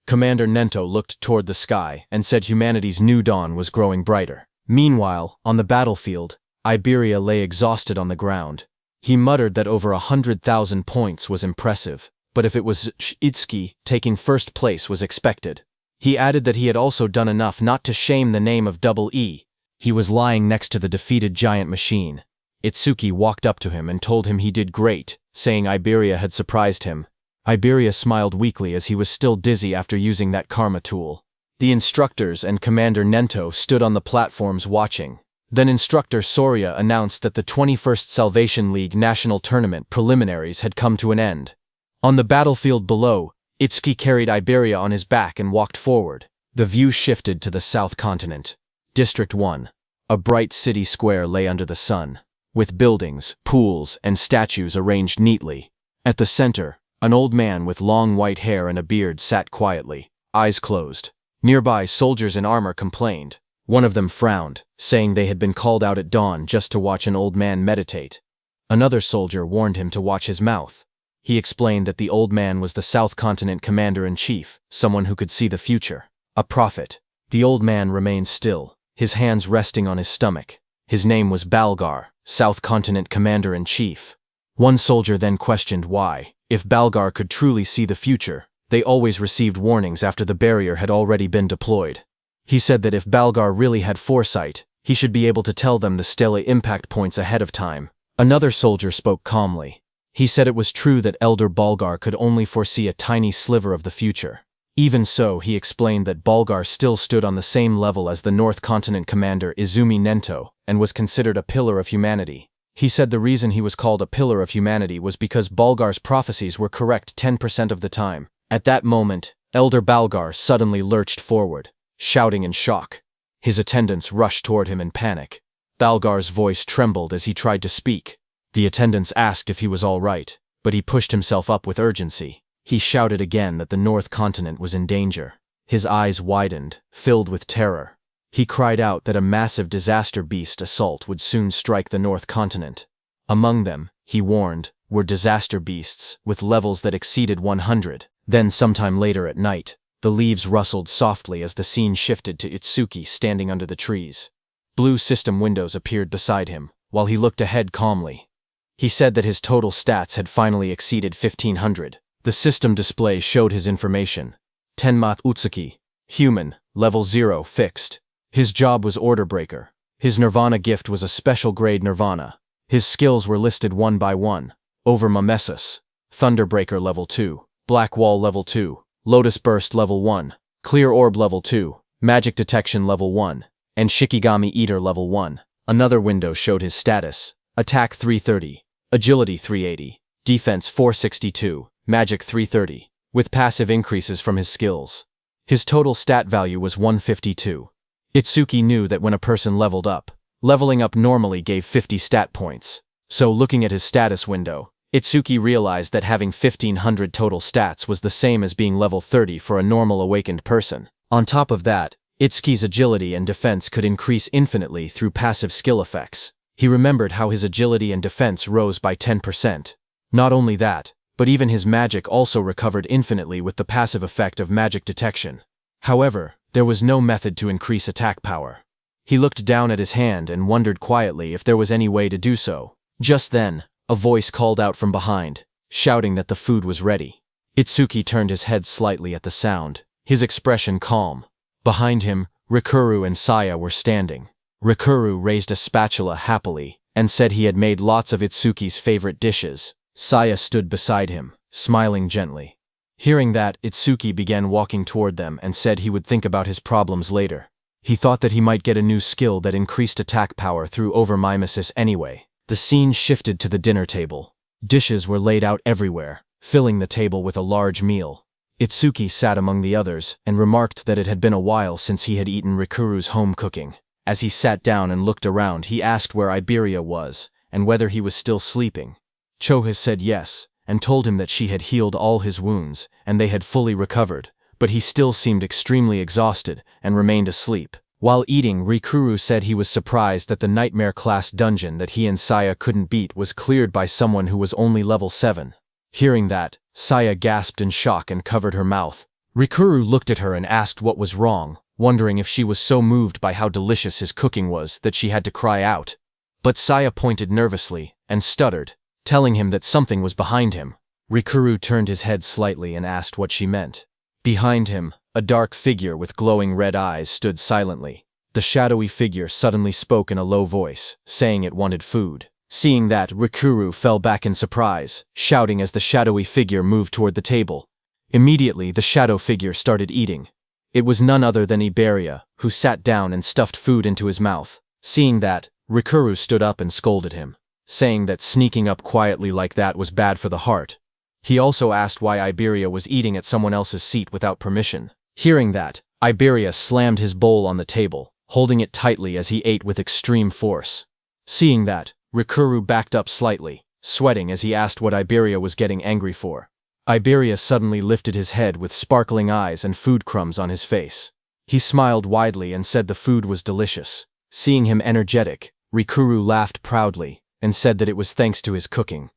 Commander Nento looked toward the sky and said humanity's new dawn was growing brighter. Meanwhile, on the battlefield, Iberia lay exhausted on the ground. He muttered that over 100,000 points was impressive, but if it was Itsuki, taking first place was expected. He added that he had also done enough not to shame the name of Double E. He was lying next to the defeated giant machine. Itsuki walked up to him and told him he did great, saying Iberia had surprised him. Iberia smiled weakly as he was still dizzy after using that karma tool. The instructors and Commander Nento stood on the platforms watching. Then Instructor Soria announced that the 21st Salvation League National Tournament preliminaries had come to an end. On the battlefield below, Itsuki carried Iberia on his back and walked forward. The view shifted to the South Continent. District 1. A bright city square lay under the sun, with buildings, pools, and statues arranged neatly. At the center, an old man with long white hair and a beard sat quietly, eyes closed. Nearby, soldiers in armor complained. One of them frowned, saying they had been called out at dawn just to watch an old man meditate. Another soldier warned him to watch his mouth. He explained that the old man was the South Continent Commander-in-Chief, someone who could see the future. A prophet. The old man remained still, his hands resting on his stomach. His name was Balgar, South Continent Commander-in-Chief. One soldier then questioned why, if Balgar could truly see the future, they always received warnings after the barrier had already been deployed. He said that if Balgar really had foresight, he should be able to tell them the Stele impact points ahead of time. Another soldier spoke calmly. He said it was true that Elder Balgar could only foresee a tiny sliver of the future. Even so, he explained that Balgar still stood on the same level as the North Continent Commander Izumi Nento, and was considered a pillar of humanity. He said the reason he was called a pillar of humanity was because Balgar's prophecies were correct 10% of the time. At that moment, Elder Balgar suddenly lurched forward, shouting in shock. His attendants rushed toward him in panic. Balgar's voice trembled as he tried to speak. The attendants asked if he was all right, but he pushed himself up with urgency. He shouted again that the North Continent was in danger. His eyes widened, filled with terror. He cried out that a massive disaster beast assault would soon strike the North Continent. Among them, he warned, were disaster beasts with levels that exceeded 100. Then sometime later at night, the leaves rustled softly as the scene shifted to Itsuki standing under the trees. Blue system windows appeared beside him, while he looked ahead calmly. He said that his total stats had finally exceeded 1,500. The system display showed his information. Tenma Utsuki. Human, level 0, fixed. His job was Order Breaker. His Nirvana gift was a special grade Nirvana. His skills were listed one by one. Over Mimesis. Thunderbreaker level 2. Black Wall level 2. Lotus Burst level 1, Clear Orb level 2, Magic Detection level 1, and Shikigami Eater level 1. Another window showed his status. Attack 330, Agility 380, Defense 462, Magic 330, with passive increases from his skills. His total stat value was 152. Itsuki knew that when a person leveled up, leveling up normally gave 50 stat points. So looking at his status window, Itsuki realized that having 1500 total stats was the same as being level 30 for a normal awakened person. On top of that, Itsuki's agility and defense could increase infinitely through passive skill effects. He remembered how his agility and defense rose by 10%. Not only that, but even his magic also recovered infinitely with the passive effect of magic detection. However, there was no method to increase attack power. He looked down at his hand and wondered quietly if there was any way to do so. Just then, a voice called out from behind, shouting that the food was ready. Itsuki turned his head slightly at the sound, his expression calm. Behind him, Rikuru and Saya were standing. Rikuru raised a spatula happily and said he had made lots of Itsuki's favorite dishes. Saya stood beside him, smiling gently. Hearing that, Itsuki began walking toward them and said he would think about his problems later. He thought that he might get a new skill that increased attack power through overmimesis anyway. The scene shifted to the dinner table. Dishes were laid out everywhere, filling the table with a large meal. Itsuki sat among the others and remarked that it had been a while since he had eaten Rikuru's home cooking. As he sat down and looked around, he asked where Iberia was and whether he was still sleeping. Choha said yes, and told him that she had healed all his wounds and they had fully recovered, but he still seemed extremely exhausted and remained asleep. While eating, Rikuru said he was surprised that the nightmare-class dungeon that he and Saya couldn't beat was cleared by someone who was only level 7. Hearing that, Saya gasped in shock and covered her mouth. Rikuru looked at her and asked what was wrong, wondering if she was so moved by how delicious his cooking was that she had to cry out. But Saya pointed nervously and stuttered, telling him that something was behind him. Rikuru turned his head slightly and asked what she meant. Behind him, a dark figure with glowing red eyes stood silently. The shadowy figure suddenly spoke in a low voice, saying it wanted food. Seeing that, Rikuru fell back in surprise, shouting as the shadowy figure moved toward the table. Immediately, the shadow figure started eating. It was none other than Iberia, who sat down and stuffed food into his mouth. Seeing that, Rikuru stood up and scolded him, saying that sneaking up quietly like that was bad for the heart. He also asked why Iberia was eating at someone else's seat without permission. Hearing that, Iberia slammed his bowl on the table, holding it tightly as he ate with extreme force. Seeing that, Rikuru backed up slightly, sweating as he asked what Iberia was getting angry for. Iberia suddenly lifted his head with sparkling eyes and food crumbs on his face. He smiled widely and said the food was delicious. Seeing him energetic, Rikuru laughed proudly and said that it was thanks to his cooking.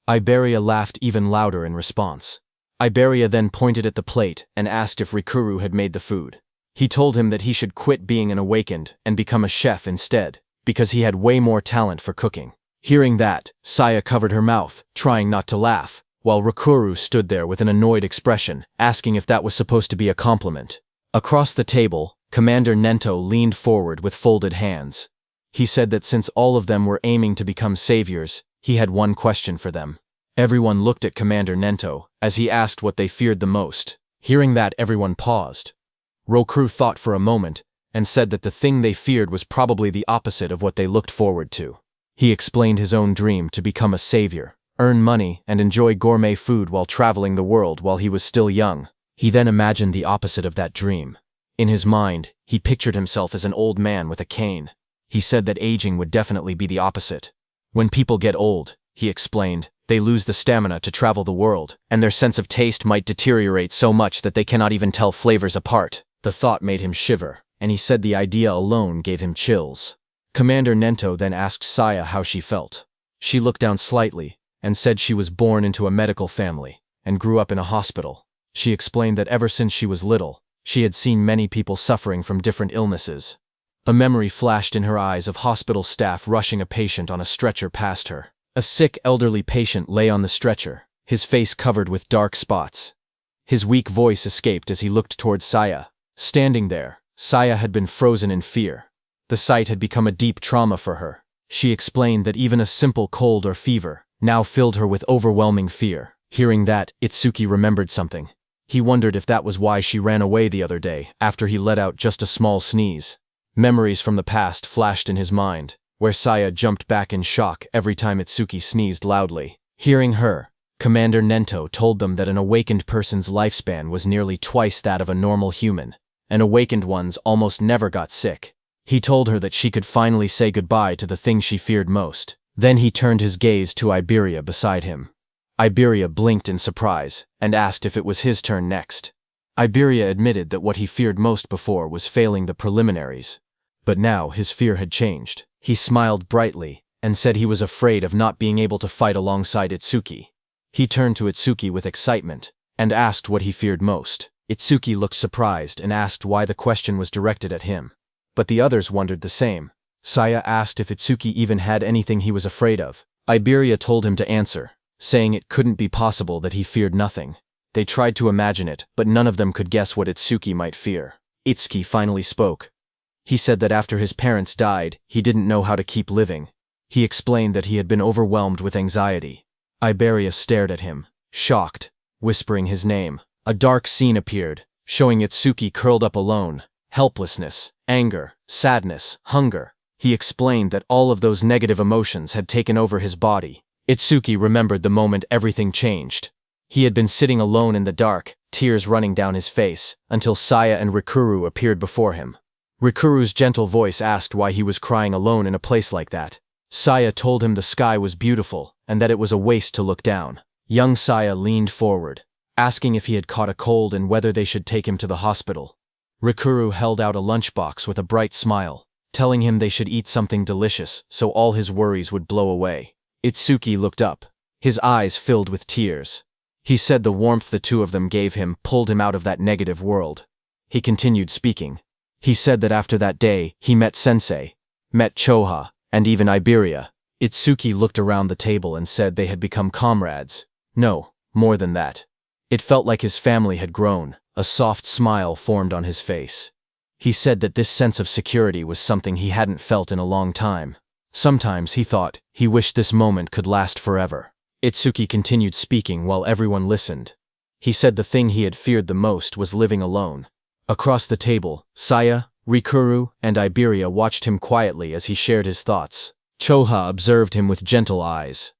Iberia laughed even louder in response. Iberia then pointed at the plate and asked if Rikuru had made the food. He told him that he should quit being an awakened and become a chef instead, because he had way more talent for cooking. Hearing that, Saya covered her mouth, trying not to laugh, while Rikuru stood there with an annoyed expression, asking if that was supposed to be a compliment. Across the table, Commander Nento leaned forward with folded hands. He said that since all of them were aiming to become saviors, he had one question for them. Everyone looked at Commander Nento as he asked what they feared the most. Hearing that, everyone paused. Rokuru thought for a moment and said that the thing they feared was probably the opposite of what they looked forward to. He explained his own dream to become a savior, earn money, and enjoy gourmet food while traveling the world while he was still young. He then imagined the opposite of that dream. In his mind, he pictured himself as an old man with a cane. He said that aging would definitely be the opposite. When people get old, he explained, they lose the stamina to travel the world, and their sense of taste might deteriorate so much that they cannot even tell flavors apart. The thought made him shiver, and he said the idea alone gave him chills. Commander Nento then asked Saya how she felt. She looked down slightly and said she was born into a medical family and grew up in a hospital. She explained that ever since she was little, she had seen many people suffering from different illnesses. A memory flashed in her eyes of hospital staff rushing a patient on a stretcher past her. A sick elderly patient lay on the stretcher, his face covered with dark spots. His weak voice escaped as he looked towards Saya. Standing there, Saya had been frozen in fear. The sight had become a deep trauma for her. She explained that even a simple cold or fever now filled her with overwhelming fear. Hearing that, Itsuki remembered something. He wondered if that was why she ran away the other day after he let out just a small sneeze. Memories from the past flashed in his mind, where Saya jumped back in shock every time Itsuki sneezed loudly. Hearing her, Commander Nento told them that an awakened person's lifespan was nearly twice that of a normal human, and awakened ones almost never got sick. He told her that she could finally say goodbye to the thing she feared most. Then he turned his gaze to Iberia beside him. Iberia blinked in surprise and asked if it was his turn next. Iberia admitted that what he feared most before was failing the preliminaries. But now his fear had changed. He smiled brightly and said he was afraid of not being able to fight alongside Itsuki. He turned to Itsuki with excitement and asked what he feared most. Itsuki looked surprised and asked why the question was directed at him. But the others wondered the same. Saya asked if Itsuki even had anything he was afraid of. Iberia told him to answer, saying it couldn't be possible that he feared nothing. They tried to imagine it, but none of them could guess what Itsuki might fear. Itsuki finally spoke. He said that after his parents died, he didn't know how to keep living. He explained that he had been overwhelmed with anxiety. Iberia stared at him, shocked, whispering his name. A dark scene appeared, showing Itsuki curled up alone. Helplessness, anger, sadness, hunger. He explained that all of those negative emotions had taken over his body. Itsuki remembered the moment everything changed. He had been sitting alone in the dark, tears running down his face, until Saya and Rikuru appeared before him. Rikuru's gentle voice asked why he was crying alone in a place like that. Saya told him the sky was beautiful and that it was a waste to look down. Young Saya leaned forward, asking if he had caught a cold and whether they should take him to the hospital. Rikuru held out a lunchbox with a bright smile, telling him they should eat something delicious so all his worries would blow away. Itsuki looked up, his eyes filled with tears. He said the warmth the two of them gave him pulled him out of that negative world. He continued speaking. He said that after that day, he met Sensei, met Choha, and even Iberia. Itsuki looked around the table and said they had become comrades. No, more than that. It felt like his family had grown. A soft smile formed on his face. He said that this sense of security was something he hadn't felt in a long time. Sometimes he thought he wished this moment could last forever. Itsuki continued speaking while everyone listened. He said the thing he had feared the most was living alone. Across the table, Saya, Rikuru, and Iberia watched him quietly as he shared his thoughts. Choha observed him with gentle eyes.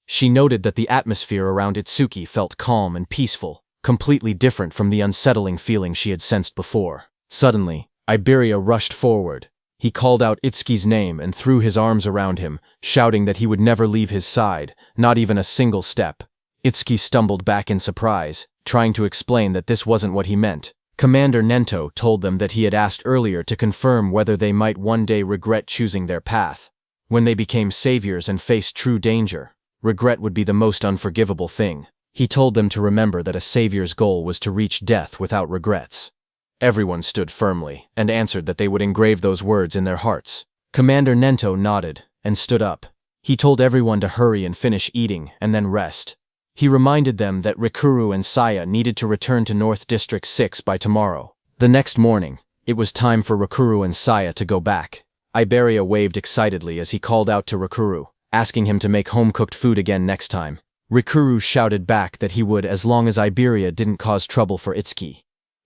She noted that the atmosphere around Itsuki felt calm and peaceful, completely different from the unsettling feeling she had sensed before. Suddenly, Iberia rushed forward. He called out Itsuki's name and threw his arms around him, shouting that he would never leave his side, not even a single step. Itsuki stumbled back in surprise, trying to explain that this wasn't what he meant. Commander Nento told them that he had asked earlier to confirm whether they might one day regret choosing their path. When they became saviors and faced true danger, regret would be the most unforgivable thing. He told them to remember that a savior's goal was to reach death without regrets. Everyone stood firmly and answered that they would engrave those words in their hearts. Commander Nento nodded and stood up. He told everyone to hurry and finish eating and then rest. He reminded them that Rikuru and Saya needed to return to North District 6 by tomorrow. The next morning, it was time for Rikuru and Saya to go back. Iberia waved excitedly as he called out to Rikuru, asking him to make home-cooked food again next time. Rikuru shouted back that he would as long as Iberia didn't cause trouble for Itsuki.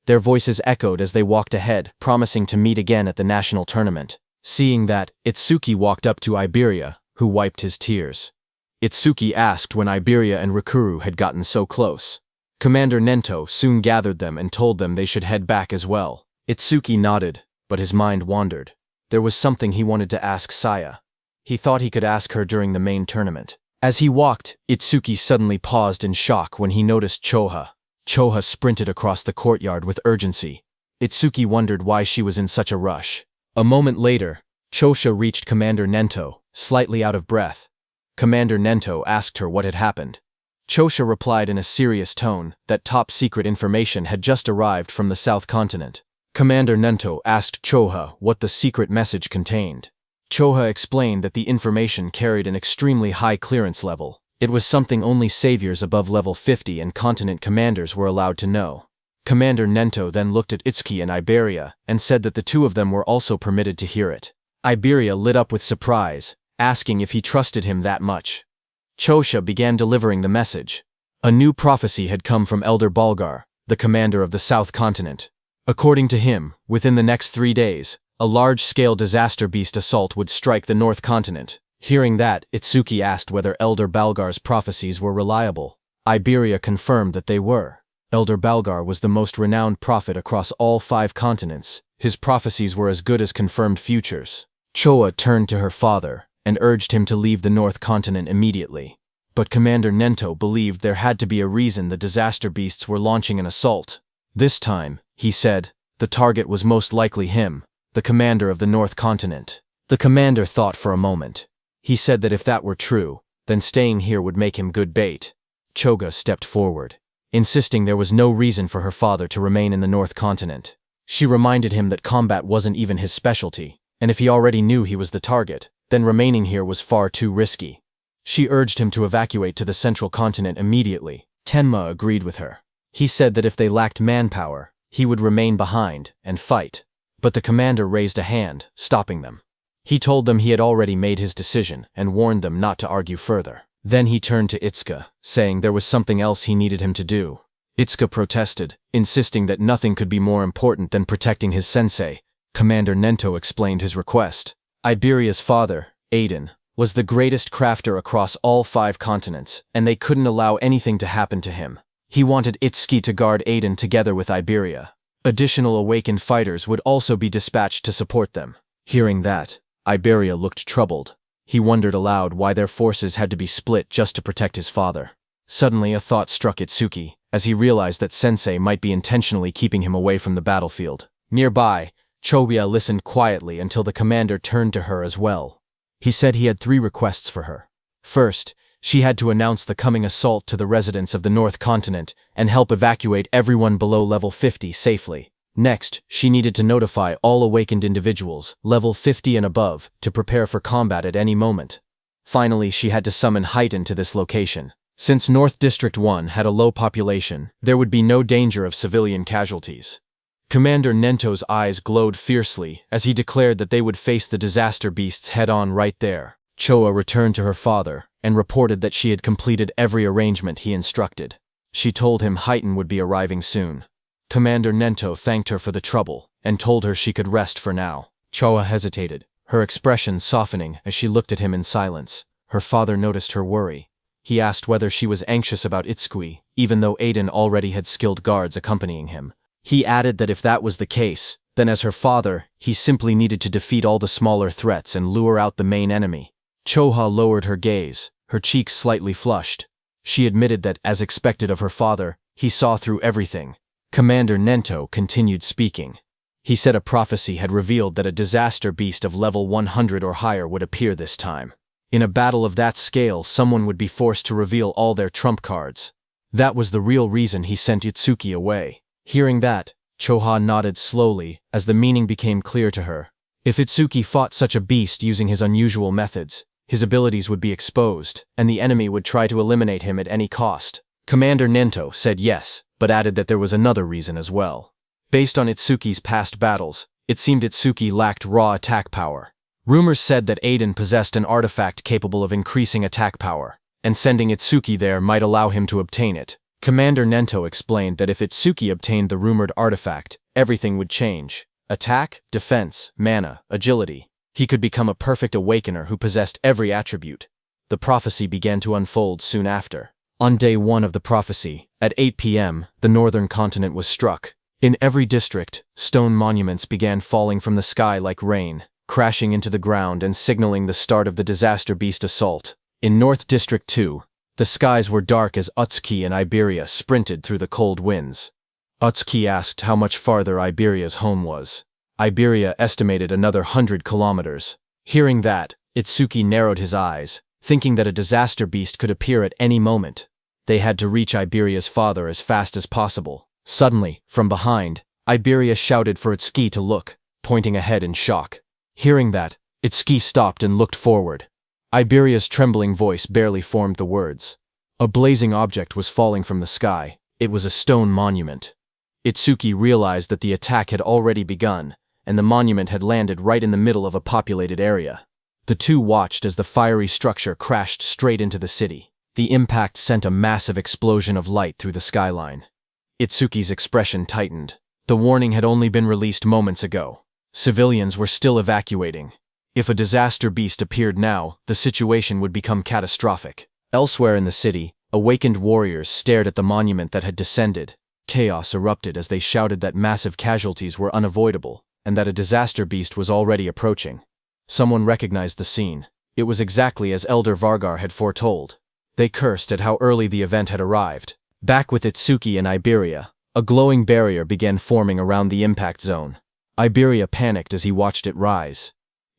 Their voices echoed as they walked ahead, promising to meet again at the national tournament. Seeing that, Itsuki walked up to Iberia, who wiped his tears. Itsuki asked when Iberia and Rikuru had gotten so close. Commander Nento soon gathered them and told them they should head back as well. Itsuki nodded, but his mind wandered. There was something he wanted to ask Saya. He thought he could ask her during the main tournament. As he walked, Itsuki suddenly paused in shock when he noticed Choha. Choha sprinted across the courtyard with urgency. Itsuki wondered why she was in such a rush. A moment later, Chosha reached Commander Nento, slightly out of breath. Commander Nento asked her what had happened. Chosha replied in a serious tone that top-secret information had just arrived from the South Continent. Commander Nento asked Choha what the secret message contained. Choha explained that the information carried an extremely high clearance level. It was something only saviors above level 50 and continent commanders were allowed to know. Commander Nento then looked at Itsuki and Iberia and said that the two of them were also permitted to hear it. Iberia lit up with surprise, asking if he trusted him that much. Chosha began delivering the message. A new prophecy had come from Elder Balgar, the commander of the South Continent. According to him, within the next 3 days, a large-scale disaster beast assault would strike the North Continent. Hearing that, Itsuki asked whether Elder Balgar's prophecies were reliable. Iberia confirmed that they were. Elder Balgar was the most renowned prophet across all 5 continents. His prophecies were as good as confirmed futures. Choa turned to her father and urged him to leave the North Continent immediately. But Commander Nento believed there had to be a reason the disaster beasts were launching an assault. This time, he said, the target was most likely him, the commander of the North Continent. The commander thought for a moment. He said that if that were true, then staying here would make him good bait. Choga stepped forward, insisting there was no reason for her father to remain in the North Continent. She reminded him that combat wasn't even his specialty, and if he already knew he was the target, then remaining here was far too risky. She urged him to evacuate to the Central Continent immediately. Tenma agreed with her. He said that if they lacked manpower, he would remain behind and fight. But the commander raised a hand, stopping them. He told them he had already made his decision and warned them not to argue further. Then he turned to Itsuka, saying there was something else he needed him to do. Itsuka protested, insisting that nothing could be more important than protecting his sensei. Commander Nento explained his request. Iberia's father, Aiden, was the greatest crafter across all 5 continents, and they couldn't allow anything to happen to him. He wanted Itsuki to guard Aiden together with Iberia. Additional awakened fighters would also be dispatched to support them. Hearing that, Iberia looked troubled. He wondered aloud why their forces had to be split just to protect his father. Suddenly a thought struck Itsuki, as he realized that Sensei might be intentionally keeping him away from the battlefield. Nearby, Chobia listened quietly until the commander turned to her as well. He said he had 3 requests for her. First, she had to announce the coming assault to the residents of the North Continent and help evacuate everyone below level 50 safely. Next, she needed to notify all awakened individuals, level 50 and above, to prepare for combat at any moment. Finally, she had to summon Heighten to this location. Since North District 1 had a low population, there would be no danger of civilian casualties. Commander Nento's eyes glowed fiercely as he declared that they would face the disaster beasts head-on right there. Choa returned to her father and reported that she had completed every arrangement he instructed. She told him Heighten would be arriving soon. Commander Nento thanked her for the trouble and told her she could rest for now. Choa hesitated, her expression softening as she looked at him in silence. Her father noticed her worry. He asked whether she was anxious about Itsui, even though Aiden already had skilled guards accompanying him. He added that if that was the case, then as her father, he simply needed to defeat all the smaller threats and lure out the main enemy. Choha lowered her gaze, her cheeks slightly flushed. She admitted that, as expected of her father, he saw through everything. Commander Nento continued speaking. He said a prophecy had revealed that a disaster beast of level 100 or higher would appear this time. In a battle of that scale, someone would be forced to reveal all their trump cards. That was the real reason he sent Itsuki away. Hearing that, Choha nodded slowly as the meaning became clear to her. If Itsuki fought such a beast using his unusual methods, his abilities would be exposed, and the enemy would try to eliminate him at any cost. Commander Nento said yes, but added that there was another reason as well. Based on Itsuki's past battles, it seemed Itsuki lacked raw attack power. Rumors said that Aiden possessed an artifact capable of increasing attack power, and sending Itsuki there might allow him to obtain it. Commander Nento explained that if Itsuki obtained the rumored artifact, everything would change. Attack, defense, mana, agility. He could become a perfect awakener who possessed every attribute. The prophecy began to unfold soon after. On day 1 of the prophecy, at 8 p.m., the northern continent was struck. In every district, stone monuments began falling from the sky like rain, crashing into the ground and signaling the start of the disaster beast assault. In North District 2, the skies were dark as Utsuki and Iberia sprinted through the cold winds. Utsuki asked how much farther Iberia's home was. Iberia estimated another 100 kilometers. Hearing that, Itsuki narrowed his eyes, thinking that a disaster beast could appear at any moment. They had to reach Iberia's father as fast as possible. Suddenly, from behind, Iberia shouted for Itsuki to look, pointing ahead in shock. Hearing that, Itsuki stopped and looked forward. Iberia's trembling voice barely formed the words. A blazing object was falling from the sky. It was a stone monument. Itsuki realized that the attack had already begun, and the monument had landed right in the middle of a populated area. The two watched as the fiery structure crashed straight into the city. The impact sent a massive explosion of light through the skyline. Itsuki's expression tightened. The warning had only been released moments ago. Civilians were still evacuating. If a disaster beast appeared now, the situation would become catastrophic. Elsewhere in the city, awakened warriors stared at the monument that had descended. Chaos erupted as they shouted that massive casualties were unavoidable, and that a disaster beast was already approaching. Someone recognized the scene. It was exactly as Elder Vargar had foretold. They cursed at how early the event had arrived. Back with Itsuki and Iberia, a glowing barrier began forming around the impact zone. Iberia panicked as he watched it rise.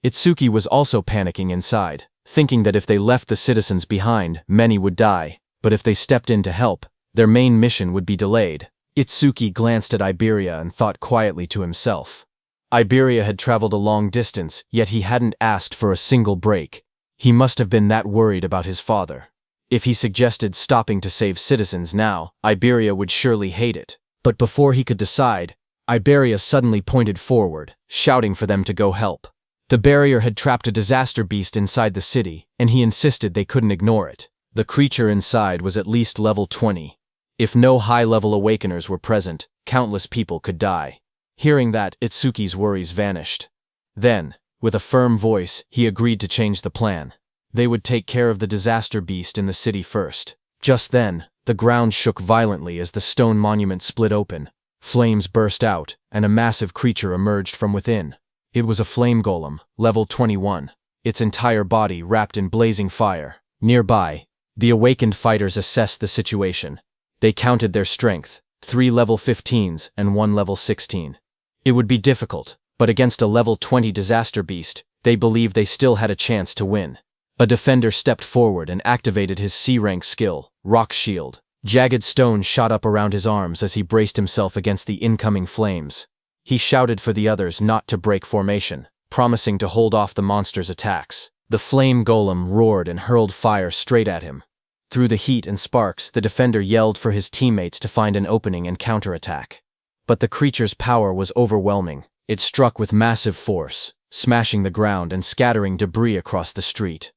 Itsuki was also panicking inside, thinking that if they left the citizens behind, many would die, but if they stepped in to help, their main mission would be delayed. Itsuki glanced at Iberia and thought quietly to himself. Iberia had traveled a long distance, yet he hadn't asked for a single break. He must have been that worried about his father. If he suggested stopping to save citizens now, Iberia would surely hate it. But before he could decide, Iberia suddenly pointed forward, shouting for them to go help. The barrier had trapped a disaster beast inside the city, and he insisted they couldn't ignore it. The creature inside was at least level 20. If no high-level awakeners were present, countless people could die. Hearing that, Itsuki's worries vanished. Then, with a firm voice, he agreed to change the plan. They would take care of the disaster beast in the city first. Just then, the ground shook violently as the stone monument split open. Flames burst out, and a massive creature emerged from within. It was a flame golem, level 21, its entire body wrapped in blazing fire. Nearby, the awakened fighters assessed the situation. They counted their strength, 3 level 15s and 1 level 16. It would be difficult, but against a level 20 disaster beast, they believed they still had a chance to win. A defender stepped forward and activated his C-rank skill, Rock Shield. Jagged stone shot up around his arms as he braced himself against the incoming flames. He shouted for the others not to break formation, promising to hold off the monster's attacks. The flame golem roared and hurled fire straight at him. Through the heat and sparks, the defender yelled for his teammates to find an opening and counterattack. But the creature's power was overwhelming. It struck with massive force, smashing the ground and scattering debris across the street.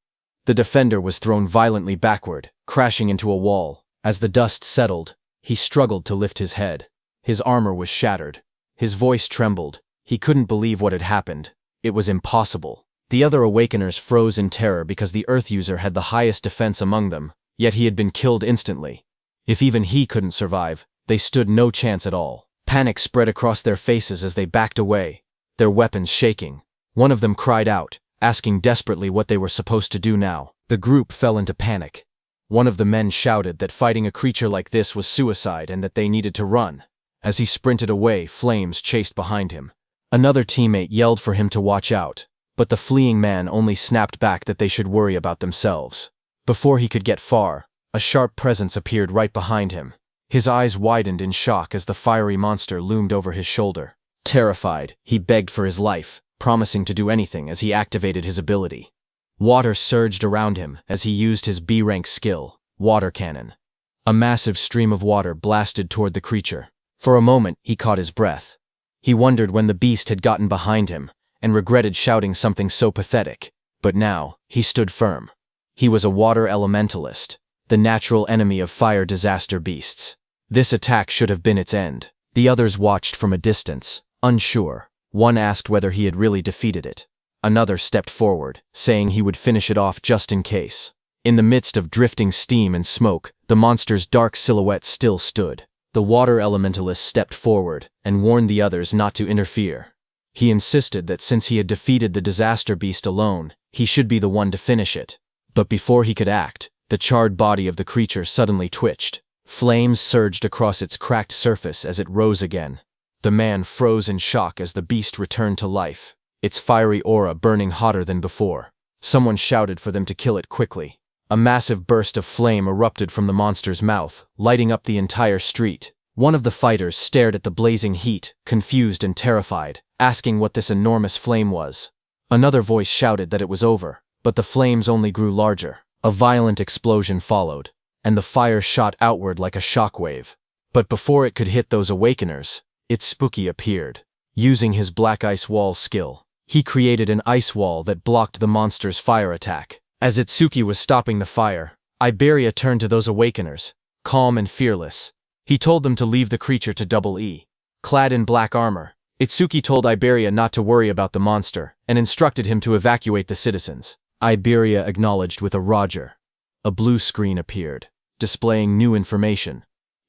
The defender was thrown violently backward, crashing into a wall. As the dust settled, he struggled to lift his head. His armor was shattered. His voice trembled. He couldn't believe what had happened. It was impossible. The other awakeners froze in terror because the Earth user had the highest defense among them, yet he had been killed instantly. If even he couldn't survive, they stood no chance at all. Panic spread across their faces as they backed away, their weapons shaking. One of them cried out, asking desperately what they were supposed to do now. The group fell into panic. One of the men shouted that fighting a creature like this was suicide and that they needed to run. As he sprinted away, flames chased behind him. Another teammate yelled for him to watch out, but the fleeing man only snapped back that they should worry about themselves. Before he could get far, a sharp presence appeared right behind him. His eyes widened in shock as the fiery monster loomed over his shoulder. Terrified, he begged for his life, promising to do anything as he activated his ability. Water surged around him as he used his B-rank skill, Water Cannon. A massive stream of water blasted toward the creature. For a moment, he caught his breath. He wondered when the beast had gotten behind him, and regretted shouting something so pathetic. But now, he stood firm. He was a water elementalist, the natural enemy of fire disaster beasts. This attack should have been its end. The others watched from a distance, unsure. One asked whether he had really defeated it. Another stepped forward, saying he would finish it off just in case. In the midst of drifting steam and smoke, the monster's dark silhouette still stood. The water elementalist stepped forward and warned the others not to interfere. He insisted that since he had defeated the disaster beast alone, he should be the one to finish it. But before he could act, the charred body of the creature suddenly twitched. Flames surged across its cracked surface as it rose again. The man froze in shock as the beast returned to life, its fiery aura burning hotter than before. Someone shouted for them to kill it quickly. A massive burst of flame erupted from the monster's mouth, lighting up the entire street. One of the fighters stared at the blazing heat, confused and terrified, asking what this enormous flame was. Another voice shouted that it was over, but the flames only grew larger. A violent explosion followed, and the fire shot outward like a shockwave. But before it could hit those awakeners, Itsuki appeared. Using his Black Ice Wall skill, he created an ice wall that blocked the monster's fire attack. As Itsuki was stopping the fire, Iberia turned to those awakeners, calm and fearless. He told them to leave the creature to Double E. Clad in black armor, Itsuki told Iberia not to worry about the monster and instructed him to evacuate the citizens. Iberia acknowledged with a Roger. A blue screen appeared, displaying new information.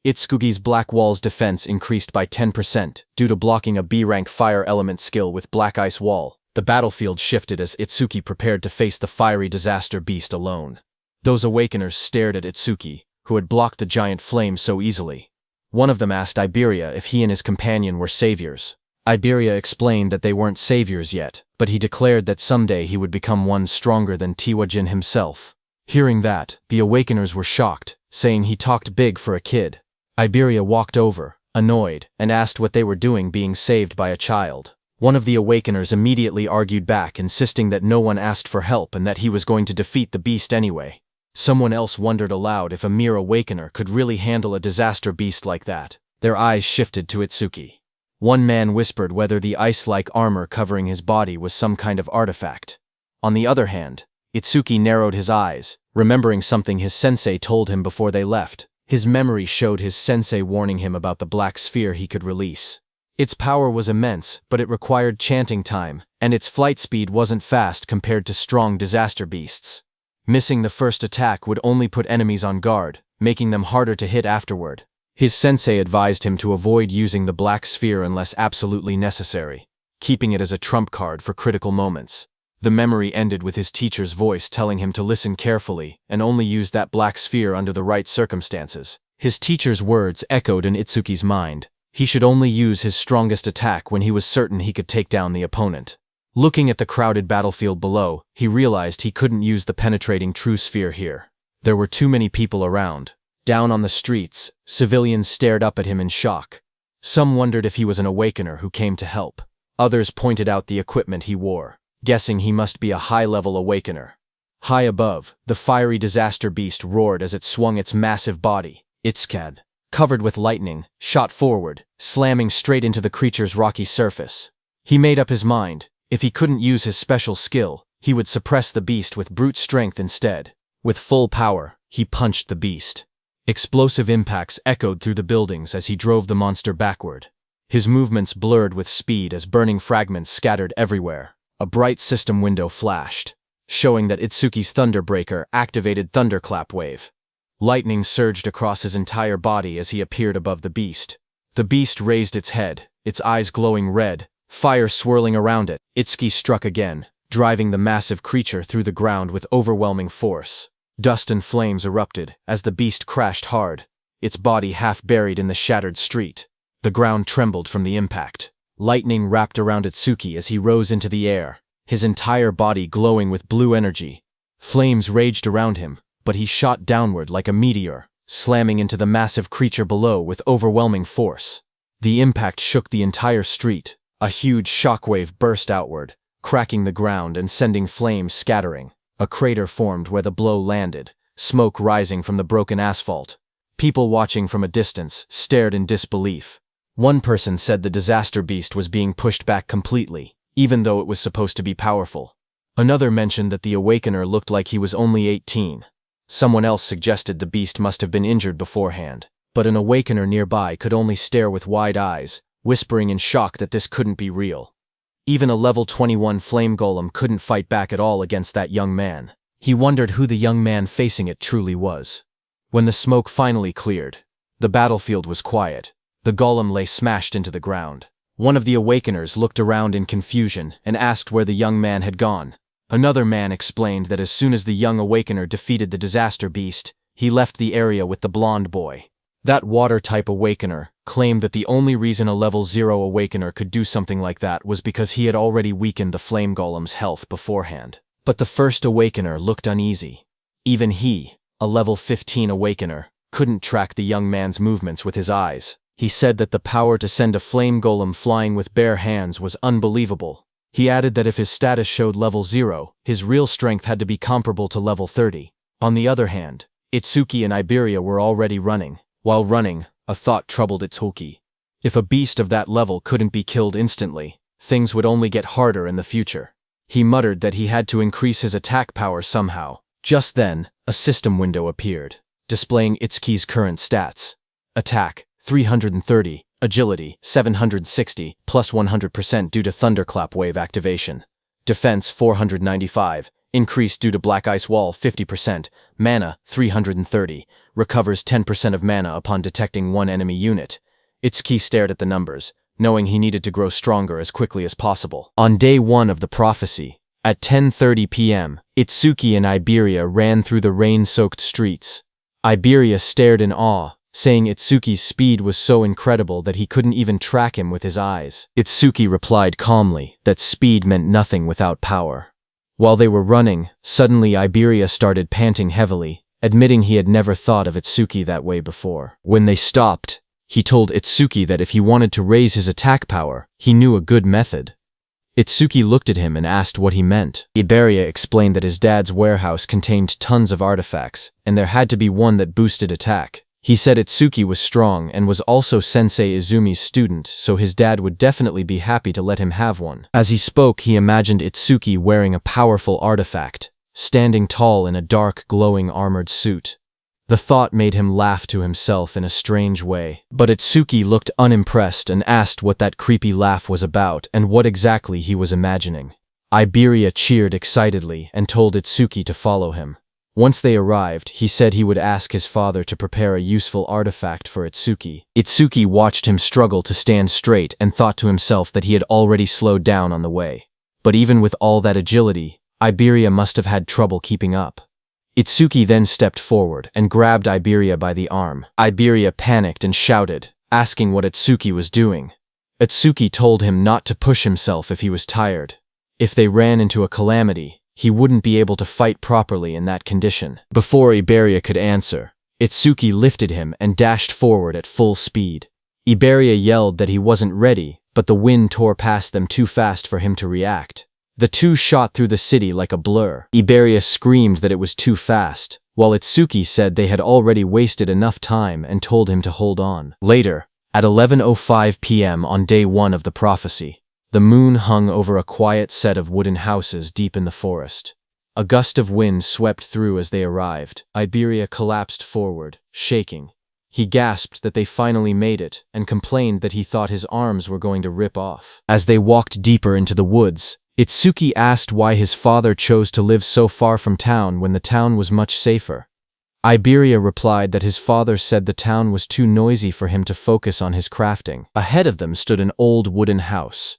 Itsuki's Black Wall's defense increased by 10% due to blocking a B-rank fire element skill with Black Ice Wall. The battlefield shifted as Itsuki prepared to face the fiery disaster beast alone. Those awakeners stared at Itsuki, who had blocked the giant flame so easily. One of them asked Iberia if he and his companion were saviors. Iberia explained that they weren't saviors yet, but he declared that someday he would become one stronger than Tiwajin himself. Hearing that, the awakeners were shocked, saying he talked big for a kid. Iberia walked over, annoyed, and asked what they were doing being saved by a child. One of the awakeners immediately argued back, insisting that no one asked for help and that he was going to defeat the beast anyway. Someone else wondered aloud if a mere awakener could really handle a disaster beast like that. Their eyes shifted to Itsuki. One man whispered whether the ice-like armor covering his body was some kind of artifact. On the other hand, Itsuki narrowed his eyes, remembering something his sensei told him before they left. His memory showed his sensei warning him about the black sphere he could release. Its power was immense, but it required chanting time, and its flight speed wasn't fast compared to strong disaster beasts. Missing the first attack would only put enemies on guard, making them harder to hit afterward. His sensei advised him to avoid using the black sphere unless absolutely necessary, keeping it as a trump card for critical moments. The memory ended with his teacher's voice telling him to listen carefully and only use that black sphere under the right circumstances. His teacher's words echoed in Itsuki's mind. He should only use his strongest attack when he was certain he could take down the opponent. Looking at the crowded battlefield below, he realized he couldn't use the penetrating true sphere here. There were too many people around. Down on the streets, civilians stared up at him in shock. Some wondered if he was an awakener who came to help. Others pointed out the equipment he wore, guessing he must be a high-level awakener. High above, the fiery disaster beast roared as it swung its massive body. Itskad, covered with lightning, shot forward, slamming straight into the creature's rocky surface. He made up his mind. If he couldn't use his special skill, he would suppress the beast with brute strength instead. With full power, he punched the beast. Explosive impacts echoed through the buildings as he drove the monster backward. His movements blurred with speed as burning fragments scattered everywhere. A bright system window flashed, showing that Itsuki's Thunderbreaker activated Thunderclap Wave. Lightning surged across his entire body as he appeared above the beast. The beast raised its head, its eyes glowing red, fire swirling around it. Itsuki struck again, driving the massive creature through the ground with overwhelming force. Dust and flames erupted as the beast crashed hard, its body half buried in the shattered street. The ground trembled from the impact. Lightning wrapped around Itsuki as he rose into the air, his entire body glowing with blue energy. Flames raged around him, but he shot downward like a meteor, slamming into the massive creature below with overwhelming force. The impact shook the entire street. A huge shockwave burst outward, cracking the ground and sending flames scattering. A crater formed where the blow landed, smoke rising from the broken asphalt. People watching from a distance stared in disbelief. One person said the disaster beast was being pushed back completely, even though it was supposed to be powerful. Another mentioned that the awakener looked like he was only 18. Someone else suggested the beast must have been injured beforehand, but an awakener nearby could only stare with wide eyes, whispering in shock that this couldn't be real. Even a level 21 flame golem couldn't fight back at all against that young man. He wondered who the young man facing it truly was. When the smoke finally cleared, the battlefield was quiet. The golem lay smashed into the ground. One of the awakeners looked around in confusion and asked where the young man had gone. Another man explained that as soon as the young awakener defeated the disaster beast, he left the area with the blonde boy. That water-type awakener claimed that the only reason a level 0 awakener could do something like that was because he had already weakened the flame golem's health beforehand. But the first awakener looked uneasy. Even he, a level 15 awakener, couldn't track the young man's movements with his eyes. He said that the power to send a flame golem flying with bare hands was unbelievable. He added that if his status showed level 0, his real strength had to be comparable to level 30. On the other hand, Itsuki and Iberia were already running. While running, a thought troubled Itsuki. If a beast of that level couldn't be killed instantly, things would only get harder in the future. He muttered that he had to increase his attack power somehow. Just then, a system window appeared, displaying Itsuki's current stats. Attack, 330, Agility, 760, plus 100% due to Thunderclap Wave activation. Defense, 495, increased due to Black Ice Wall, 50%, Mana, 330, recovers 10% of mana upon detecting one enemy unit. Itsuki stared at the numbers, knowing he needed to grow stronger as quickly as possible. On day 1 of the prophecy, At 10:30 p.m., Itsuki and Iberia ran through the rain-soaked streets. Iberia stared in awe, saying Itsuki's speed was so incredible that he couldn't even track him with his eyes. Itsuki replied calmly that speed meant nothing without power. While they were running, suddenly Iberia started panting heavily, admitting he had never thought of Itsuki that way before. When they stopped, he told Itsuki that if he wanted to raise his attack power, he knew a good method. Itsuki looked at him and asked what he meant. Iberia explained that his dad's warehouse contained tons of artifacts, and there had to be one that boosted attack. He said Itsuki was strong and was also Sensei Izumi's student, so his dad would definitely be happy to let him have one. As he spoke, he imagined Itsuki wearing a powerful artifact, standing tall in a dark, glowing armored suit. The thought made him laugh to himself in a strange way. But Itsuki looked unimpressed and asked what that creepy laugh was about and what exactly he was imagining. Iberia cheered excitedly and told Itsuki to follow him. Once they arrived, he said he would ask his father to prepare a useful artifact for Itsuki. Itsuki watched him struggle to stand straight and thought to himself that he had already slowed down on the way. But even with all that agility, Iberia must have had trouble keeping up. Itsuki then stepped forward and grabbed Iberia by the arm. Iberia panicked and shouted, asking what Itsuki was doing. Itsuki told him not to push himself if he was tired. If they ran into a calamity, he wouldn't be able to fight properly in that condition. Before Iberia could answer, Itsuki lifted him and dashed forward at full speed. Iberia yelled that he wasn't ready, but the wind tore past them too fast for him to react. The two shot through the city like a blur. Iberia screamed that it was too fast, while Itsuki said they had already wasted enough time and told him to hold on. Later, at 11:05 p.m. on day 1 of the prophecy, the moon hung over a quiet set of wooden houses deep in the forest. A gust of wind swept through as they arrived. Iberia collapsed forward, shaking. He gasped that they finally made it and complained that he thought his arms were going to rip off. As they walked deeper into the woods, Itsuki asked why his father chose to live so far from town when the town was much safer. Iberia replied that his father said the town was too noisy for him to focus on his crafting. Ahead of them stood an old wooden house.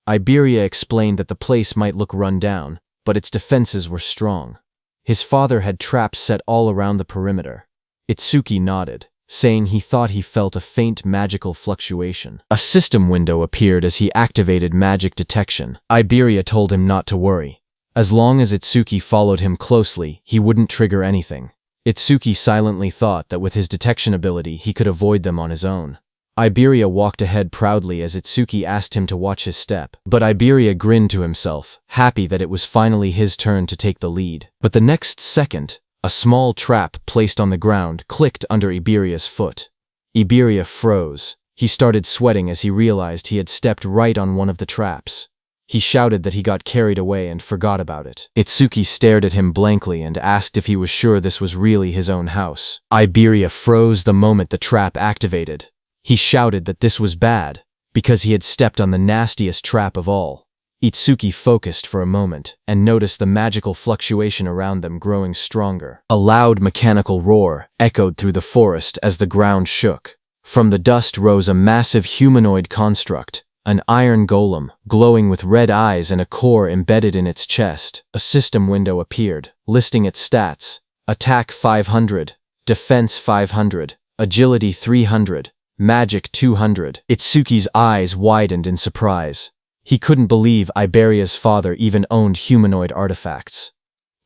Iberia explained that the place might look run down, but its defenses were strong. His father had traps set all around the perimeter. Itsuki nodded, saying he thought he felt a faint magical fluctuation. A system window appeared as he activated magic detection. Iberia told him not to worry. As long as Itsuki followed him closely, he wouldn't trigger anything. Itsuki silently thought that with his detection ability he could avoid them on his own. Iberia walked ahead proudly as Itsuki asked him to watch his step. But Iberia grinned to himself, happy that it was finally his turn to take the lead. But the next second, a small trap placed on the ground clicked under Iberia's foot. Iberia froze. He started sweating as he realized he had stepped right on one of the traps. He shouted that he got carried away and forgot about it. Itsuki stared at him blankly and asked if he was sure this was really his own house. Iberia froze the moment the trap activated. He shouted that this was bad, because he had stepped on the nastiest trap of all. Itsuki focused for a moment and noticed the magical fluctuation around them growing stronger. A loud mechanical roar echoed through the forest as the ground shook. From the dust rose a massive humanoid construct, an iron golem, glowing with red eyes and a core embedded in its chest. A system window appeared, listing its stats: Attack 500, Defense 500, Agility 300, Magic 200. Itsuki's eyes widened in surprise. He couldn't believe Iberia's father even owned humanoid artifacts.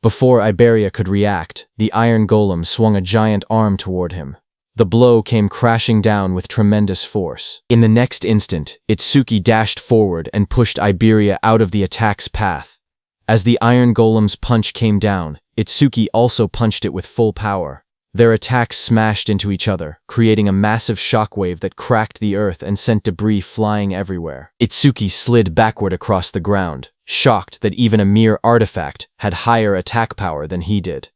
Before Iberia could react, the iron golem swung a giant arm toward him. The blow came crashing down with tremendous force. In the next instant, Itsuki dashed forward and pushed Iberia out of the attack's path. As the iron golem's punch came down, Itsuki also punched it with full power. Their attacks smashed into each other, creating a massive shockwave that cracked the earth and sent debris flying everywhere. Itsuki slid backward across the ground, shocked that even a mere artifact had higher attack power than he did.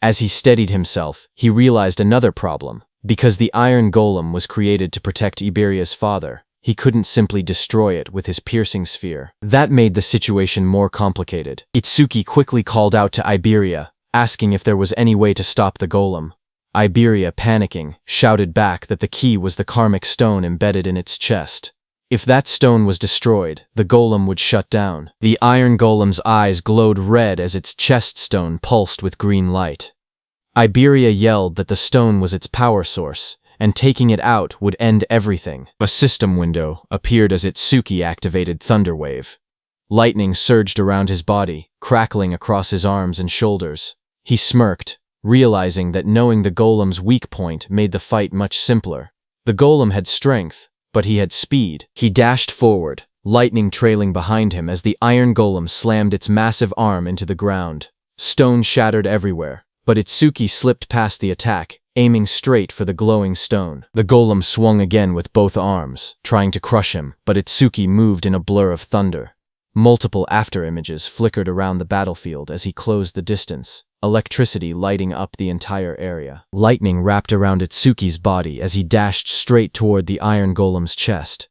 As he steadied himself, he realized another problem. Because the iron golem was created to protect Iberia's father, he couldn't simply destroy it with his piercing sphere. That made the situation more complicated. Itsuki quickly called out to Iberia, asking if there was any way to stop the golem. Iberia, panicking, shouted back that the key was the karmic stone embedded in its chest. If that stone was destroyed, the golem would shut down. The iron golem's eyes glowed red as its chest stone pulsed with green light. Iberia yelled that the stone was its power source, and taking it out would end everything. A system window appeared as Itsuki activated Thunderwave. Lightning surged around his body, crackling across his arms and shoulders. He smirked, realizing that knowing the golem's weak point made the fight much simpler. The golem had strength, but he had speed. He dashed forward, lightning trailing behind him as the iron golem slammed its massive arm into the ground. Stone shattered everywhere, but Itsuki slipped past the attack, aiming straight for the glowing stone. The golem swung again with both arms, trying to crush him, but Itsuki moved in a blur of thunder. Multiple afterimages flickered around the battlefield as he closed the distance, electricity lighting up the entire area. Lightning wrapped around Itsuki's body as he dashed straight toward the iron golem's chest.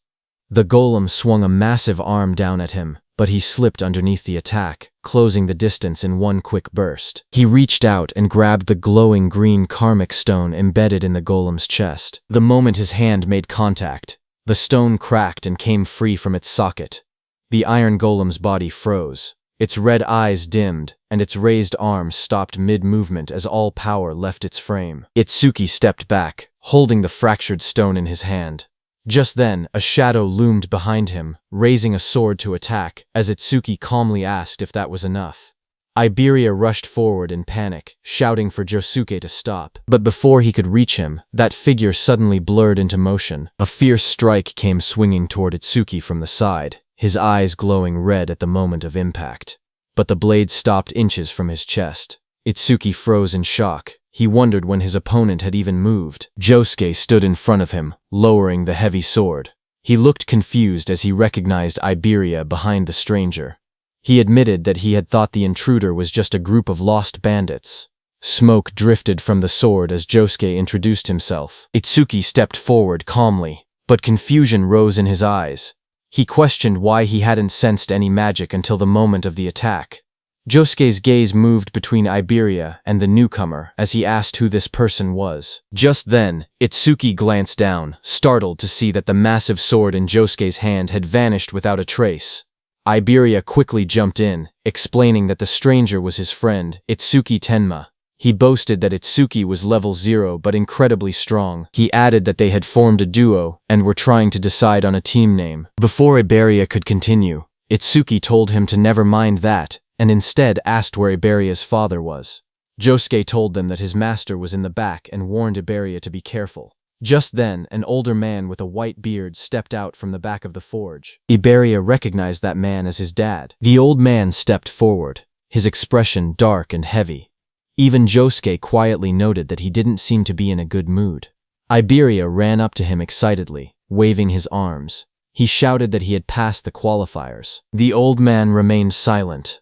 The golem swung a massive arm down at him, but he slipped underneath the attack, closing the distance in one quick burst. He reached out and grabbed the glowing green karmic stone embedded in the golem's chest. The moment his hand made contact, the stone cracked and came free from its socket. The iron golem's body froze. Its red eyes dimmed, and its raised arms stopped mid-movement as all power left its frame. Itsuki stepped back, holding the fractured stone in his hand. Just then, a shadow loomed behind him, raising a sword to attack, as Itsuki calmly asked if that was enough. Iberia rushed forward in panic, shouting for Josuke to stop. But before he could reach him, that figure suddenly blurred into motion. A fierce strike came swinging toward Itsuki from the side, his eyes glowing red at the moment of impact. But the blade stopped inches from his chest. Itsuki froze in shock. He wondered when his opponent had even moved. Josuke stood in front of him, lowering the heavy sword. He looked confused as he recognized Iberia behind the stranger. He admitted that he had thought the intruder was just a group of lost bandits. Smoke drifted from the sword as Josuke introduced himself. Itsuki stepped forward calmly, but confusion rose in his eyes. He questioned why he hadn't sensed any magic until the moment of the attack. Josuke's gaze moved between Iberia and the newcomer as he asked who this person was. Just then, Itsuki glanced down, startled to see that the massive sword in Josuke's hand had vanished without a trace. Iberia quickly jumped in, explaining that the stranger was his friend, Itsuki Tenma. He boasted that Itsuki was level 0 but incredibly strong. He added that they had formed a duo and were trying to decide on a team name. Before Iberia could continue, Itsuki told him to never mind that, and instead asked where Iberia's father was. Josuke told them that his master was in the back and warned Iberia to be careful. Just then, an older man with a white beard stepped out from the back of the forge. Iberia recognized that man as his dad. The old man stepped forward, his expression dark and heavy. Even Josuke quietly noted that he didn't seem to be in a good mood. Iberia ran up to him excitedly, waving his arms. He shouted that he had passed the qualifiers. The old man remained silent.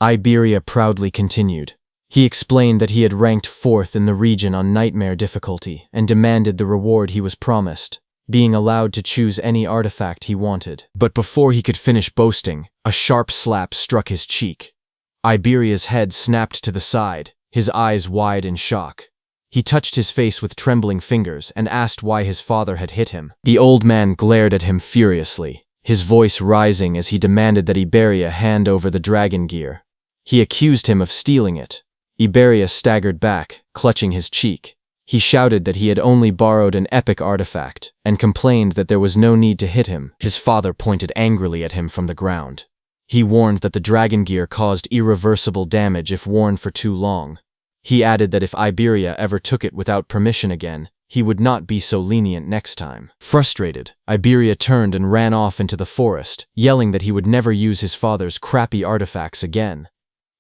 Iberia proudly continued. He explained that he had ranked 4th in the region on nightmare difficulty and demanded the reward he was promised, being allowed to choose any artifact he wanted. But before he could finish boasting, a sharp slap struck his cheek. Iberia's head snapped to the side, his eyes wide in shock. He touched his face with trembling fingers and asked why his father had hit him. The old man glared at him furiously, his voice rising as he demanded that Iberia hand over the dragon gear. He accused him of stealing it. Iberia staggered back, clutching his cheek. He shouted that he had only borrowed an epic artifact, and complained that there was no need to hit him. His father pointed angrily at him from the ground. He warned that the dragon gear caused irreversible damage if worn for too long. He added that if Iberia ever took it without permission again, he would not be so lenient next time. Frustrated, Iberia turned and ran off into the forest, yelling that he would never use his father's crappy artifacts again.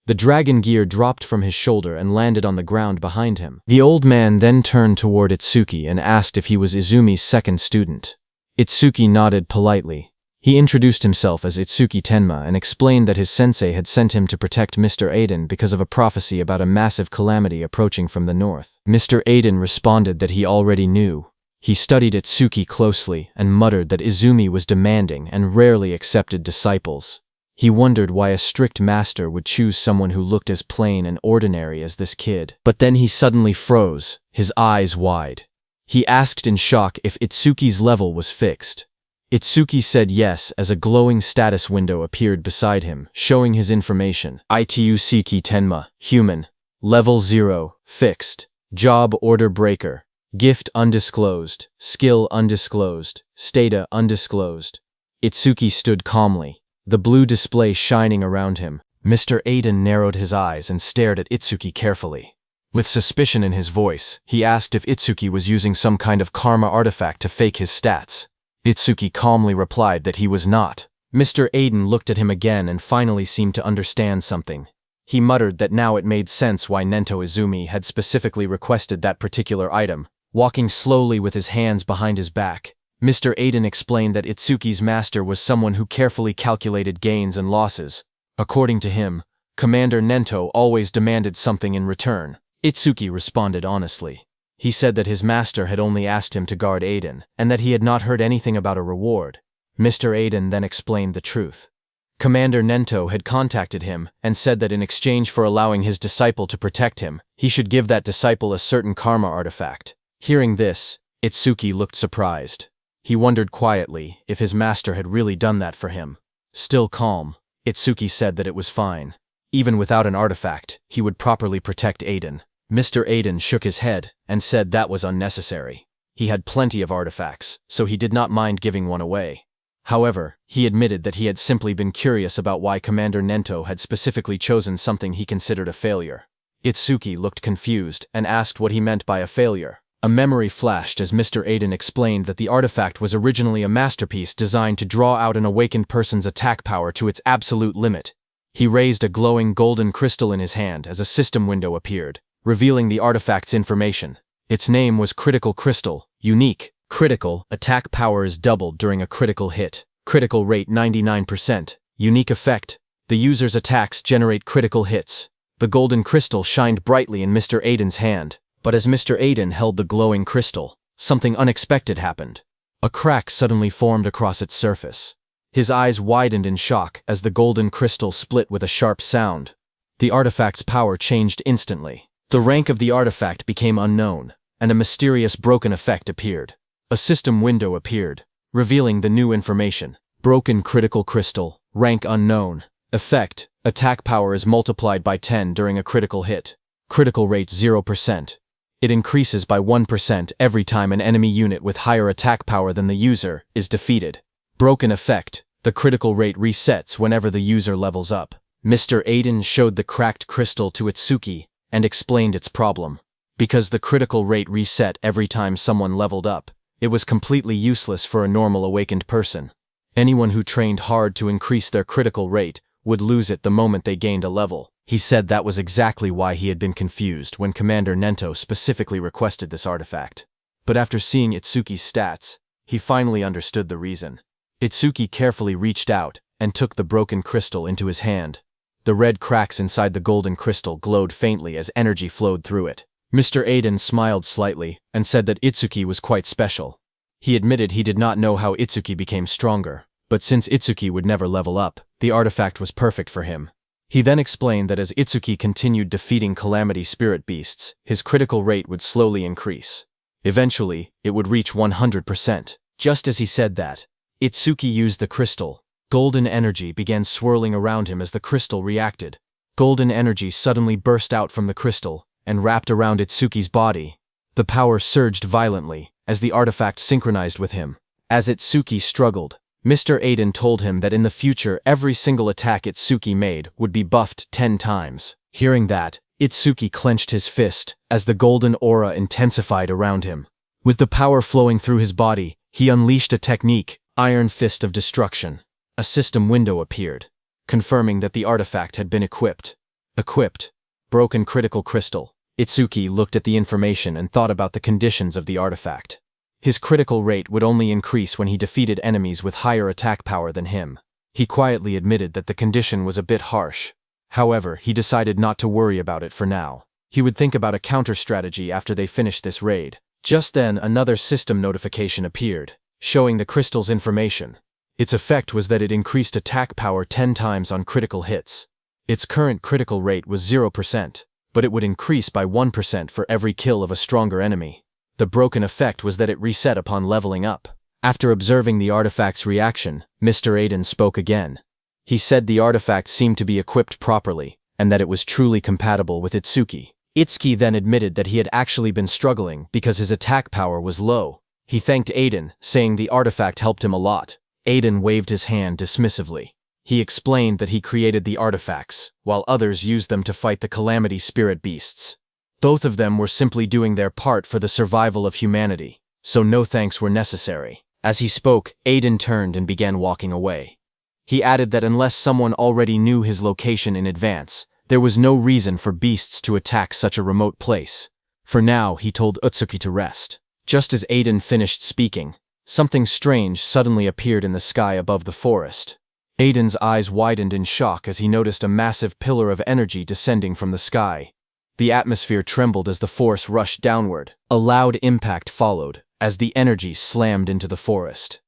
The dragon gear dropped from his shoulder and landed on the ground behind him. The old man then turned toward Itsuki and asked if he was Izumi's second student. Itsuki nodded politely. He introduced himself as Itsuki Tenma and explained that his sensei had sent him to protect Mr. Aiden because of a prophecy about a massive calamity approaching from the north. Mr. Aiden responded that he already knew. He studied Itsuki closely and muttered that Izumi was demanding and rarely accepted disciples. He wondered why a strict master would choose someone who looked as plain and ordinary as this kid. But then he suddenly froze, his eyes wide. He asked in shock if Itsuki's level was fixed. Itsuki said yes as a glowing status window appeared beside him, showing his information. Itusuki Tenma, human. Level 0, fixed. Job order breaker. Gift undisclosed. Skill undisclosed. Stata undisclosed. Itsuki stood calmly, the blue display shining around him. Mr. Aiden narrowed his eyes and stared at Itsuki carefully. With suspicion in his voice, he asked if Itsuki was using some kind of karma artifact to fake his stats. Itsuki calmly replied that he was not. Mr. Aiden looked at him again and finally seemed to understand something. He muttered that now it made sense why Nento Izumi had specifically requested that particular item. Walking slowly with his hands behind his back, Mr. Aiden explained that Itsuki's master was someone who carefully calculated gains and losses. According to him, Commander Nento always demanded something in return. Itsuki responded honestly. He said that his master had only asked him to guard Aiden, and that he had not heard anything about a reward. Mr. Aiden then explained the truth. Commander Nento had contacted him and said that in exchange for allowing his disciple to protect him, he should give that disciple a certain karma artifact. Hearing this, Itsuki looked surprised. He wondered quietly if his master had really done that for him. Still calm, Itsuki said that it was fine. Even without an artifact, he would properly protect Aiden. Mr. Aiden shook his head and said that was unnecessary. He had plenty of artifacts, so he did not mind giving one away. However, he admitted that he had simply been curious about why Commander Nento had specifically chosen something he considered a failure. Itsuki looked confused and asked what he meant by a failure. A memory flashed as Mr. Aiden explained that the artifact was originally a masterpiece designed to draw out an awakened person's attack power to its absolute limit. He raised a glowing golden crystal in his hand as a system window appeared, revealing the artifact's information. Its name was Critical Crystal, unique. Critical, attack power is doubled during a critical hit. Critical rate 99%. Unique effect, the user's attacks generate critical hits. The golden crystal shined brightly in Mr. Aiden's hand, but as Mr. Aiden held the glowing crystal, something unexpected happened. A crack suddenly formed across its surface. His eyes widened in shock as the golden crystal split with a sharp sound. The artifact's power changed instantly. The rank of the artifact became unknown, and a mysterious broken effect appeared. A system window appeared, revealing the new information. Broken critical crystal, rank unknown. Effect, attack power is multiplied by 10 during a critical hit. Critical rate 0%. It increases by 1% every time an enemy unit with higher attack power than the user is defeated. Broken effect, the critical rate resets whenever the user levels up. Mr. Aiden showed the cracked crystal to Itsuki and explained its problem. Because the critical rate reset every time someone leveled up, it was completely useless for a normal awakened person. Anyone who trained hard to increase their critical rate would lose it the moment they gained a level. He said that was exactly why he had been confused when Commander Nento specifically requested this artifact. But after seeing Itsuki's stats, he finally understood the reason. Itsuki carefully reached out and took the broken crystal into his hand. The red cracks inside the golden crystal glowed faintly as energy flowed through it. Mr. Aiden smiled slightly and said that Itsuki was quite special. He admitted he did not know how Itsuki became stronger, but since Itsuki would never level up, the artifact was perfect for him. He then explained that as Itsuki continued defeating Calamity Spirit Beasts, his critical rate would slowly increase. Eventually, it would reach 100%. Just as he said that, Itsuki used the crystal. Golden energy began swirling around him as the crystal reacted. Golden energy suddenly burst out from the crystal and wrapped around Itsuki's body. The power surged violently as the artifact synchronized with him. As Itsuki struggled, Mr. Aiden told him that in the future every single attack Itsuki made would be buffed 10 times. Hearing that, Itsuki clenched his fist as the golden aura intensified around him. With the power flowing through his body, he unleashed a technique, Iron Fist of Destruction. A system window appeared, confirming that the artifact had been equipped. Equipped. Broken critical crystal. Itsuki looked at the information and thought about the conditions of the artifact. His critical rate would only increase when he defeated enemies with higher attack power than him. He quietly admitted that the condition was a bit harsh. However, he decided not to worry about it for now. He would think about a counter-strategy after they finished this raid. Just then, another system notification appeared, showing the crystal's information. Its effect was that it increased attack power 10 times on critical hits. Its current critical rate was 0%, but it would increase by 1% for every kill of a stronger enemy. The broken effect was that it reset upon leveling up. After observing the artifact's reaction, Mr. Aiden spoke again. He said the artifact seemed to be equipped properly, and that it was truly compatible with Itsuki. Itsuki then admitted that he had actually been struggling because his attack power was low. He thanked Aiden, saying the artifact helped him a lot. Aiden waved his hand dismissively. He explained that he created the artifacts, while others used them to fight the Calamity Spirit beasts. Both of them were simply doing their part for the survival of humanity, so no thanks were necessary. As he spoke, Aiden turned and began walking away. He added that unless someone already knew his location in advance, there was no reason for beasts to attack such a remote place. For now, he told Itsuki to rest. Just as Aiden finished speaking, something strange suddenly appeared in the sky above the forest. Aiden's eyes widened in shock as he noticed a massive pillar of energy descending from the sky. The atmosphere trembled as the force rushed downward. A loud impact followed, as the energy slammed into the forest.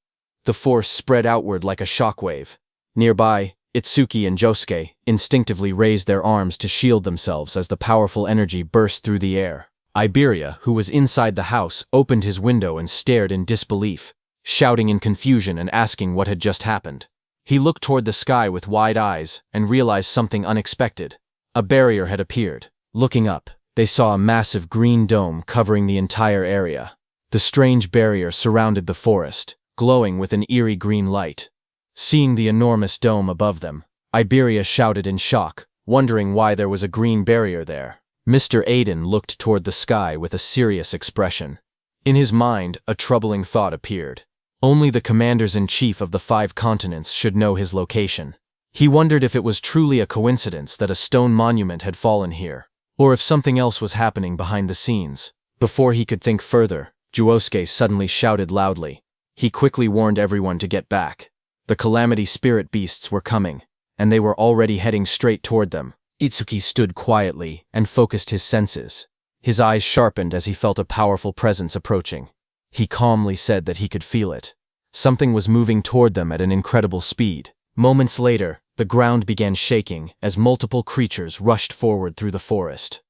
The force spread outward like a shockwave. Nearby, Itsuki and Josuke instinctively raised their arms to shield themselves as the powerful energy burst through the air. Iberia, who was inside the house, opened his window and stared in disbelief, shouting in confusion and asking what had just happened. He looked toward the sky with wide eyes and realized something unexpected. A barrier had appeared. Looking up, they saw a massive green dome covering the entire area. The strange barrier surrounded the forest, glowing with an eerie green light. Seeing the enormous dome above them, Iberia shouted in shock, wondering why there was a green barrier there. Mr. Aiden looked toward the sky with a serious expression. In his mind, a troubling thought appeared. Only the commanders-in-chief of the 5 continents should know his location. He wondered if it was truly a coincidence that a stone monument had fallen here, or if something else was happening behind the scenes. Before he could think further, Josuke suddenly shouted loudly. He quickly warned everyone to get back. The Calamity Spirit beasts were coming, and they were already heading straight toward them. Itsuki stood quietly and focused his senses. His eyes sharpened as he felt a powerful presence approaching. He calmly said that he could feel it. Something was moving toward them at an incredible speed. Moments later, the ground began shaking as multiple creatures rushed forward through the forest.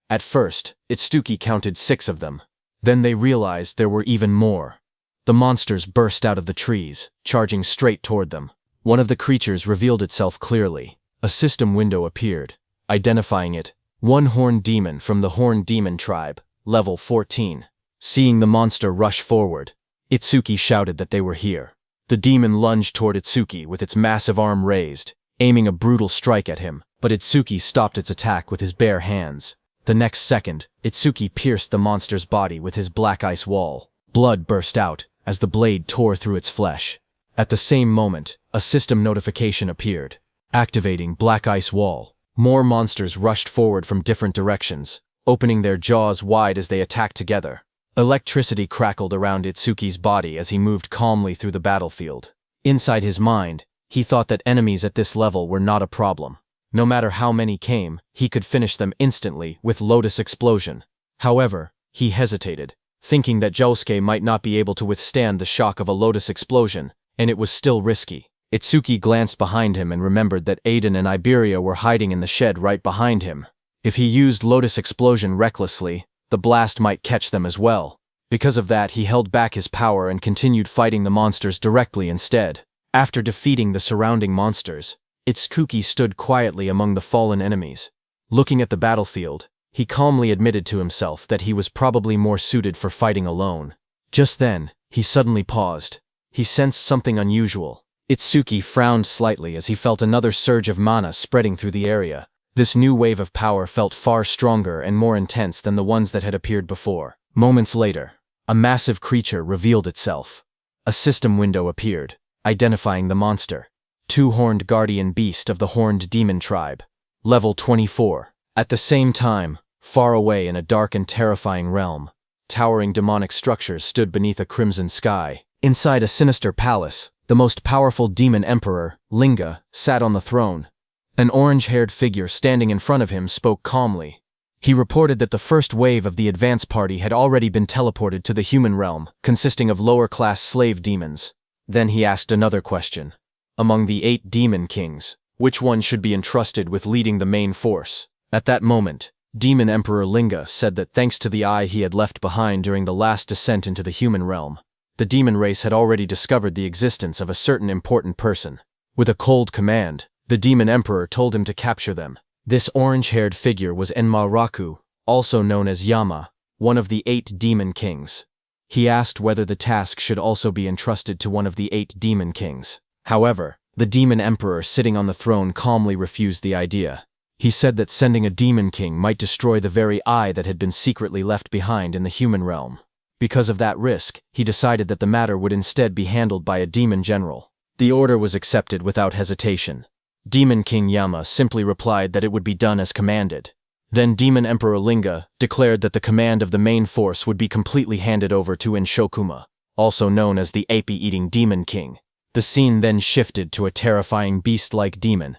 At first, Itsuki counted 6 of them. Then they realized there were even more. The monsters burst out of the trees, charging straight toward them. One of the creatures revealed itself clearly. A system window appeared, identifying it, one horned demon from the Horned Demon tribe, level 14. Seeing the monster rush forward, Itsuki shouted that they were here. The demon lunged toward Itsuki with its massive arm raised, aiming a brutal strike at him, but Itsuki stopped its attack with his bare hands. The next second, Itsuki pierced the monster's body with his black ice wall. Blood burst out as the blade tore through its flesh. At the same moment, a system notification appeared. Activating Black Ice Wall. More monsters rushed forward from different directions, opening their jaws wide as they attacked together. Electricity crackled around Itsuki's body as he moved calmly through the battlefield. Inside his mind, he thought that enemies at this level were not a problem. No matter how many came, he could finish them instantly with Lotus Explosion. However, he hesitated, thinking that Josuke might not be able to withstand the shock of a Lotus Explosion, and it was still risky. Itsuki glanced behind him and remembered that Aiden and Iberia were hiding in the shed right behind him. If he used Lotus Explosion recklessly, the blast might catch them as well. Because of that, he held back his power and continued fighting the monsters directly instead. After defeating the surrounding monsters, Itsuki stood quietly among the fallen enemies. Looking at the battlefield, he calmly admitted to himself that he was probably more suited for fighting alone. Just then, he suddenly paused. He sensed something unusual. Itsuki frowned slightly as he felt another surge of mana spreading through the area. This new wave of power felt far stronger and more intense than the ones that had appeared before. Moments later, a massive creature revealed itself. A system window appeared, identifying the monster. Two-horned guardian beast of the Horned Demon tribe. Level 24. At the same time, far away in a dark and terrifying realm, towering demonic structures stood beneath a crimson sky. Inside a sinister palace, the most powerful demon emperor, Linga, sat on the throne. An orange-haired figure standing in front of him spoke calmly. He reported that the first wave of the advance party had already been teleported to the human realm, consisting of lower-class slave demons. Then he asked another question. Among the 8 demon kings, which one should be entrusted with leading the main force? At that moment, Demon Emperor Linga said that thanks to the eye he had left behind during the last descent into the human realm, the demon race had already discovered the existence of a certain important person. With a cold command, the demon emperor told him to capture them. This orange-haired figure was Enma, also known as Yama, one of the 8 demon kings. He asked whether the task should also be entrusted to one of the 8 demon kings. However, the demon emperor sitting on the throne calmly refused the idea. He said that sending a demon king might destroy the very eye that had been secretly left behind in the human realm. Because of that risk, he decided that the matter would instead be handled by a demon general. The order was accepted without hesitation. Demon King Yama simply replied that it would be done as commanded. Then Demon Emperor Linga declared that the command of the main force would be completely handed over to Inshokuma, also known as the ape-eating demon king. The scene then shifted to a terrifying beast-like demon.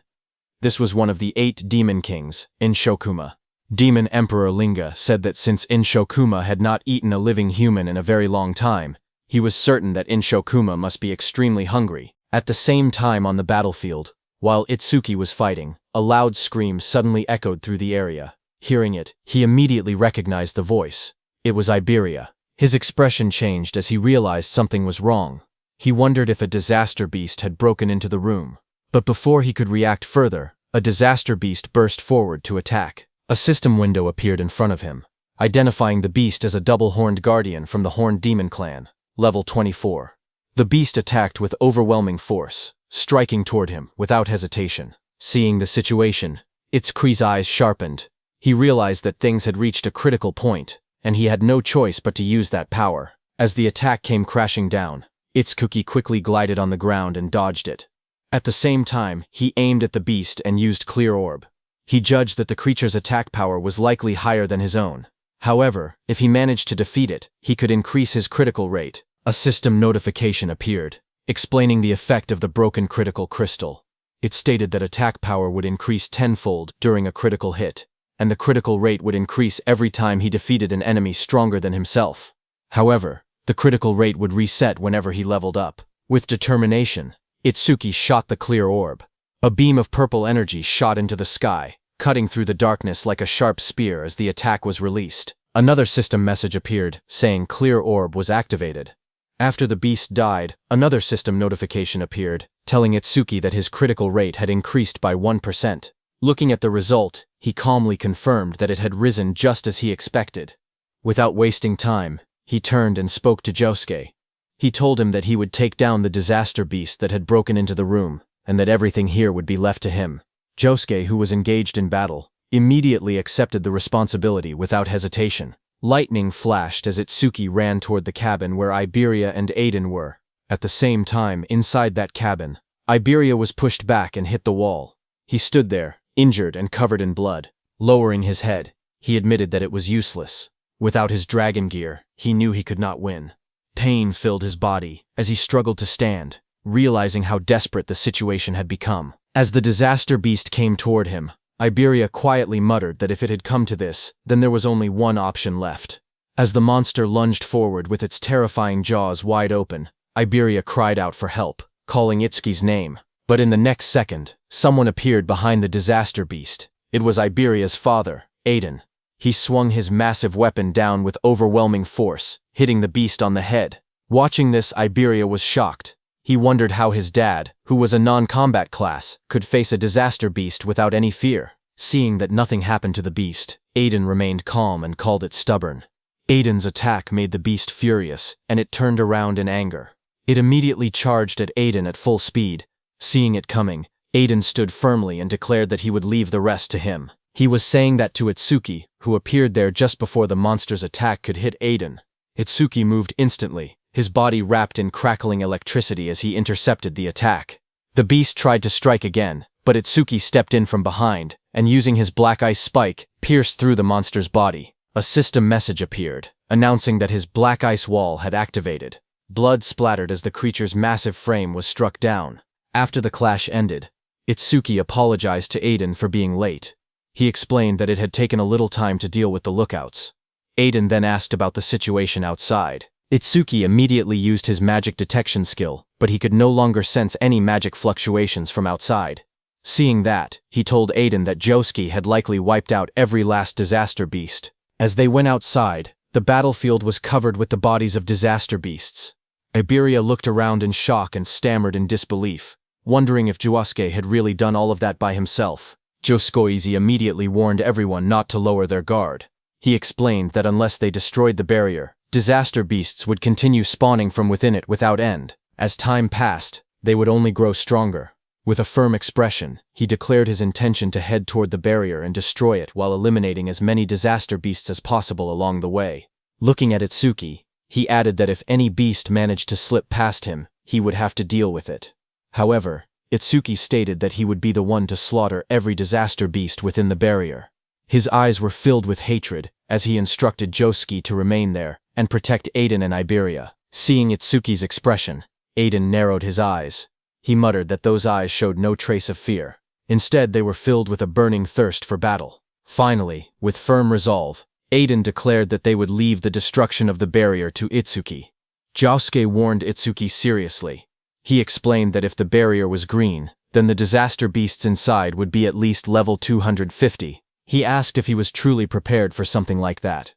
This was one of the 8 demon kings, Inshokuma. Demon Emperor Linga said that since Inshokuma had not eaten a living human in a very long time, he was certain that Inshokuma must be extremely hungry. At the same time on the battlefield, while Itsuki was fighting, a loud scream suddenly echoed through the area. Hearing it, he immediately recognized the voice. It was Iberia. His expression changed as he realized something was wrong. He wondered if a disaster beast had broken into the room. But before he could react further, a disaster beast burst forward to attack. A system window appeared in front of him, identifying the beast as a double-horned guardian from the Horned Demon Clan, level 24. The beast attacked with overwhelming force, striking toward him without hesitation. Seeing the situation, Itsuki's eyes sharpened. He realized that things had reached a critical point, and he had no choice but to use that power. As the attack came crashing down, Itsuki quickly glided on the ground and dodged it. At the same time, he aimed at the beast and used Clear Orb. He judged that the creature's attack power was likely higher than his own. However, if he managed to defeat it, he could increase his critical rate. A system notification appeared, explaining the effect of the broken critical crystal. It stated that attack power would increase tenfold during a critical hit, and the critical rate would increase every time he defeated an enemy stronger than himself. However, the critical rate would reset whenever he leveled up. With determination, Itsuki shot the Clear Orb. A beam of purple energy shot into the sky, cutting through the darkness like a sharp spear as the attack was released. Another system message appeared, saying Clear Orb was activated. After the beast died, another system notification appeared, telling Itsuki that his critical rate had increased by 1%. Looking at the result, he calmly confirmed that it had risen just as he expected. Without wasting time, he turned and spoke to Josuke. He told him that he would take down the disaster beast that had broken into the room, and that everything here would be left to him. Josuke, who was engaged in battle, immediately accepted the responsibility without hesitation. Lightning flashed as Itsuki ran toward the cabin where Iberia and Aiden were. At the same time, inside that cabin, Iberia was pushed back and hit the wall. He stood there, injured and covered in blood. Lowering his head, he admitted that it was useless. Without his dragon gear, he knew he could not win. Pain filled his body as he struggled to stand, realizing how desperate the situation had become. As the disaster beast came toward him, Iberia quietly muttered that if it had come to this, then there was only one option left. As the monster lunged forward with its terrifying jaws wide open, Iberia cried out for help, calling Itsuki's name. But in the next second, someone appeared behind the disaster beast. It was Iberia's father, Aiden. He swung his massive weapon down with overwhelming force, hitting the beast on the head. Watching this, Iberia was shocked. He wondered how his dad, who was a non-combat class, could face a disaster beast without any fear. Seeing that nothing happened to the beast, Aiden remained calm and called it stubborn. Aiden's attack made the beast furious, and it turned around in anger. It immediately charged at Aiden at full speed. Seeing it coming, Aiden stood firmly and declared that he would leave the rest to him. He was saying that to Itsuki, who appeared there just before the monster's attack could hit Aiden. Itsuki moved instantly, his body wrapped in crackling electricity as he intercepted the attack. The beast tried to strike again, but Itsuki stepped in from behind, and using his black ice spike, pierced through the monster's body. A system message appeared, announcing that his black ice wall had activated. Blood splattered as the creature's massive frame was struck down. After the clash ended, Itsuki apologized to Aiden for being late. He explained that it had taken a little time to deal with the lookouts. Aiden then asked about the situation outside. Itsuki immediately used his magic detection skill, but he could no longer sense any magic fluctuations from outside. Seeing that, he told Aiden that Josuke had likely wiped out every last disaster beast. As they went outside, the battlefield was covered with the bodies of disaster beasts. Iberia looked around in shock and stammered in disbelief, wondering if Josuke had really done all of that by himself. Josuke immediately warned everyone not to lower their guard. He explained that unless they destroyed the barrier, disaster beasts would continue spawning from within it without end. As time passed, they would only grow stronger. With a firm expression, he declared his intention to head toward the barrier and destroy it while eliminating as many disaster beasts as possible along the way. Looking at Itsuki, he added that if any beast managed to slip past him, he would have to deal with it. However, Itsuki stated that he would be the one to slaughter every disaster beast within the barrier. His eyes were filled with hatred as he instructed Josuke to remain there and protect Aiden and Iberia. Seeing Itsuki's expression, Aiden narrowed his eyes. He muttered that those eyes showed no trace of fear. Instead, they were filled with a burning thirst for battle. Finally, with firm resolve, Aiden declared that they would leave the destruction of the barrier to Itsuki. Josuke warned Itsuki seriously. He explained that if the barrier was green, then the disaster beasts inside would be at least level 250. He asked if he was truly prepared for something like that.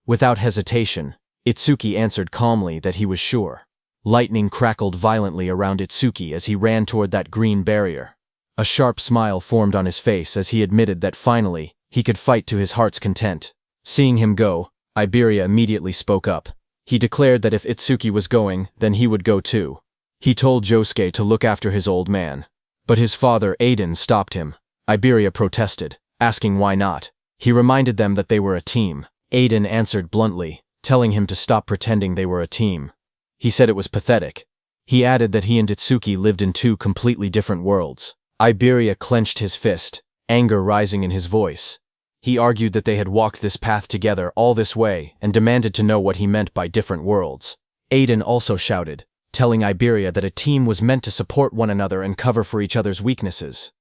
Without hesitation, Itsuki answered calmly that he was sure. Lightning crackled violently around Itsuki as he ran toward that green barrier. A sharp smile formed on his face as he admitted that finally, he could fight to his heart's content. Seeing him go, Iberia immediately spoke up. He declared that if Itsuki was going, then he would go too. He told Josuke to look after his old man. But his father, Aiden, stopped him. Iberia protested, asking why not. He reminded them that they were a team. Aiden answered bluntly, telling him to stop pretending they were a team. He said it was pathetic. He added that he and Itsuki lived in two completely different worlds. Iberia clenched his fist, anger rising in his voice. He argued that they had walked this path together all this way and demanded to know what he meant by different worlds. Aiden also shouted, telling Iberia that a team was meant to support one another and cover for each other's weaknesses.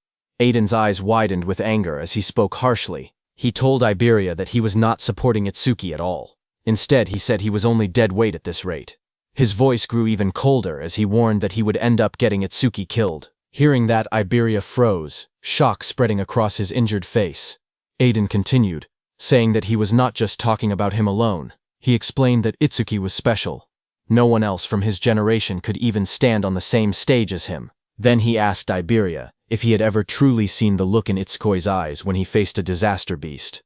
Aiden's eyes widened with anger as he spoke harshly. He told Iberia that he was not supporting Itsuki at all. Instead, he said he was only dead weight at this rate. His voice grew even colder as he warned that he would end up getting Itsuki killed. Hearing that, Iberia froze, shock spreading across his injured face. Aiden continued, saying that he was not just talking about him alone. He explained that Itsuki was special. No one else from his generation could even stand on the same stage as him. Then he asked Iberia if he had ever truly seen the look in Itsuki's eyes when he faced a disaster beast.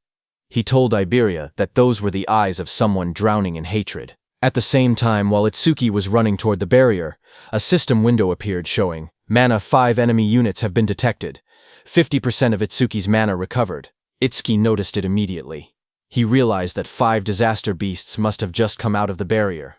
He told Iberia that those were the eyes of someone drowning in hatred. At the same time, while Itsuki was running toward the barrier, a system window appeared showing, "Mana 5 enemy units have been detected. 50% of Itsuki's mana recovered." Itsuki noticed it immediately. He realized that 5 disaster beasts must have just come out of the barrier.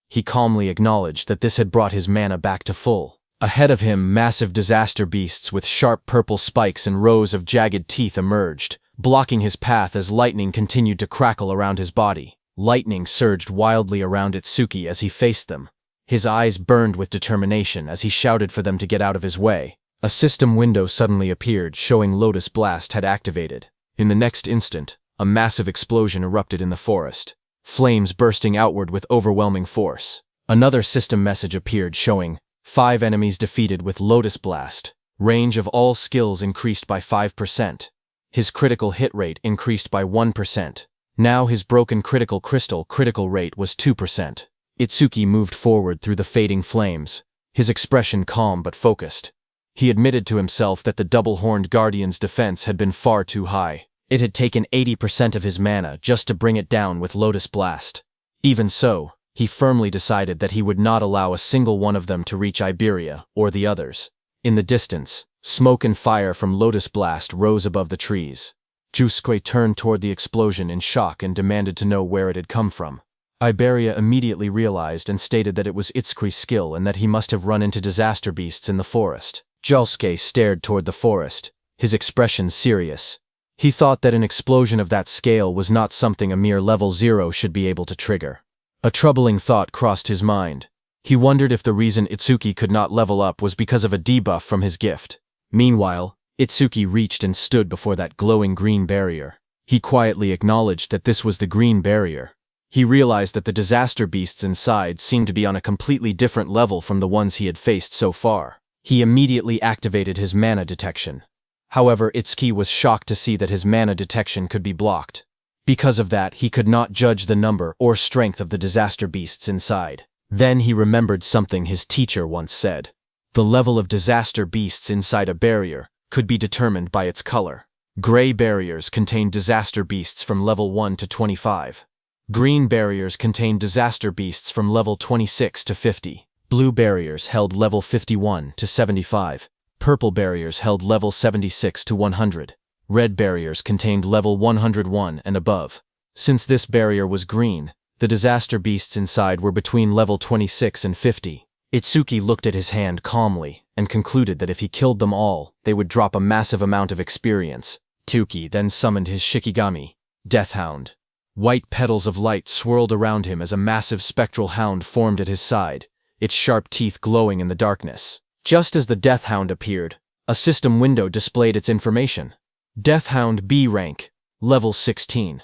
He calmly acknowledged that this had brought his mana back to full. Ahead of him, massive disaster beasts with sharp purple spikes and rows of jagged teeth emerged, blocking his path as lightning continued to crackle around his body. Lightning surged wildly around Itsuki as he faced them. His eyes burned with determination as he shouted for them to get out of his way. A system window suddenly appeared, showing Lotus Blast had activated. In the next instant, a massive explosion erupted in the forest, flames bursting outward with overwhelming force. Another system message appeared showing, 5 enemies defeated with Lotus Blast. Range of all skills increased by 5%. His critical hit rate increased by 1%. Now his broken critical critical rate was 2%. Itsuki moved forward through the fading flames, his expression calm but focused. He admitted to himself that the double-horned guardian's defense had been far too high. It had taken 80% of his mana just to bring it down with Lotus Blast. Even so, he firmly decided that he would not allow a single one of them to reach Iberia or the others. In the distance, smoke and fire from Lotus Blast rose above the trees. Josuke turned toward the explosion in shock and demanded to know where it had come from. Iberia immediately realized and stated that it was Itsuki's skill and that he must have run into disaster beasts in the forest. Josuke stared toward the forest, his expression serious. He thought that an explosion of that scale was not something a mere level 0 should be able to trigger. A troubling thought crossed his mind. He wondered if the reason Itsuki could not level up was because of a debuff from his gift. Meanwhile, Itsuki reached and stood before that glowing green barrier. He quietly acknowledged that this was the green barrier. He realized that the disaster beasts inside seemed to be on a completely different level from the ones he had faced so far. He immediately activated his mana detection. However, Itsuki was shocked to see that his mana detection could be blocked. Because of that, he could not judge the number or strength of the disaster beasts inside. Then he remembered something his teacher once said. The level of disaster beasts inside a barrier could be determined by its color. Gray barriers contain disaster beasts from level 1 to 25. Green barriers contain disaster beasts from level 26 to 50. Blue barriers held level 51 to 75. Purple barriers held level 76 to 100. Red barriers contained level 101 and above. Since this barrier was green, the disaster beasts inside were between level 26 and 50. Itsuki looked at his hand calmly and concluded that if he killed them all, they would drop a massive amount of experience. Tuki then summoned his Shikigami, Death Hound. White petals of light swirled around him as a massive spectral hound formed at his side, its sharp teeth glowing in the darkness. Just as the Death Hound appeared, a system window displayed its information. Death Hound B rank, level 16.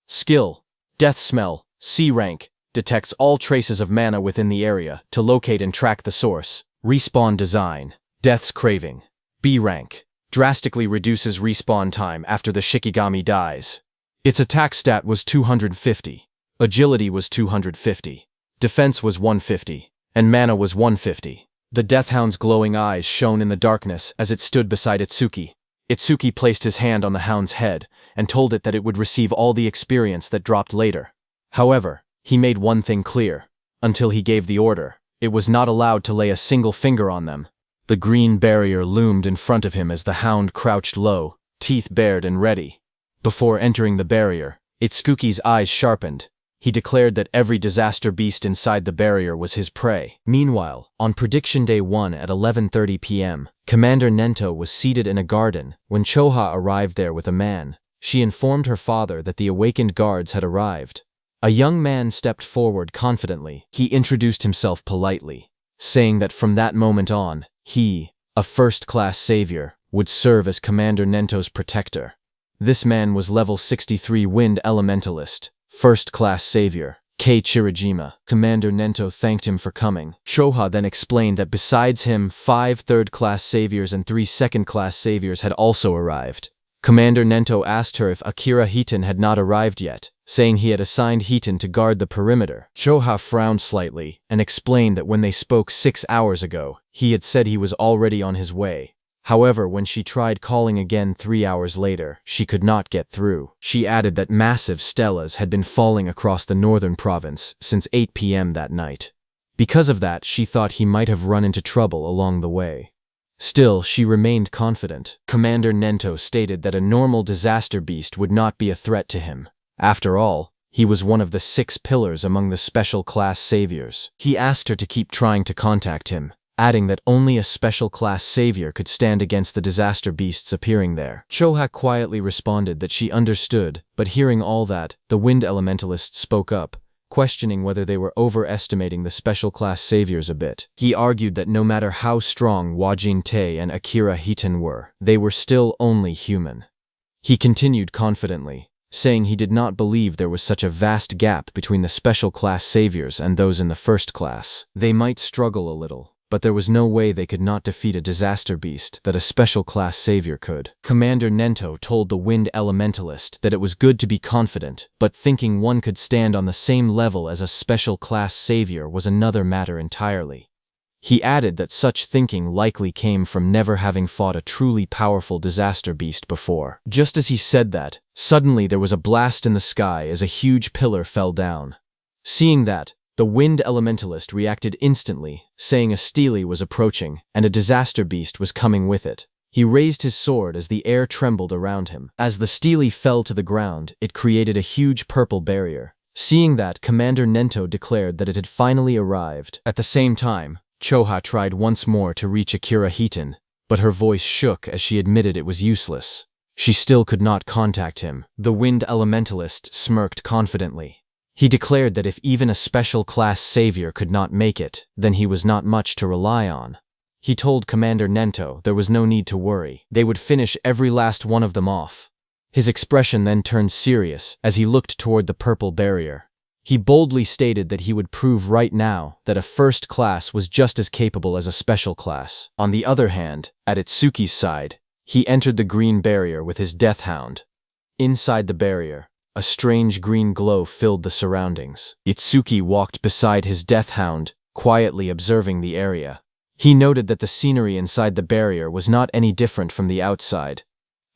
Skill, Death Smell, C rank, detects all traces of mana within the area to locate and track the source. Respawn design, Death's Craving, B rank, drastically reduces respawn time after the Shikigami dies. Its attack stat was 250, agility was 250, defense was 150, and mana was 150. The Death Hound's glowing eyes shone in the darkness as it stood beside Itsuki. Itsuki placed his hand on the hound's head and told it that it would receive all the experience that dropped later. However, he made one thing clear. Until he gave the order, it was not allowed to lay a single finger on them. The green barrier loomed in front of him as the hound crouched low, teeth bared and ready. Before entering the barrier, Itsuki's eyes sharpened. He declared that every disaster beast inside the barrier was his prey. Meanwhile, on Prediction Day 1 at 11:30 p.m., Commander Nento was seated in a garden when Choha arrived there with a man. She informed her father that the awakened guards had arrived. A young man stepped forward confidently. He introduced himself politely, saying that from that moment on, he, a first-class savior, would serve as Commander Nento's protector. This man was level 63 Wind Elementalist, first-class savior, Kei Chirijima. Commander Nento thanked him for coming. Choha then explained that besides him, 5 third-class saviors and 3 second-class saviors had also arrived. Commander Nento asked her if Akira Hiton had not arrived yet, saying he had assigned Hiton to guard the perimeter. Choha frowned slightly and explained that when they spoke 6 hours ago, he had said he was already on his way. However, when she tried calling again 3 hours later, she could not get through. She added that massive stelas had been falling across the northern province since 8 p.m. that night. Because of that, she thought he might have run into trouble along the way. Still, she remained confident. Commander Nento stated that a normal disaster beast would not be a threat to him. After all, he was one of the 6 pillars among the special class saviors. He asked her to keep trying to contact him, adding that only a special class savior could stand against the disaster beasts appearing there. Choha quietly responded that she understood, but hearing all that, the Wind Elementalist spoke up, questioning whether they were overestimating the special class saviors a bit. He argued that no matter how strong Wajin Tei and Akira Hiton were, they were still only human. He continued confidently, saying he did not believe there was such a vast gap between the special class saviors and those in the first class. They might struggle a little, but there was no way they could not defeat a disaster beast that a special class savior could. Commander Nento told the Wind Elementalist that it was good to be confident, but thinking one could stand on the same level as a special class savior was another matter entirely. He added that such thinking likely came from never having fought a truly powerful disaster beast before. Just as he said that, suddenly there was a blast in the sky as a huge pillar fell down. Seeing that, the Wind Elementalist reacted instantly, saying a stele was approaching, and a disaster beast was coming with it. He raised his sword as the air trembled around him. As the stele fell to the ground, it created a huge purple barrier. Seeing that, Commander Nento declared that it had finally arrived. At the same time, Choha tried once more to reach Akira Hiton, but her voice shook as she admitted it was useless. She still could not contact him. The Wind Elementalist smirked confidently. He declared that if even a special class savior could not make it, then he was not much to rely on. He told Commander Nento there was no need to worry. They would finish every last one of them off. His expression then turned serious as he looked toward the purple barrier. He boldly stated that he would prove right now that a first class was just as capable as a special class. On the other hand, at Itsuki's side, he entered the green barrier with his Death Hound. Inside the barrier, A strange green glow filled the surroundings. Itsuki walked beside his death hound, quietly observing the area. He noted that the scenery inside the barrier was not any different from the outside.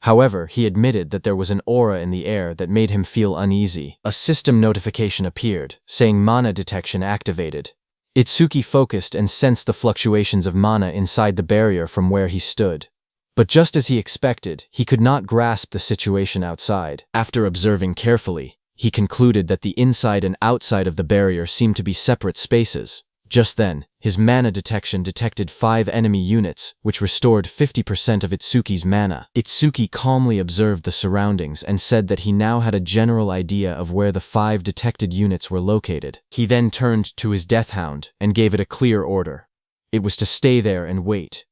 However, he admitted that there was an aura in the air that made him feel uneasy. A system notification appeared, saying mana detection activated. Itsuki focused and sensed the fluctuations of mana inside the barrier from where he stood. But just as he expected, he could not grasp the situation outside. After observing carefully, he concluded that the inside and outside of the barrier seemed to be separate spaces. Just then, his mana detection detected 5 enemy units, which restored 50% of Itsuki's mana. Itsuki calmly observed the surroundings and said that he now had a general idea of where the 5 detected units were located. He then turned to his death hound and gave it a clear order. It was to stay there and wait.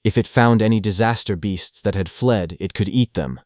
If it found any disaster beasts that had fled, it could eat them.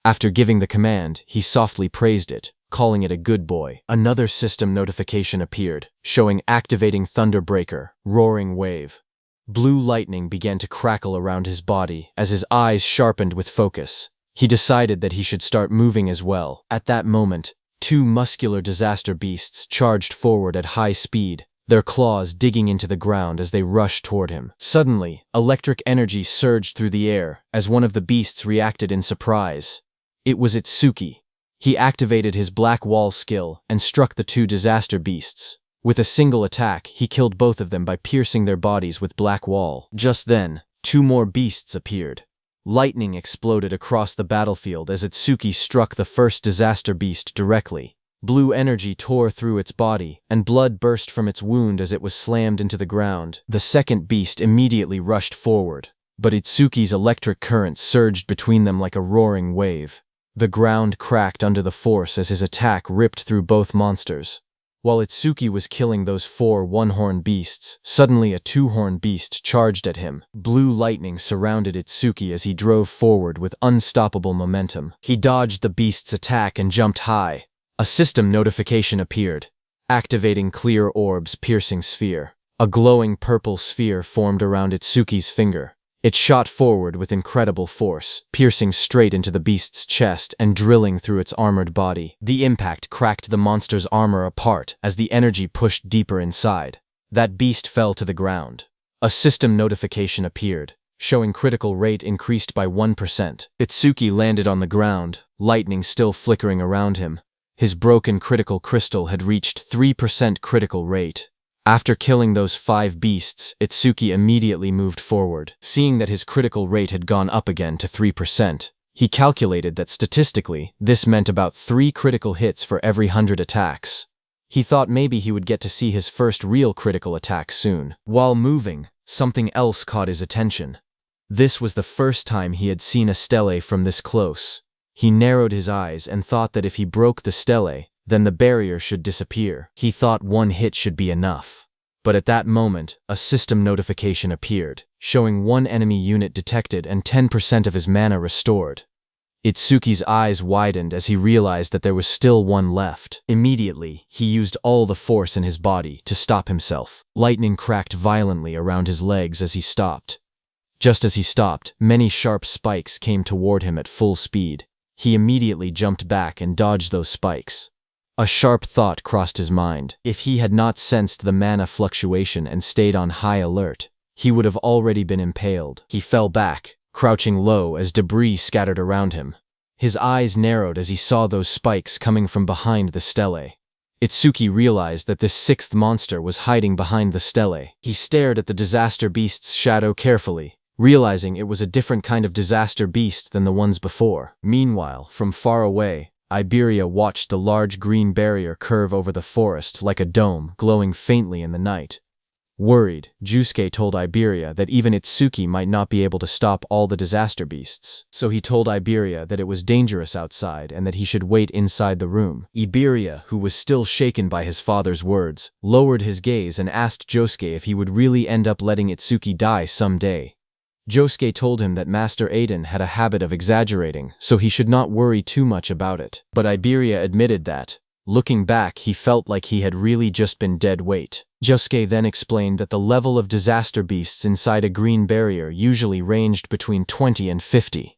After giving the command, he softly praised it, calling it a good boy. Another system notification appeared, showing activating Thunderbreaker, roaring wave. Blue lightning began to crackle around his body as his eyes sharpened with focus. He decided that he should start moving as well. At that moment, 2 muscular disaster beasts charged forward at high speed, their claws digging into the ground as they rushed toward him. Suddenly, electric energy surged through the air as one of the beasts reacted in surprise. It was Itsuki. He activated his Black Wall skill and struck the 2 disaster beasts. With a single attack, he killed both of them by piercing their bodies with Black Wall. Just then, 2 more beasts appeared. Lightning exploded across the battlefield as Itsuki struck the first disaster beast directly. Blue energy tore through its body, and blood burst from its wound as it was slammed into the ground. The second beast immediately rushed forward, but Itsuki's electric current surged between them like a roaring wave. The ground cracked under the force as his attack ripped through both monsters. While Itsuki was killing those 4 one-horned beasts, suddenly a 2-horned beast charged at him. Blue lightning surrounded Itsuki as he drove forward with unstoppable momentum. He dodged the beast's attack and jumped high. A system notification appeared, activating clear orbs piercing sphere. A glowing purple sphere formed around Itsuki's finger. It shot forward with incredible force, piercing straight into the beast's chest and drilling through its armored body. The impact cracked the monster's armor apart as the energy pushed deeper inside. That beast fell to the ground. A system notification appeared, showing critical rate increased by 1%. Itsuki landed on the ground, lightning still flickering around him. His broken critical crystal had reached 3% critical rate. After killing those 5 beasts, Itsuki immediately moved forward. Seeing that his critical rate had gone up again to 3%, he calculated that statistically, this meant about 3 critical hits for every 100 attacks. He thought maybe he would get to see his first real critical attack soon. While moving, something else caught his attention. This was the first time he had seen a stele from this close. He narrowed his eyes and thought that if he broke the stele, then the barrier should disappear. He thought 1 hit should be enough. But at that moment, a system notification appeared, showing 1 enemy unit detected and 10% of his mana restored. Itsuki's eyes widened as he realized that there was still 1 left. Immediately, he used all the force in his body to stop himself. Lightning cracked violently around his legs as he stopped. Just as he stopped, many sharp spikes came toward him at full speed. He immediately jumped back and dodged those spikes. A sharp thought crossed his mind. If he had not sensed the mana fluctuation and stayed on high alert, he would have already been impaled. He fell back, crouching low as debris scattered around him. His eyes narrowed as he saw those spikes coming from behind the stele. Itsuki realized that this 6th monster was hiding behind the stele. He stared at the disaster beast's shadow carefully, realizing it was a different kind of disaster beast than the ones before. Meanwhile, from far away, Iberia watched the large green barrier curve over the forest like a dome, glowing faintly in the night. Worried, Jusuke told Iberia that even Itsuki might not be able to stop all the disaster beasts. So he told Iberia that it was dangerous outside and that he should wait inside the room. Iberia, who was still shaken by his father's words, lowered his gaze and asked Josuke if he would really end up letting Itsuki die someday. Josuke told him that Master Aiden had a habit of exaggerating, so he should not worry too much about it. But Iberia admitted that, looking back, he felt like he had really just been dead weight. Josuke then explained that the level of disaster beasts inside a green barrier usually ranged between 20 and 50.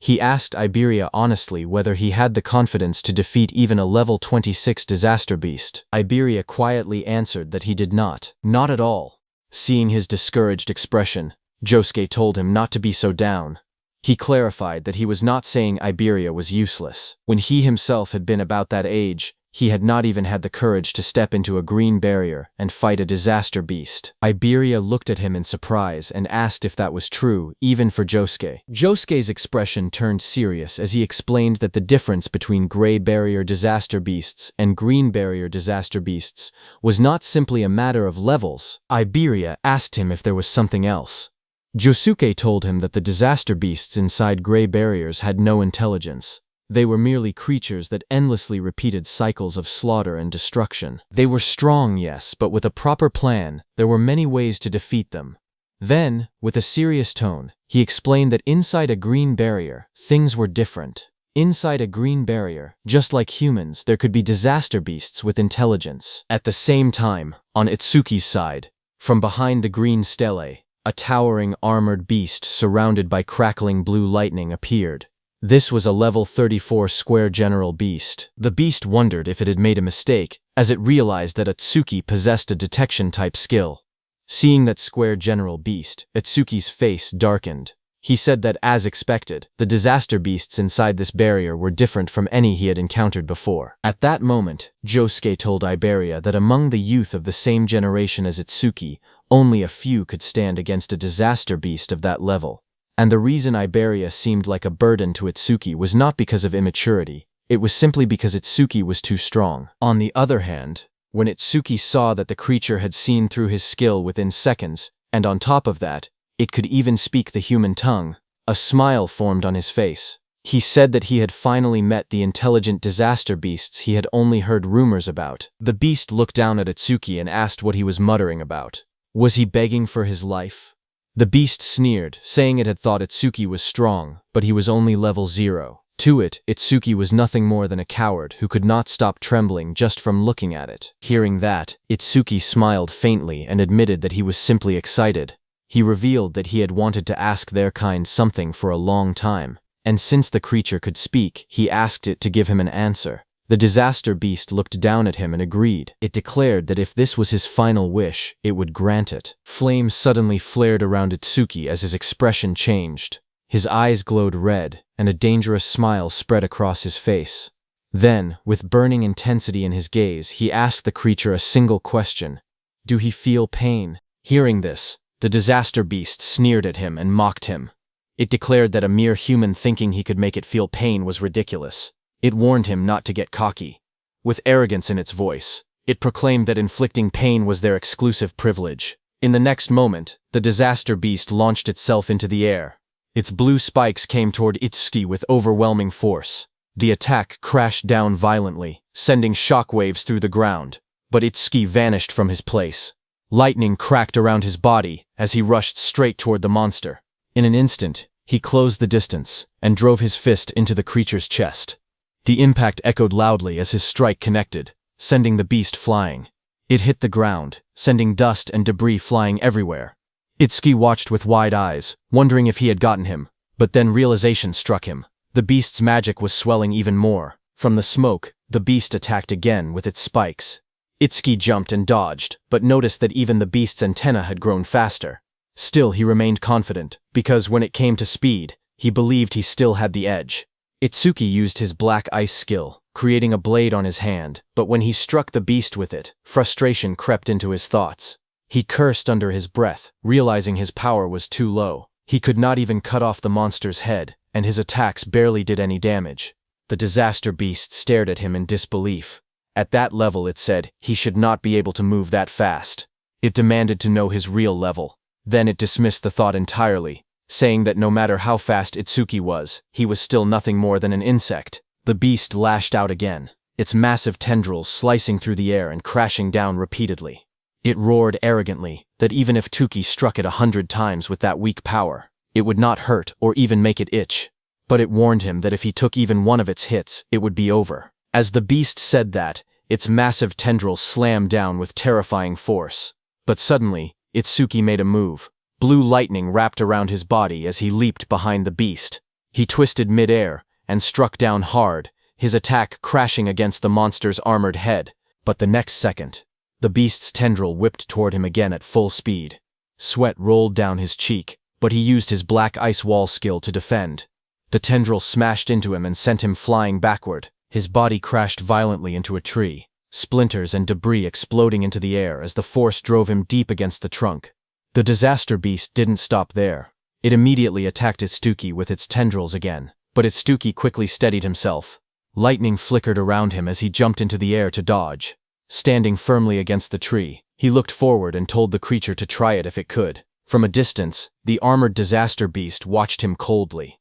He asked Iberia honestly whether he had the confidence to defeat even a level 26 disaster beast. Iberia quietly answered that he did not. Not at all. Seeing his discouraged expression, Josuke told him not to be so down. He clarified that he was not saying Iberia was useless. When he himself had been about that age, he had not even had the courage to step into a green barrier and fight a disaster beast. Iberia looked at him in surprise and asked if that was true, even for Josuke. Josuke's expression turned serious as he explained that the difference between gray barrier disaster beasts and green barrier disaster beasts was not simply a matter of levels. Iberia asked him if there was something else. Josuke told him that the disaster beasts inside gray barriers had no intelligence. They were merely creatures that endlessly repeated cycles of slaughter and destruction. They were strong, yes, but with a proper plan, there were many ways to defeat them. Then, with a serious tone, he explained that inside a green barrier, things were different. Inside a green barrier, just like humans, there could be disaster beasts with intelligence. At the same time, on Itsuki's side, from behind the green stele, a towering armored beast surrounded by crackling blue lightning appeared. This was a level 34 square general beast. The beast wondered if it had made a mistake, as it realized that Itsuki possessed a detection-type skill. Seeing that square general beast, Itsuki's face darkened. He said that, as expected, the disaster beasts inside this barrier were different from any he had encountered before. At that moment, Josuke told Iberia that among the youth of the same generation as Itsuki, only a few could stand against a disaster beast of that level. And the reason Iberia seemed like a burden to Itsuki was not because of immaturity, it was simply because Itsuki was too strong. On the other hand, when Itsuki saw that the creature had seen through his skill within seconds, and on top of that, it could even speak the human tongue, a smile formed on his face. He said that he had finally met the intelligent disaster beasts he had only heard rumors about. The beast looked down at Itsuki and asked what he was muttering about. Was he begging for his life? The beast sneered, saying it had thought Itsuki was strong, but he was only level 0. To it, Itsuki was nothing more than a coward who could not stop trembling just from looking at it. Hearing that, Itsuki smiled faintly and admitted that he was simply excited. He revealed that he had wanted to ask their kind something for a long time, and since the creature could speak, he asked it to give him an answer. The disaster beast looked down at him and agreed. It declared that if this was his final wish, it would grant it. Flames suddenly flared around Itsuki as his expression changed. His eyes glowed red, and a dangerous smile spread across his face. Then, with burning intensity in his gaze, he asked the creature a single question. Do he feel pain? Hearing this, the disaster beast sneered at him and mocked him. It declared that a mere human thinking he could make it feel pain was ridiculous. It warned him not to get cocky. With arrogance in its voice, it proclaimed that inflicting pain was their exclusive privilege. In the next moment, the disaster beast launched itself into the air. Its blue spikes came toward Itsuki with overwhelming force. The attack crashed down violently, sending shockwaves through the ground, but Itsuki vanished from his place. Lightning cracked around his body as he rushed straight toward the monster. In an instant, he closed the distance and drove his fist into the creature's chest. The impact echoed loudly as his strike connected, sending the beast flying. It hit the ground, sending dust and debris flying everywhere. Itsuki watched with wide eyes, wondering if he had gotten him, but then realization struck him. The beast's magic was swelling even more. From the smoke, the beast attacked again with its spikes. Itsuki jumped and dodged, but noticed that even the beast's antenna had grown faster. Still, he remained confident, because when it came to speed, he believed he still had the edge. Itsuki used his black ice skill, creating a blade on his hand, but when he struck the beast with it, frustration crept into his thoughts. He cursed under his breath, realizing his power was too low. He could not even cut off the monster's head, and his attacks barely did any damage. The disaster beast stared at him in disbelief. At that level, it said, he should not be able to move that fast. It demanded to know his real level. Then it dismissed the thought entirely, saying that no matter how fast Itsuki was, he was still nothing more than an insect. The beast lashed out again, its massive tendrils slicing through the air and crashing down repeatedly. It roared arrogantly that even if Tuki struck it 100 times with that weak power, it would not hurt or even make it itch. But it warned him that if he took even one of its hits, it would be over. As the beast said that, its massive tendrils slammed down with terrifying force. But suddenly, Itsuki made a move. Blue lightning wrapped around his body as he leaped behind the beast. He twisted mid-air and struck down hard, his attack crashing against the monster's armored head. But the next second, the beast's tendril whipped toward him again at full speed. Sweat rolled down his cheek, but he used his black ice wall skill to defend. The tendril smashed into him and sent him flying backward. His body crashed violently into a tree, splinters and debris exploding into the air as the force drove him deep against the trunk. The disaster beast didn't stop there. It immediately attacked Itsuki with its tendrils again, but Itsuki quickly steadied himself. Lightning flickered around him as he jumped into the air to dodge. Standing firmly against the tree, he looked forward and told the creature to try it if it could. From a distance, the armored disaster beast watched him coldly.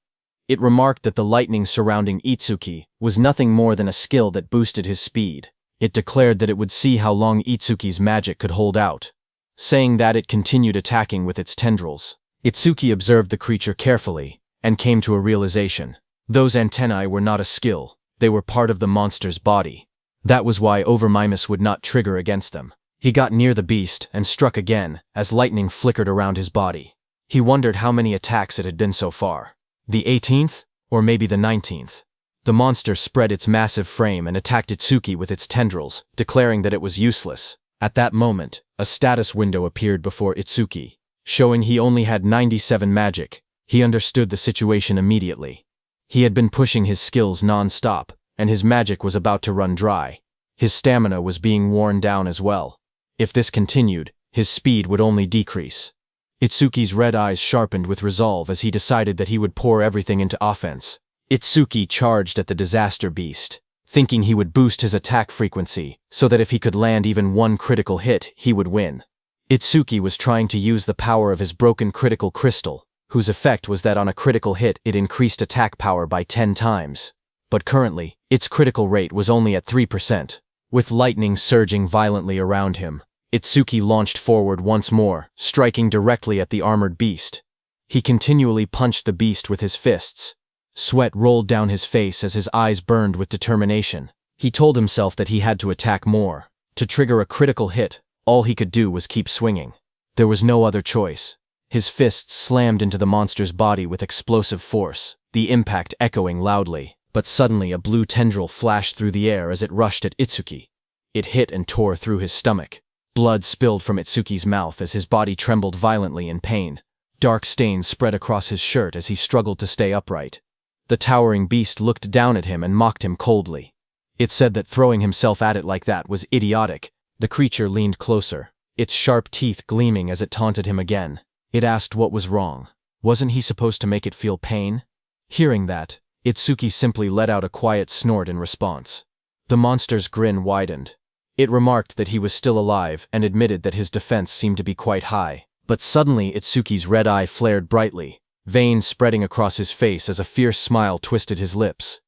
It remarked that the lightning surrounding Itsuki was nothing more than a skill that boosted his speed. It declared that it would see how long Itsuki's magic could hold out. Saying that, it continued attacking with its tendrils. Itsuki observed the creature carefully and came to a realization. Those antennae were not a skill, they were part of the monster's body. That was why Overmimus would not trigger against them. He got near the beast and struck again as lightning flickered around his body. He wondered how many attacks it had been so far. The 18th? Or maybe the 19th? The monster spread its massive frame and attacked Itsuki with its tendrils, declaring that it was useless. At that moment, a status window appeared before Itsuki, showing he only had 97 magic. He understood the situation immediately. He had been pushing his skills non-stop, and his magic was about to run dry. His stamina was being worn down as well. If this continued, his speed would only decrease. Itsuki's red eyes sharpened with resolve as he decided that he would pour everything into offense. Itsuki charged at the disaster beast, thinking he would boost his attack frequency so that if he could land even one critical hit, he would win. Itsuki was trying to use the power of his broken critical crystal, whose effect was that on a critical hit it increased attack power by 10 times. But currently, its critical rate was only at 3%. With lightning surging violently around him, Itsuki launched forward once more, striking directly at the armored beast. He continually punched the beast with his fists. Sweat rolled down his face as his eyes burned with determination. He told himself that he had to attack more. To trigger a critical hit, all he could do was keep swinging. There was no other choice. His fists slammed into the monster's body with explosive force, the impact echoing loudly. But suddenly a blue tendril flashed through the air as it rushed at Itsuki. It hit and tore through his stomach. Blood spilled from Itsuki's mouth as his body trembled violently in pain. Dark stains spread across his shirt as he struggled to stay upright. The towering beast looked down at him and mocked him coldly. It said that throwing himself at it like that was idiotic. The creature leaned closer, its sharp teeth gleaming as it taunted him again. It asked what was wrong. Wasn't he supposed to make it feel pain? Hearing that, Itsuki simply let out a quiet snort in response. The monster's grin widened. It remarked that he was still alive and admitted that his defense seemed to be quite high. But suddenly Itsuki's red eye flared brightly, veins spreading across his face as a fierce smile twisted his lips.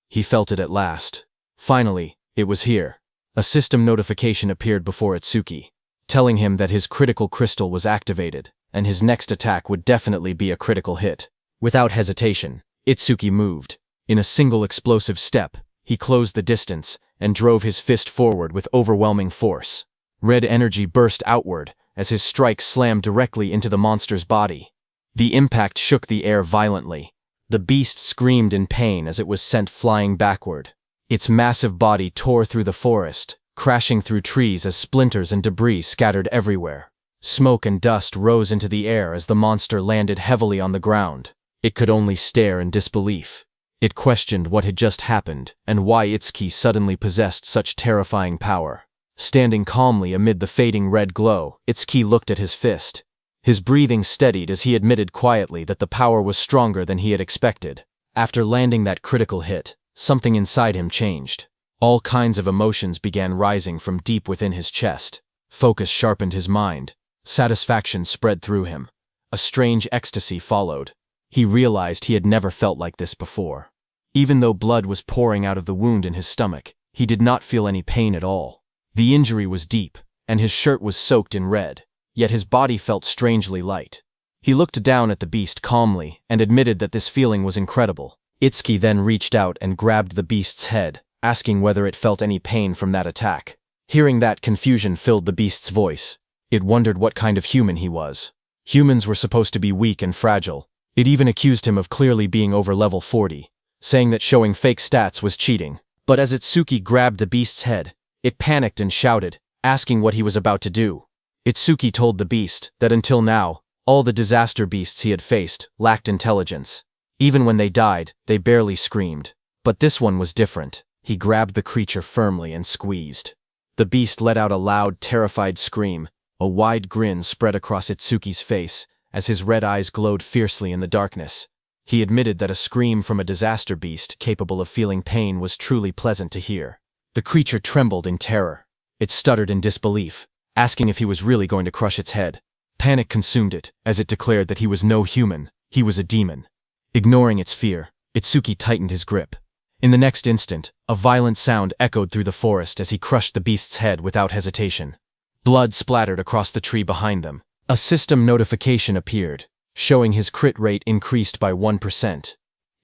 He felt it at last. Finally, it was here. A system notification appeared before Itsuki, telling him that his critical crystal was activated, and his next attack would definitely be a critical hit. Without hesitation, Itsuki moved. In a single explosive step, he closed the distance and drove his fist forward with overwhelming force. Red energy burst outward as his strike slammed directly into the monster's body. The impact shook the air violently. The beast screamed in pain as it was sent flying backward. Its massive body tore through the forest, crashing through trees as splinters and debris scattered everywhere. Smoke and dust rose into the air as the monster landed heavily on the ground. It could only stare in disbelief. It questioned what had just happened and why Itsuki suddenly possessed such terrifying power. Standing calmly amid the fading red glow, Itsuki looked at his fist. His breathing steadied as he admitted quietly that the power was stronger than he had expected. After landing that critical hit, something inside him changed. All kinds of emotions began rising from deep within his chest. Focus sharpened his mind. Satisfaction spread through him. A strange ecstasy followed. He realized he had never felt like this before. Even though blood was pouring out of the wound in his stomach, he did not feel any pain at all. The injury was deep, and his shirt was soaked in red, yet his body felt strangely light. He looked down at the beast calmly and admitted that this feeling was incredible. Itsuki then reached out and grabbed the beast's head, asking whether it felt any pain from that attack. Hearing that, confusion filled the beast's voice. It wondered what kind of human he was. Humans were supposed to be weak and fragile. It even accused him of clearly being over level 40, saying that showing fake stats was cheating. But as Itsuki grabbed the beast's head, it panicked and shouted, asking what he was about to do. Itsuki told the beast that until now, all the disaster beasts he had faced lacked intelligence. Even when they died, they barely screamed. But this one was different. He grabbed the creature firmly and squeezed. The beast let out a loud, terrified scream. A wide grin spread across Itsuki's face as his red eyes glowed fiercely in the darkness. He admitted that a scream from a disaster beast capable of feeling pain was truly pleasant to hear. The creature trembled in terror. It stuttered in disbelief, asking if he was really going to crush its head. Panic consumed it as it declared that he was no human, he was a demon. Ignoring its fear, Itsuki tightened his grip. In the next instant, a violent sound echoed through the forest as he crushed the beast's head without hesitation. Blood splattered across the tree behind them. A system notification appeared, showing his crit rate increased by 1%.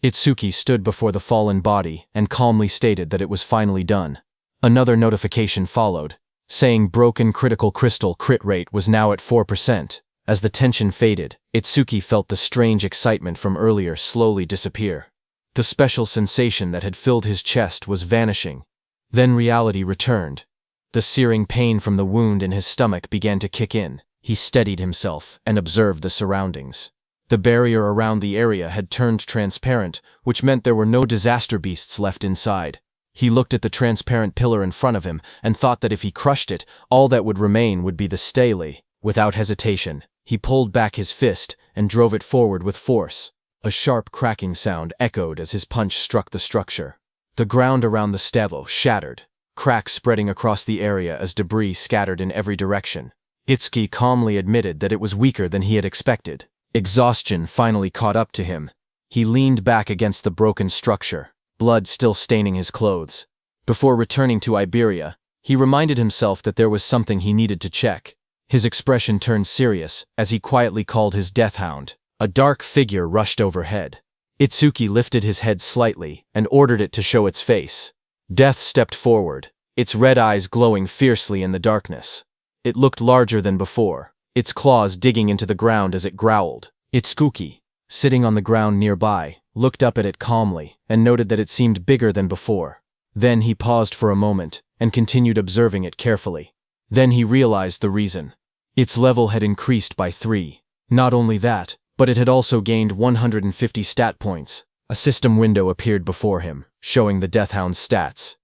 Itsuki stood before the fallen body and calmly stated that it was finally done. Another notification followed, saying broken critical crystal crit rate was now at 4%. As the tension faded, Itsuki felt the strange excitement from earlier slowly disappear. The special sensation that had filled his chest was vanishing. Then reality returned. The searing pain from the wound in his stomach began to kick in. He steadied himself and observed the surroundings. The barrier around the area had turned transparent, which meant there were no disaster beasts left inside. He looked at the transparent pillar in front of him and thought that if he crushed it, all that would remain would be the stele. Without hesitation, he pulled back his fist and drove it forward with force. A sharp cracking sound echoed as his punch struck the structure. The ground around the stele shattered, cracks spreading across the area as debris scattered in every direction. Itsuki calmly admitted that it was weaker than he had expected. Exhaustion finally caught up to him. He leaned back against the broken structure, blood still staining his clothes. Before returning to Iberia, he reminded himself that there was something he needed to check. His expression turned serious as he quietly called his death hound. A dark figure rushed overhead. Itsuki lifted his head slightly and ordered it to show its face. Death stepped forward, its red eyes glowing fiercely in the darkness. It looked larger than before, its claws digging into the ground as it growled. Itsuki, sitting on the ground nearby, looked up at it calmly and noted that it seemed bigger than before. Then he paused for a moment and continued observing it carefully. Then he realized the reason. Its level had increased by 3. Not only that, but it had also gained 150 stat points. A system window appeared before him, showing the Deathhound's stats.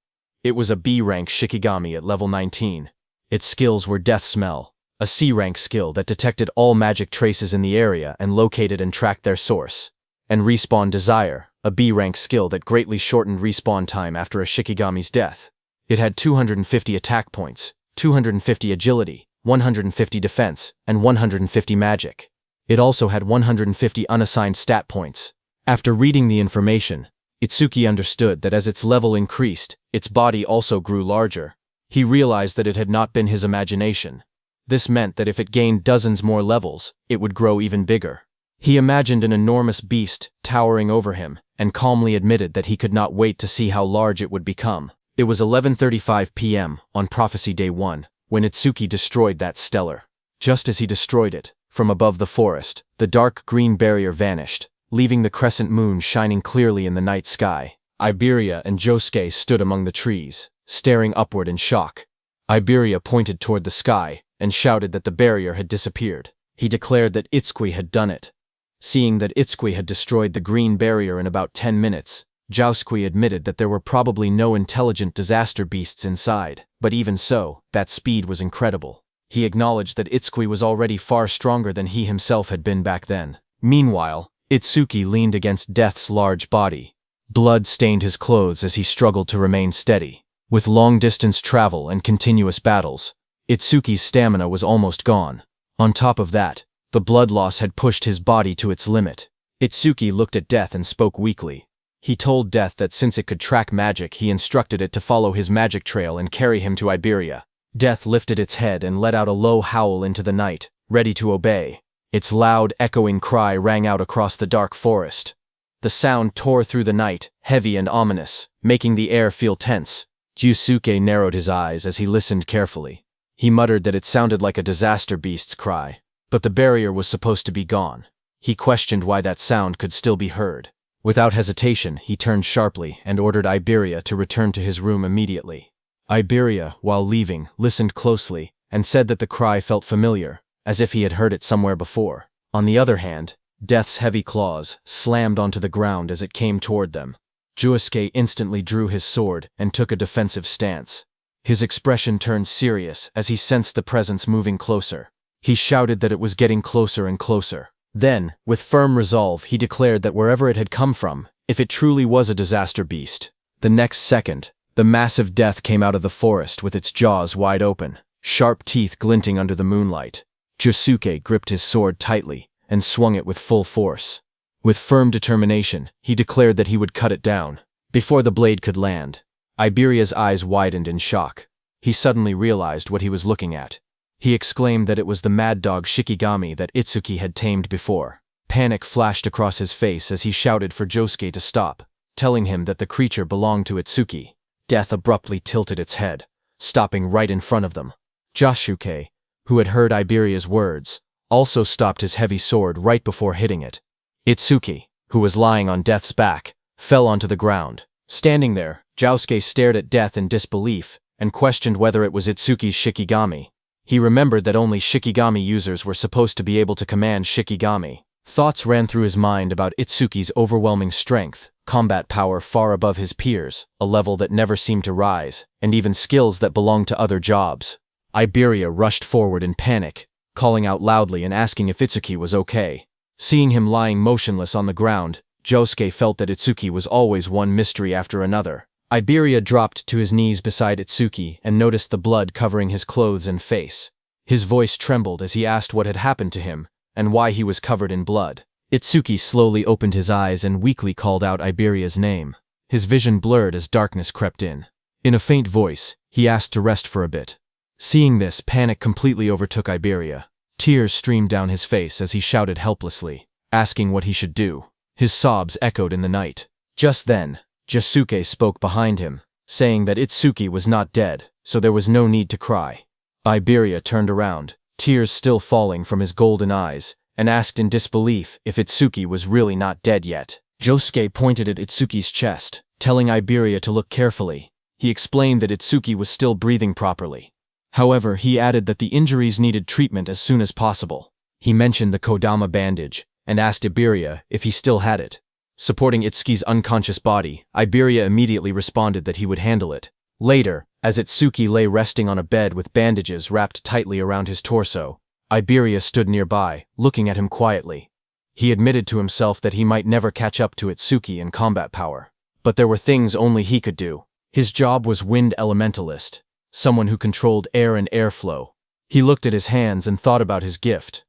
It was a B-rank Shikigami at level 19. Its skills were Death Smell, a C-rank skill that detected all magic traces in the area and located and tracked their source. And Respawn Desire, a B-rank skill that greatly shortened respawn time after a Shikigami's death. It had 250 attack points, 250 agility, 150 defense, and 150 magic. It also had 150 unassigned stat points. After reading the information, Itsuki understood that as its level increased, its body also grew larger. He realized that it had not been his imagination. This meant that if it gained dozens more levels, it would grow even bigger. He imagined an enormous beast towering over him and calmly admitted that he could not wait to see how large it would become. It was 11:35 p.m. on Prophecy Day 1 when Itsuki destroyed that stellar. Just as he destroyed it, from above the forest, the dark green barrier vanished, leaving the crescent moon shining clearly in the night sky. Iberia and Josuke stood among the trees, staring upward in shock. Iberia pointed toward the sky and shouted that the barrier had disappeared. He declared that Itsuki had done it. Seeing that Itsuki had destroyed the green barrier in about 10 minutes, Josuke admitted that there were probably no intelligent disaster beasts inside, but even so, that speed was incredible. He acknowledged that Itsuki was already far stronger than he himself had been back then. Meanwhile, Itsuki leaned against Death's large body. Blood stained his clothes as he struggled to remain steady. With long-distance travel and continuous battles, Itsuki's stamina was almost gone. On top of that, the blood loss had pushed his body to its limit. Itsuki looked at Death and spoke weakly. He told Death that since it could track magic, he instructed it to follow his magic trail and carry him to Iberia. Death lifted its head and let out a low howl into the night, ready to obey. Its loud, echoing cry rang out across the dark forest. The sound tore through the night, heavy and ominous, making the air feel tense. Josuke narrowed his eyes as he listened carefully. He muttered that it sounded like a disaster beast's cry, but the barrier was supposed to be gone. He questioned why that sound could still be heard. Without hesitation, he turned sharply and ordered Iberia to return to his room immediately. Iberia, while leaving, listened closely and said that the cry felt familiar, as if he had heard it somewhere before. On the other hand, Death's heavy claws slammed onto the ground as it came toward them. Josuke instantly drew his sword and took a defensive stance. His expression turned serious as he sensed the presence moving closer. He shouted that it was getting closer and closer. Then, with firm resolve, he declared that wherever it had come from, if it truly was a disaster beast. The next second, the massive Death came out of the forest with its jaws wide open, sharp teeth glinting under the moonlight. Josuke gripped his sword tightly and swung it with full force. With firm determination, he declared that he would cut it down. Before the blade could land, Iberia's eyes widened in shock. He suddenly realized what he was looking at. He exclaimed that it was the mad dog Shikigami that Itsuki had tamed before. Panic flashed across his face as he shouted for Josuke to stop, telling him that the creature belonged to Itsuki. Death abruptly tilted its head, stopping right in front of them. Josuke, who had heard Iberia's words, also stopped his heavy sword right before hitting it. Itsuki, who was lying on Death's back, fell onto the ground. Standing there, Josuke stared at Death in disbelief and questioned whether it was Itsuki's Shikigami. He remembered that only Shikigami users were supposed to be able to command Shikigami. Thoughts ran through his mind about Itsuki's overwhelming strength, combat power far above his peers, a level that never seemed to rise, and even skills that belonged to other jobs. Iberia rushed forward in panic, calling out loudly and asking if Itsuki was okay. Seeing him lying motionless on the ground, Josuke felt that Itsuki was always one mystery after another. Iberia dropped to his knees beside Itsuki and noticed the blood covering his clothes and face. His voice trembled as he asked what had happened to him and why he was covered in blood. Itsuki slowly opened his eyes and weakly called out Iberia's name. His vision blurred as darkness crept in. In a faint voice, he asked to rest for a bit. Seeing this, panic completely overtook Iberia. Tears streamed down his face as he shouted helplessly, asking what he should do. His sobs echoed in the night. Just then, Josuke spoke behind him, saying that Itsuki was not dead, so there was no need to cry. Iberia turned around, tears still falling from his golden eyes, and asked in disbelief if Itsuki was really not dead yet. Josuke pointed at Itsuki's chest, telling Iberia to look carefully. He explained that Itsuki was still breathing properly. However, he added that the injuries needed treatment as soon as possible. He mentioned the Kodama bandage, and asked Iberia if he still had it. Supporting Itsuki's unconscious body, Iberia immediately responded that he would handle it. Later, as Itsuki lay resting on a bed with bandages wrapped tightly around his torso, Iberia stood nearby, looking at him quietly. He admitted to himself that he might never catch up to Itsuki in combat power. But there were things only he could do. His job was Wind Elementalist, someone who controlled air and airflow. He looked at his hands and thought about his gift.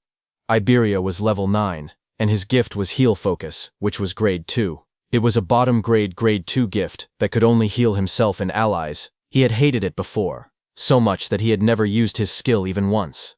Iberia was level 9, and his gift was Heal Focus, which was grade 2. It was a bottom grade 2 gift that could only heal himself and allies. He had hated it before, so much that he had never used his skill even once.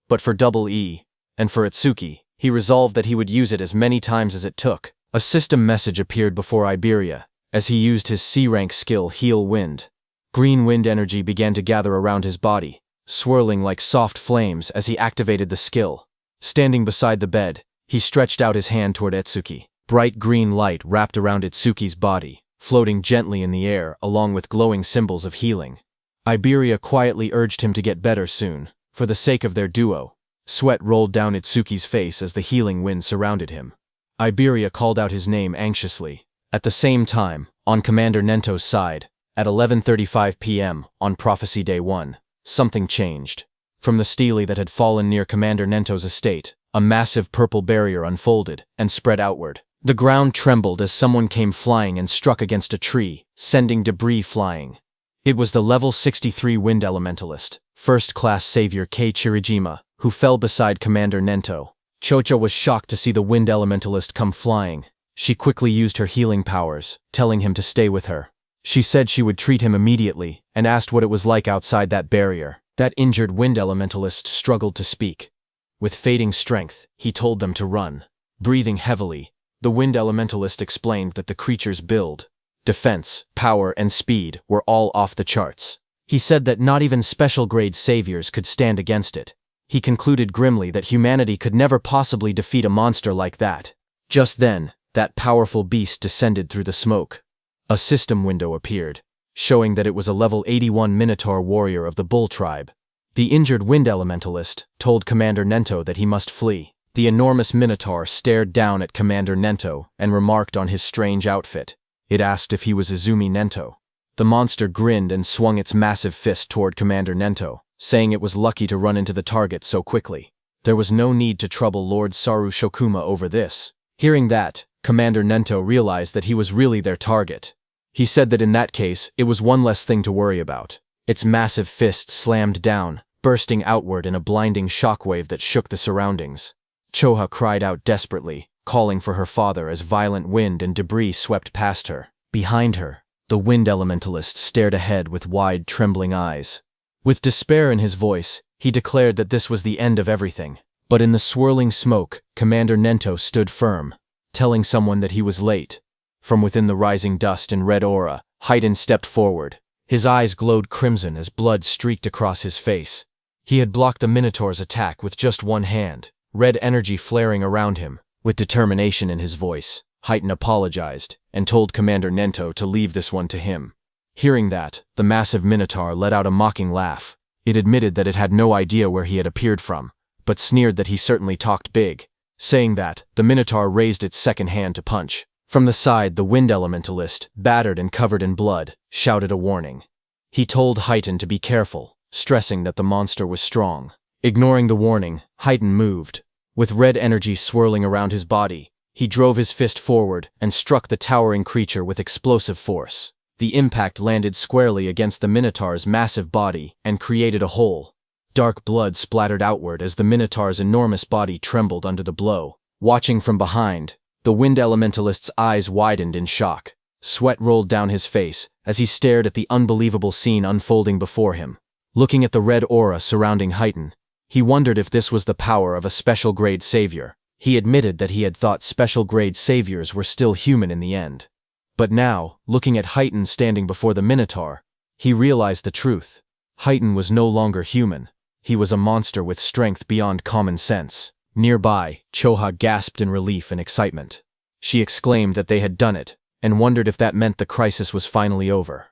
But for Double E, and for Itsuki, he resolved that he would use it as many times as it took. A system message appeared before Iberia, as he used his C-rank skill Heal Wind. Green wind energy began to gather around his body, swirling like soft flames as he activated the skill. Standing beside the bed, he stretched out his hand toward Itsuki. Bright green light wrapped around Itsuki's body, floating gently in the air along with glowing symbols of healing. Iberia quietly urged him to get better soon, for the sake of their duo. Sweat rolled down Itsuki's face as the healing wind surrounded him. Iberia called out his name anxiously. At the same time, on Commander Nento's side, at 11:35 p.m. on Prophecy Day 1, something changed. From the stele that had fallen near Commander Nento's estate, a massive purple barrier unfolded and spread outward. The ground trembled as someone came flying and struck against a tree, sending debris flying. It was the level 63 Wind Elementalist, first-class savior Kei Chirijima, who fell beside Commander Nento. Chocho was shocked to see the Wind Elementalist come flying. She quickly used her healing powers, telling him to stay with her. She said she would treat him immediately, and asked what it was like outside that barrier. That injured Wind Elementalist struggled to speak. With fading strength, he told them to run. Breathing heavily, the Wind Elementalist explained that the creature's build, defense, power, and speed were all off the charts. He said that not even special-grade saviors could stand against it. He concluded grimly that humanity could never possibly defeat a monster like that. Just then, that powerful beast descended through the smoke. A system window appeared, showing that it was a level 81 Minotaur warrior of the Bull tribe. The injured wind elementalist told Commander Nento that he must flee. The enormous Minotaur stared down at Commander Nento and remarked on his strange outfit. It asked if he was Izumi Nento. The monster grinned and swung its massive fist toward Commander Nento, saying it was lucky to run into the target so quickly. There was no need to trouble Lord Saru Shokuma over this. Hearing that, Commander Nento realized that he was really their target. He said that in that case, it was one less thing to worry about. Its massive fist slammed down, bursting outward in a blinding shockwave that shook the surroundings. Choha cried out desperately, calling for her father as violent wind and debris swept past her. Behind her, the wind elementalist stared ahead with wide, trembling eyes. With despair in his voice, he declared that this was the end of everything. But in the swirling smoke, Commander Nento stood firm, telling someone that he was late. From within the rising dust and red aura, Haydn stepped forward. His eyes glowed crimson as blood streaked across his face. He had blocked the Minotaur's attack with just one hand, red energy flaring around him. With determination in his voice, Haydn apologized and told Commander Nento to leave this one to him. Hearing that, the massive Minotaur let out a mocking laugh. It admitted that it had no idea where he had appeared from, but sneered that he certainly talked big. Saying that, the Minotaur raised its second hand to punch. From the side, the wind elementalist, battered and covered in blood, shouted a warning. He told Haydn to be careful, stressing that the monster was strong. Ignoring the warning, Haydn moved. With red energy swirling around his body, he drove his fist forward and struck the towering creature with explosive force. The impact landed squarely against the Minotaur's massive body and created a hole. Dark blood splattered outward as the Minotaur's enormous body trembled under the blow. Watching from behind, the wind elementalist's eyes widened in shock. Sweat rolled down his face as he stared at the unbelievable scene unfolding before him. Looking at the red aura surrounding Haydn, he wondered if this was the power of a special-grade savior. He admitted that he had thought special-grade saviors were still human in the end. But now, looking at Haydn standing before the Minotaur, he realized the truth. Haydn was no longer human. He was a monster with strength beyond common sense. Nearby, Choha gasped in relief and excitement. She exclaimed that they had done it, and wondered if that meant the crisis was finally over.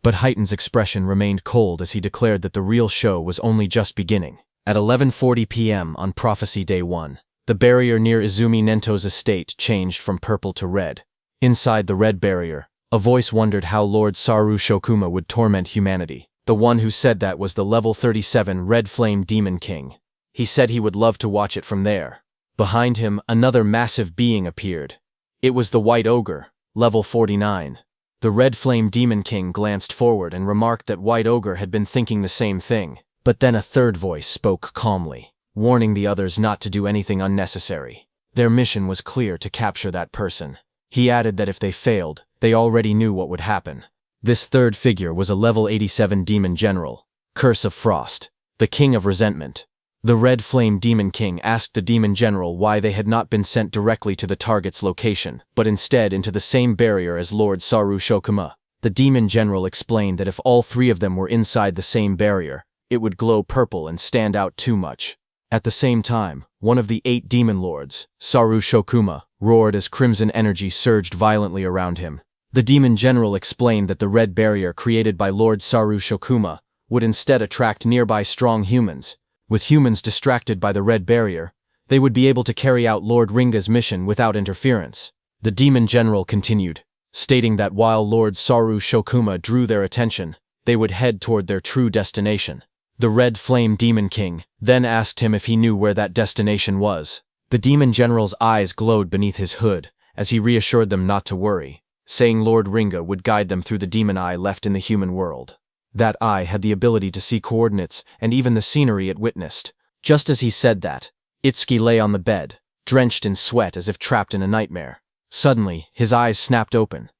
But Haydn's expression remained cold as he declared that the real show was only just beginning. At 11:40 p.m. on Prophecy Day 1, the barrier near Izumi Nento's estate changed from purple to red. Inside the red barrier, a voice wondered how Lord Saru Shokuma would torment humanity. The one who said that was the level 37 Red Flame Demon King. He said he would love to watch it from there. Behind him, another massive being appeared. It was the White Ogre, level 49. The Red Flame Demon King glanced forward and remarked that White Ogre had been thinking the same thing. But then a third voice spoke calmly, warning the others not to do anything unnecessary. Their mission was clear: to capture that person. He added that if they failed, they already knew what would happen. This third figure was a level 87 Demon General, Curse of Frost, the King of Resentment. The Red Flame Demon King asked the Demon General why they had not been sent directly to the target's location, but instead into the same barrier as Lord Saru Shokuma. The Demon General explained that if all three of them were inside the same barrier, it would glow purple and stand out too much. At the same time, one of the 8 Demon Lords, Saru Shokuma, roared as crimson energy surged violently around him. The Demon General explained that the red barrier created by Lord Saru Shokuma would instead attract nearby strong humans. With humans distracted by the red barrier, they would be able to carry out Lord Ringa's mission without interference. The Demon General continued, stating that while Lord Saru Shokuma drew their attention, they would head toward their true destination. The Red Flame Demon King then asked him if he knew where that destination was. The Demon General's eyes glowed beneath his hood as he reassured them not to worry, saying Lord Ringa would guide them through the demon eye left in the human world. That eye had the ability to see coordinates and even the scenery it witnessed. Just as he said that, Itsuki lay on the bed, drenched in sweat as if trapped in a nightmare. Suddenly, his eyes snapped open.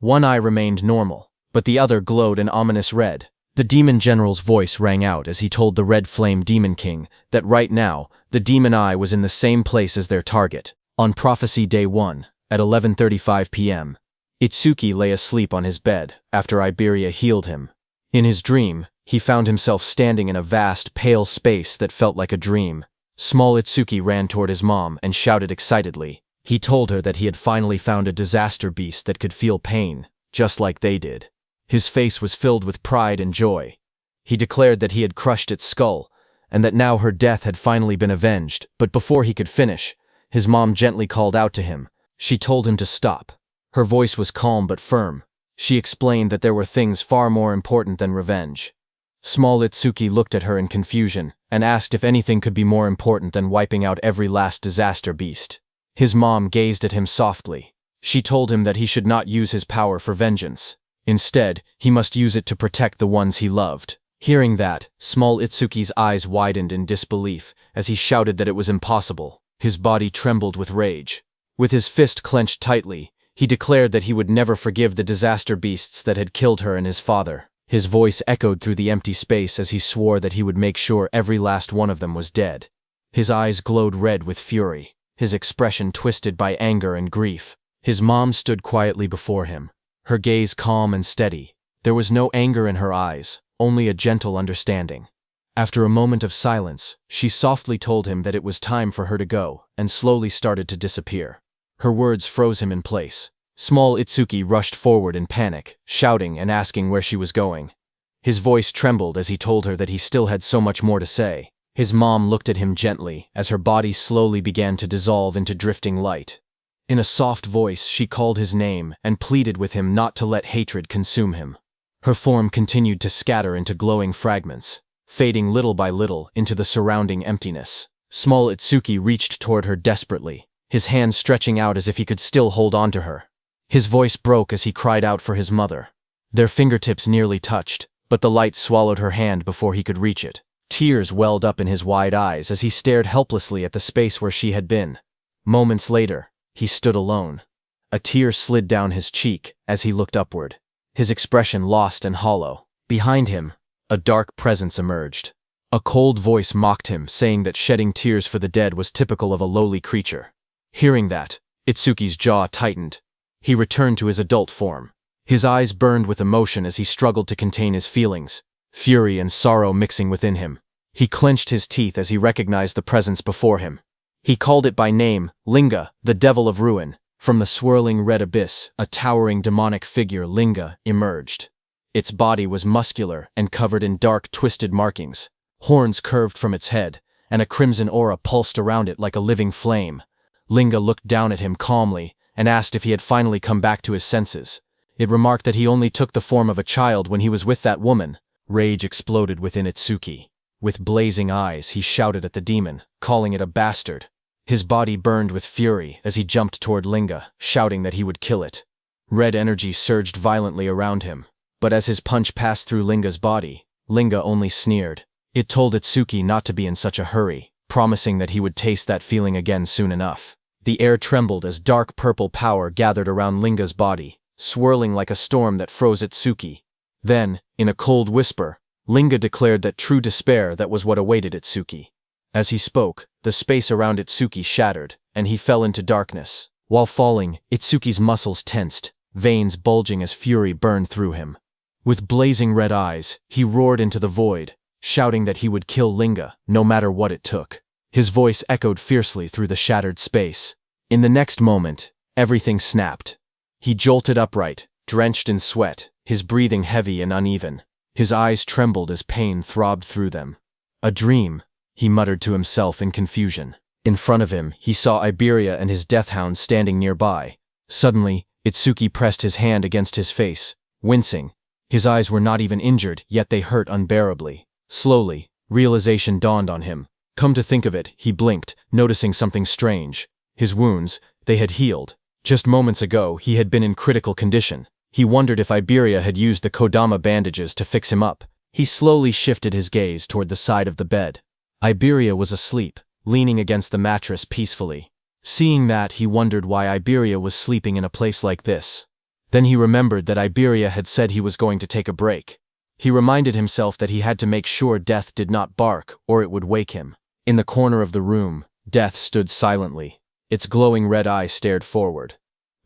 One eye remained normal, but the other glowed an ominous red. The Demon General's voice rang out as he told the Red Flame Demon King that right now, the demon eye was in the same place as their target. On Prophecy Day 1, at 11:35 p.m., Itsuki lay asleep on his bed after Iberia healed him. In his dream, he found himself standing in a vast, pale space that felt like a dream. Small Itsuki ran toward his mom and shouted excitedly. He told her that he had finally found a disaster beast that could feel pain, just like they did. His face was filled with pride and joy. He declared that he had crushed its skull, and that now her death had finally been avenged, but before he could finish, his mom gently called out to him. She told him to stop. Her voice was calm but firm. She explained that there were things far more important than revenge. Small Itsuki looked at her in confusion and asked if anything could be more important than wiping out every last disaster beast. His mom gazed at him softly. She told him that he should not use his power for vengeance. Instead, he must use it to protect the ones he loved. Hearing that, Small Itsuki's eyes widened in disbelief as he shouted that it was impossible. His body trembled with rage. With his fist clenched tightly, he declared that he would never forgive the disaster beasts that had killed her and his father. His voice echoed through the empty space as he swore that he would make sure every last one of them was dead. His eyes glowed red with fury, his expression twisted by anger and grief. His mom stood quietly before him, her gaze calm and steady. There was no anger in her eyes, only a gentle understanding. After a moment of silence, she softly told him that it was time for her to go, and slowly started to disappear. Her words froze him in place. Small Itsuki rushed forward in panic, shouting and asking where she was going. His voice trembled as he told her that he still had so much more to say. His mom looked at him gently as her body slowly began to dissolve into drifting light. In a soft voice, she called his name and pleaded with him not to let hatred consume him. Her form continued to scatter into glowing fragments, fading little by little into the surrounding emptiness. Small Itsuki reached toward her desperately, his hands stretching out as if he could still hold on to her. His voice broke as he cried out for his mother. Their fingertips nearly touched, but the light swallowed her hand before he could reach it. Tears welled up in his wide eyes as he stared helplessly at the space where she had been. Moments later, he stood alone. A tear slid down his cheek as he looked upward, his expression lost and hollow. Behind him, a dark presence emerged. A cold voice mocked him, saying that shedding tears for the dead was typical of a lowly creature. Hearing that, Itsuki's jaw tightened. He returned to his adult form. His eyes burned with emotion as he struggled to contain his feelings, fury and sorrow mixing within him. He clenched his teeth as he recognized the presence before him. He called it by name, Linga, the devil of ruin. From the swirling red abyss, a towering demonic figure, Linga, emerged. Its body was muscular and covered in dark, twisted markings. Horns curved from its head, and a crimson aura pulsed around it like a living flame. Linga looked down at him calmly and asked if he had finally come back to his senses. It remarked that he only took the form of a child when he was with that woman. Rage exploded within Itsuki. With blazing eyes, he shouted at the demon, calling it a bastard. His body burned with fury as he jumped toward Linga, shouting that he would kill it. Red energy surged violently around him, but as his punch passed through Linga's body, Linga only sneered. It told Itsuki not to be in such a hurry, promising that he would taste that feeling again soon enough. The air trembled as dark purple power gathered around Linga's body, swirling like a storm that froze Itsuki. Then, in a cold whisper, Linga declared that true despair that was what awaited Itsuki. As he spoke, the space around Itsuki shattered, and he fell into darkness. While falling, Itsuki's muscles tensed, veins bulging as fury burned through him. With blazing red eyes, he roared into the void, shouting that he would kill Linga, no matter what it took. His voice echoed fiercely through the shattered space. In the next moment, everything snapped. He jolted upright, drenched in sweat, his breathing heavy and uneven. His eyes trembled as pain throbbed through them. A dream, he muttered to himself in confusion. In front of him, he saw Iberia and his death hound standing nearby. Suddenly, Itsuki pressed his hand against his face, wincing. His eyes were not even injured, yet they hurt unbearably. Slowly, realization dawned on him. Come to think of it, he blinked, noticing something strange. His wounds, they had healed. Just moments ago, he had been in critical condition. He wondered if Iberia had used the Kodama bandages to fix him up. He slowly shifted his gaze toward the side of the bed. Iberia was asleep, leaning against the mattress peacefully. Seeing that, he wondered why Iberia was sleeping in a place like this. Then he remembered that Iberia had said he was going to take a break. He reminded himself that he had to make sure Death did not bark, or it would wake him. In the corner of the room, Death stood silently. Its glowing red eye stared forward.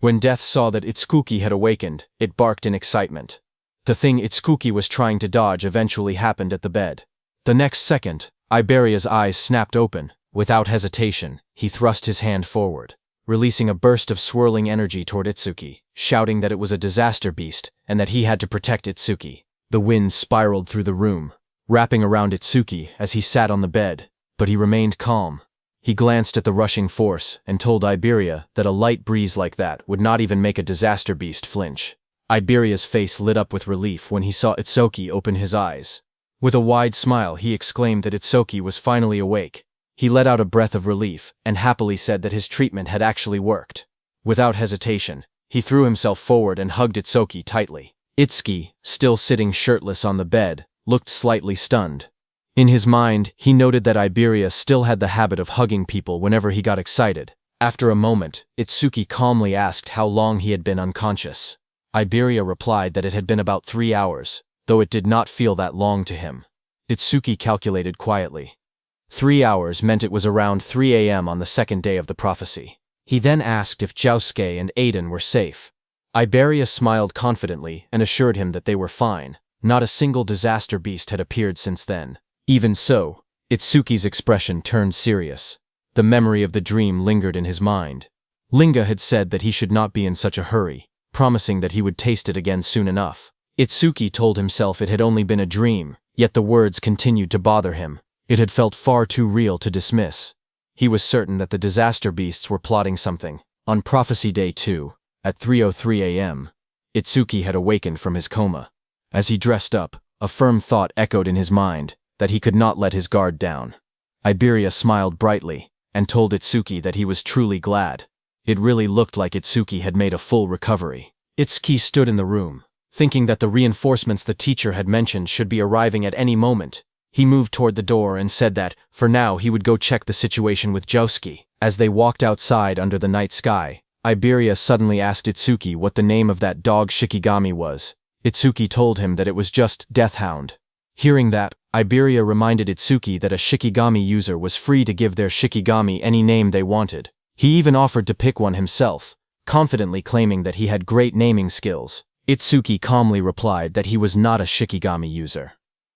When Death saw that Itsuki had awakened, it barked in excitement. The thing Itsuki was trying to dodge eventually happened at the bed. The next second, Iberia's eyes snapped open. Without hesitation, he thrust his hand forward, releasing a burst of swirling energy toward Itsuki, shouting that it was a disaster beast and that he had to protect Itsuki. The wind spiraled through the room, wrapping around Itsuki as he sat on the bed, but he remained calm. He glanced at the rushing force and told Iberia that a light breeze like that would not even make a disaster beast flinch. Iberia's face lit up with relief when he saw Itsuki open his eyes. With a wide smile, he exclaimed that Itsuki was finally awake. He let out a breath of relief and happily said that his treatment had actually worked. Without hesitation, he threw himself forward and hugged Itsuki tightly. Itsuki, still sitting shirtless on the bed, looked slightly stunned. In his mind, he noted that Iberia still had the habit of hugging people whenever he got excited. After a moment, Itsuki calmly asked how long he had been unconscious. Iberia replied that it had been about 3 hours, though it did not feel that long to him. Itsuki calculated quietly. 3 hours meant it was around 3 a.m. on the second day of the prophecy. He then asked if Josuke and Aiden were safe. Iberia smiled confidently and assured him that they were fine. Not a single disaster beast had appeared since then. Even so, Itsuki's expression turned serious. The memory of the dream lingered in his mind. Linga had said that he should not be in such a hurry, promising that he would taste it again soon enough. Itsuki told himself it had only been a dream, yet the words continued to bother him. It had felt far too real to dismiss. He was certain that the disaster beasts were plotting something. On Prophecy Day 2, at 3:03 a.m., Itsuki had awakened from his coma. As he dressed up, a firm thought echoed in his mind, that he could not let his guard down. Iberia smiled brightly, and told Itsuki that he was truly glad. It really looked like Itsuki had made a full recovery. Itsuki stood in the room, thinking that the reinforcements the teacher had mentioned should be arriving at any moment. He moved toward the door and said that, for now, he would go check the situation with Josuke. As they walked outside under the night sky, Iberia suddenly asked Itsuki what the name of that dog Shikigami was. Itsuki told him that it was just Deathhound. Hearing that, Iberia reminded Itsuki that a Shikigami user was free to give their Shikigami any name they wanted. He even offered to pick one himself, confidently claiming that he had great naming skills. Itsuki calmly replied that he was not a Shikigami user.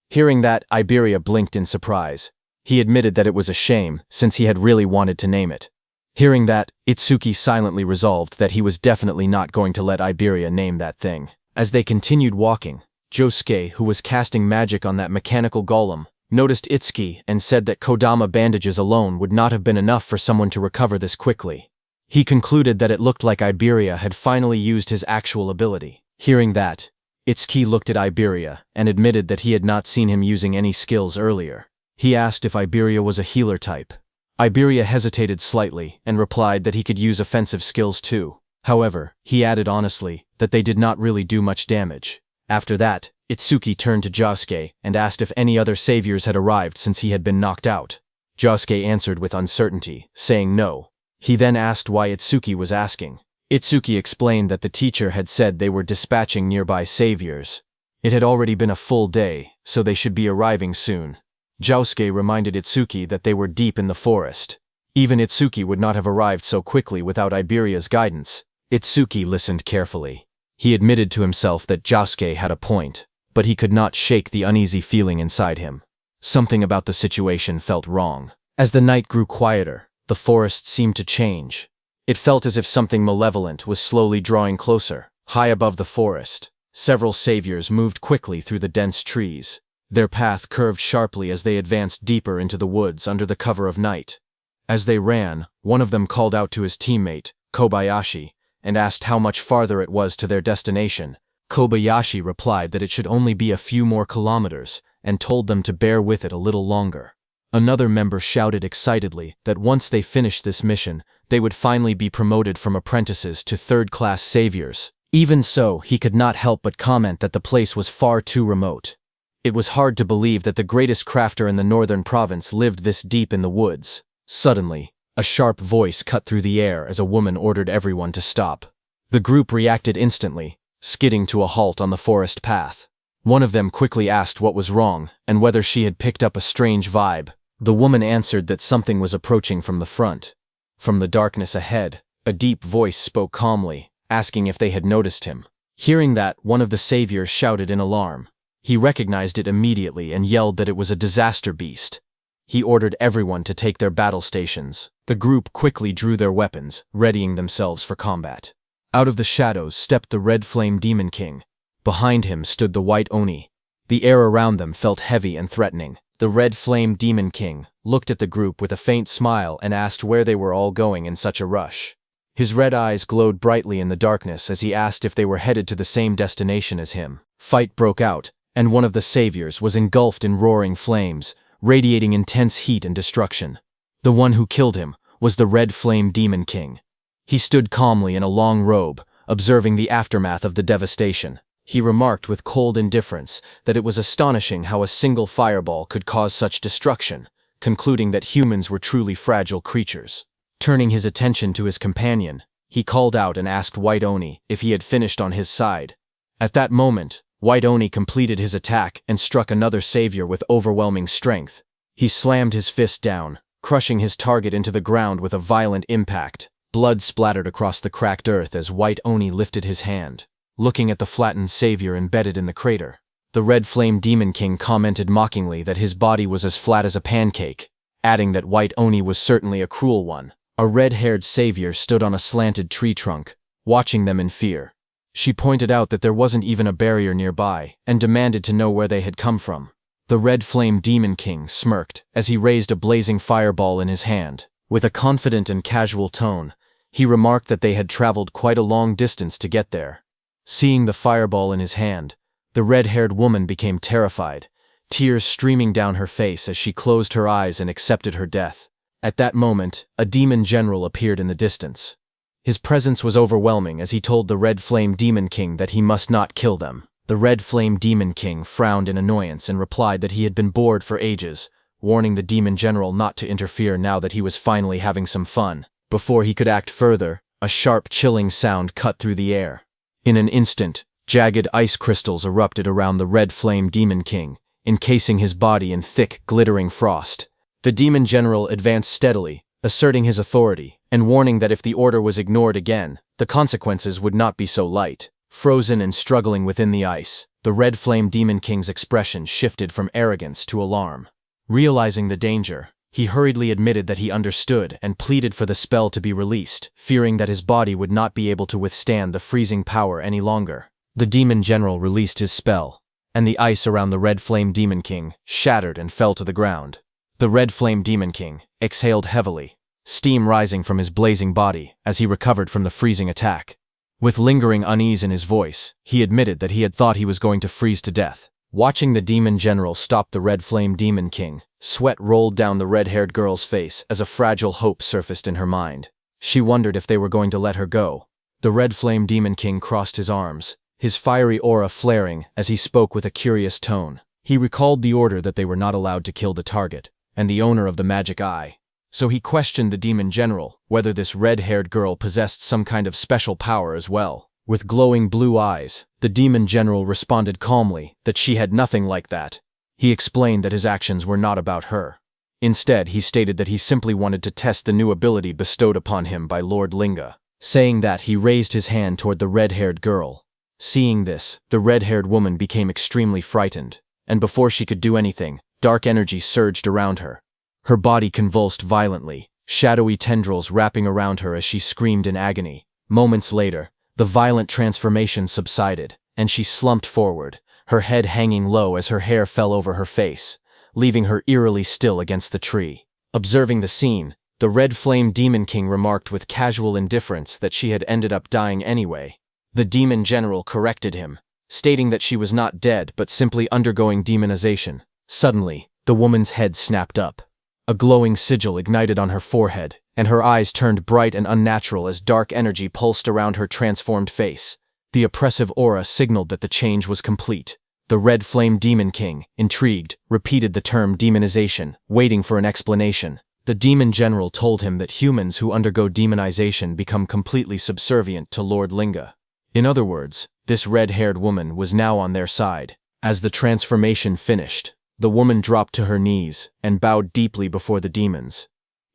Hearing that, Iberia blinked in surprise. He admitted that it was a shame, since he had really wanted to name it. Hearing that, Itsuki silently resolved that he was definitely not going to let Iberia name that thing. As they continued walking, Josuke, who was casting magic on that mechanical golem, noticed Itsuki and said that Kodama bandages alone would not have been enough for someone to recover this quickly. He concluded that it looked like Iberia had finally used his actual ability. Hearing that, Itsuki looked at Iberia and admitted that he had not seen him using any skills earlier. He asked if Iberia was a healer type. Iberia hesitated slightly and replied that he could use offensive skills too. However, he added honestly that they did not really do much damage. After that, Itsuki turned to Josuke and asked if any other saviors had arrived since he had been knocked out. Josuke answered with uncertainty, saying no. He then asked why Itsuki was asking. Itsuki explained that the teacher had said they were dispatching nearby saviors. It had already been a full day, so they should be arriving soon. Josuke reminded Itsuki that they were deep in the forest. Even Itsuki would not have arrived so quickly without Iberia's guidance. Itsuki listened carefully. He admitted to himself that Josuke had a point, but he could not shake the uneasy feeling inside him. Something about the situation felt wrong. As the night grew quieter, the forest seemed to change. It felt as if something malevolent was slowly drawing closer. High above the forest, several saviors moved quickly through the dense trees. Their path curved sharply as they advanced deeper into the woods under the cover of night. As they ran, one of them called out to his teammate, Kobayashi, and asked how much farther it was to their destination. Kobayashi replied that it should only be a few more kilometers, and told them to bear with it a little longer. Another member shouted excitedly that once they finished this mission, they would finally be promoted from apprentices to third-class saviors. Even so, he could not help but comment that the place was far too remote. It was hard to believe that the greatest crafter in the northern province lived this deep in the woods. Suddenly, a sharp voice cut through the air as a woman ordered everyone to stop. The group reacted instantly, skidding to a halt on the forest path. One of them quickly asked what was wrong and whether she had picked up a strange vibe. The woman answered that something was approaching from the front. From the darkness ahead, a deep voice spoke calmly, asking if they had noticed him. Hearing that, one of the saviors shouted in alarm. He recognized it immediately and yelled that it was a disaster beast. He ordered everyone to take their battle stations. The group quickly drew their weapons, readying themselves for combat. Out of the shadows stepped the Red Flame Demon King. Behind him stood the White Oni. The air around them felt heavy and threatening. The Red Flame Demon King looked at the group with a faint smile and asked where they were all going in such a rush. His red eyes glowed brightly in the darkness as he asked if they were headed to the same destination as him. Fight broke out, and one of the saviors was engulfed in roaring flames, radiating intense heat and destruction. The one who killed him was the Red Flame Demon King. He stood calmly in a long robe, observing the aftermath of the devastation. He remarked with cold indifference that it was astonishing how a single fireball could cause such destruction, concluding that humans were truly fragile creatures. Turning his attention to his companion, he called out and asked White Oni if he had finished on his side. At that moment, White Oni completed his attack and struck another savior with overwhelming strength. He slammed his fist down, crushing his target into the ground with a violent impact. Blood splattered across the cracked earth as White Oni lifted his hand, looking at the flattened savior embedded in the crater. The Red Flame Demon King commented mockingly that his body was as flat as a pancake, adding that White Oni was certainly a cruel one. A red-haired savior stood on a slanted tree trunk, watching them in fear. She pointed out that there wasn't even a barrier nearby, and demanded to know where they had come from. The Red Flame Demon King smirked as he raised a blazing fireball in his hand. With a confident and casual tone, he remarked that they had traveled quite a long distance to get there. Seeing the fireball in his hand, the red-haired woman became terrified, tears streaming down her face as she closed her eyes and accepted her death. At that moment, a demon general appeared in the distance. His presence was overwhelming as he told the Red Flame Demon King that he must not kill them. The Red Flame Demon King frowned in annoyance and replied that he had been bored for ages, warning the demon general not to interfere now that he was finally having some fun. Before he could act further, a sharp, chilling sound cut through the air. In an instant, jagged ice crystals erupted around the Red Flame Demon King, encasing his body in thick, glittering frost. The demon general advanced steadily, asserting his authority, and warning that if the order was ignored again, the consequences would not be so light. Frozen and struggling within the ice, the Red Flame Demon King's expression shifted from arrogance to alarm. Realizing the danger, he hurriedly admitted that he understood and pleaded for the spell to be released, fearing that his body would not be able to withstand the freezing power any longer. The demon general released his spell, and the ice around the Red Flame Demon King shattered and fell to the ground. The Red Flame Demon King exhaled heavily, steam rising from his blazing body as he recovered from the freezing attack. With lingering unease in his voice, he admitted that he had thought he was going to freeze to death. Watching the demon general stop the Red Flame Demon King, sweat rolled down the red-haired girl's face as a fragile hope surfaced in her mind. She wondered if they were going to let her go. The Red Flame Demon King crossed his arms, his fiery aura flaring as he spoke with a curious tone. He recalled the order that they were not allowed to kill the target, and the owner of the magic eye. So he questioned the demon general whether this red-haired girl possessed some kind of special power as well. With glowing blue eyes, the demon general responded calmly that she had nothing like that. He explained that his actions were not about her. Instead, he stated that he simply wanted to test the new ability bestowed upon him by Lord Linga. Saying that, he raised his hand toward the red-haired girl. Seeing this, the red-haired woman became extremely frightened, and before she could do anything, dark energy surged around her. Her body convulsed violently, shadowy tendrils wrapping around her as she screamed in agony. Moments later, the violent transformation subsided, and she slumped forward, her head hanging low as her hair fell over her face, leaving her eerily still against the tree. Observing the scene, the Red Flame Demon King remarked with casual indifference that she had ended up dying anyway. The demon general corrected him, stating that she was not dead but simply undergoing demonization. Suddenly, the woman's head snapped up. A glowing sigil ignited on her forehead, and her eyes turned bright and unnatural as dark energy pulsed around her transformed face. The oppressive aura signaled that the change was complete. The Red Flame Demon King, intrigued, repeated the term demonization, waiting for an explanation. The demon general told him that humans who undergo demonization become completely subservient to Lord Linga. In other words, this red-haired woman was now on their side. As the transformation finished, the woman dropped to her knees and bowed deeply before the demons.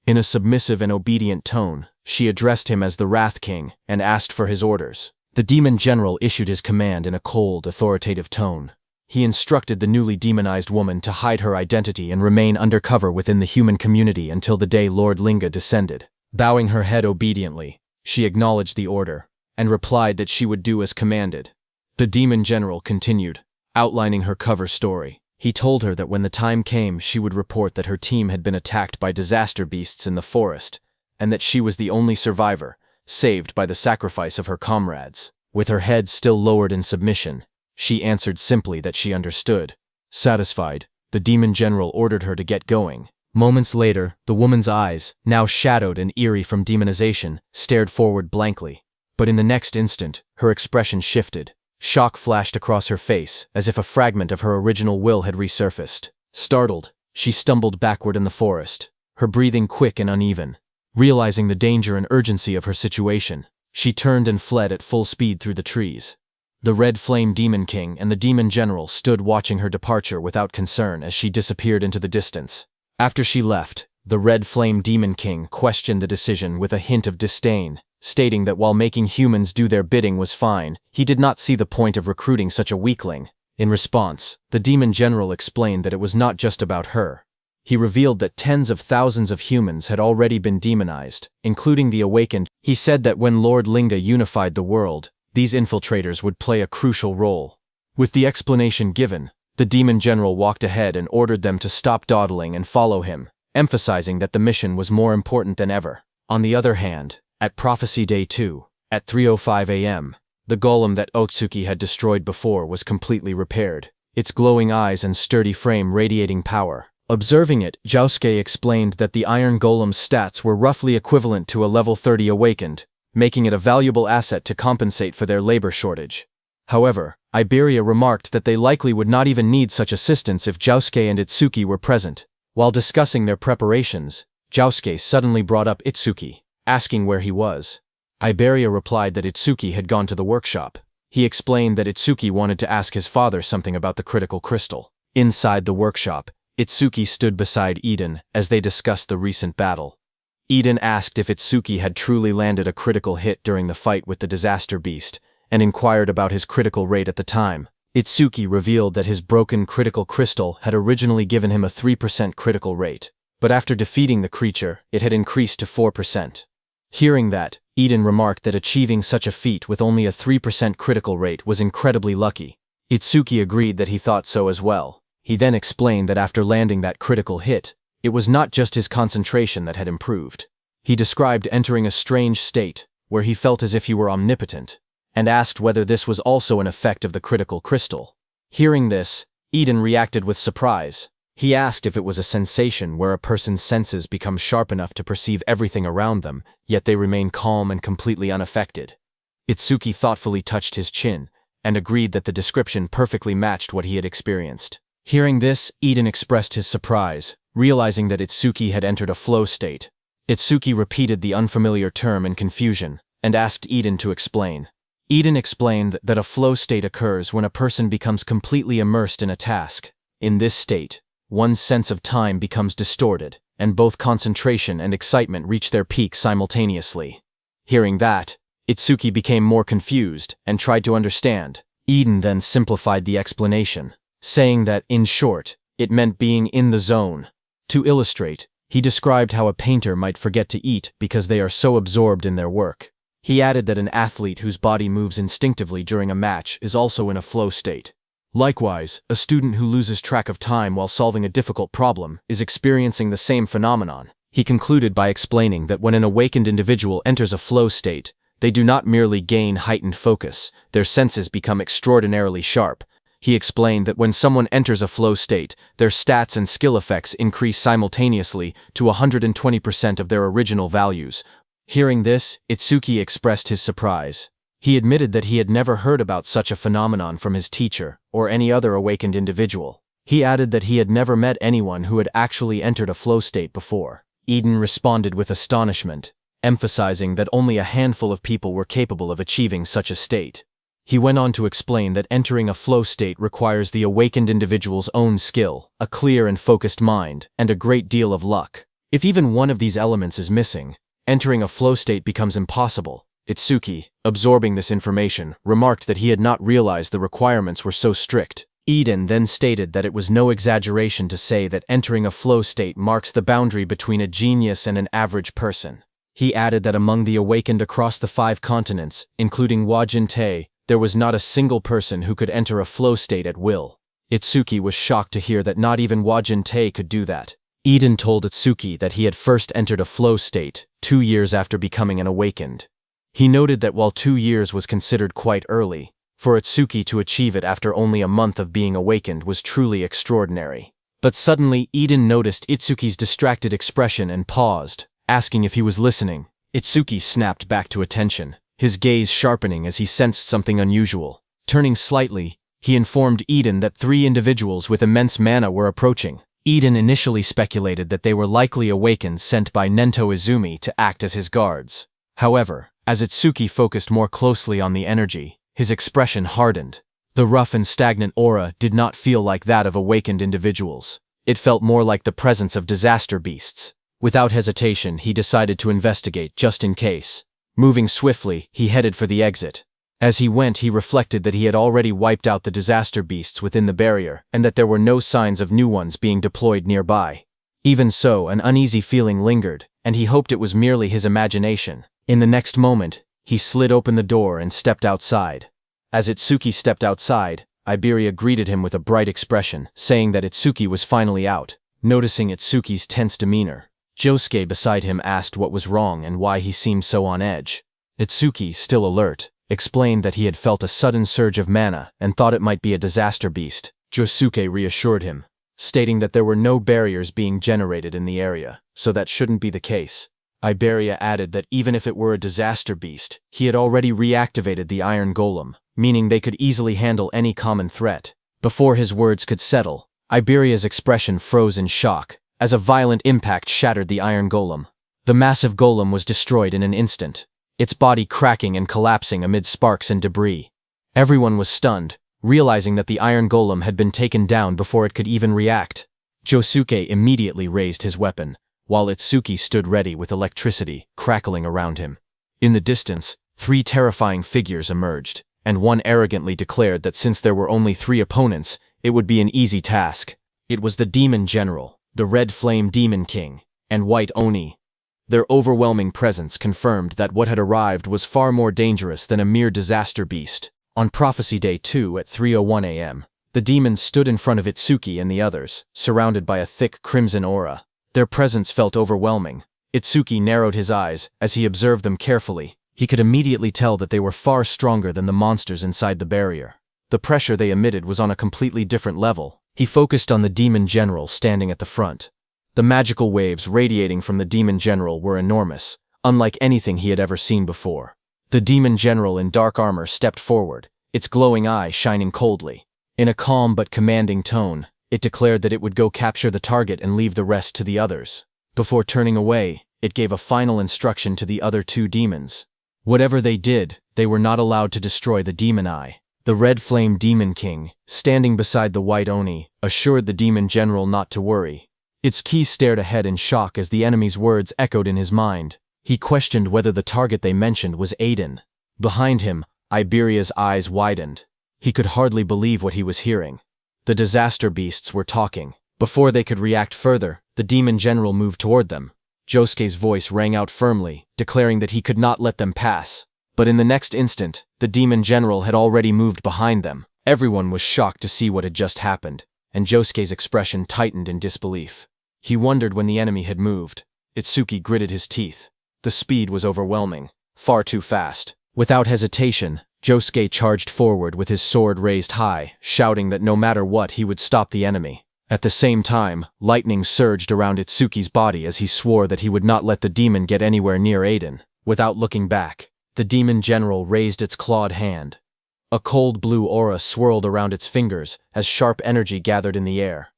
In a submissive and obedient tone, she addressed him as the Wrath King and asked for his orders. The demon general issued his command in a cold, authoritative tone. He instructed the newly demonized woman to hide her identity and remain undercover within the human community until the day Lord Linga descended. Bowing her head obediently, she acknowledged the order and replied that she would do as commanded. The demon general continued, outlining her cover story. He told her that when the time came, she would report that her team had been attacked by disaster beasts in the forest, and that she was the only survivor, saved by the sacrifice of her comrades. With her head still lowered in submission, she answered simply that she understood. Satisfied, the demon general ordered her to get going. Moments later, the woman's eyes, now shadowed and eerie from demonization, stared forward blankly. But in the next instant, her expression shifted. Shock flashed across her face, as if a fragment of her original will had resurfaced. Startled, she stumbled backward in the forest, her breathing quick and uneven. Realizing the danger and urgency of her situation, she turned and fled at full speed through the trees. The Red Flame Demon King and the Demon General stood watching her departure without concern as she disappeared into the distance. After she left, the Red Flame Demon King questioned the decision with a hint of disdain, stating that while making humans do their bidding was fine, he did not see the point of recruiting such a weakling. In response, the Demon General explained that it was not just about her. He revealed that tens of thousands of humans had already been demonized, including the Awakened. He said that when Lord Linga unified the world, these infiltrators would play a crucial role. With the explanation given, the Demon General walked ahead and ordered them to stop dawdling and follow him, emphasizing that the mission was more important than ever. On the other hand, at Prophecy Day 2, at 3:05 a.m., the golem that Otsuki had destroyed before was completely repaired, its glowing eyes and sturdy frame radiating power. Observing it, Josuke explained that the Iron Golem's stats were roughly equivalent to a level 30 Awakened, making it a valuable asset to compensate for their labor shortage. However, Iberia remarked that they likely would not even need such assistance if Josuke and Itsuki were present. While discussing their preparations, Josuke suddenly brought up Itsuki, asking where he was. Iberia replied that Itsuki had gone to the workshop. He explained that Itsuki wanted to ask his father something about the critical crystal. Inside the workshop, Itsuki stood beside Eden as they discussed the recent battle. Eden asked if Itsuki had truly landed a critical hit during the fight with the disaster beast, and inquired about his critical rate at the time. Itsuki revealed that his broken critical crystal had originally given him a 3% critical rate, but after defeating the creature, it had increased to 4%. Hearing that, Eden remarked that achieving such a feat with only a 3% critical rate was incredibly lucky. Itsuki agreed that he thought so as well. He then explained that after landing that critical hit, it was not just his concentration that had improved. He described entering a strange state, where he felt as if he were omnipotent, and asked whether this was also an effect of the critical crystal. Hearing this, Eden reacted with surprise. He asked if it was a sensation where a person's senses become sharp enough to perceive everything around them, yet they remain calm and completely unaffected. Itsuki thoughtfully touched his chin, and agreed that the description perfectly matched what he had experienced. Hearing this, Eden expressed his surprise, realizing that Itsuki had entered a flow state. Itsuki repeated the unfamiliar term in confusion, and asked Eden to explain. Eden explained that a flow state occurs when a person becomes completely immersed in a task. In this state, one's sense of time becomes distorted, and both concentration and excitement reach their peak simultaneously. Hearing that, Itsuki became more confused and tried to understand. Eden then simplified the explanation, saying that, in short, it meant being in the zone. To illustrate, he described how a painter might forget to eat because they are so absorbed in their work. He added that an athlete whose body moves instinctively during a match is also in a flow state. Likewise, a student who loses track of time while solving a difficult problem is experiencing the same phenomenon. He concluded by explaining that when an awakened individual enters a flow state, they do not merely gain heightened focus, their senses become extraordinarily sharp. He explained that when someone enters a flow state, their stats and skill effects increase simultaneously to 120% of their original values. Hearing this, Itsuki expressed his surprise. He admitted that he had never heard about such a phenomenon from his teacher or any other awakened individual. He added that he had never met anyone who had actually entered a flow state before. Eden responded with astonishment, emphasizing that only a handful of people were capable of achieving such a state. He went on to explain that entering a flow state requires the awakened individual's own skill, a clear and focused mind, and a great deal of luck. If even one of these elements is missing, entering a flow state becomes impossible. Itsuki, absorbing this information, remarked that he had not realized the requirements were so strict. Eden then stated that it was no exaggeration to say that entering a flow state marks the boundary between a genius and an average person. He added that among the awakened across the 5 continents, including Wajin-Tae, there was not a single person who could enter a flow state at will. Itsuki was shocked to hear that not even Wajin-Tae could do that. Eden told Itsuki that he had first entered a flow state 2 years after becoming an awakened. He noted that while 2 years was considered quite early, for Itsuki to achieve it after only a month of being awakened was truly extraordinary. But suddenly Eden noticed Itsuki's distracted expression and paused, asking if he was listening. Itsuki snapped back to attention, his gaze sharpening as he sensed something unusual. Turning slightly, he informed Eden that 3 individuals with immense mana were approaching. Eden initially speculated that they were likely awakened sent by Nento Izumi to act as his guards. However, as Itsuki focused more closely on the energy, his expression hardened. The rough and stagnant aura did not feel like that of awakened individuals. It felt more like the presence of disaster beasts. Without hesitation, he decided to investigate just in case. Moving swiftly, he headed for the exit. As he went, he reflected that he had already wiped out the disaster beasts within the barrier, and that there were no signs of new ones being deployed nearby. Even so, an uneasy feeling lingered, and he hoped it was merely his imagination. In the next moment, he slid open the door and stepped outside. As Itsuki stepped outside, Iberia greeted him with a bright expression, saying that Itsuki was finally out. Noticing Itsuki's tense demeanor, Josuke beside him asked what was wrong and why he seemed so on edge. Itsuki, still alert, explained that he had felt a sudden surge of mana and thought it might be a disaster beast. Josuke reassured him, stating that there were no barriers being generated in the area, so that shouldn't be the case. Iberia added that even if it were a disaster beast, he had already reactivated the Iron Golem, meaning they could easily handle any common threat. Before his words could settle, Iberia's expression froze in shock, as a violent impact shattered the Iron Golem. The massive golem was destroyed in an instant, its body cracking and collapsing amid sparks and debris. Everyone was stunned, realizing that the Iron Golem had been taken down before it could even react. Josuke immediately raised his weapon, while Itsuki stood ready with electricity crackling around him. In the distance, 3 terrifying figures emerged, and one arrogantly declared that since there were only 3 opponents, it would be an easy task. It was the Demon General, the Red Flame Demon King, and White Oni. Their overwhelming presence confirmed that what had arrived was far more dangerous than a mere disaster beast. On Prophecy Day 2 at 3:01 a.m., the demons stood in front of Itsuki and the others, surrounded by a thick crimson aura. Their presence felt overwhelming. Itsuki narrowed his eyes as he observed them carefully. He could immediately tell that they were far stronger than the monsters inside the barrier. The pressure they emitted was on a completely different level. He focused on the Demon General standing at the front. The magical waves radiating from the Demon General were enormous, unlike anything he had ever seen before. The Demon General in dark armor stepped forward, its glowing eye shining coldly. In a calm but commanding tone, it declared that it would go capture the target and leave the rest to the others. Before turning away, it gave a final instruction to the other 2 demons. Whatever they did, they were not allowed to destroy the Demon Eye. The Red Flame Demon King, standing beside the White Oni, assured the Demon General not to worry. Itsuki stared ahead in shock as the enemy's words echoed in his mind. He questioned whether the target they mentioned was Aiden. Behind him, Iberia's eyes widened. He could hardly believe what he was hearing. The disaster beasts were talking. Before they could react further, the Demon General moved toward them. Josuke's voice rang out firmly, declaring that he could not let them pass. But in the next instant, the Demon General had already moved behind them. Everyone was shocked to see what had just happened, and Josuke's expression tightened in disbelief. He wondered when the enemy had moved. Itsuki gritted his teeth. The speed was overwhelming, far too fast. Without hesitation, Josuke charged forward with his sword raised high, shouting that no matter what he would stop the enemy. At the same time, lightning surged around Itsuki's body as he swore that he would not let the demon get anywhere near Aiden. Without looking back, the Demon General raised its clawed hand. A cold blue aura swirled around its fingers as sharp energy gathered in the air.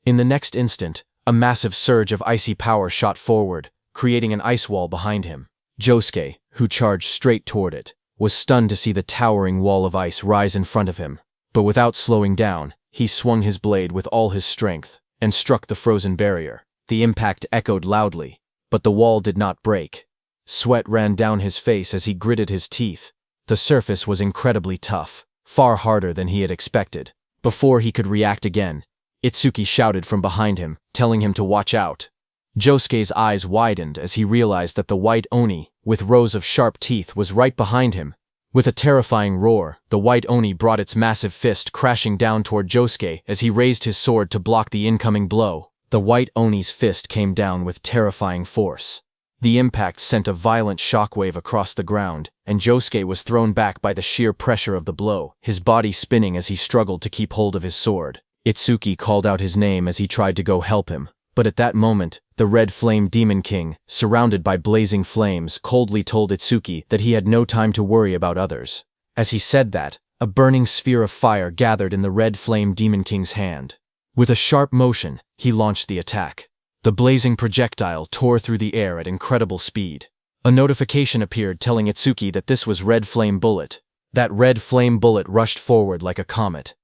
In the next instant, a massive surge of icy power shot forward, creating an ice wall behind him. Josuke, who charged straight toward it, was stunned to see the towering wall of ice rise in front of him. But without slowing down, he swung his blade with all his strength and struck the frozen barrier. The impact echoed loudly, but the wall did not break. Sweat ran down his face as he gritted his teeth. The surface was incredibly tough, far harder than he had expected. Before he could react again, Itsuki shouted from behind him, telling him to watch out. Josuke's eyes widened as he realized that the white Oni, with rows of sharp teeth, was right behind him. With a terrifying roar, the white Oni brought its massive fist crashing down toward Josuke as he raised his sword to block the incoming blow. The white Oni's fist came down with terrifying force. The impact sent a violent shockwave across the ground, and Josuke was thrown back by the sheer pressure of the blow, his body spinning as he struggled to keep hold of his sword. Itsuki called out his name as he tried to go help him, but at that moment, the Red Flame Demon King, surrounded by blazing flames, coldly told Itsuki that he had no time to worry about others. As he said that, a burning sphere of fire gathered in the Red Flame Demon King's hand. With a sharp motion, he launched the attack. The blazing projectile tore through the air at incredible speed. A notification appeared telling Itsuki that this was Red Flame Bullet. That Red Flame Bullet rushed forward like a comet.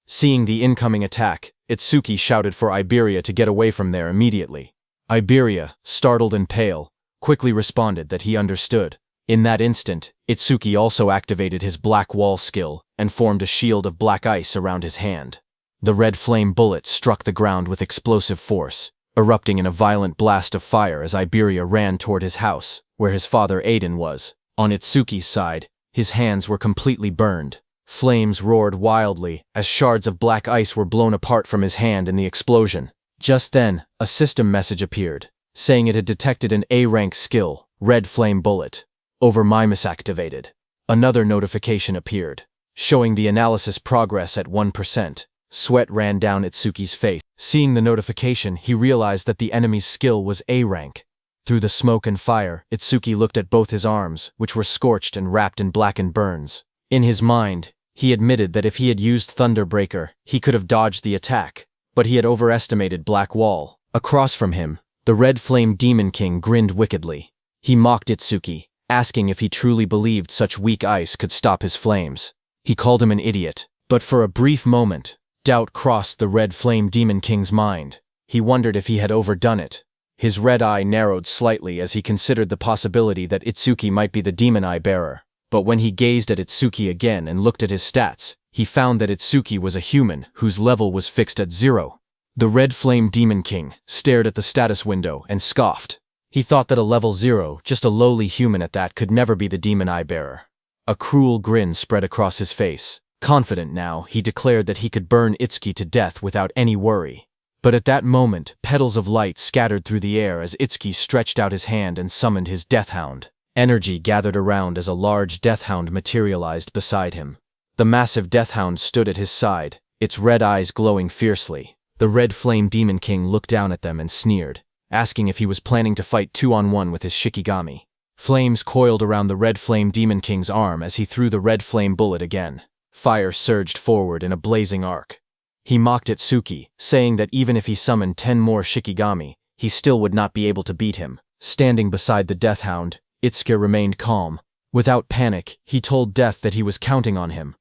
Seeing the incoming attack, Itsuki shouted for Iberia to get away from there immediately. Iberia, startled and pale, quickly responded that he understood. In that instant, Itsuki also activated his Black Wall skill and formed a shield of black ice around his hand. The Red Flame Bullet struck the ground with explosive force, erupting in a violent blast of fire as Iberia ran toward his house, where his father Aiden was. On Itsuki's side, his hands were completely burned. Flames roared wildly as shards of black ice were blown apart from his hand in the explosion. Just then, a system message appeared, saying it had detected an A-rank skill, Red Flame Bullet. Overmimus activated. Another notification appeared, showing the analysis progress at 1%. Sweat ran down Itsuki's face. Seeing the notification, he realized that the enemy's skill was A-rank. Through the smoke and fire, Itsuki looked at both his arms, which were scorched and wrapped in blackened burns. In his mind, he admitted that if he had used Thunderbreaker, he could have dodged the attack, but he had overestimated Black Wall. Across from him, the Red Flame Demon King grinned wickedly. He mocked Itsuki, asking if he truly believed such weak ice could stop his flames. He called him an idiot, but for a brief moment, doubt crossed the Red Flame Demon King's mind. He wondered if he had overdone it. His red eye narrowed slightly as he considered the possibility that Itsuki might be the Demon Eye Bearer. But when he gazed at Itsuki again and looked at his stats, he found that Itsuki was a human whose level was fixed at 0. The Red Flame Demon King stared at the status window and scoffed. He thought that a level 0, just a lowly human at that, could never be the Demon Eye Bearer. A cruel grin spread across his face. Confident now, he declared that he could burn Itsuki to death without any worry. But at that moment, petals of light scattered through the air as Itsuki stretched out his hand and summoned his Death Hound. Energy gathered around as a large Death Hound materialized beside him. The massive Death Hound stood at his side, its red eyes glowing fiercely. The Red Flame Demon King looked down at them and sneered, asking if he was planning to fight 2-on-1 with his Shikigami. Flames coiled around the Red Flame Demon King's arm as he threw the Red Flame Bullet again. Fire surged forward in a blazing arc. He mocked Itsuki, saying that even if he summoned 10 more Shikigami, he still would not be able to beat him. Standing beside the Death Hound, Itsuki remained calm. Without panic, he told Death that he was counting on him.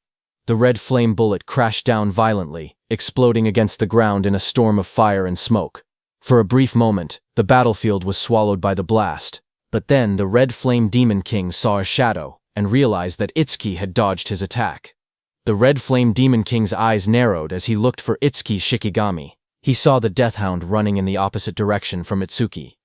The Red Flame Bullet crashed down violently, exploding against the ground in a storm of fire and smoke. For a brief moment, the battlefield was swallowed by the blast, but then the Red Flame Demon King saw a shadow and realized that Itsuki had dodged his attack. The Red Flame Demon King's eyes narrowed as he looked for Itsuki's Shikigami. He saw the Death Hound running in the opposite direction from Itsuki.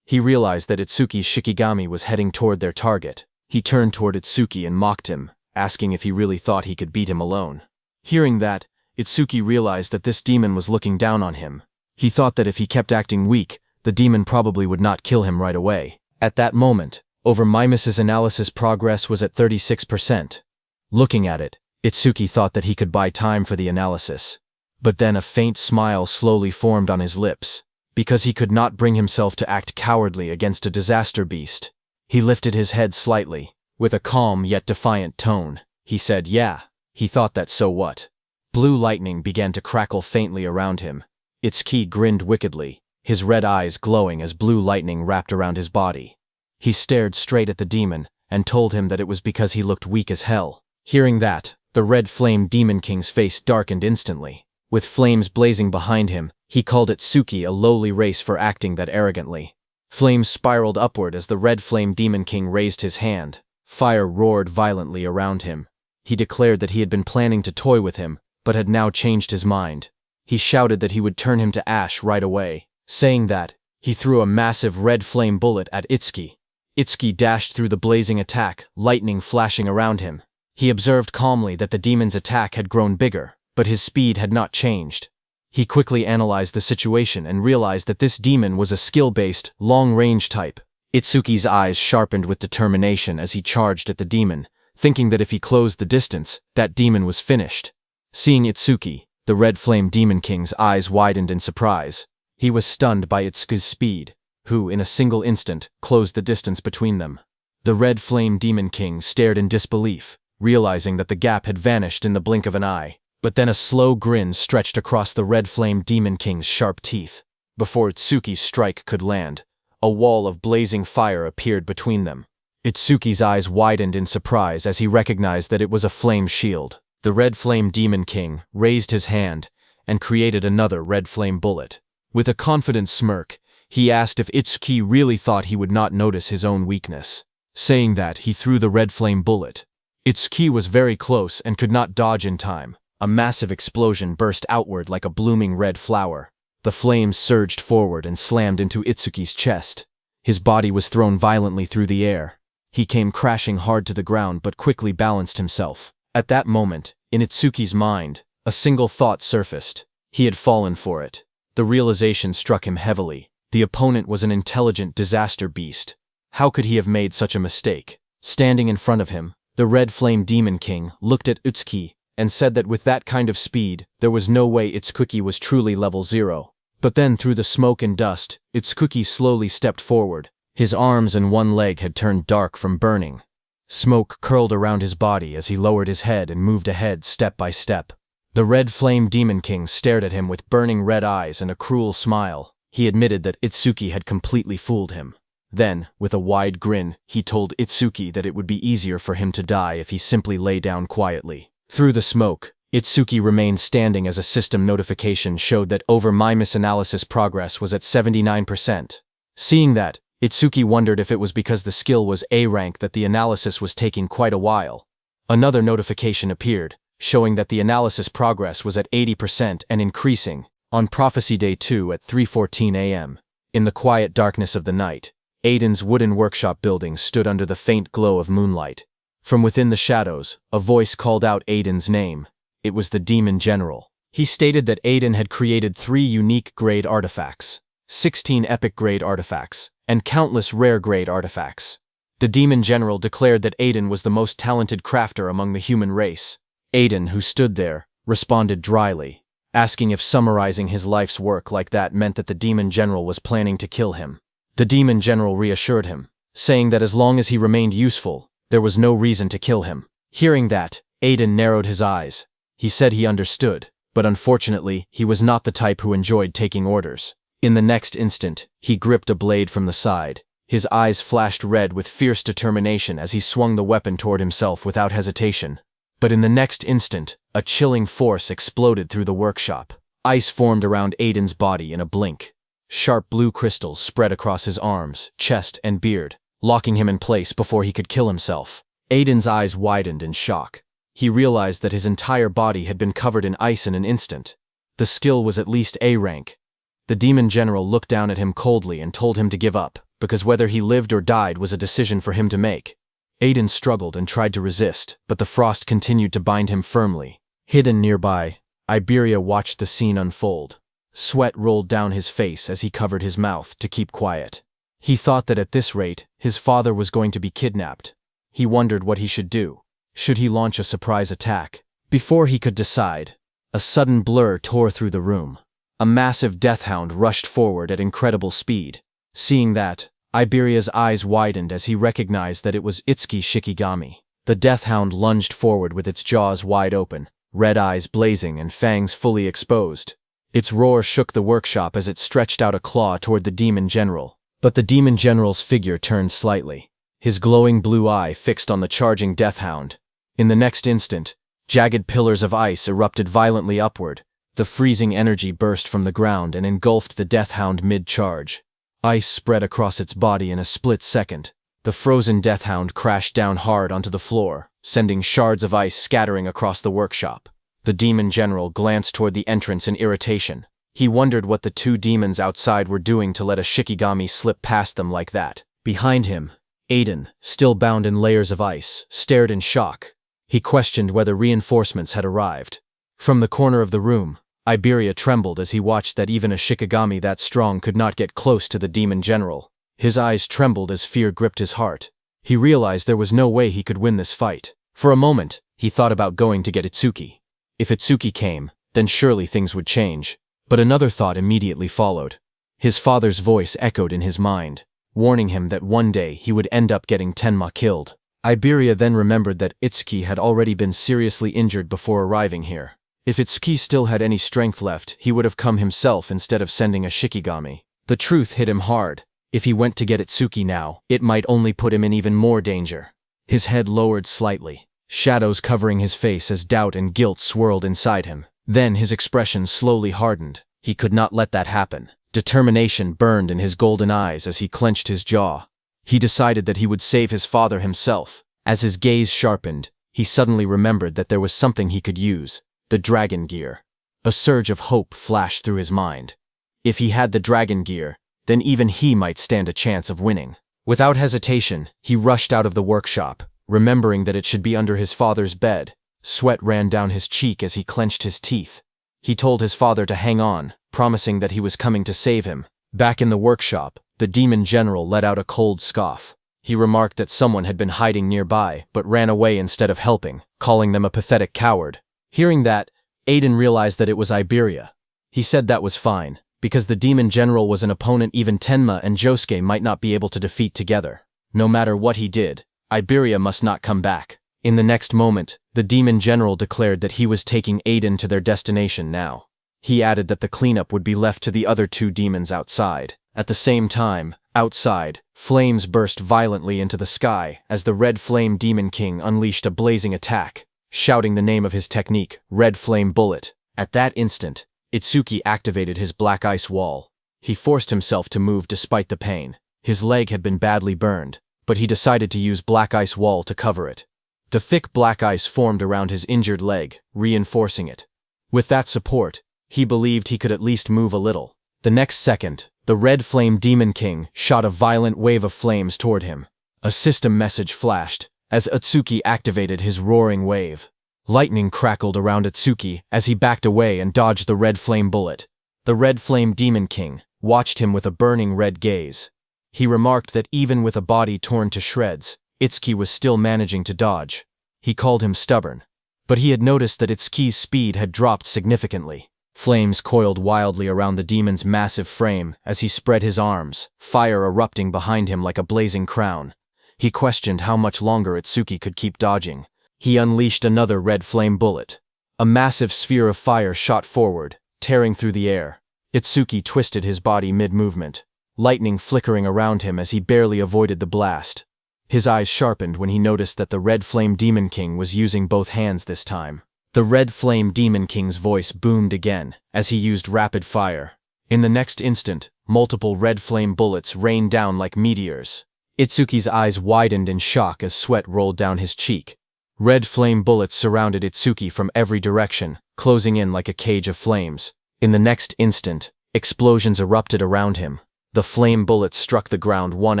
He realized that Itsuki's Shikigami was heading toward their target. He turned toward Itsuki and mocked him, asking if he really thought he could beat him alone. Hearing that, Itsuki realized that this demon was looking down on him. He thought that if he kept acting weak, the demon probably would not kill him right away. At that moment, Overmimus's analysis progress was at 36%. Looking at it, Itsuki thought that he could buy time for the analysis. But then a faint smile slowly formed on his lips. Because he could not bring himself to act cowardly against a disaster beast, he lifted his head slightly. With a calm yet defiant tone, he said, "Yeah." He thought that so what? Blue lightning began to crackle faintly around him. Itsuki grinned wickedly, his red eyes glowing as blue lightning wrapped around his body. He stared straight at the demon and told him that it was because he looked weak as hell. Hearing that, the Red Flame Demon King's face darkened instantly. With flames blazing behind him, he called Itsuki a lowly race for acting that arrogantly. Flames spiraled upward as the Red Flame Demon King raised his hand. Fire roared violently around him. He declared that he had been planning to toy with him, but had now changed his mind. He shouted that he would turn him to ash right away. Saying that, he threw a massive red flame bullet at Itsuki. Itsuki dashed through the blazing attack, lightning flashing around him. He observed calmly that the demon's attack had grown bigger, but his speed had not changed. He quickly analyzed the situation and realized that this demon was a skill-based, long-range type. Itsuki's eyes sharpened with determination as he charged at the demon, thinking that if he closed the distance, that demon was finished. Seeing Itsuki, the Red Flame Demon King's eyes widened in surprise. He was stunned by Itsuki's speed, who, in a single instant, closed the distance between them. The Red Flame Demon King stared in disbelief, realizing that the gap had vanished in the blink of an eye. But then a slow grin stretched across the Red Flame Demon King's sharp teeth. Before Itsuki's strike could land, a wall of blazing fire appeared between them. Itsuki's eyes widened in surprise as he recognized that it was a flame shield. The Red Flame Demon King raised his hand and created another red flame bullet. With a confident smirk, he asked if Itsuki really thought he would not notice his own weakness. Saying that, he threw the red flame bullet. Itsuki was very close and could not dodge in time. A massive explosion burst outward like a blooming red flower. The flames surged forward and slammed into Itsuki's chest. His body was thrown violently through the air. He came crashing hard to the ground but quickly balanced himself. At that moment, in Itsuki's mind, a single thought surfaced. He had fallen for it. The realization struck him heavily. The opponent was an intelligent disaster beast. How could he have made such a mistake? Standing in front of him, the Red Flame Demon King looked at Itsuki and said that with that kind of speed, there was no way Itsuki was truly level 0. But then through the smoke and dust, Itsuki slowly stepped forward. His arms and one leg had turned dark from burning. Smoke curled around his body as he lowered his head and moved ahead step by step. The Red Flame Demon King stared at him with burning red eyes and a cruel smile. He admitted that Itsuki had completely fooled him. Then, with a wide grin, he told Itsuki that it would be easier for him to die if he simply lay down quietly. Through the smoke, Itsuki remained standing as a system notification showed that my misanalysis progress was at 79%. Seeing that, Itsuki wondered if it was because the skill was A rank that the analysis was taking quite a while. Another notification appeared, showing that the analysis progress was at 80% and increasing. On Prophecy Day 2 at 3:14 a.m. In the quiet darkness of the night, Aiden's wooden workshop building stood under the faint glow of moonlight. From within the shadows, a voice called out Aiden's name. It was the Demon General. He stated that Aiden had created 3 unique grade artifacts, 16 epic grade artifacts, and countless rare grade artifacts. The Demon General declared that Aiden was the most talented crafter among the human race. Aiden, who stood there, responded dryly, asking if summarizing his life's work like that meant that the Demon General was planning to kill him. The Demon General reassured him, saying that as long as he remained useful, there was no reason to kill him. Hearing that, Aiden narrowed his eyes. He said he understood, but unfortunately, he was not the type who enjoyed taking orders. In the next instant, he gripped a blade from the side. His eyes flashed red with fierce determination as he swung the weapon toward himself without hesitation. But in the next instant, a chilling force exploded through the workshop. Ice formed around Aiden's body in a blink. Sharp blue crystals spread across his arms, chest, and beard, locking him in place before he could kill himself. Aiden's eyes widened in shock. He realized that his entire body had been covered in ice in an instant. The skill was at least A rank. The Demon General looked down at him coldly and told him to give up, because whether he lived or died was a decision for him to make. Aiden struggled and tried to resist, but the frost continued to bind him firmly. Hidden nearby, Iberia watched the scene unfold. Sweat rolled down his face as he covered his mouth to keep quiet. He thought that at this rate, his father was going to be kidnapped. He wondered what he should do. Should he launch a surprise attack? Before he could decide, a sudden blur tore through the room. A massive death hound rushed forward at incredible speed. Seeing that, Iberia's eyes widened as he recognized that it was Itsuki Shikigami. The death hound lunged forward with its jaws wide open, red eyes blazing and fangs fully exposed. Its roar shook the workshop as it stretched out a claw toward the Demon General. But the Demon General's figure turned slightly, his glowing blue eye fixed on the charging death hound. In the next instant, jagged pillars of ice erupted violently upward. The freezing energy burst from the ground and engulfed the death hound mid-charge. Ice spread across its body in a split second. The frozen deathhound crashed down hard onto the floor, sending shards of ice scattering across the workshop. The demon general glanced toward the entrance in irritation. He wondered what the two demons outside were doing to let a Shikigami slip past them like that. Behind him, Aiden, still bound in layers of ice, stared in shock. He questioned whether reinforcements had arrived. From the corner of the room, Iberia trembled as he watched that even a Shikigami that strong could not get close to the demon general. His eyes trembled as fear gripped his heart. He realized there was no way he could win this fight. For a moment, he thought about going to get Itsuki. If Itsuki came, then surely things would change. But another thought immediately followed. His father's voice echoed in his mind, warning him that one day he would end up getting Tenma killed. Iberia then remembered that Itsuki had already been seriously injured before arriving here. If Itsuki still had any strength left, he would have come himself instead of sending a Shikigami. The truth hit him hard. If he went to get Itsuki now, it might only put him in even more danger. His head lowered slightly, shadows covering his face as doubt and guilt swirled inside him. Then his expression slowly hardened. He could not let that happen. Determination burned in his golden eyes as he clenched his jaw. He decided that he would save his father himself. As his gaze sharpened, he suddenly remembered that there was something he could use. The dragon gear. A surge of hope flashed through his mind. If he had the dragon gear, then even he might stand a chance of winning. Without hesitation, he rushed out of the workshop, remembering that it should be under his father's bed. Sweat ran down his cheek as he clenched his teeth. He told his father to hang on, promising that he was coming to save him. Back in the workshop, the demon general let out a cold scoff. He remarked that someone had been hiding nearby, but ran away instead of helping, calling them a pathetic coward. Hearing that, Aiden realized that it was Iberia. He said that was fine, because the demon general was an opponent even Tenma and Josuke might not be able to defeat together. No matter what he did, Iberia must not come back. In the next moment, the demon general declared that he was taking Aiden to their destination now. He added that the cleanup would be left to the other two demons outside. At the same time, outside, flames burst violently into the sky as the Red Flame Demon King unleashed a blazing attack, shouting the name of his technique, Red Flame Bullet. At that instant, Itsuki activated his black ice wall. He forced himself to move despite the pain. His leg had been badly burned, but he decided to use black ice wall to cover it. The thick black ice formed around his injured leg, reinforcing it. With that support, he believed he could at least move a little. The next second, the Red Flame Demon King shot a violent wave of flames toward him. A system message flashed as Itsuki activated his roaring wave. Lightning crackled around Itsuki as he backed away and dodged the Red Flame bullet. The Red Flame Demon King watched him with a burning red gaze. He remarked that even with a body torn to shreds, Itsuki was still managing to dodge. He called him stubborn. But he had noticed that Itsuki's speed had dropped significantly. Flames coiled wildly around the demon's massive frame as he spread his arms, fire erupting behind him like a blazing crown. He questioned how much longer Itsuki could keep dodging. He unleashed another red flame bullet. A massive sphere of fire shot forward, tearing through the air. Itsuki twisted his body mid-movement, lightning flickering around him as he barely avoided the blast. His eyes sharpened when he noticed that the Red Flame Demon King was using both hands this time. The Red Flame Demon King's voice boomed again as he used rapid fire. In the next instant, multiple red flame bullets rained down like meteors. Itsuki's eyes widened in shock as sweat rolled down his cheek. Red flame bullets surrounded Itsuki from every direction, closing in like a cage of flames. In the next instant, explosions erupted around him. The flame bullets struck the ground one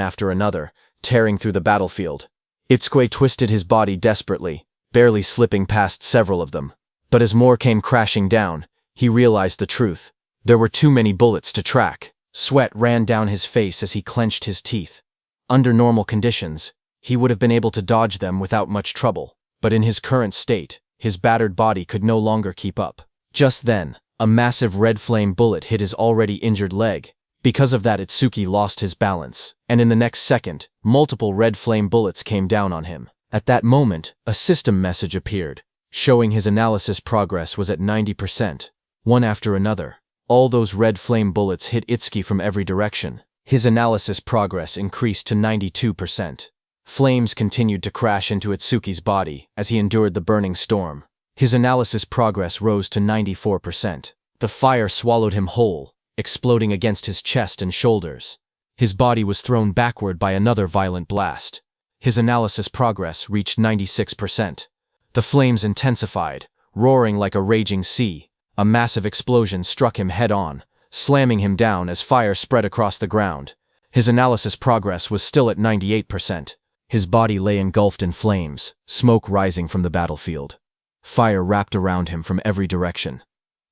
after another, tearing through the battlefield. Itsuki twisted his body desperately, barely slipping past several of them. But as more came crashing down, he realized the truth. There were too many bullets to track. Sweat ran down his face as he clenched his teeth. Under normal conditions, he would have been able to dodge them without much trouble. But in his current state, his battered body could no longer keep up. Just then, a massive red flame bullet hit his already injured leg. Because of that, Itsuki lost his balance, and in the next second, multiple red flame bullets came down on him. At that moment, a system message appeared, showing his analysis progress was at 90%. One after another, all those red flame bullets hit Itsuki from every direction. His analysis progress increased to 92%. Flames continued to crash into Itsuki's body as he endured the burning storm. His analysis progress rose to 94%. The fire swallowed him whole, exploding against his chest and shoulders. His body was thrown backward by another violent blast. His analysis progress reached 96%. The flames intensified, roaring like a raging sea. A massive explosion struck him head-on, slamming him down as fire spread across the ground. His analysis progress was still at 98%. His body lay engulfed in flames, smoke rising from the battlefield. Fire wrapped around him from every direction.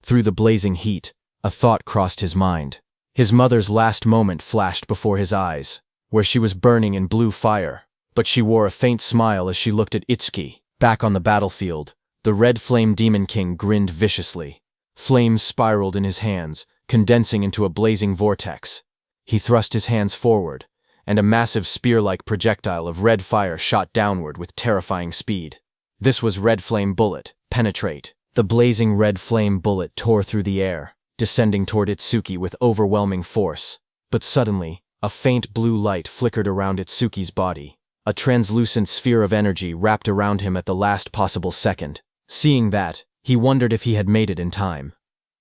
Through the blazing heat, a thought crossed his mind. His mother's last moment flashed before his eyes, where she was burning in blue fire, but she wore a faint smile as she looked at Itsuki. Back on the battlefield, the red flame demon king grinned viciously. Flames spiraled in his hands, condensing into a blazing vortex. He thrust his hands forward, and a massive spear-like projectile of red fire shot downward with terrifying speed. This was Red Flame Bullet, Penetrate. The blazing red flame bullet tore through the air, descending toward Itsuki with overwhelming force. But suddenly, a faint blue light flickered around Itsuki's body. A translucent sphere of energy wrapped around him at the last possible second. Seeing that, he wondered if he had made it in time.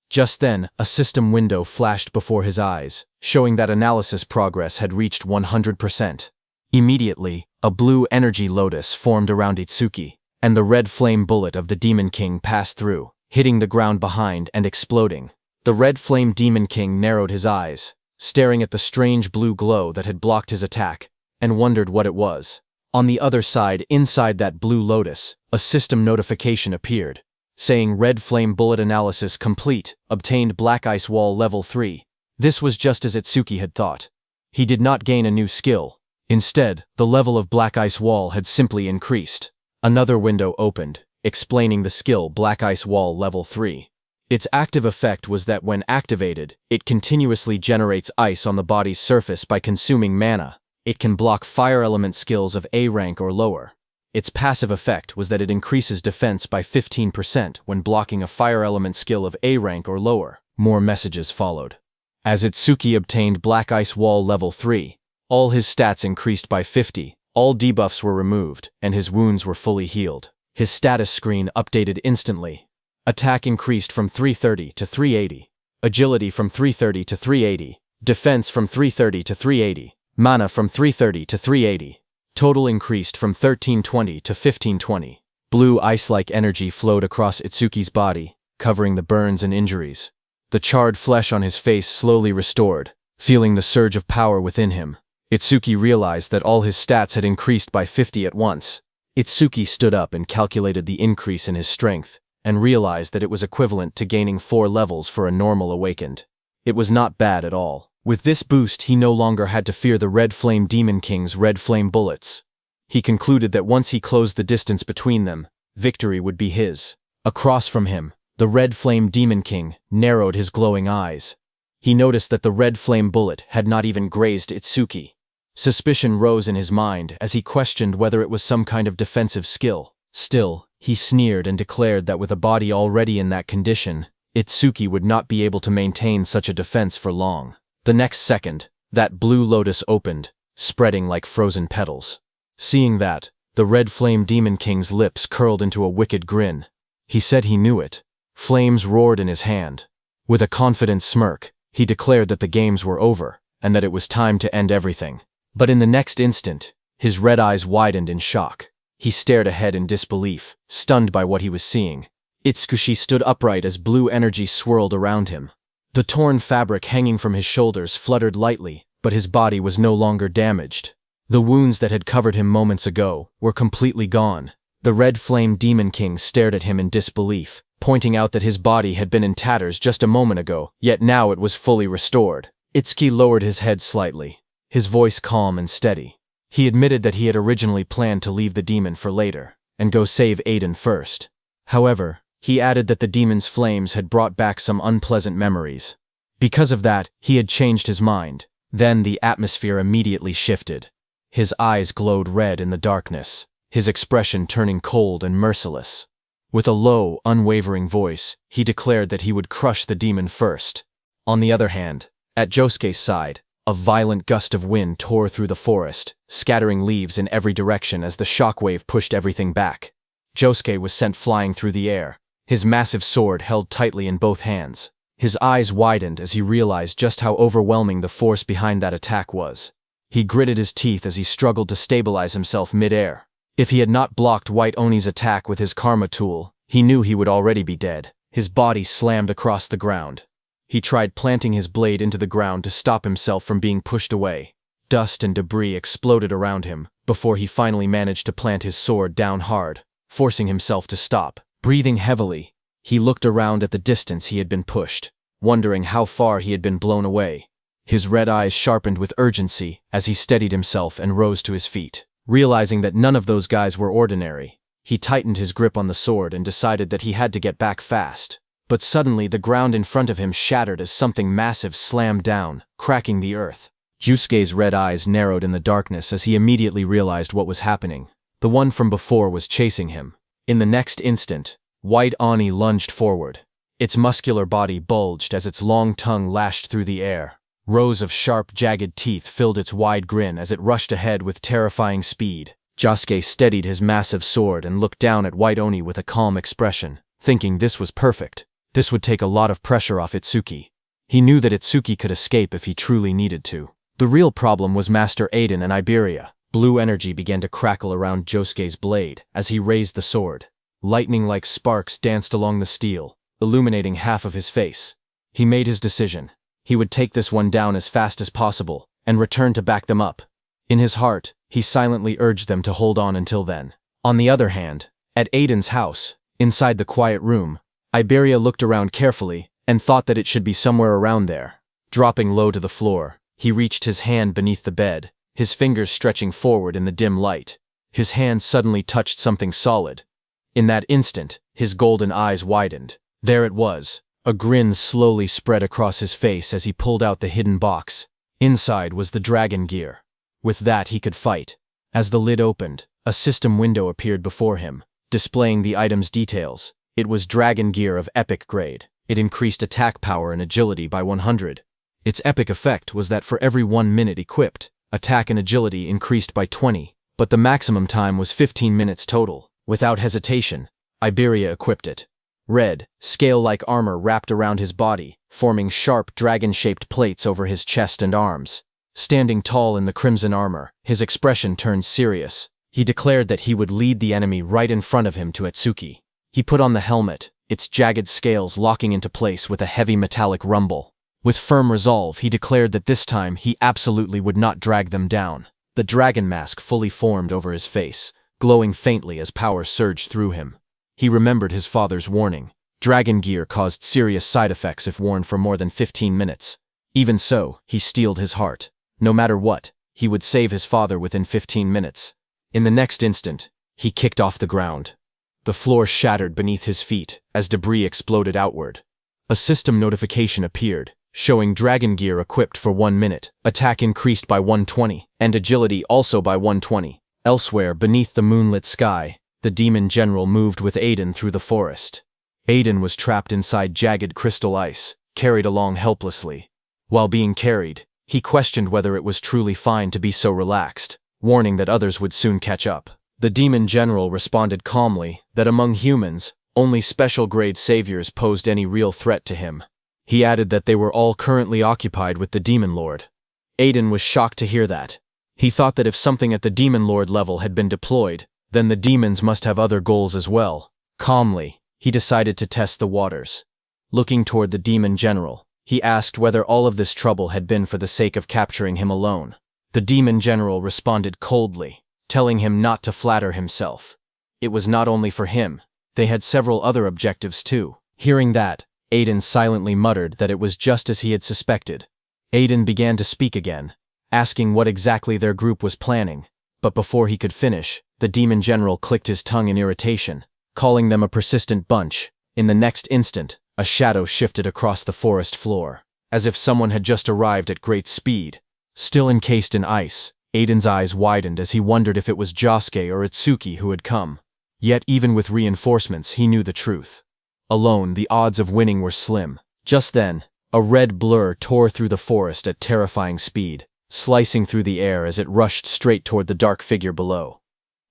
Just then, a system window flashed before his eyes, showing that analysis progress had reached 100%. Immediately, a blue energy lotus formed around Itsuki, and the red flame bullet of the Demon King passed through, hitting the ground behind and exploding. The red flame Demon King narrowed his eyes, staring at the strange blue glow that had blocked his attack, and wondered what it was. On the other side, inside that blue lotus, a system notification appeared, saying Red Flame Bullet Analysis Complete, obtained Black Ice Wall Level 3. This was just as Itsuki had thought. He did not gain a new skill. Instead, the level of Black Ice Wall had simply increased. Another window opened, explaining the skill Black Ice Wall Level 3. Its active effect was that when activated, it continuously generates ice on the body's surface by consuming mana. It can block fire element skills of A rank or lower. Its passive effect was that it increases defense by 15% when blocking a fire element skill of A rank or lower. More messages followed. As Itsuki obtained Black Ice Wall Level 3, all his stats increased by 50, all debuffs were removed, and his wounds were fully healed. His status screen updated instantly. Attack increased from 330 to 380. Agility from 330 to 380. Defense from 330 to 380. Mana from 330 to 380. Total increased from 1320 to 1520. Blue ice-like energy flowed across Itsuki's body, covering the burns and injuries. The charred flesh on his face slowly restored. Feeling the surge of power within him, Itsuki realized that all his stats had increased by 50 at once. Itsuki stood up and calculated the increase in his strength, and realized that it was equivalent to gaining 4 levels for a normal awakened. It was not bad at all. With this boost, he no longer had to fear the Red Flame Demon King's red flame bullets. He concluded that once he closed the distance between them, victory would be his. Across from him, the Red Flame Demon King narrowed his glowing eyes. He noticed that the red flame bullet had not even grazed Itsuki. Suspicion rose in his mind as he questioned whether it was some kind of defensive skill. Still, he sneered and declared that with a body already in that condition, Itsuki would not be able to maintain such a defense for long. The next second, that blue lotus opened, spreading like frozen petals. Seeing that, the Red Flame Demon King's lips curled into a wicked grin. He said he knew it. Flames roared in his hand. With a confident smirk, he declared that the games were over, and that it was time to end everything. But in the next instant, his red eyes widened in shock. He stared ahead in disbelief, stunned by what he was seeing. Itsuki stood upright as blue energy swirled around him. The torn fabric hanging from his shoulders fluttered lightly, but his body was no longer damaged. The wounds that had covered him moments ago were completely gone. The Red Flame Demon King stared at him in disbelief, pointing out that his body had been in tatters just a moment ago, yet now it was fully restored. Itsuki lowered his head slightly, his voice calm and steady. He admitted that he had originally planned to leave the demon for later, and go save Aiden first. However, he added that the demon's flames had brought back some unpleasant memories. Because of that, he had changed his mind. Then the atmosphere immediately shifted. His eyes glowed red in the darkness, his expression turning cold and merciless. With a low, unwavering voice, he declared that he would crush the demon first. On the other hand, at Josuke's side, a violent gust of wind tore through the forest, scattering leaves in every direction as the shockwave pushed everything back. Josuke was sent flying through the air, his massive sword held tightly in both hands. His eyes widened as he realized just how overwhelming the force behind that attack was. He gritted his teeth as he struggled to stabilize himself mid-air. If he had not blocked White Oni's attack with his karma tool, he knew he would already be dead. His body slammed across the ground. He tried planting his blade into the ground to stop himself from being pushed away. Dust and debris exploded around him before he finally managed to plant his sword down hard, forcing himself to stop. Breathing heavily, he looked around at the distance he had been pushed, wondering how far he had been blown away. His red eyes sharpened with urgency as he steadied himself and rose to his feet. Realizing that none of those guys were ordinary, he tightened his grip on the sword and decided that he had to get back fast. But suddenly the ground in front of him shattered as something massive slammed down, cracking the earth. Yusuke's red eyes narrowed in the darkness as he immediately realized what was happening. The one from before was chasing him. In the next instant, White Oni lunged forward. Its muscular body bulged as its long tongue lashed through the air. Rows of sharp, jagged teeth filled its wide grin as it rushed ahead with terrifying speed. Josuke steadied his massive sword and looked down at White Oni with a calm expression, thinking this was perfect. This would take a lot of pressure off Itsuki. He knew that Itsuki could escape if he truly needed to. The real problem was Master Aiden and Iberia. Blue energy began to crackle around Josuke's blade as he raised the sword. Lightning-like sparks danced along the steel, illuminating half of his face. He made his decision. He would take this one down as fast as possible and return to back them up. In his heart, he silently urged them to hold on until then. On the other hand, at Aiden's house, inside the quiet room, Iberia looked around carefully and thought that it should be somewhere around there. Dropping low to the floor, he reached his hand beneath the bed, his fingers stretching forward in the dim light. His hand suddenly touched something solid. In that instant, his golden eyes widened. There it was. A grin slowly spread across his face as he pulled out the hidden box. Inside was the dragon gear. With that he could fight. As the lid opened, a system window appeared before him, displaying the item's details. It was dragon gear of epic grade. It increased attack power and agility by 100. Its epic effect was that for every 1 minute equipped, attack and agility increased by 20, but the maximum time was 15 minutes total. Without hesitation, Iberia equipped it. Red, scale-like armor wrapped around his body, forming sharp, dragon-shaped plates over his chest and arms. Standing tall in the crimson armor, his expression turned serious. He declared that he would lead the enemy right in front of him to Itsuki. He put on the helmet, its jagged scales locking into place with a heavy metallic rumble. With firm resolve, he declared that this time he absolutely would not drag them down. The dragon mask fully formed over his face, glowing faintly as power surged through him. He remembered his father's warning. Dragon gear caused serious side effects if worn for more than 15 minutes. Even so, he steeled his heart. No matter what, he would save his father within 15 minutes. In the next instant, he kicked off the ground. The floor shattered beneath his feet as debris exploded outward. A system notification appeared, showing dragon gear equipped for 1 minute, attack increased by 120, and agility also by 120. Elsewhere, beneath the moonlit sky, the demon general moved with Aiden through the forest. Aiden was trapped inside jagged crystal ice, carried along helplessly. While being carried, he questioned whether it was truly fine to be so relaxed, warning that others would soon catch up. The demon general responded calmly that among humans, only special-grade saviors posed any real threat to him. He added that they were all currently occupied with the demon lord. Aiden was shocked to hear that. He thought that if something at the demon lord level had been deployed, then the demons must have other goals as well. Calmly, he decided to test the waters. Looking toward the demon general, he asked whether all of this trouble had been for the sake of capturing him alone. The demon general responded coldly, telling him not to flatter himself. It was not only for him. They had several other objectives too. Hearing that, Aiden silently muttered that it was just as he had suspected. Aiden began to speak again, asking what exactly their group was planning. But before he could finish, the demon general clicked his tongue in irritation, calling them a persistent bunch. In the next instant, a shadow shifted across the forest floor, as if someone had just arrived at great speed. Still encased in ice, Aiden's eyes widened as he wondered if it was Josuke or Itsuki who had come. Yet even with reinforcements, he knew the truth. Alone, the odds of winning were slim. Just then, a red blur tore through the forest at terrifying speed, slicing through the air as it rushed straight toward the dark figure below.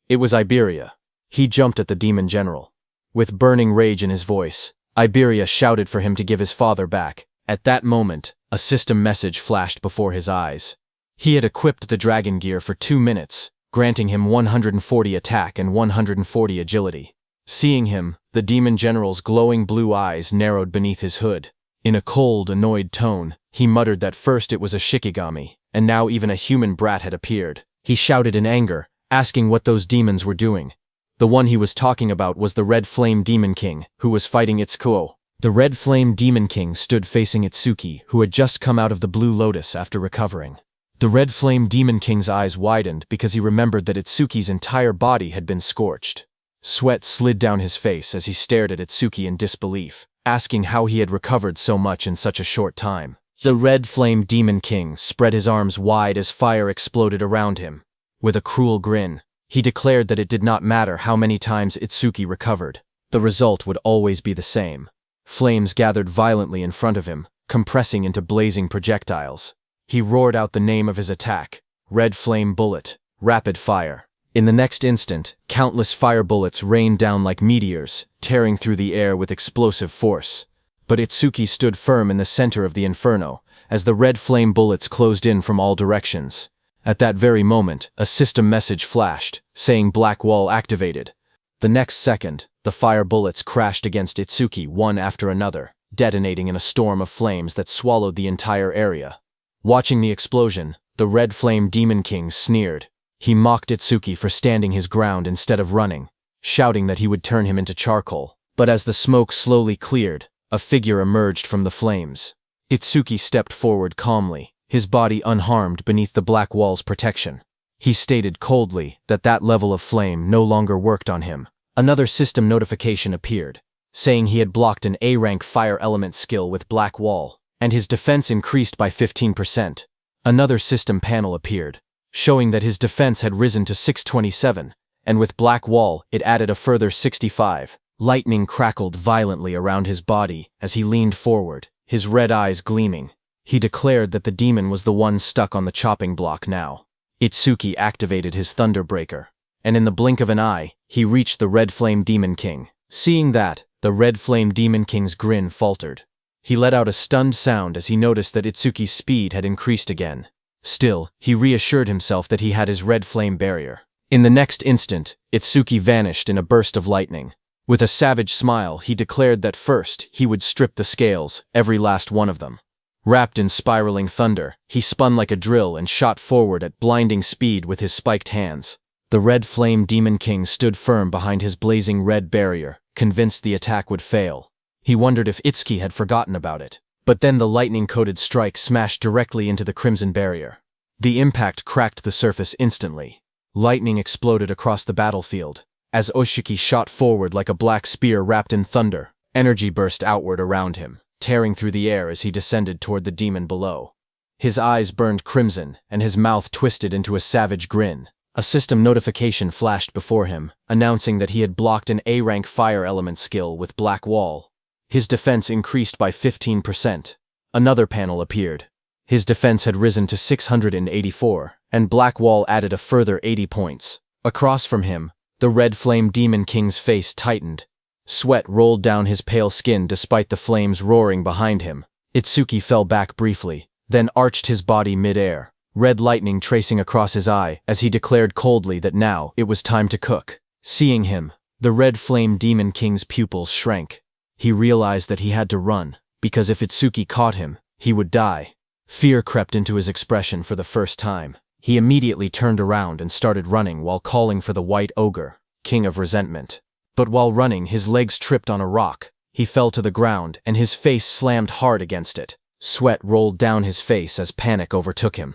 It was Iberia. He jumped at the demon general. With burning rage in his voice, Iberia shouted for him to give his father back. At that moment, a system message flashed before his eyes. He had equipped the dragon gear for 2 minutes, granting him 140 attack and 140 agility. Seeing him, the demon general's glowing blue eyes narrowed beneath his hood. In a cold, annoyed tone, he muttered that first it was a Shikigami, and now even a human brat had appeared. He shouted in anger, asking what those demons were doing. The one he was talking about was the Red Flame Demon King, who was fighting Itsukuo. The Red Flame Demon King stood facing Itsuki, who had just come out of the Blue Lotus after recovering. The Red Flame Demon King's eyes widened because he remembered that Itsuki's entire body had been scorched. Sweat slid down his face as he stared at Itsuki in disbelief, asking how he had recovered so much in such a short time. The Red Flame Demon King spread his arms wide as fire exploded around him. With a cruel grin, he declared that it did not matter how many times Itsuki recovered. The result would always be the same. Flames gathered violently in front of him, compressing into blazing projectiles. He roared out the name of his attack, Red Flame Bullet, Rapid Fire. In the next instant, countless fire bullets rained down like meteors, tearing through the air with explosive force. But Itsuki stood firm in the center of the inferno, as the red flame bullets closed in from all directions. At that very moment, a system message flashed, saying Black Wall activated. The next second, the fire bullets crashed against Itsuki one after another, detonating in a storm of flames that swallowed the entire area. Watching the explosion, the Red Flame Demon King sneered. He mocked Itsuki for standing his ground instead of running, shouting that he would turn him into charcoal. But as the smoke slowly cleared, a figure emerged from the flames. Itsuki stepped forward calmly, his body unharmed beneath the Black Wall's protection. He stated coldly that that level of flame no longer worked on him. Another system notification appeared, saying he had blocked an A-rank fire element skill with Black Wall, and his defense increased by 15%. Another system panel appeared, showing that his defense had risen to 627, and with Black Wall it added a further 65. Lightning crackled violently around his body as he leaned forward, his red eyes gleaming. He declared that the demon was the one stuck on the chopping block now. Itsuki activated his Thunderbreaker, and in the blink of an eye, he reached the Red Flame Demon King. Seeing that, the Red Flame Demon King's grin faltered. He let out a stunned sound as he noticed that Itsuki's speed had increased again. Still, he reassured himself that he had his red flame barrier. In the next instant, Itsuki vanished in a burst of lightning. With a savage smile, he declared that first, he would strip the scales, every last one of them. Wrapped in spiraling thunder, he spun like a drill and shot forward at blinding speed with his spiked hands. The Red Flame Demon King stood firm behind his blazing red barrier, convinced the attack would fail. He wondered if Itsuki had forgotten about it. But then the lightning-coated strike smashed directly into the crimson barrier. The impact cracked the surface instantly. Lightning exploded across the battlefield. As Oshiki shot forward like a black spear wrapped in thunder, energy burst outward around him, tearing through the air as he descended toward the demon below. His eyes burned crimson, and his mouth twisted into a savage grin. A system notification flashed before him, announcing that he had blocked an A-rank fire element skill with Black Wall. His defense increased by 15%. Another panel appeared. His defense had risen to 684, and Black Wall added a further 80 points. Across from him, the Red Flame Demon King's face tightened. Sweat rolled down his pale skin despite the flames roaring behind him. Itsuki fell back briefly, then arched his body mid-air, red lightning tracing across his eye as he declared coldly that now it was time to cook. Seeing him, the Red Flame Demon King's pupils shrank. He realized that he had to run, because if Itsuki caught him, he would die. Fear crept into his expression for the first time. He immediately turned around and started running while calling for the White Ogre, King of Resentment. But while running, his legs tripped on a rock. He fell to the ground, and his face slammed hard against it. Sweat rolled down his face as panic overtook him.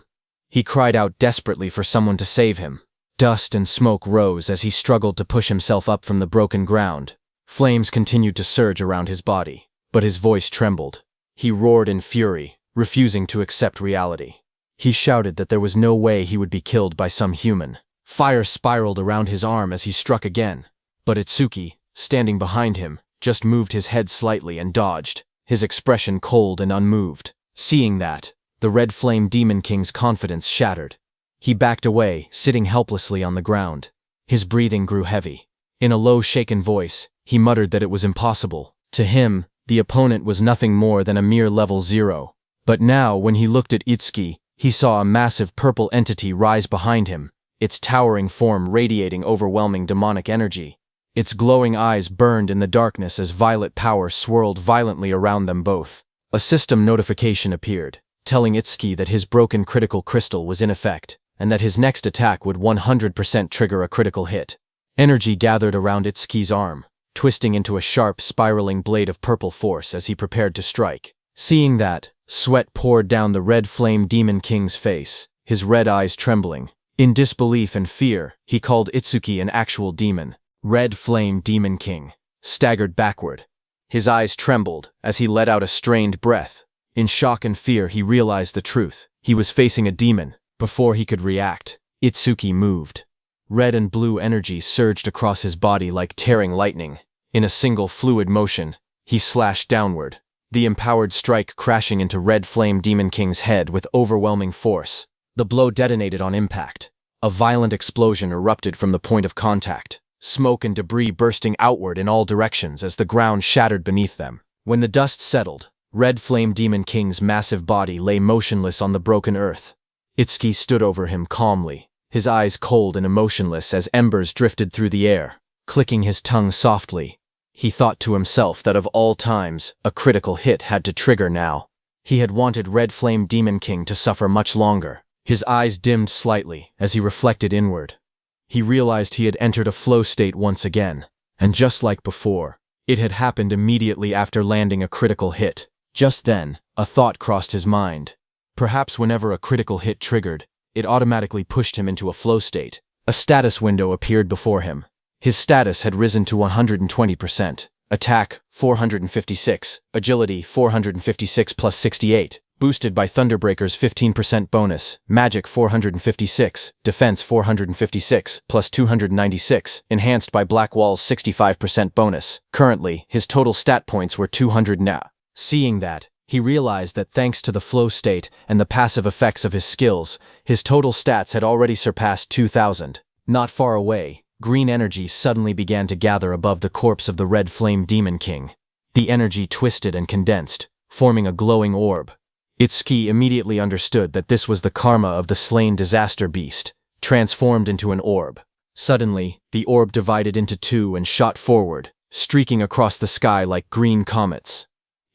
He cried out desperately for someone to save him. Dust and smoke rose as he struggled to push himself up from the broken ground. Flames continued to surge around his body, but his voice trembled. He roared in fury, refusing to accept reality. He shouted that there was no way he would be killed by some human. Fire spiraled around his arm as he struck again, but Itsuki, standing behind him, just moved his head slightly and dodged, his expression cold and unmoved. Seeing that, the Red Flame Demon King's confidence shattered. He backed away, sitting helplessly on the ground. His breathing grew heavy. In a low, shaken voice, he muttered that it was impossible. To him, The opponent was nothing more than a mere level 0. But now, when he looked at Itsuki, he saw a massive purple entity rise behind him, its towering form radiating overwhelming demonic energy. Its glowing eyes burned in the darkness as violet power swirled violently around them both. A system notification appeared, telling Itsuki that his broken critical crystal was in effect, and that his next attack would 100% trigger a critical hit. Energy gathered around Itsuki's arm, twisting into a sharp, spiraling blade of purple force as he prepared to strike. Seeing that, sweat poured down the red flame demon king's face, his red eyes trembling. In disbelief and fear, he called Itsuki an actual demon. Red flame demon king staggered backward. His eyes trembled as he let out a strained breath. In shock and fear, he realized the truth. He was facing a demon. Before he could react, Itsuki moved. Red and blue energy surged across his body like tearing lightning. In a single fluid motion, he slashed downward, the empowered strike crashing into Red Flame Demon King's head with overwhelming force. The blow detonated on impact. A violent explosion erupted from the point of contact, smoke and debris bursting outward in all directions as the ground shattered beneath them. When the dust settled, Red Flame Demon King's massive body lay motionless on the broken earth. Itsuki stood over him calmly, his eyes cold and emotionless as embers drifted through the air. Clicking his tongue softly, he thought to himself that of all times, a critical hit had to trigger now. He had wanted Red Flame Demon King to suffer much longer. His eyes dimmed slightly as he reflected inward. He realized he had entered a flow state once again, and just like before, it had happened immediately after landing a critical hit. Just then, a thought crossed his mind. Perhaps whenever a critical hit triggered, it automatically pushed him into a flow state. A status window appeared before him. His status had risen to 120%. Attack, 456. Agility, 456 plus 68. Boosted by Thunderbreaker's 15% bonus. Magic, 456. Defense, 456 plus 296. Enhanced by Blackwall's 65% bonus. Currently, his total stat points were 200 now. Seeing that, he realized that thanks to the flow state and the passive effects of his skills, his total stats had already surpassed 2,000. Not far away, green energy suddenly began to gather above the corpse of the Red Flame Demon King. The energy twisted and condensed, forming a glowing orb. Itsuki immediately understood that this was the karma of the slain disaster beast, transformed into an orb. Suddenly, the orb divided into two and shot forward, streaking across the sky like green comets.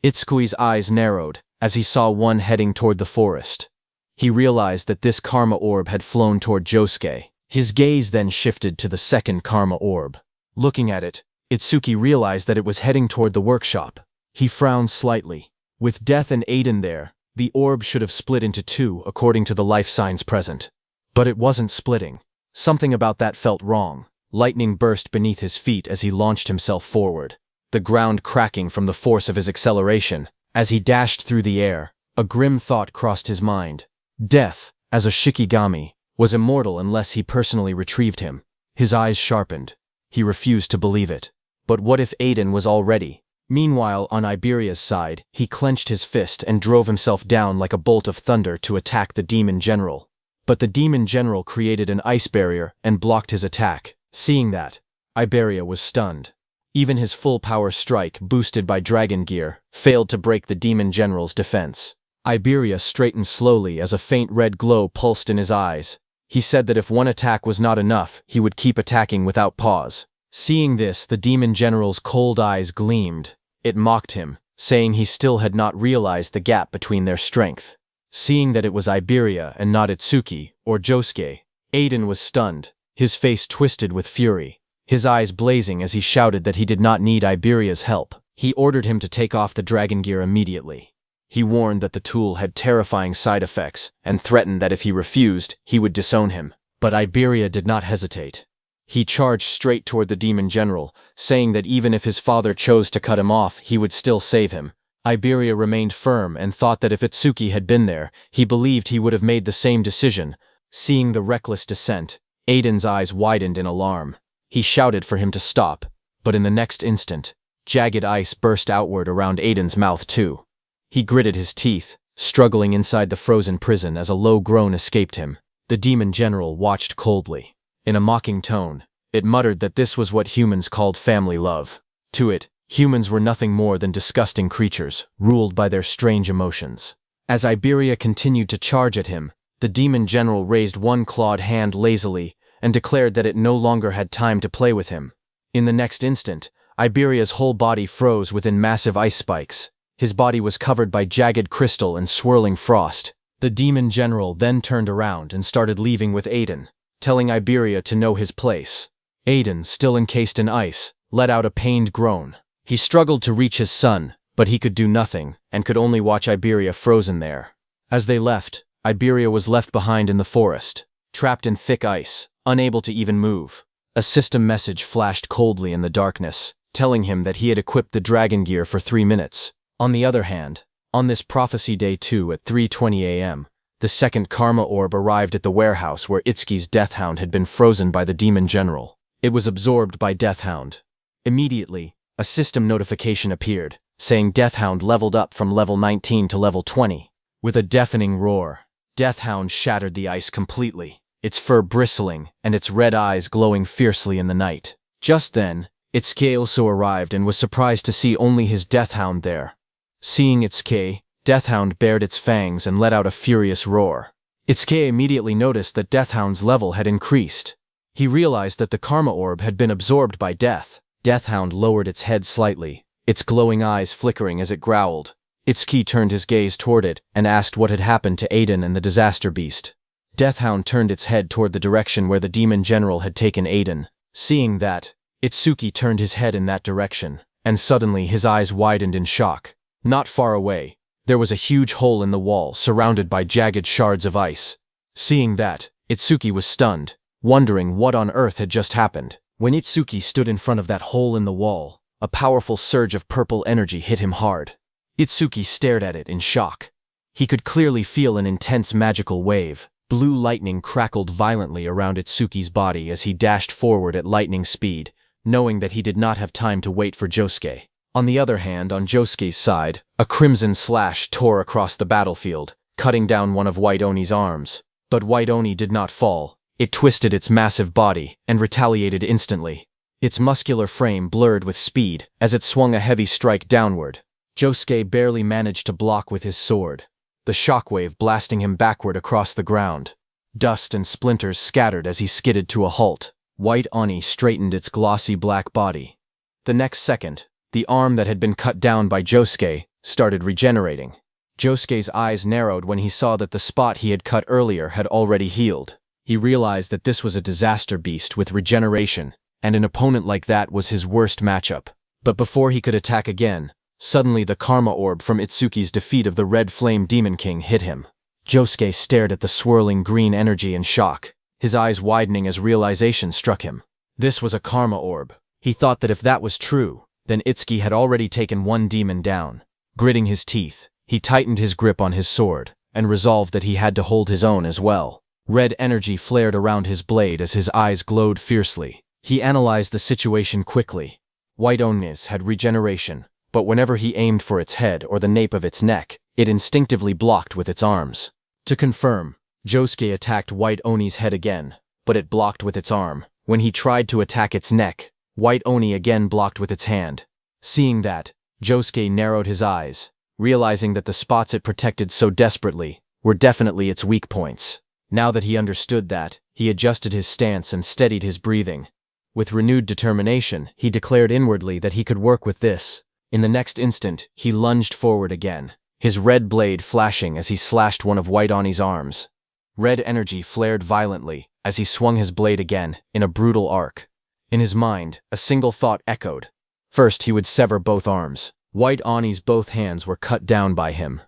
Itsuki's eyes narrowed as he saw one heading toward the forest. He realized that this karma orb had flown toward Josuke. His gaze then shifted to the second karma orb. Looking at it, Itsuki realized that it was heading toward the workshop. He frowned slightly. With Death and Aiden there, the orb should have split into two according to the life signs present. But it wasn't splitting. Something about that felt wrong. Lightning burst beneath his feet as he launched himself forward, the ground cracking from the force of his acceleration. As he dashed through the air, a grim thought crossed his mind. Death, as a Shikigami, was immortal unless he personally retrieved him. His eyes sharpened. He refused to believe it. But what if Aiden was already? Meanwhile, on Iberia's side, he clenched his fist and drove himself down like a bolt of thunder to attack the Demon General. But the Demon General created an ice barrier and blocked his attack. Seeing that, Iberia was stunned. Even his full-power strike, boosted by Dragon Gear, failed to break the Demon General's defense. Iberia straightened slowly as a faint red glow pulsed in his eyes. He said that if one attack was not enough, he would keep attacking without pause. Seeing this, the Demon General's cold eyes gleamed. It mocked him, saying he still had not realized the gap between their strength. Seeing that it was Iberia and not Itsuki or Josuke, Aiden was stunned, his face twisted with fury, his eyes blazing as he shouted that he did not need Iberia's help. He ordered him to take off the Dragon Gear immediately. He warned that the tool had terrifying side effects and threatened that if he refused, he would disown him. But Iberia did not hesitate. He charged straight toward the Demon General, saying that even if his father chose to cut him off, he would still save him. Iberia remained firm and thought that if Itsuki had been there, he believed he would have made the same decision. Seeing the reckless descent, Aiden's eyes widened in alarm. He shouted for him to stop, but in the next instant, jagged ice burst outward around Aiden's mouth too. He gritted his teeth, struggling inside the frozen prison as a low groan escaped him. The Demon General watched coldly. In a mocking tone, it muttered that this was what humans called family love. To it, Humans were nothing more than disgusting creatures, ruled by their strange emotions. As Iberia continued to charge at him, the demon general raised one clawed hand lazily and declared that it no longer had time to play with him. In the next instant, Iberia's whole body froze within massive ice spikes. His body was covered by jagged crystal and swirling frost. The demon general then turned around and started leaving with Aiden, telling Iberia to know his place. Aiden, still encased in ice, let out a pained groan. He struggled to reach his son, but he could do nothing and could only watch Iberia frozen there. As they left, Iberia was left behind in the forest, trapped in thick ice, unable to even move. A system message flashed coldly in the darkness, telling him that he had equipped the dragon gear for 3 minutes. On the other hand, on this prophecy day 2 at 3:20 a.m., the second karma orb arrived at the warehouse where Itsuki's Deathhound had been frozen by the demon general. It was absorbed by Deathhound. Immediately, a system notification appeared, saying Deathhound leveled up from level 19 to level 20. With a deafening roar, Deathhound shattered the ice completely, its fur bristling and its red eyes glowing fiercely in the night. Just then, Itsuki also arrived and was surprised to see only his Deathhound there. Seeing Itsuki, Deathhound bared its fangs and let out a furious roar. Itsuki immediately noticed that Deathhound's level had increased. He realized that the karma orb had been absorbed by Death. Deathhound lowered its head slightly, its glowing eyes flickering as it growled. Itsuki turned his gaze toward it and asked what had happened to Aiden and the disaster beast. Deathhound turned its head toward the direction where the demon general had taken Aiden. Seeing that, Itsuki turned his head in that direction, and suddenly his eyes widened in shock. Not far away, there was a huge hole in the wall surrounded by jagged shards of ice. Seeing that, Itsuki was stunned, wondering what on earth had just happened. When Itsuki stood in front of that hole in the wall, a powerful surge of purple energy hit him hard. Itsuki stared at it in shock. He could clearly feel an intense magical wave. Blue lightning crackled violently around Itsuki's body as he dashed forward at lightning speed, knowing that he did not have time to wait for Josuke. On the other hand, on Josuke's side, a crimson slash tore across the battlefield, cutting down one of White Oni's arms. But White Oni did not fall. It twisted its massive body and retaliated instantly. Its muscular frame blurred with speed as it swung a heavy strike downward. Josuke barely managed to block with his sword, the shockwave blasting him backward across the ground. Dust and splinters scattered as he skidded to a halt. White Oni straightened its glossy black body. The next second, the arm that had been cut down by Josuke started regenerating. Josuke's eyes narrowed when he saw that the spot he had cut earlier had already healed. He realized that this was a disaster beast with regeneration, and an opponent like that was his worst matchup. But before he could attack again, suddenly the karma orb from Itsuki's defeat of the Red Flame Demon King hit him. Josuke stared at the swirling green energy in shock, his eyes widening as realization struck him. This was a karma orb. He thought that if that was true, then Itsuki had already taken one demon down. Gritting his teeth, he tightened his grip on his sword, and resolved that he had to hold his own as well. Red energy flared around his blade as his eyes glowed fiercely. He analyzed the situation quickly. White Oni's had regeneration, but whenever he aimed for its head or the nape of its neck, it instinctively blocked with its arms. To confirm, Josuke attacked White Oni's head again, but it blocked with its arm. When he tried to attack its neck, White Oni again blocked with its hand. Seeing that, Josuke narrowed his eyes, realizing that the spots it protected so desperately were definitely its weak points. Now that he understood that, he adjusted his stance and steadied his breathing. With renewed determination, he declared inwardly that he could work with this. In the next instant, he lunged forward again, his red blade flashing as he slashed one of White Oni's arms. Red energy flared violently as he swung his blade again in a brutal arc. In his mind, a single thought echoed. First, he would sever both arms. White Oni's both hands were cut down by him.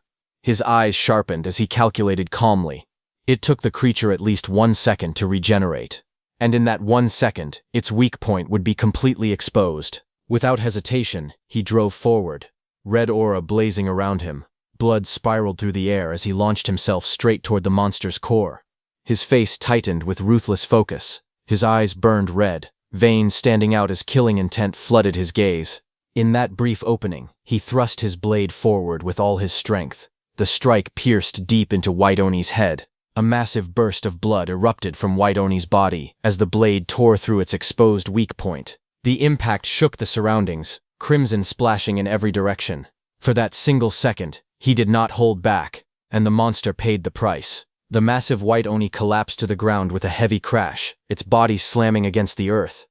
His eyes sharpened as he calculated calmly. It took the creature at least 1 second to regenerate. And in that 1 second, its weak point would be completely exposed. Without hesitation, he drove forward, red aura blazing around him. Blood spiraled through the air as he launched himself straight toward the monster's core. His face tightened with ruthless focus. His eyes burned red, veins standing out as killing intent flooded his gaze. In that brief opening, he thrust his blade forward with all his strength. The strike pierced deep into White Oni's head. A massive burst of blood erupted from White Oni's body as the blade tore through its exposed weak point. The impact shook the surroundings, crimson splashing in every direction. For that single second, he did not hold back, and the monster paid the price. The massive white Oni collapsed to the ground with a heavy crash, its body slamming against the earth.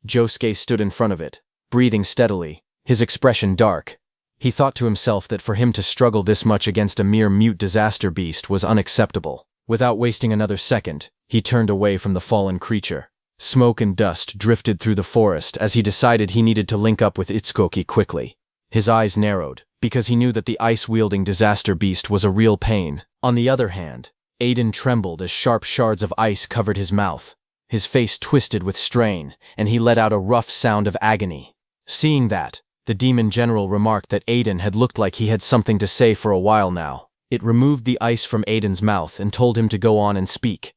Josuke stood in front of it, breathing steadily, his expression dark. He thought to himself that for him to struggle this much against a mere mute disaster beast was unacceptable. Without wasting another second, he turned away from the fallen creature. Smoke and dust drifted through the forest as he decided he needed to link up with Itsukoki quickly. His eyes narrowed, because he knew that the ice-wielding disaster beast was a real pain. On the other hand, Aiden trembled as sharp shards of ice covered his mouth. His face twisted with strain, and he let out a rough sound of agony. Seeing that, the demon general remarked that Aiden had looked like he had something to say for a while now. It removed the ice from Aiden's mouth and told him to go on and speak.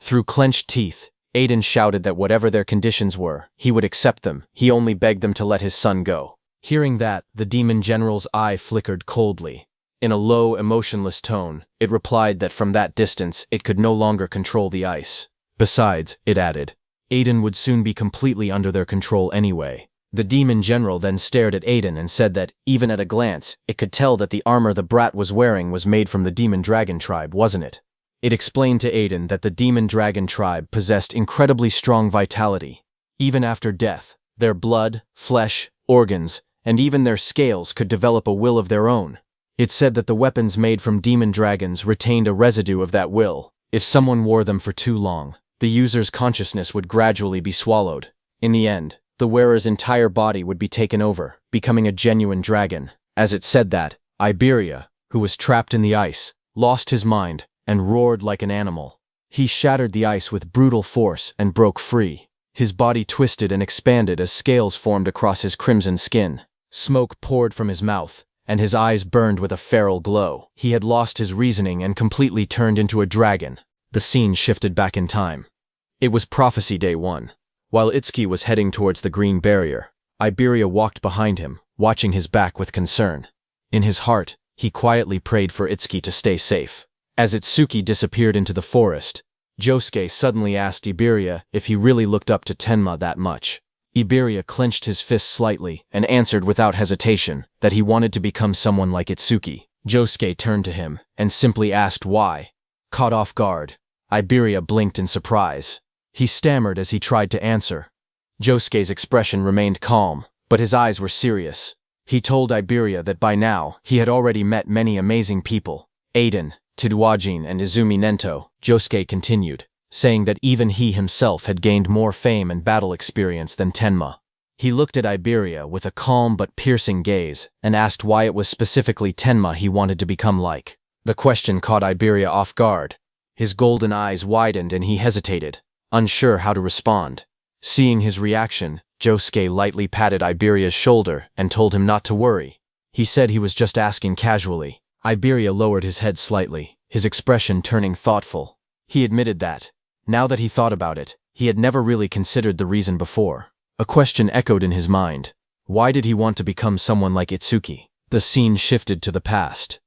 Through clenched teeth, Aiden shouted that whatever their conditions were, he would accept them. He only begged them to let his son go. Hearing that, the demon general's eye flickered coldly. In a low, emotionless tone, it replied that from that distance it could no longer control the ice. Besides, it added, Aiden would soon be completely under their control anyway. The demon general then stared at Aiden and said that, even at a glance, it could tell that the armor the brat was wearing was made from the demon dragon tribe, wasn't it? It explained to Aiden that the demon dragon tribe possessed incredibly strong vitality. Even after death, their blood, flesh, organs, and even their scales could develop a will of their own. It said that the weapons made from demon dragons retained a residue of that will. If someone wore them for too long, the user's consciousness would gradually be swallowed. In the end, the wearer's entire body would be taken over, becoming a genuine dragon. As it said that, Iberia, who was trapped in the ice, lost his mind and roared like an animal. He shattered the ice with brutal force and broke free. His body twisted and expanded as scales formed across his crimson skin. Smoke poured from his mouth, and his eyes burned with a feral glow. He had lost his reasoning and completely turned into a dragon. The scene shifted back in time. It was Prophecy Day 1. While Itsuki was heading towards the green barrier, Iberia walked behind him, watching his back with concern. In his heart, he quietly prayed for Itsuki to stay safe. As Itsuki disappeared into the forest, Josuke suddenly asked Iberia if he really looked up to Tenma that much. Iberia clenched his fists slightly and answered without hesitation that he wanted to become someone like Itsuki. Josuke turned to him and simply asked why. Caught off guard, Iberia blinked in surprise. He stammered as he tried to answer. Josuke's expression remained calm, but his eyes were serious. He told Iberia that by now he had already met many amazing people. Aiden, Tiduajin, and Izumi Nento. Josuke continued, saying that even he himself had gained more fame and battle experience than Tenma. He looked at Iberia with a calm but piercing gaze and asked why it was specifically Tenma he wanted to become like. The question caught Iberia off guard. His golden eyes widened and he hesitated, unsure how to respond. Seeing his reaction, Josuke lightly patted Iberia's shoulder and told him not to worry. He said he was just asking casually. Iberia lowered his head slightly, his expression turning thoughtful. He admitted that, now that he thought about it, he had never really considered the reason before. A question echoed in his mind. Why did he want to become someone like Itsuki? The scene shifted to the past.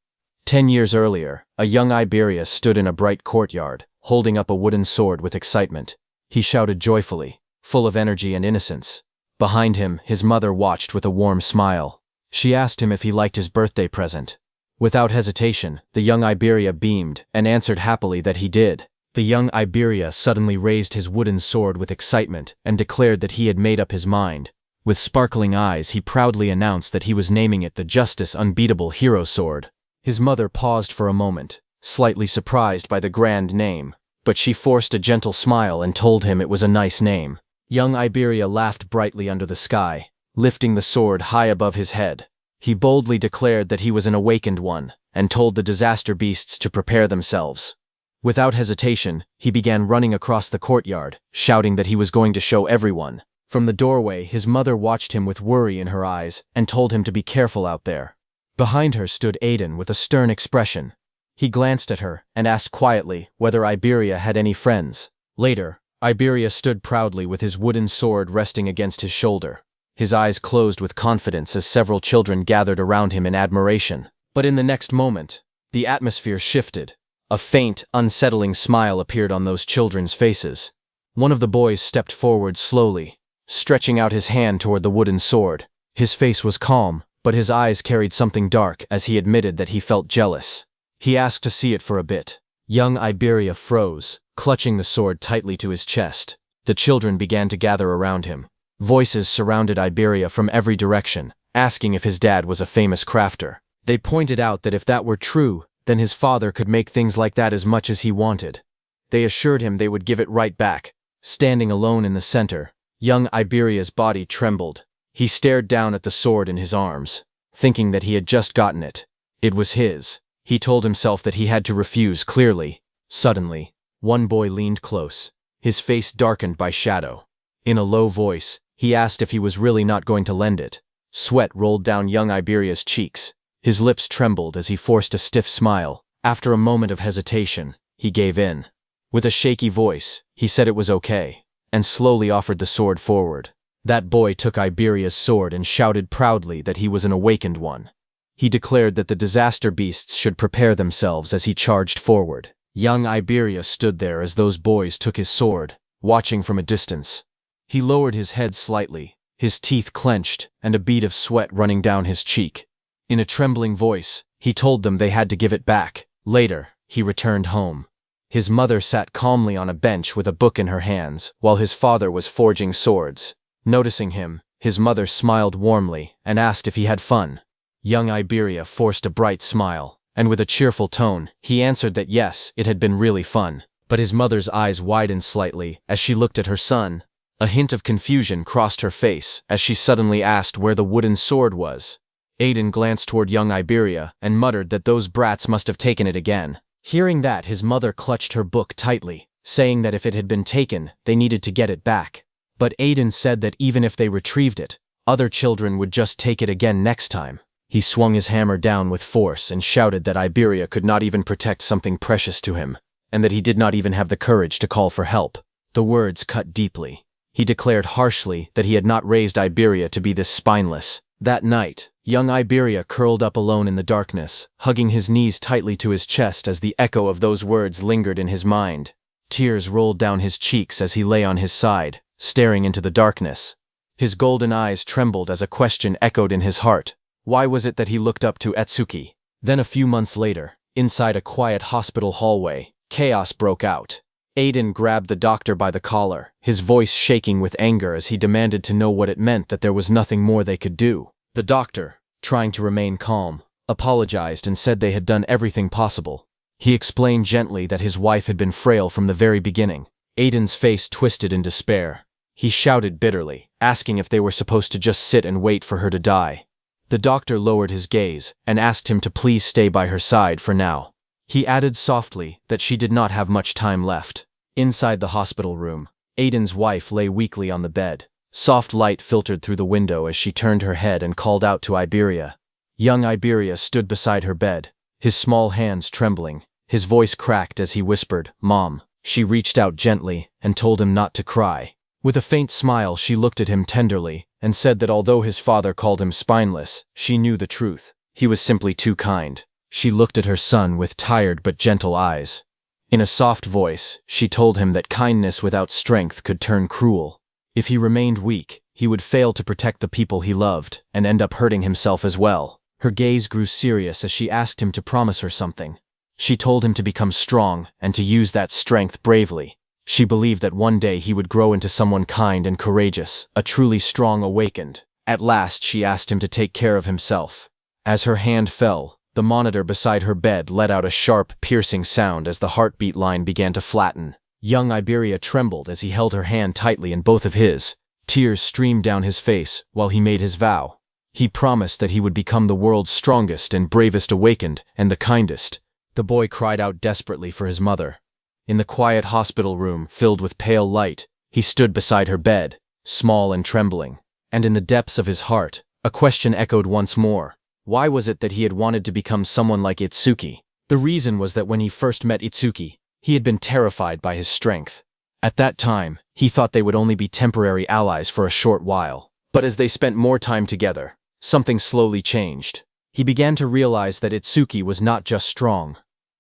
10 years earlier, a young Iberia stood in a bright courtyard, holding up a wooden sword with excitement. He shouted joyfully, full of energy and innocence. Behind him, his mother watched with a warm smile. She asked him if he liked his birthday present. Without hesitation, the young Iberia beamed and answered happily that he did. The young Iberia suddenly raised his wooden sword with excitement and declared that he had made up his mind. With sparkling eyes, he proudly announced that he was naming it the Justice Unbeatable Hero Sword. His mother paused for a moment, slightly surprised by the grand name, but she forced a gentle smile and told him it was a nice name. Young Iberia laughed brightly under the sky, lifting the sword high above his head. He boldly declared that he was an awakened one, and told the disaster beasts to prepare themselves. Without hesitation, he began running across the courtyard, shouting that he was going to show everyone. From the doorway, his mother watched him with worry in her eyes and told him to be careful out there. Behind her stood Aiden with a stern expression. He glanced at her and asked quietly whether Iberia had any friends. Later, Iberia stood proudly with his wooden sword resting against his shoulder. His eyes closed with confidence as several children gathered around him in admiration. But in the next moment, the atmosphere shifted. A faint, unsettling smile appeared on those children's faces. One of the boys stepped forward slowly, stretching out his hand toward the wooden sword. His face was calm, but his eyes carried something dark as he admitted that he felt jealous. He asked to see it for a bit. Young Iberia froze, clutching the sword tightly to his chest. The children began to gather around him. Voices surrounded Iberia from every direction, asking if his dad was a famous crafter. They pointed out that if that were true, then his father could make things like that as much as he wanted. They assured him they would give it right back. Standing alone in the center, young Iberia's body trembled. He stared down at the sword in his arms, thinking that he had just gotten it. It was his. He told himself that he had to refuse clearly. Suddenly, one boy leaned close, his face darkened by shadow. In a low voice, he asked if he was really not going to lend it. Sweat rolled down young Iberia's cheeks. His lips trembled as he forced a stiff smile. After a moment of hesitation, he gave in. With a shaky voice, he said it was okay, and slowly offered the sword forward. That boy took Iberia's sword and shouted proudly that he was an awakened one. He declared that the disaster beasts should prepare themselves as he charged forward. Young Iberia stood there as those boys took his sword, watching from a distance. He lowered his head slightly, his teeth clenched, and a bead of sweat running down his cheek. In a trembling voice, he told them they had to give it back. Later, he returned home. His mother sat calmly on a bench with a book in her hands, while his father was forging swords. Noticing him, his mother smiled warmly and asked if he had fun. Young Iberia forced a bright smile, and with a cheerful tone, he answered that yes, it had been really fun. But his mother's eyes widened slightly as she looked at her son. A hint of confusion crossed her face as she suddenly asked where the wooden sword was. Aiden glanced toward young Iberia and muttered that those brats must have taken it again. Hearing that, his mother clutched her book tightly, saying that if it had been taken, they needed to get it back. But Aiden said that even if they retrieved it, other children would just take it again next time. He swung his hammer down with force and shouted that Iberia could not even protect something precious to him, and that he did not even have the courage to call for help. The words cut deeply. He declared harshly that he had not raised Iberia to be this spineless. That night, young Iberia curled up alone in the darkness, hugging his knees tightly to his chest as the echo of those words lingered in his mind. Tears rolled down his cheeks as he lay on his side, staring into the darkness. His golden eyes trembled as a question echoed in his heart. Why was it that he looked up to Etsuki? Then a few months later, inside a quiet hospital hallway, chaos broke out. Aiden grabbed the doctor by the collar, his voice shaking with anger as he demanded to know what it meant that there was nothing more they could do. The doctor, trying to remain calm, apologized and said they had done everything possible. He explained gently that his wife had been frail from the very beginning. Aiden's face twisted in despair. He shouted bitterly, asking if they were supposed to just sit and wait for her to die. The doctor lowered his gaze and asked him to please stay by her side for now. He added softly that she did not have much time left. Inside the hospital room, Aiden's wife lay weakly on the bed. Soft light filtered through the window as she turned her head and called out to Iberia. Young Iberia stood beside her bed, his small hands trembling. His voice cracked as he whispered, "Mom." She reached out gently and told him not to cry. With a faint smile, she looked at him tenderly and said that although his father called him spineless, she knew the truth. He was simply too kind. She looked at her son with tired but gentle eyes. In a soft voice, she told him that kindness without strength could turn cruel. If he remained weak, he would fail to protect the people he loved and end up hurting himself as well. Her gaze grew serious as she asked him to promise her something. She told him to become strong and to use that strength bravely. She believed that one day he would grow into someone kind and courageous, a truly strong awakened. At last, she asked him to take care of himself. As her hand fell, the monitor beside her bed let out a sharp, piercing sound as the heartbeat line began to flatten. Young Iberia trembled as he held her hand tightly in both of his. Tears streamed down his face while he made his vow. He promised that he would become the world's strongest and bravest awakened and the kindest. The boy cried out desperately for his mother. In the quiet hospital room, filled with pale light, he stood beside her bed, small and trembling. And in the depths of his heart, a question echoed once more. Why was it that he had wanted to become someone like Itsuki? The reason was that when he first met Itsuki, he had been terrified by his strength. At that time, he thought they would only be temporary allies for a short while. But as they spent more time together, something slowly changed. He began to realize that Itsuki was not just strong.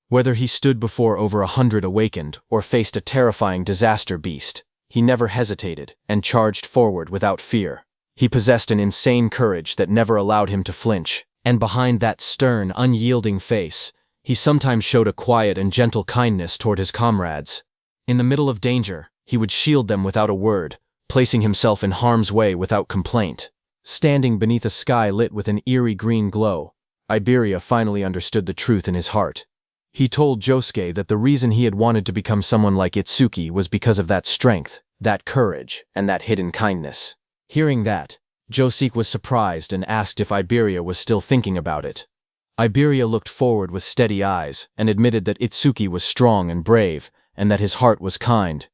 Whether he stood before over 100 awakened or faced a terrifying disaster beast, he never hesitated and charged forward without fear. He possessed an insane courage that never allowed him to flinch, and behind that stern, unyielding face, he sometimes showed a quiet and gentle kindness toward his comrades. In the middle of danger, he would shield them without a word, placing himself in harm's way without complaint. Standing beneath a sky lit with an eerie green glow, Iberia finally understood the truth in his heart. He told Josuke that the reason he had wanted to become someone like Itsuki was because of that strength, that courage, and that hidden kindness. Hearing that, Josuke was surprised and asked if Iberia was still thinking about it. Iberia looked forward with steady eyes and admitted that Itsuki was strong and brave, and that his heart was kind.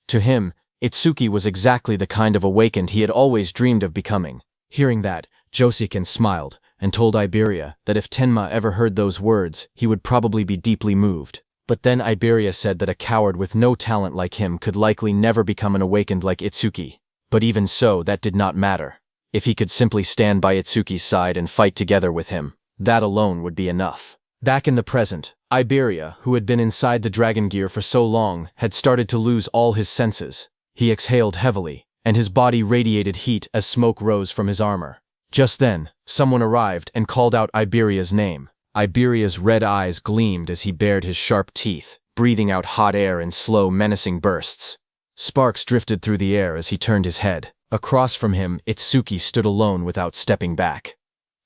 To him, Itsuki was exactly the kind of awakened he had always dreamed of becoming. Hearing that, Josuke smiled and told Iberia that if Tenma ever heard those words, he would probably be deeply moved. But then Iberia said that a coward with no talent like him could likely never become an awakened like Itsuki. But even so, that did not matter. If he could simply stand by Itsuki's side and fight together with him, that alone would be enough. Back in the present, Iberia, who had been inside the dragon gear for so long, had started to lose all his senses. He exhaled heavily, and his body radiated heat as smoke rose from his armor. Just then, someone arrived and called out Iberia's name. Iberia's red eyes gleamed as he bared his sharp teeth, breathing out hot air in slow, menacing bursts. Sparks drifted through the air as he turned his head. Across from him, Itsuki stood alone without stepping back.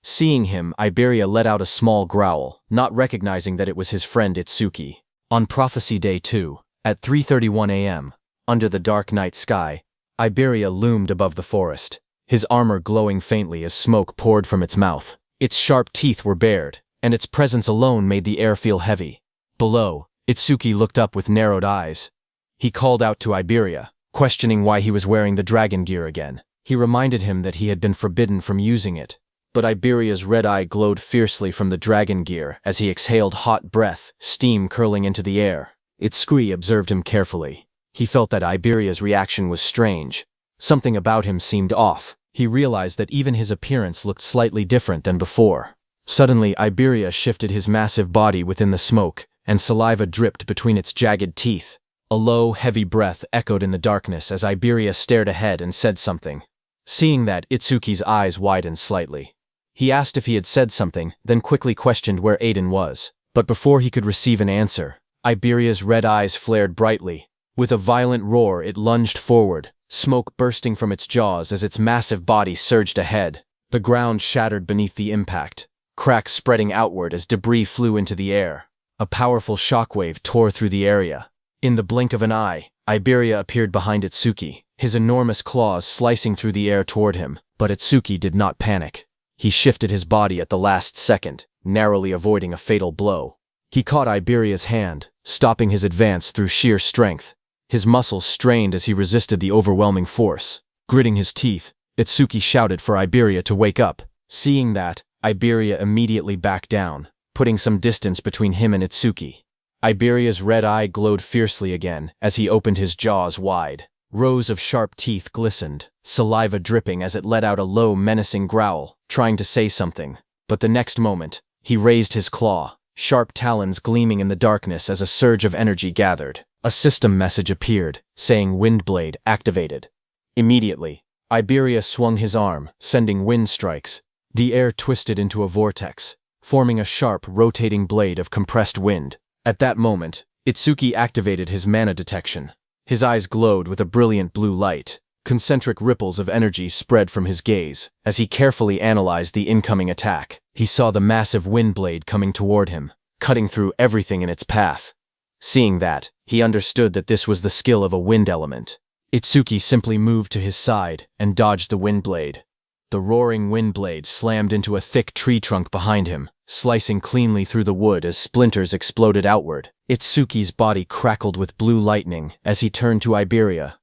Seeing him, Iberia let out a small growl, not recognizing that it was his friend Itsuki. On Prophecy Day 2, at 3:31 a.m., under the dark night sky, Iberia loomed above the forest, his armor glowing faintly as smoke poured from its mouth. Its sharp teeth were bared, and its presence alone made the air feel heavy. Below, Itsuki looked up with narrowed eyes. He called out to Iberia, questioning why he was wearing the dragon gear again. He reminded him that he had been forbidden from using it. But Iberia's red eye glowed fiercely from the dragon gear as he exhaled hot breath, steam curling into the air. Itsuki observed him carefully. He felt that Iberia's reaction was strange. Something about him seemed off. He realized that even his appearance looked slightly different than before. Suddenly, Iberia shifted his massive body within the smoke, and saliva dripped between its jagged teeth. A low, heavy breath echoed in the darkness as Iberia stared ahead and said something. Seeing that, Itsuki's eyes widened slightly. He asked if he had said something, then quickly questioned where Aiden was. But before he could receive an answer, Iberia's red eyes flared brightly. With a violent roar, it lunged forward, smoke bursting from its jaws as its massive body surged ahead. The ground shattered beneath the impact, cracks spreading outward as debris flew into the air. A powerful shockwave tore through the area. In the blink of an eye, Iberia appeared behind Itsuki, his enormous claws slicing through the air toward him. But Itsuki did not panic. He shifted his body at the last second, narrowly avoiding a fatal blow. He caught Iberia's hand, stopping his advance through sheer strength. His muscles strained as he resisted the overwhelming force. Gritting his teeth, Itsuki shouted for Iberia to wake up. Seeing that, Iberia immediately backed down, putting some distance between him and Itsuki. Iberia's red eye glowed fiercely again as he opened his jaws wide. Rows of sharp teeth glistened, saliva dripping as it let out a low, menacing growl, trying to say something. But the next moment, he raised his claw, sharp talons gleaming in the darkness as a surge of energy gathered. A system message appeared, saying Windblade activated. Immediately, Iberia swung his arm, sending wind strikes. The air twisted into a vortex, forming a sharp, rotating blade of compressed wind. At that moment, Itsuki activated his mana detection. His eyes glowed with a brilliant blue light. Concentric ripples of energy spread from his gaze. As he carefully analyzed the incoming attack, he saw the massive wind blade coming toward him, cutting through everything in its path. Seeing that, he understood that this was the skill of a wind element. Itsuki simply moved to his side and dodged the wind blade. The roaring wind blade slammed into a thick tree trunk behind him, slicing cleanly through the wood as splinters exploded outward. Itsuki's body crackled with blue lightning as he turned to Iberia.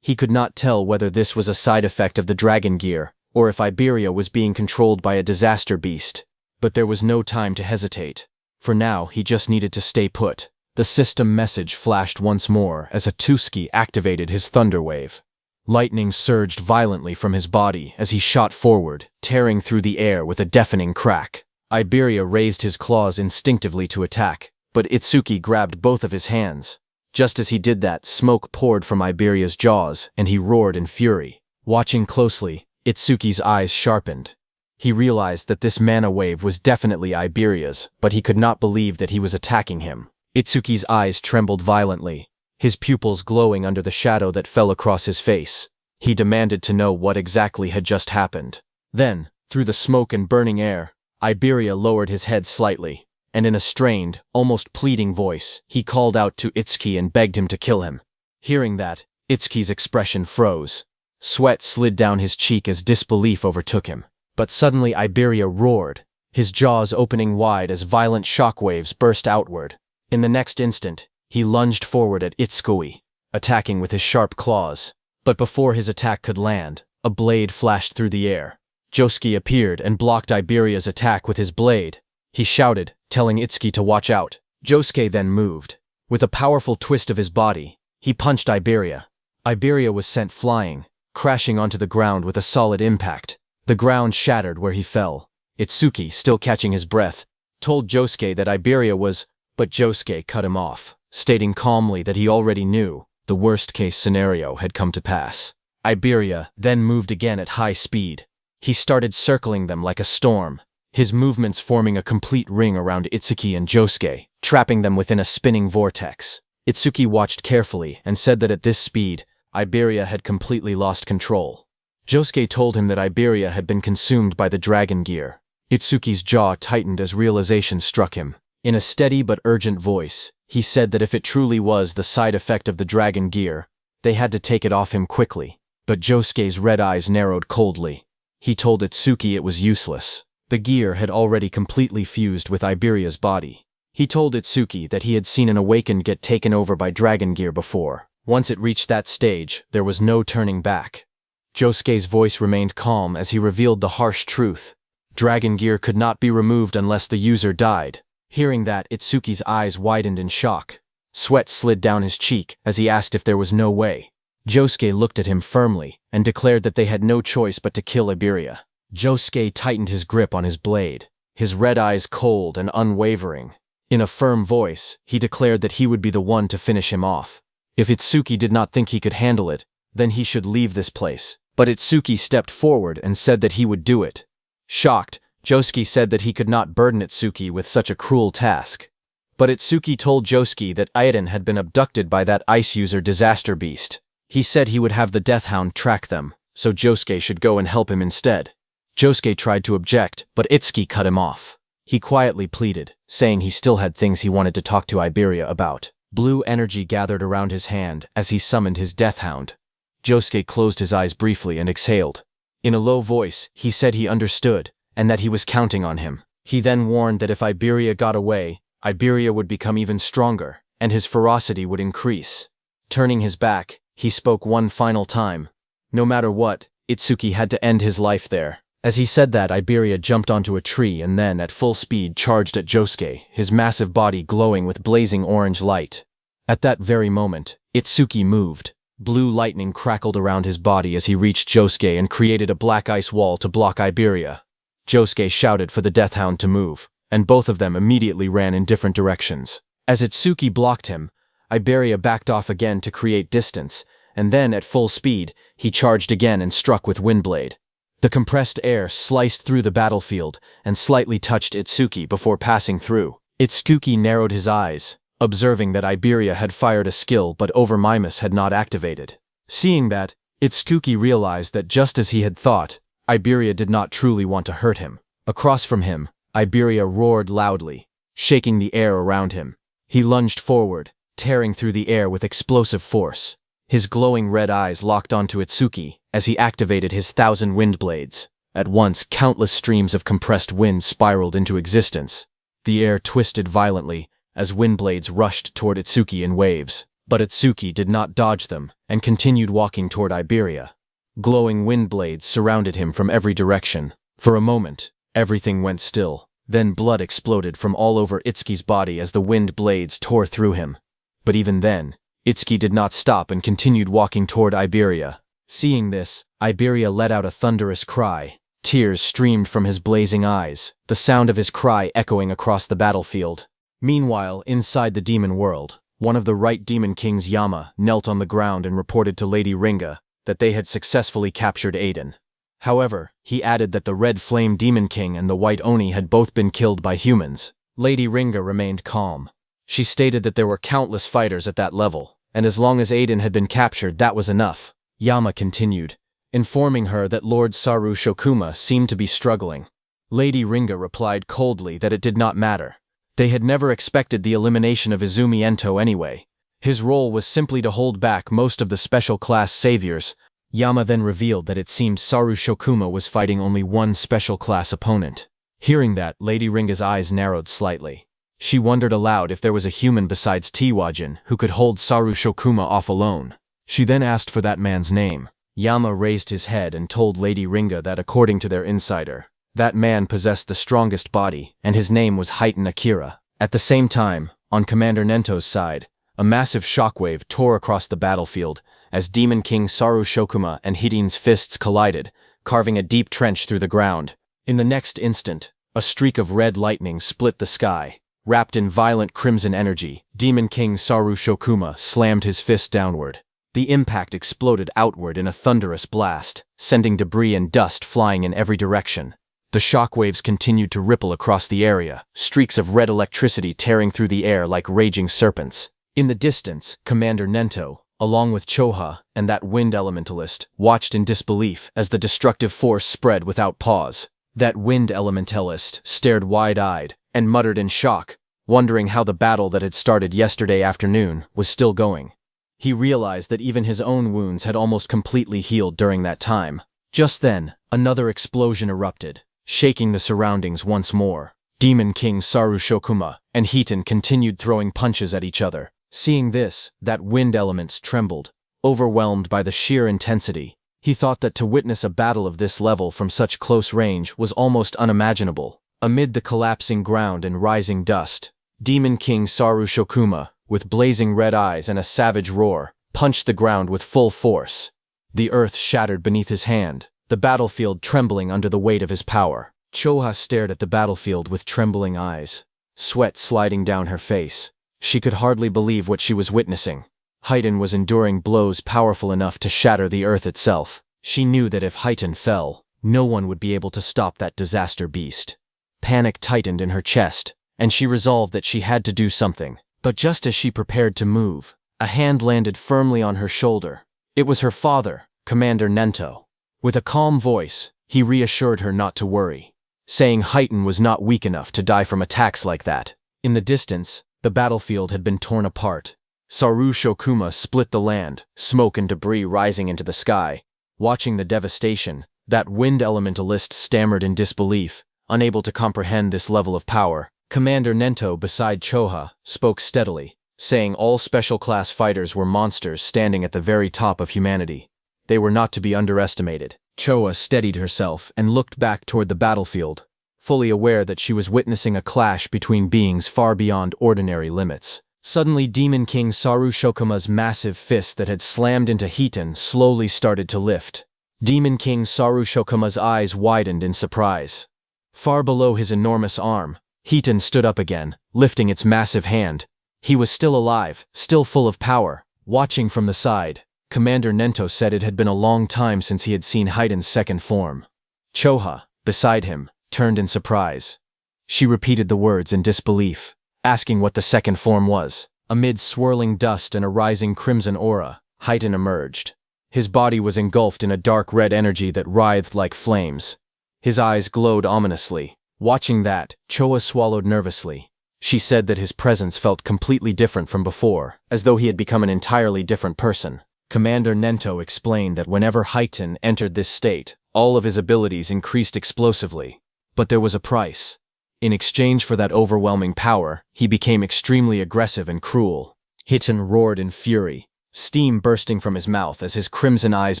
He could not tell whether this was a side effect of the dragon gear, or if Iberia was being controlled by a disaster beast. But there was no time to hesitate. For now, he just needed to stay put. The system message flashed once more as Itsuki activated his thunder wave. Lightning surged violently from his body as he shot forward, tearing through the air with a deafening crack. Iberia raised his claws instinctively to attack, but Itsuki grabbed both of his hands. Just as he did that, smoke poured from Iberia's jaws, and he roared in fury. Watching closely, Itsuki's eyes sharpened. He realized that this mana wave was definitely Iberia's, but he could not believe that he was attacking him. Itsuki's eyes trembled violently, his pupils glowing under the shadow that fell across his face. He demanded to know what exactly had just happened. Then, through the smoke and burning air, Iberia lowered his head slightly, and in a strained, almost pleading voice, he called out to Itsuki and begged him to kill him. Hearing that, Itsuki's expression froze. Sweat slid down his cheek as disbelief overtook him. But suddenly Iberia roared, his jaws opening wide as violent shockwaves burst outward. In the next instant, he lunged forward at Itsuki, attacking with his sharp claws. But before his attack could land, a blade flashed through the air. Josuke appeared and blocked Iberia's attack with his blade. He shouted, telling Itsuki to watch out. Josuke then moved. With a powerful twist of his body, he punched Iberia. Iberia was sent flying, crashing onto the ground with a solid impact. The ground shattered where he fell. Itsuki, still catching his breath, told Josuke that Iberia was, but Josuke cut him off, stating calmly that he already knew the worst-case scenario had come to pass. Iberia then moved again at high speed. He started circling them like a storm, his movements forming a complete ring around Itsuki and Josuke, trapping them within a spinning vortex. Itsuki watched carefully and said that at this speed, Iberia had completely lost control. Josuke told him that Iberia had been consumed by the dragon gear. Itsuki's jaw tightened as realization struck him. In a steady but urgent voice, he said that if it truly was the side effect of the dragon gear, they had to take it off him quickly. But Josuke's red eyes narrowed coldly. He told Itsuki it was useless. The gear had already completely fused with Iberia's body. He told Itsuki that he had seen an awakened get taken over by dragon gear before. Once it reached that stage, there was no turning back. Josuke's voice remained calm as he revealed the harsh truth. Dragon gear could not be removed unless the user died. Hearing that, Itsuki's eyes widened in shock. Sweat slid down his cheek as he asked if there was no way. Josuke looked at him firmly and declared that they had no choice but to kill Iberia. Josuke tightened his grip on his blade, his red eyes cold and unwavering. In a firm voice, he declared that he would be the one to finish him off. If Itsuki did not think he could handle it, then he should leave this place. But Itsuki stepped forward and said that he would do it. Shocked, Josuke said that he could not burden Itsuki with such a cruel task. But Itsuki told Josuke that Aiden had been abducted by that ice user disaster beast. He said he would have the Death Hound track them, so Josuke should go and help him instead. Josuke tried to object, but Itsuki cut him off. He quietly pleaded, saying he still had things he wanted to talk to Iberia about. Blue energy gathered around his hand as he summoned his Death Hound. Josuke closed his eyes briefly and exhaled. In a low voice, he said he understood, and that he was counting on him. He then warned that if Iberia got away, Iberia would become even stronger, and his ferocity would increase. Turning his back, he spoke one final time. No matter what, Itsuki had to end his life there. As he said that, Iberia jumped onto a tree and then, at full speed, charged at Josuke, his massive body glowing with blazing orange light. At that very moment, Itsuki moved. Blue lightning crackled around his body as he reached Josuke and created a black ice wall to block Iberia. Josuke shouted for the Death Hound to move, and both of them immediately ran in different directions. As Itsuki blocked him, Iberia backed off again to create distance, and then, at full speed, he charged again and struck with Windblade. The compressed air sliced through the battlefield and slightly touched Itsuki before passing through. Itsuki narrowed his eyes, observing that Iberia had fired a skill but Overmimus had not activated. Seeing that, Itsuki realized that just as he had thought, Iberia did not truly want to hurt him. Across from him, Iberia roared loudly, shaking the air around him. He lunged forward, tearing through the air with explosive force. His glowing red eyes locked onto Itsuki as he activated his 1,000 wind blades. At once, countless streams of compressed wind spiraled into existence. The air twisted violently as wind blades rushed toward Itsuki in waves. But Itsuki did not dodge them and continued walking toward Iberia. Glowing wind blades surrounded him from every direction. For a moment, everything went still. Then blood exploded from all over Itsuki's body as the wind blades tore through him. But even then, Itsuki did not stop and continued walking toward Iberia. Seeing this, Iberia let out a thunderous cry. Tears streamed from his blazing eyes, the sound of his cry echoing across the battlefield. Meanwhile, inside the demon world, one of the Right Demon Kings, Yama, knelt on the ground and reported to Lady Ringa that they had successfully captured Aiden. However, he added that the Red Flame Demon King and the White Oni had both been killed by humans. Lady Ringa remained calm. She stated that there were countless fighters at that level, and as long as Aiden had been captured, that was enough. Yama continued, informing her that Lord Saru Shokuma seemed to be struggling. Lady Ringa replied coldly that it did not matter. They had never expected the elimination of Izumi Ento anyway. His role was simply to hold back most of the special class saviors. Yama then revealed that it seemed Saru Shokuma was fighting only one special class opponent. Hearing that, Lady Ringa's eyes narrowed slightly. She wondered aloud if there was a human besides Tiwajin who could hold Saru Shokuma off alone. She then asked for that man's name. Yama raised his head and told Lady Ringa that according to their insider, that man possessed the strongest body, and his name was Heitan Akira. At the same time, on Commander Nento's side, a massive shockwave tore across the battlefield as Demon King Saru Shokuma and Hiden's fists collided, carving a deep trench through the ground. In the next instant, a streak of red lightning split the sky. Wrapped in violent crimson energy, Demon King Saru Shokuma slammed his fist downward. The impact exploded outward in a thunderous blast, sending debris and dust flying in every direction. The shockwaves continued to ripple across the area, streaks of red electricity tearing through the air like raging serpents. In the distance, Commander Nento, along with Choha and that wind elementalist, watched in disbelief as the destructive force spread without pause. That wind elementalist stared wide-eyed and muttered in shock, wondering how the battle that had started yesterday afternoon was still going. He realized that even his own wounds had almost completely healed during that time. Just then, another explosion erupted, shaking the surroundings once more. Demon King Saru Shokuma and Hiten continued throwing punches at each other. Seeing this, that wind elements trembled, overwhelmed by the sheer intensity. He thought that to witness a battle of this level from such close range was almost unimaginable. Amid the collapsing ground and rising dust, Demon King Saru Shokuma, with blazing red eyes and a savage roar, punched the ground with full force. The earth shattered beneath his hand, the battlefield trembling under the weight of his power. Choha stared at the battlefield with trembling eyes, sweat sliding down her face. She could hardly believe what she was witnessing. Hiten was enduring blows powerful enough to shatter the earth itself. She knew that if Hiten fell, no one would be able to stop that disaster beast. Panic tightened in her chest, and she resolved that she had to do something. But just as she prepared to move, a hand landed firmly on her shoulder. It was her father, Commander Nento. With a calm voice, he reassured her not to worry, saying Hiten was not weak enough to die from attacks like that. In the distance, the battlefield had been torn apart. Saru Shokuma split the land, smoke and debris rising into the sky. Watching the devastation, that wind elementalist stammered in disbelief, unable to comprehend this level of power. Commander Nento beside Choha spoke steadily, saying all special class fighters were monsters standing at the very top of humanity. They were not to be underestimated. Choha steadied herself and looked back toward the battlefield, fully aware that she was witnessing a clash between beings far beyond ordinary limits. Suddenly, Demon King Saru Shokuma's massive fist that had slammed into Hiten slowly started to lift. Demon King Saru Shokuma's eyes widened in surprise. Far below his enormous arm, Hiten stood up again, lifting its massive hand. He was still alive, still full of power. Watching from the side, Commander Nento said it had been a long time since he had seen Hiten's second form. Choha, beside him, turned in surprise. She repeated the words in disbelief, asking what the second form was. Amid swirling dust and a rising crimson aura, Hiten emerged. His body was engulfed in a dark red energy that writhed like flames. His eyes glowed ominously. Watching that, Choa swallowed nervously. She said that his presence felt completely different from before, as though he had become an entirely different person. Commander Nento explained that whenever Hiten entered this state, all of his abilities increased explosively. But there was a price. In exchange for that overwhelming power, he became extremely aggressive and cruel. Hiten roared in fury, steam bursting from his mouth as his crimson eyes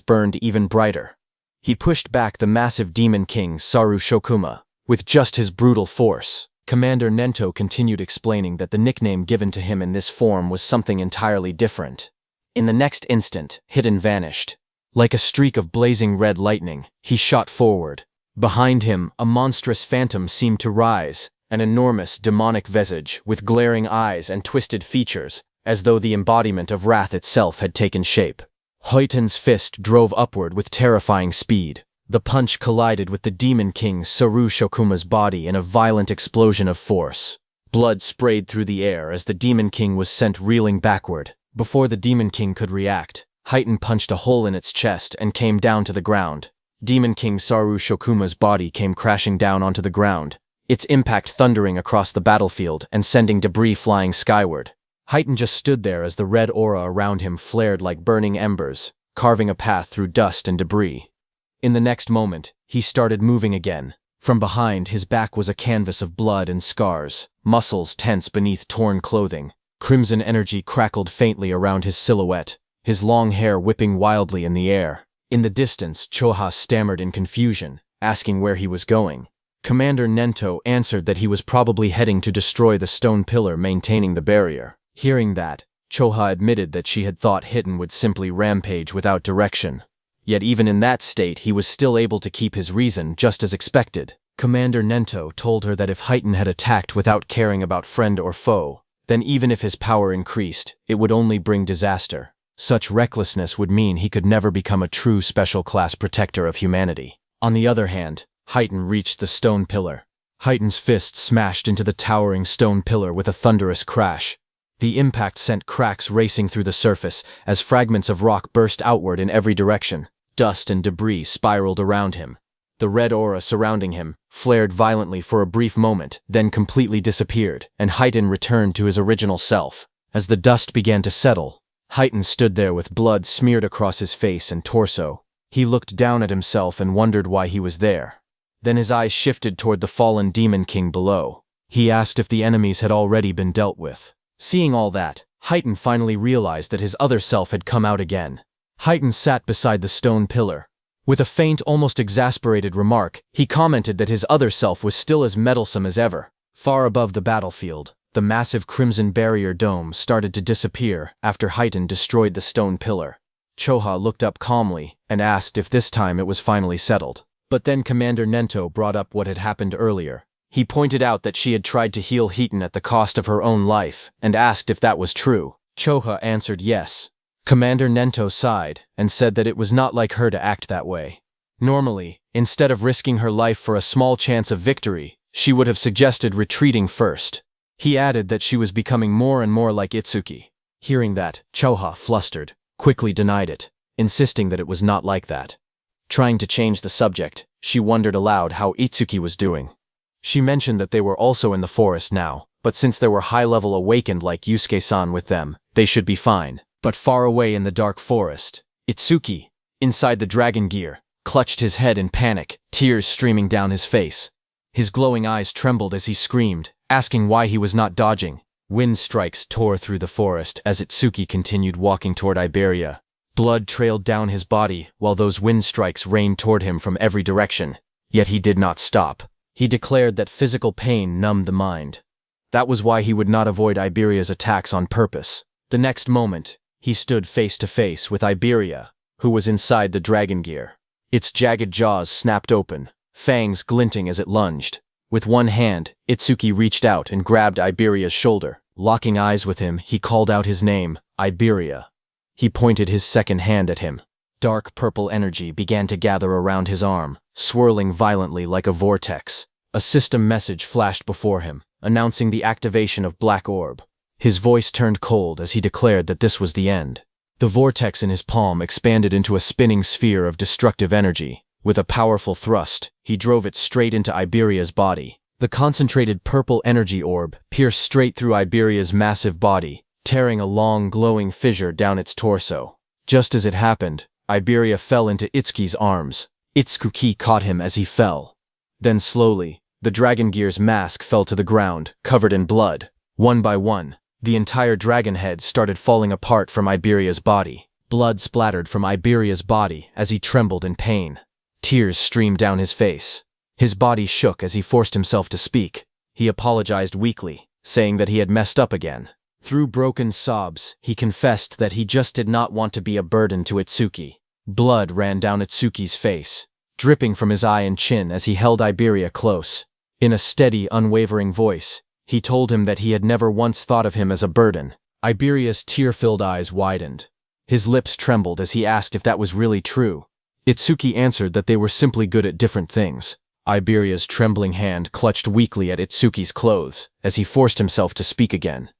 burned even brighter. He pushed back the massive Demon King Saru Shokuma with just his brutal force. Commander Nento continued explaining that the nickname given to him in this form was something entirely different. In the next instant, Hiten vanished. Like a streak of blazing red lightning, he shot forward. Behind him, a monstrous phantom seemed to rise, an enormous demonic visage with glaring eyes and twisted features, as though the embodiment of wrath itself had taken shape. Hiten's fist drove upward with terrifying speed. The punch collided with the Demon King Saru Shokuma's body in a violent explosion of force. Blood sprayed through the air as the Demon King was sent reeling backward. Before the Demon King could react, Heighten punched a hole in its chest and came down to the ground. Demon King Saru Shokuma's body came crashing down onto the ground, its impact thundering across the battlefield and sending debris flying skyward. Heighten just stood there as the red aura around him flared like burning embers, carving a path through dust and debris. In the next moment, he started moving again. From behind, his back was a canvas of blood and scars, muscles tense beneath torn clothing. Crimson energy crackled faintly around his silhouette, his long hair whipping wildly in the air. In the distance, Choha stammered in confusion, asking where he was going. Commander Nento answered that he was probably heading to destroy the stone pillar maintaining the barrier. Hearing that, Choha admitted that she had thought Hitten would simply rampage without direction. Yet even in that state, he was still able to keep his reason just as expected. Commander Nento told her that if Heighten had attacked without caring about friend or foe, then even if his power increased, it would only bring disaster. Such recklessness would mean he could never become a true special-class protector of humanity. On the other hand, Heighten reached the stone pillar. Heighten's fist smashed into the towering stone pillar with a thunderous crash. The impact sent cracks racing through the surface as fragments of rock burst outward in every direction. Dust and debris spiraled around him. The red aura surrounding him flared violently for a brief moment, then completely disappeared, and Heighten returned to his original self. As the dust began to settle, Heighten stood there with blood smeared across his face and torso. He looked down at himself and wondered why he was there. Then his eyes shifted toward the fallen Demon King below. He asked if the enemies had already been dealt with. Seeing all that, Heighten finally realized that his other self had come out again. Heighten sat beside the stone pillar. With a faint, almost exasperated remark, he commented that his other self was still as meddlesome as ever. Far above the battlefield, the massive crimson barrier dome started to disappear after Heighten destroyed the stone pillar. Choha looked up calmly and asked if this time it was finally settled. But then Commander Nento brought up what had happened earlier. He pointed out that she had tried to heal Heighten at the cost of her own life and asked if that was true. Choha answered yes. Commander Nento sighed and said that it was not like her to act that way. Normally, instead of risking her life for a small chance of victory, she would have suggested retreating first. He added that she was becoming more and more like Itsuki. Hearing that, Choha, flustered, quickly denied it, insisting that it was not like that. Trying to change the subject, she wondered aloud how Itsuki was doing. She mentioned that they were also in the forest now, but since there were high-level awakened like Yusuke-san with them, they should be fine. But far away in the dark forest, Itsuki, inside the dragon gear, clutched his head in panic, tears streaming down his face. His glowing eyes trembled as he screamed, asking why he was not dodging. Wind strikes tore through the forest as Itsuki continued walking toward Iberia. Blood trailed down his body while those wind strikes rained toward him from every direction. Yet he did not stop. He declared that physical pain numbed the mind. That was why he would not avoid Iberia's attacks on purpose. The next moment, he stood face to face with Iberia, who was inside the dragon gear. Its jagged jaws snapped open, fangs glinting as it lunged. With one hand, Itsuki reached out and grabbed Iberia's shoulder. Locking eyes with him, he called out his name, Iberia. He pointed his second hand at him. Dark purple energy began to gather around his arm, swirling violently like a vortex. A system message flashed before him, announcing the activation of Black Orb. His voice turned cold as he declared that this was the end. The vortex in his palm expanded into a spinning sphere of destructive energy. With a powerful thrust, he drove it straight into Iberia's body. The concentrated purple energy orb pierced straight through Iberia's massive body, tearing a long, glowing fissure down its torso. Just as it happened, Iberia fell into Itsuki's arms. Itsuki caught him as he fell. Then slowly, the dragon gear's mask fell to the ground, covered in blood. One by one, the entire dragon head started falling apart from Iberia's body. Blood splattered from Iberia's body as he trembled in pain. Tears streamed down his face. His body shook as he forced himself to speak. He apologized weakly, saying that he had messed up again. Through broken sobs, he confessed that he just did not want to be a burden to Itsuki. Blood ran down Itsuki's face, dripping from his eye and chin as he held Iberia close. In a steady, unwavering voice, he told him that he had never once thought of him as a burden. Iberia's tear-filled eyes widened. His lips trembled as he asked if that was really true. Itsuki answered that they were simply good at different things. Iberia's trembling hand clutched weakly at Itsuki's clothes as he forced himself to speak again.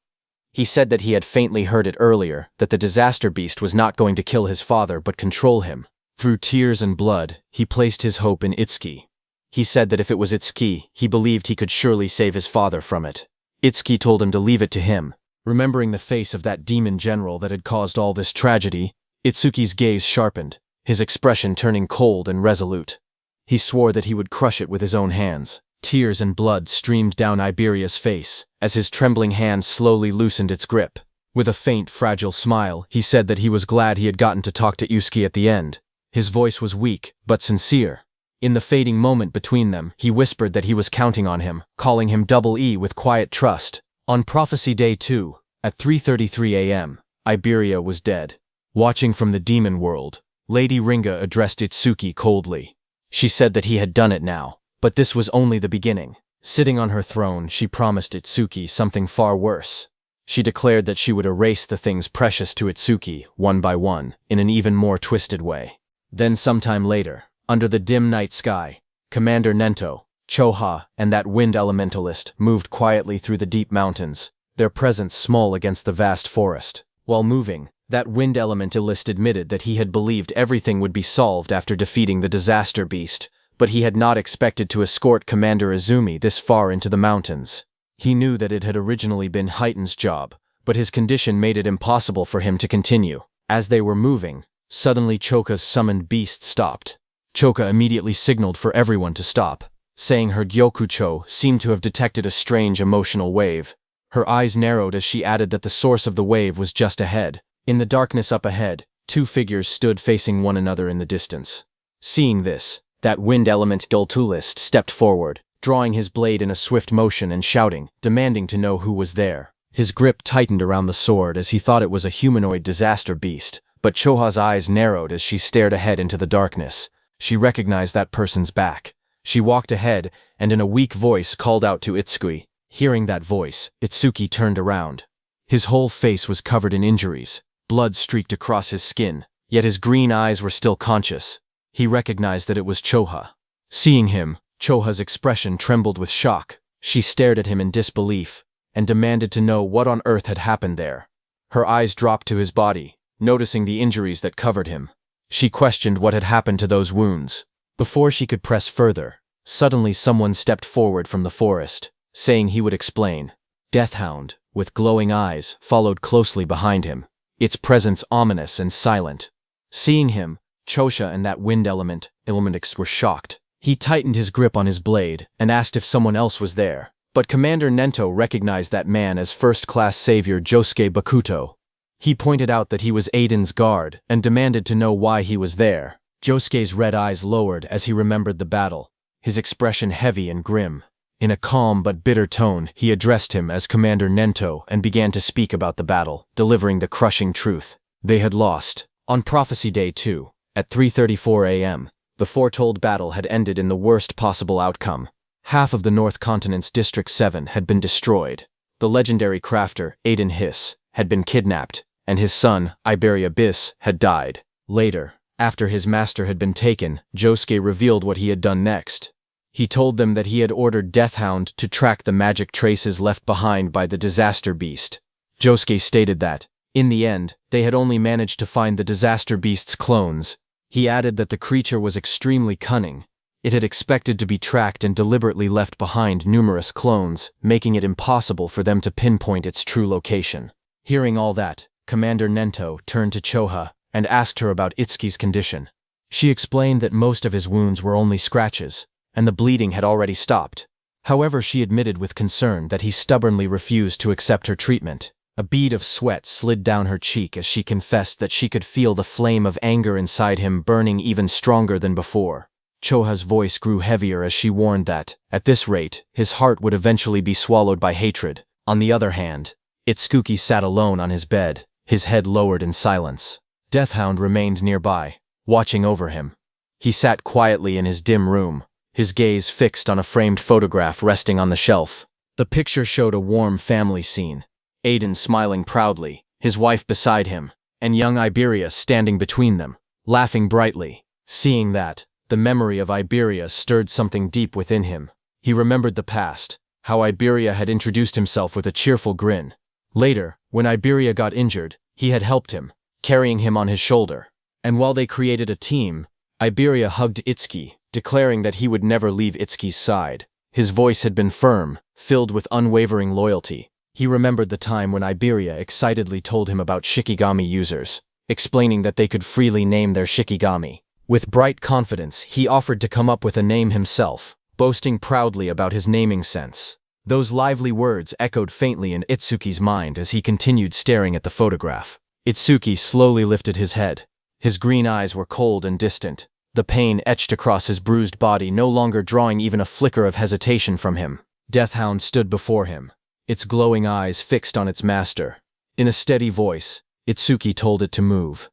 He said that he had faintly heard it earlier, that the disaster beast was not going to kill his father but control him. Through tears and blood, he placed his hope in Itsuki. He said that if it was Itsuki, he believed he could surely save his father from it. Itsuki told him to leave it to him. Remembering the face of that demon general that had caused all this tragedy, Itsuki's gaze sharpened, his expression turning cold and resolute. He swore that he would crush it with his own hands. Tears and blood streamed down Iberia's face as his trembling hand slowly loosened its grip. With a faint, fragile smile, he said that he was glad he had gotten to talk to Itsuki at the end. His voice was weak, but sincere. In the fading moment between them, he whispered that he was counting on him, calling him Double E with quiet trust. On Prophecy Day 2, at 3:33 a.m., Iberia was dead. Watching from the demon world, Lady Ringa addressed Itsuki coldly. She said that he had done it now, but this was only the beginning. Sitting on her throne, she promised Itsuki something far worse. She declared that she would erase the things precious to Itsuki, one by one, in an even more twisted way. Then sometime later, under the dim night sky, Commander Nento, Choha, and that wind elementalist moved quietly through the deep mountains, their presence small against the vast forest. While moving, that wind elementalist admitted that he had believed everything would be solved after defeating the disaster beast, but he had not expected to escort Commander Izumi this far into the mountains. He knew that it had originally been Heighten's job, but his condition made it impossible for him to continue. As they were moving, suddenly Choka's summoned beast stopped. Choka immediately signaled for everyone to stop, saying her Gyokucho seemed to have detected a strange emotional wave. Her eyes narrowed as she added that the source of the wave was just ahead. In the darkness up ahead, two figures stood facing one another in the distance. Seeing this, that wind element Gultulist stepped forward, drawing his blade in a swift motion and shouting, demanding to know who was there. His grip tightened around the sword as he thought it was a humanoid disaster beast, but Choha's eyes narrowed as she stared ahead into the darkness. She recognized that person's back. She walked ahead and in a weak voice called out to Itsuki. Hearing that voice, Itsuki turned around. His whole face was covered in injuries. Blood streaked across his skin, yet his green eyes were still conscious. He recognized that it was Choha. Seeing him, Choha's expression trembled with shock. She stared at him in disbelief and demanded to know what on earth had happened there. Her eyes dropped to his body, noticing the injuries that covered him. She questioned what had happened to those wounds. Before she could press further, suddenly someone stepped forward from the forest, saying he would explain. Deathhound, with glowing eyes, followed closely behind him, its presence ominous and silent. Seeing him, Chosha and that wind elementix were shocked. He tightened his grip on his blade and asked if someone else was there, but Commander Nento recognized that man as first-class savior Josuke Bakuto. He pointed out that he was Aiden's guard and demanded to know why he was there. Josuke's red eyes lowered as he remembered the battle, his expression heavy and grim. In a calm but bitter tone, he addressed him as Commander Nento and began to speak about the battle, delivering the crushing truth. They had lost. On Prophecy Day 2, at 3:34 a.m., the foretold battle had ended in the worst possible outcome. Half of the North Continent's District 7 had been destroyed. The legendary crafter, Aiden Hiss, had been kidnapped, and his son, Iberia Bis, had died. Later, after his master had been taken, Josuke revealed what he had done next. He told them that he had ordered Deathhound to track the magic traces left behind by the disaster beast. Josuke stated that, in the end, they had only managed to find the disaster beast's clones. He added that the creature was extremely cunning. It had expected to be tracked and deliberately left behind numerous clones, making it impossible for them to pinpoint its true location. Hearing all that, Commander Nento turned to Choha and asked her about Itsuki's condition. She explained that most of his wounds were only scratches, and the bleeding had already stopped. However, she admitted with concern that he stubbornly refused to accept her treatment. A bead of sweat slid down her cheek as she confessed that she could feel the flame of anger inside him burning even stronger than before. Choha's voice grew heavier as she warned that, at this rate, his heart would eventually be swallowed by hatred. On the other hand, Itsuki sat alone on his bed, his head lowered in silence. Deathhound remained nearby, watching over him. He sat quietly in his dim room, his gaze fixed on a framed photograph resting on the shelf. The picture showed a warm family scene. Aiden smiling proudly, his wife beside him, and young Iberia standing between them, laughing brightly. Seeing that, the memory of Iberia stirred something deep within him. He remembered the past, how Iberia had introduced himself with a cheerful grin. Later, when Iberia got injured, he had helped him, carrying him on his shoulder. And while they created a team, Iberia hugged Itsuki, declaring that he would never leave Itsuki's side. His voice had been firm, filled with unwavering loyalty. He remembered the time when Iberia excitedly told him about Shikigami users, explaining that they could freely name their Shikigami. With bright confidence, he offered to come up with a name himself, boasting proudly about his naming sense. Those lively words echoed faintly in Itsuki's mind as he continued staring at the photograph. Itsuki slowly lifted his head. His green eyes were cold and distant, the pain etched across his bruised body no longer drawing even a flicker of hesitation from him. Deathhound stood before him, its glowing eyes fixed on its master. In a steady voice, Itsuki told it to move.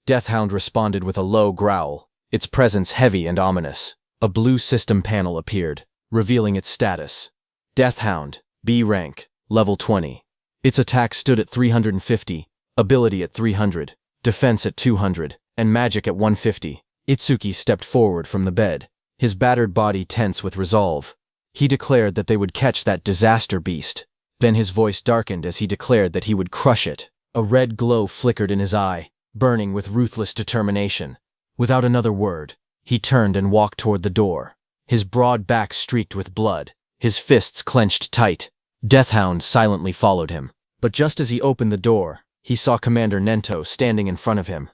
Deathhound responded with a low growl, its presence heavy and ominous. A blue system panel appeared, revealing its status. Deathhound, B rank, level 20. Its attack stood at 350, ability at 300, defense at 200, and magic at 150. Itsuki stepped forward from the bed, his battered body tense with resolve. He declared that they would catch that disaster beast. Then his voice darkened as he declared that he would crush it. A red glow flickered in his eye, burning with ruthless determination. Without another word, he turned and walked toward the door, his broad back streaked with blood, his fists clenched tight. Deathhound silently followed him. But just as he opened the door, he saw Commander Nento standing in front of him.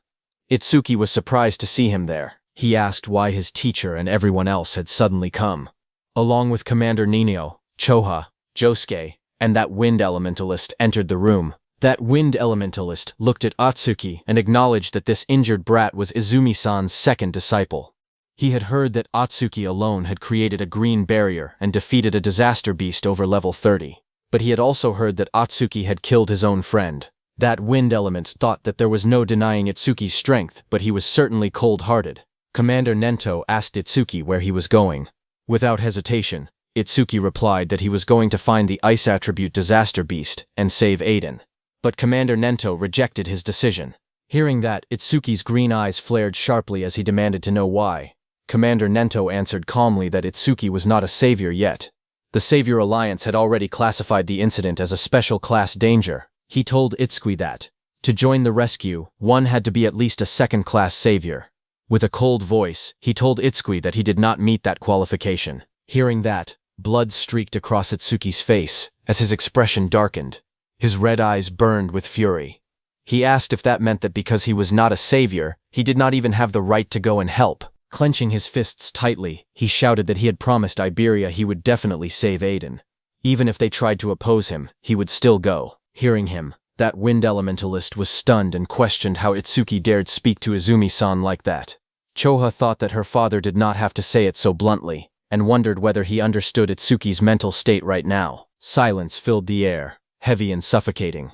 Itsuki was surprised to see him there. He asked why his teacher and everyone else had suddenly come. Along with Commander Ninio, Choha, Josuke, and that wind elementalist entered the room. That wind elementalist looked at Atsuki and acknowledged that this injured brat was Izumi-san's second disciple. He had heard that Atsuki alone had created a green barrier and defeated a disaster beast over level 30. But he had also heard that Atsuki had killed his own friend. That wind element thought that there was no denying Itsuki's strength, but he was certainly cold-hearted. Commander Nento asked Itsuki where he was going. Without hesitation, Itsuki replied that he was going to find the ice attribute disaster beast and save Aiden. But Commander Nento rejected his decision. Hearing that, Itsuki's green eyes flared sharply as he demanded to know why. Commander Nento answered calmly that Itsuki was not a savior yet. The Savior Alliance had already classified the incident as a special class danger. He told Itsuki that, to join the rescue, one had to be at least a second-class savior. With a cold voice, he told Itsuki that he did not meet that qualification. Hearing that, blood streaked across Itsuki's face as his expression darkened. His red eyes burned with fury. He asked if that meant that because he was not a savior, he did not even have the right to go and help. Clenching his fists tightly, he shouted that he had promised Iberia he would definitely save Aiden. Even if they tried to oppose him, he would still go. Hearing him, that wind elementalist was stunned and questioned how Itsuki dared speak to Izumi-san like that. Choha thought that her father did not have to say it so bluntly, and wondered whether he understood Itsuki's mental state right now. Silence filled the air, heavy and suffocating.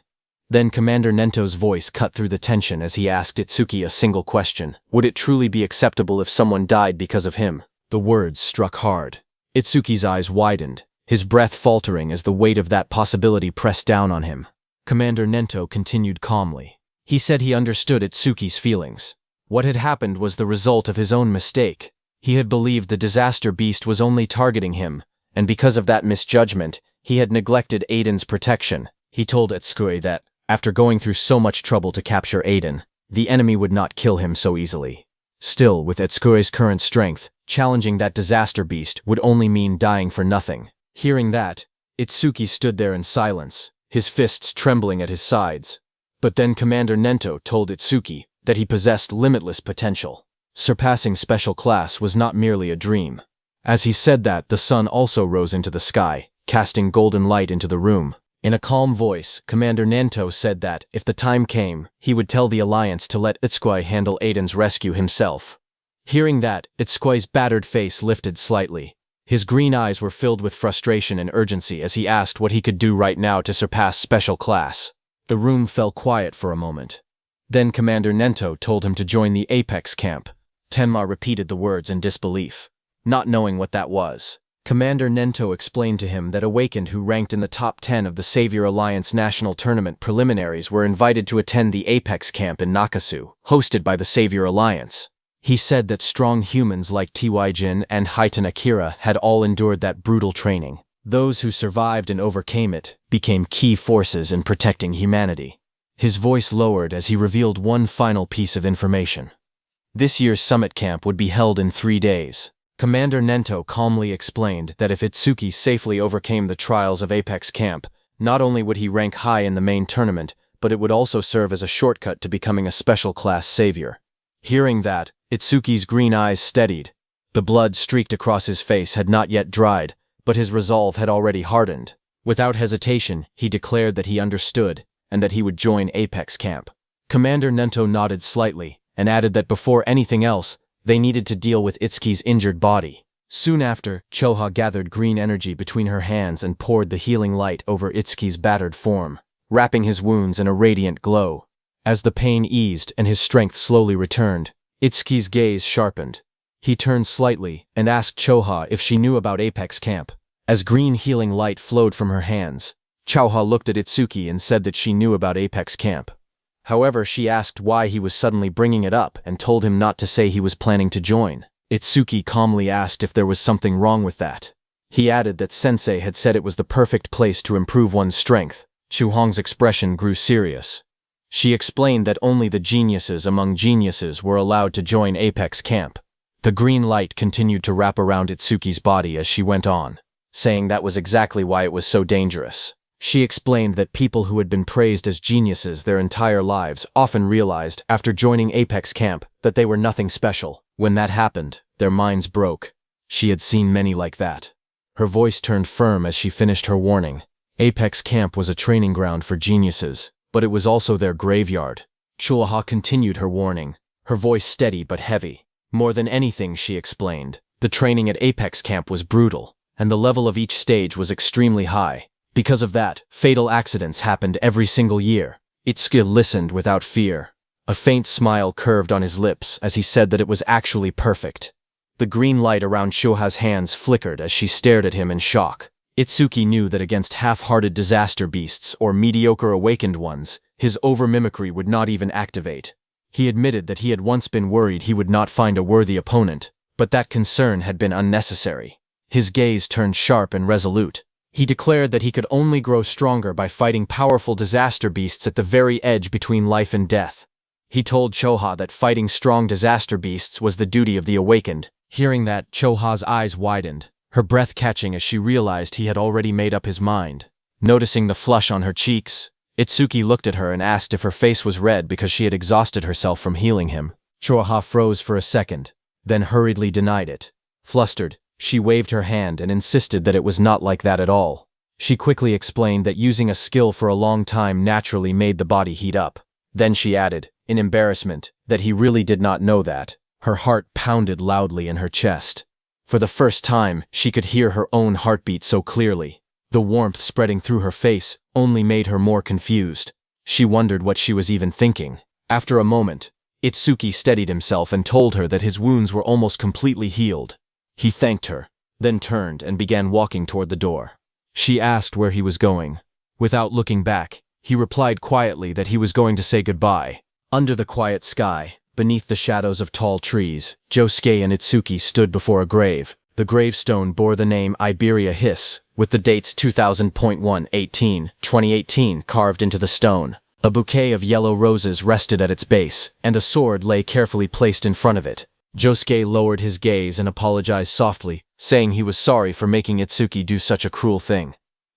Then Commander Nento's voice cut through the tension as he asked Itsuki a single question. Would it truly be acceptable if someone died because of him? The words struck hard. Itsuki's eyes widened, his breath faltering as the weight of that possibility pressed down on him. Commander Nento continued calmly. He said he understood Itsuki's feelings. What had happened was the result of his own mistake. He had believed the disaster beast was only targeting him, and because of that misjudgment, he had neglected Aiden's protection. He told Itsuki that, after going through so much trouble to capture Aiden, the enemy would not kill him so easily. Still, with Itsuki's current strength, challenging that disaster beast would only mean dying for nothing. Hearing that, Itsuki stood there in silence, his fists trembling at his sides. But then Commander Nento told Itsuki that he possessed limitless potential. Surpassing special class was not merely a dream. As he said that, the sun also rose into the sky, casting golden light into the room. In a calm voice, Commander Nento said that, if the time came, he would tell the Alliance to let Itsuki handle Aiden's rescue himself. Hearing that, Itsuki's battered face lifted slightly. His green eyes were filled with frustration and urgency as he asked what he could do right now to surpass special class. The room fell quiet for a moment. Then Commander Nento told him to join the Apex camp. Tenma repeated the words in disbelief, not knowing what that was. Commander Nento explained to him that Awakened who ranked in the top 10 of the Savior Alliance National Tournament preliminaries were invited to attend the Apex camp in Nakasu, hosted by the Savior Alliance. He said that strong humans like T.Y. and Hitan Akira had all endured that brutal training. Those who survived and overcame it became key forces in protecting humanity. His voice lowered as he revealed one final piece of information. This year's summit camp would be held in 3 days. Commander Nento calmly explained that if Itsuki safely overcame the trials of Apex Camp, not only would he rank high in the main tournament, but it would also serve as a shortcut to becoming a special class savior. Hearing that, Itsuki's green eyes steadied. The blood streaked across his face had not yet dried, but his resolve had already hardened. Without hesitation, he declared that he understood, and that he would join Apex Camp. Commander Nento nodded slightly, and added that before anything else, they needed to deal with Itsuki's injured body. Soon after, Choha gathered green energy between her hands and poured the healing light over Itsuki's battered form, wrapping his wounds in a radiant glow. As the pain eased and his strength slowly returned, Itsuki's gaze sharpened. He turned slightly and asked Choha if she knew about Apex Camp. As green healing light flowed from her hands, Choha looked at Itsuki and said that she knew about Apex Camp. However, she asked why he was suddenly bringing it up and told him not to say he was planning to join. Itsuki calmly asked if there was something wrong with that. He added that Sensei had said it was the perfect place to improve one's strength. Chuhong's expression grew serious. She explained that only the geniuses among geniuses were allowed to join Apex Camp. The green light continued to wrap around Itsuki's body as she went on, saying that was exactly why it was so dangerous. She explained that people who had been praised as geniuses their entire lives often realized, after joining Apex Camp, that they were nothing special. When that happened, their minds broke. She had seen many like that. Her voice turned firm as she finished her warning. Apex Camp was a training ground for geniuses, but it was also their graveyard. Chulaha continued her warning, her voice steady but heavy. More than anything, she explained, the training at Apex Camp was brutal, and the level of each stage was extremely high. Because of that, fatal accidents happened every single year. Itsuki listened without fear. A faint smile curved on his lips as he said that it was actually perfect. The green light around Shoha's hands flickered as she stared at him in shock. Itsuki knew that against half-hearted disaster beasts or mediocre awakened ones, his over-mimicry would not even activate. He admitted that he had once been worried he would not find a worthy opponent, but that concern had been unnecessary. His gaze turned sharp and resolute. He declared that he could only grow stronger by fighting powerful disaster beasts at the very edge between life and death. He told Choha that fighting strong disaster beasts was the duty of the awakened. Hearing that, Choha's eyes widened, her breath catching as she realized he had already made up his mind. Noticing the flush on her cheeks, Itsuki looked at her and asked if her face was red because she had exhausted herself from healing him. Choha froze for a second, then hurriedly denied it. Flustered, she waved her hand and insisted that it was not like that at all. She quickly explained that using a skill for a long time naturally made the body heat up. Then she added, in embarrassment, that he really did not know that. Her heart pounded loudly in her chest. For the first time, she could hear her own heartbeat so clearly. The warmth spreading through her face only made her more confused. She wondered what she was even thinking. After a moment, Itsuki steadied himself and told her that his wounds were almost completely healed. He thanked her, then turned and began walking toward the door. She asked where he was going. Without looking back, he replied quietly that he was going to say goodbye. Under the quiet sky, beneath the shadows of tall trees, Josuke and Itsuki stood before a grave. The gravestone bore the name Iberia Hiss, with the dates 2000.1/18/2018 carved into the stone. A bouquet of yellow roses rested at its base, and a sword lay carefully placed in front of it. Josuke lowered his gaze and apologized softly, saying he was sorry for making Itsuki do such a cruel thing.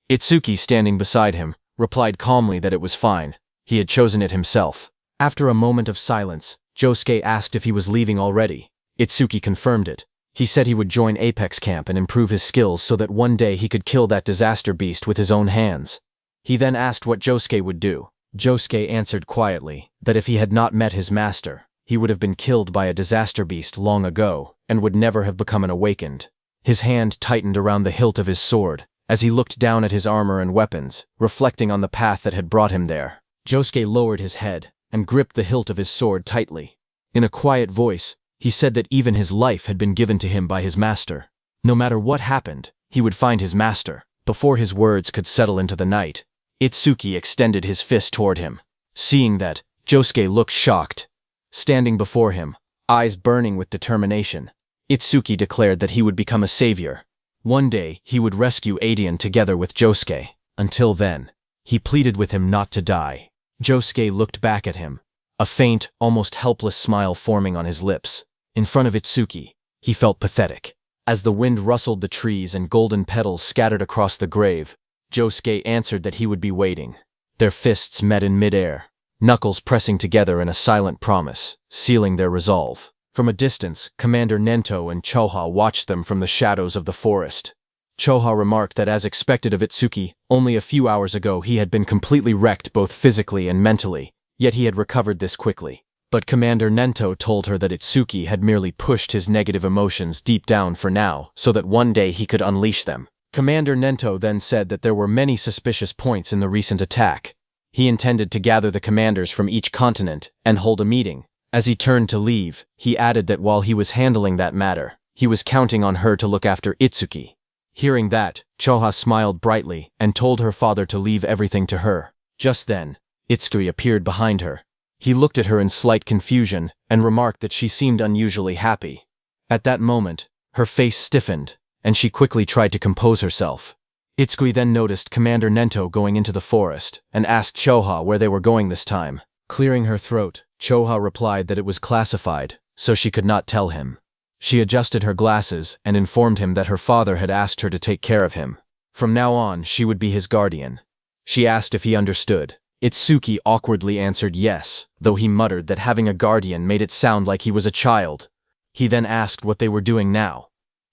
Itsuki, standing beside him, replied calmly that it was fine. He had chosen it himself. After a moment of silence, Josuke asked if he was leaving already. Itsuki confirmed it. He said he would join Apex Camp and improve his skills so that one day he could kill that disaster beast with his own hands. He then asked what Josuke would do. Josuke answered quietly that if he had not met his master, he would have been killed by a disaster beast long ago and would never have become an awakened. His hand tightened around the hilt of his sword as he looked down at his armor and weapons, reflecting on the path that had brought him there. Josuke lowered his head and gripped the hilt of his sword tightly. In a quiet voice, he said that even his life had been given to him by his master. No matter what happened, he would find his master. Before his words could settle into the night, Itsuki extended his fist toward him. Seeing that, Josuke looked shocked. Standing before him, eyes burning with determination. Itsuki declared that he would become a savior. One day, he would rescue Adian together with Josuke. Until then, he pleaded with him not to die. Josuke looked back at him, a faint, almost helpless smile forming on his lips. In front of Itsuki, he felt pathetic. As the wind rustled the trees and golden petals scattered across the grave, Josuke answered that he would be waiting. Their fists met in midair, knuckles pressing together in a silent promise, sealing their resolve. From a distance, Commander Nento and Choha watched them from the shadows of the forest. Choha remarked that as expected of Itsuki, only a few hours ago he had been completely wrecked both physically and mentally, yet he had recovered this quickly. But Commander Nento told her that Itsuki had merely pushed his negative emotions deep down for now, so that one day he could unleash them. Commander Nento then said that there were many suspicious points in the recent attack. He intended to gather the commanders from each continent and hold a meeting. As he turned to leave, he added that while he was handling that matter, he was counting on her to look after Itsuki. Hearing that, Choha smiled brightly and told her father to leave everything to her. Just then, Itsuki appeared behind her. He looked at her in slight confusion and remarked that she seemed unusually happy. At that moment, her face stiffened, and she quickly tried to compose herself. Itsuki then noticed Commander Nento going into the forest and asked Choha where they were going this time. Clearing her throat, Choha replied that it was classified, so she could not tell him. She adjusted her glasses and informed him that her father had asked her to take care of him. From now on, she would be his guardian. She asked if he understood. Itsuki awkwardly answered yes, though he muttered that having a guardian made it sound like he was a child. He then asked what they were doing now.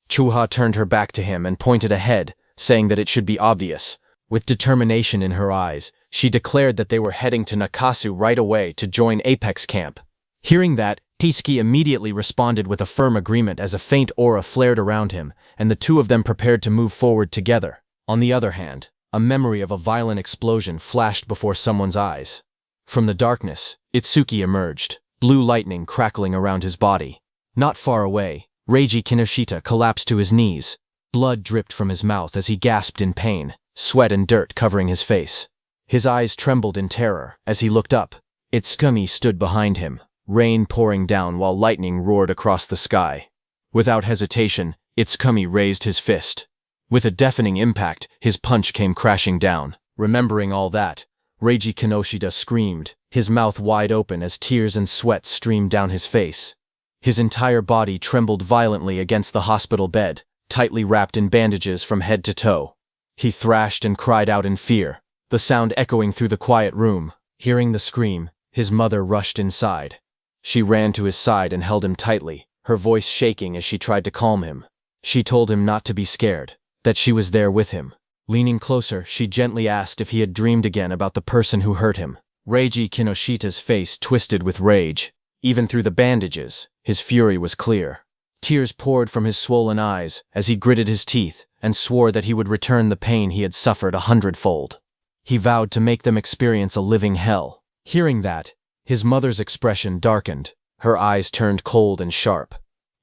Choha turned her back to him and pointed ahead, saying that it should be obvious. With determination in her eyes, she declared that they were heading to Nakasu right away to join Apex Camp. Hearing that, Itsuki immediately responded with a firm agreement as a faint aura flared around him, and the two of them prepared to move forward together. On the other hand, a memory of a violent explosion flashed before someone's eyes. From the darkness, Itsuki emerged, blue lightning crackling around his body. Not far away, Reiji Kinoshita collapsed to his knees. Blood dripped from his mouth as he gasped in pain, sweat and dirt covering his face. His eyes trembled in terror as he looked up. Itsuki stood behind him, rain pouring down while lightning roared across the sky. Without hesitation, Itsuki raised his fist. With a deafening impact, his punch came crashing down. Remembering all that, Reiji Kinoshita screamed, his mouth wide open as tears and sweat streamed down his face. His entire body trembled violently against the hospital bed, tightly wrapped in bandages from head to toe. He thrashed and cried out in fear, the sound echoing through the quiet room. Hearing the scream, his mother rushed inside. She ran to his side and held him tightly, her voice shaking as she tried to calm him. She told him not to be scared, that she was there with him. Leaning closer, she gently asked if he had dreamed again about the person who hurt him. Reiji Kinoshita's face twisted with rage. Even through the bandages, his fury was clear. Tears poured from his swollen eyes as he gritted his teeth and swore that he would return the pain he had suffered 100-fold. He vowed to make them experience a living hell. Hearing that, his mother's expression darkened, her eyes turned cold and sharp.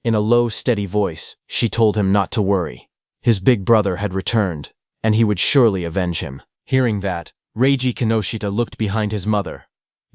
In a low, steady voice, she told him not to worry. His big brother had returned, and he would surely avenge him. Hearing that, Reiji Kinoshita looked behind his mother.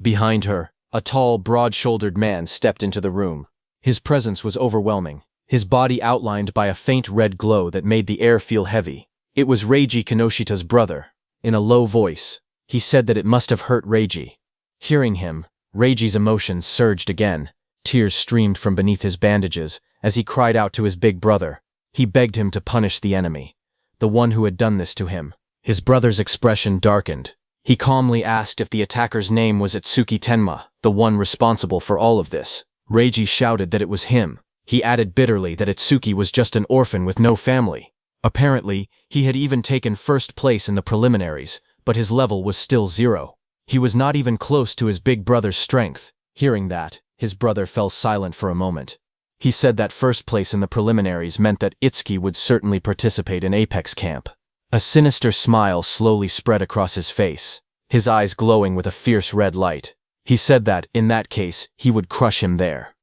Behind her, a tall, broad-shouldered man stepped into the room. His presence was overwhelming, his body outlined by a faint red glow that made the air feel heavy. It was Reiji Kinoshita's brother. In a low voice, he said that it must have hurt Reiji. Hearing him, Reiji's emotions surged again. Tears streamed from beneath his bandages as he cried out to his big brother. He begged him to punish the enemy, the one who had done this to him. His brother's expression darkened. He calmly asked if the attacker's name was Itsuki Tenma, the one responsible for all of this. Reiji shouted that it was him. He added bitterly that Itsuki was just an orphan with no family. Apparently, he had even taken first place in the preliminaries, but his level was still 0. He was not even close to his big brother's strength. Hearing that, his brother fell silent for a moment. He said that first place in the preliminaries meant that Itsuki would certainly participate in Apex Camp. A sinister smile slowly spread across his face, his eyes glowing with a fierce red light. He said that, in that case, he would crush him there.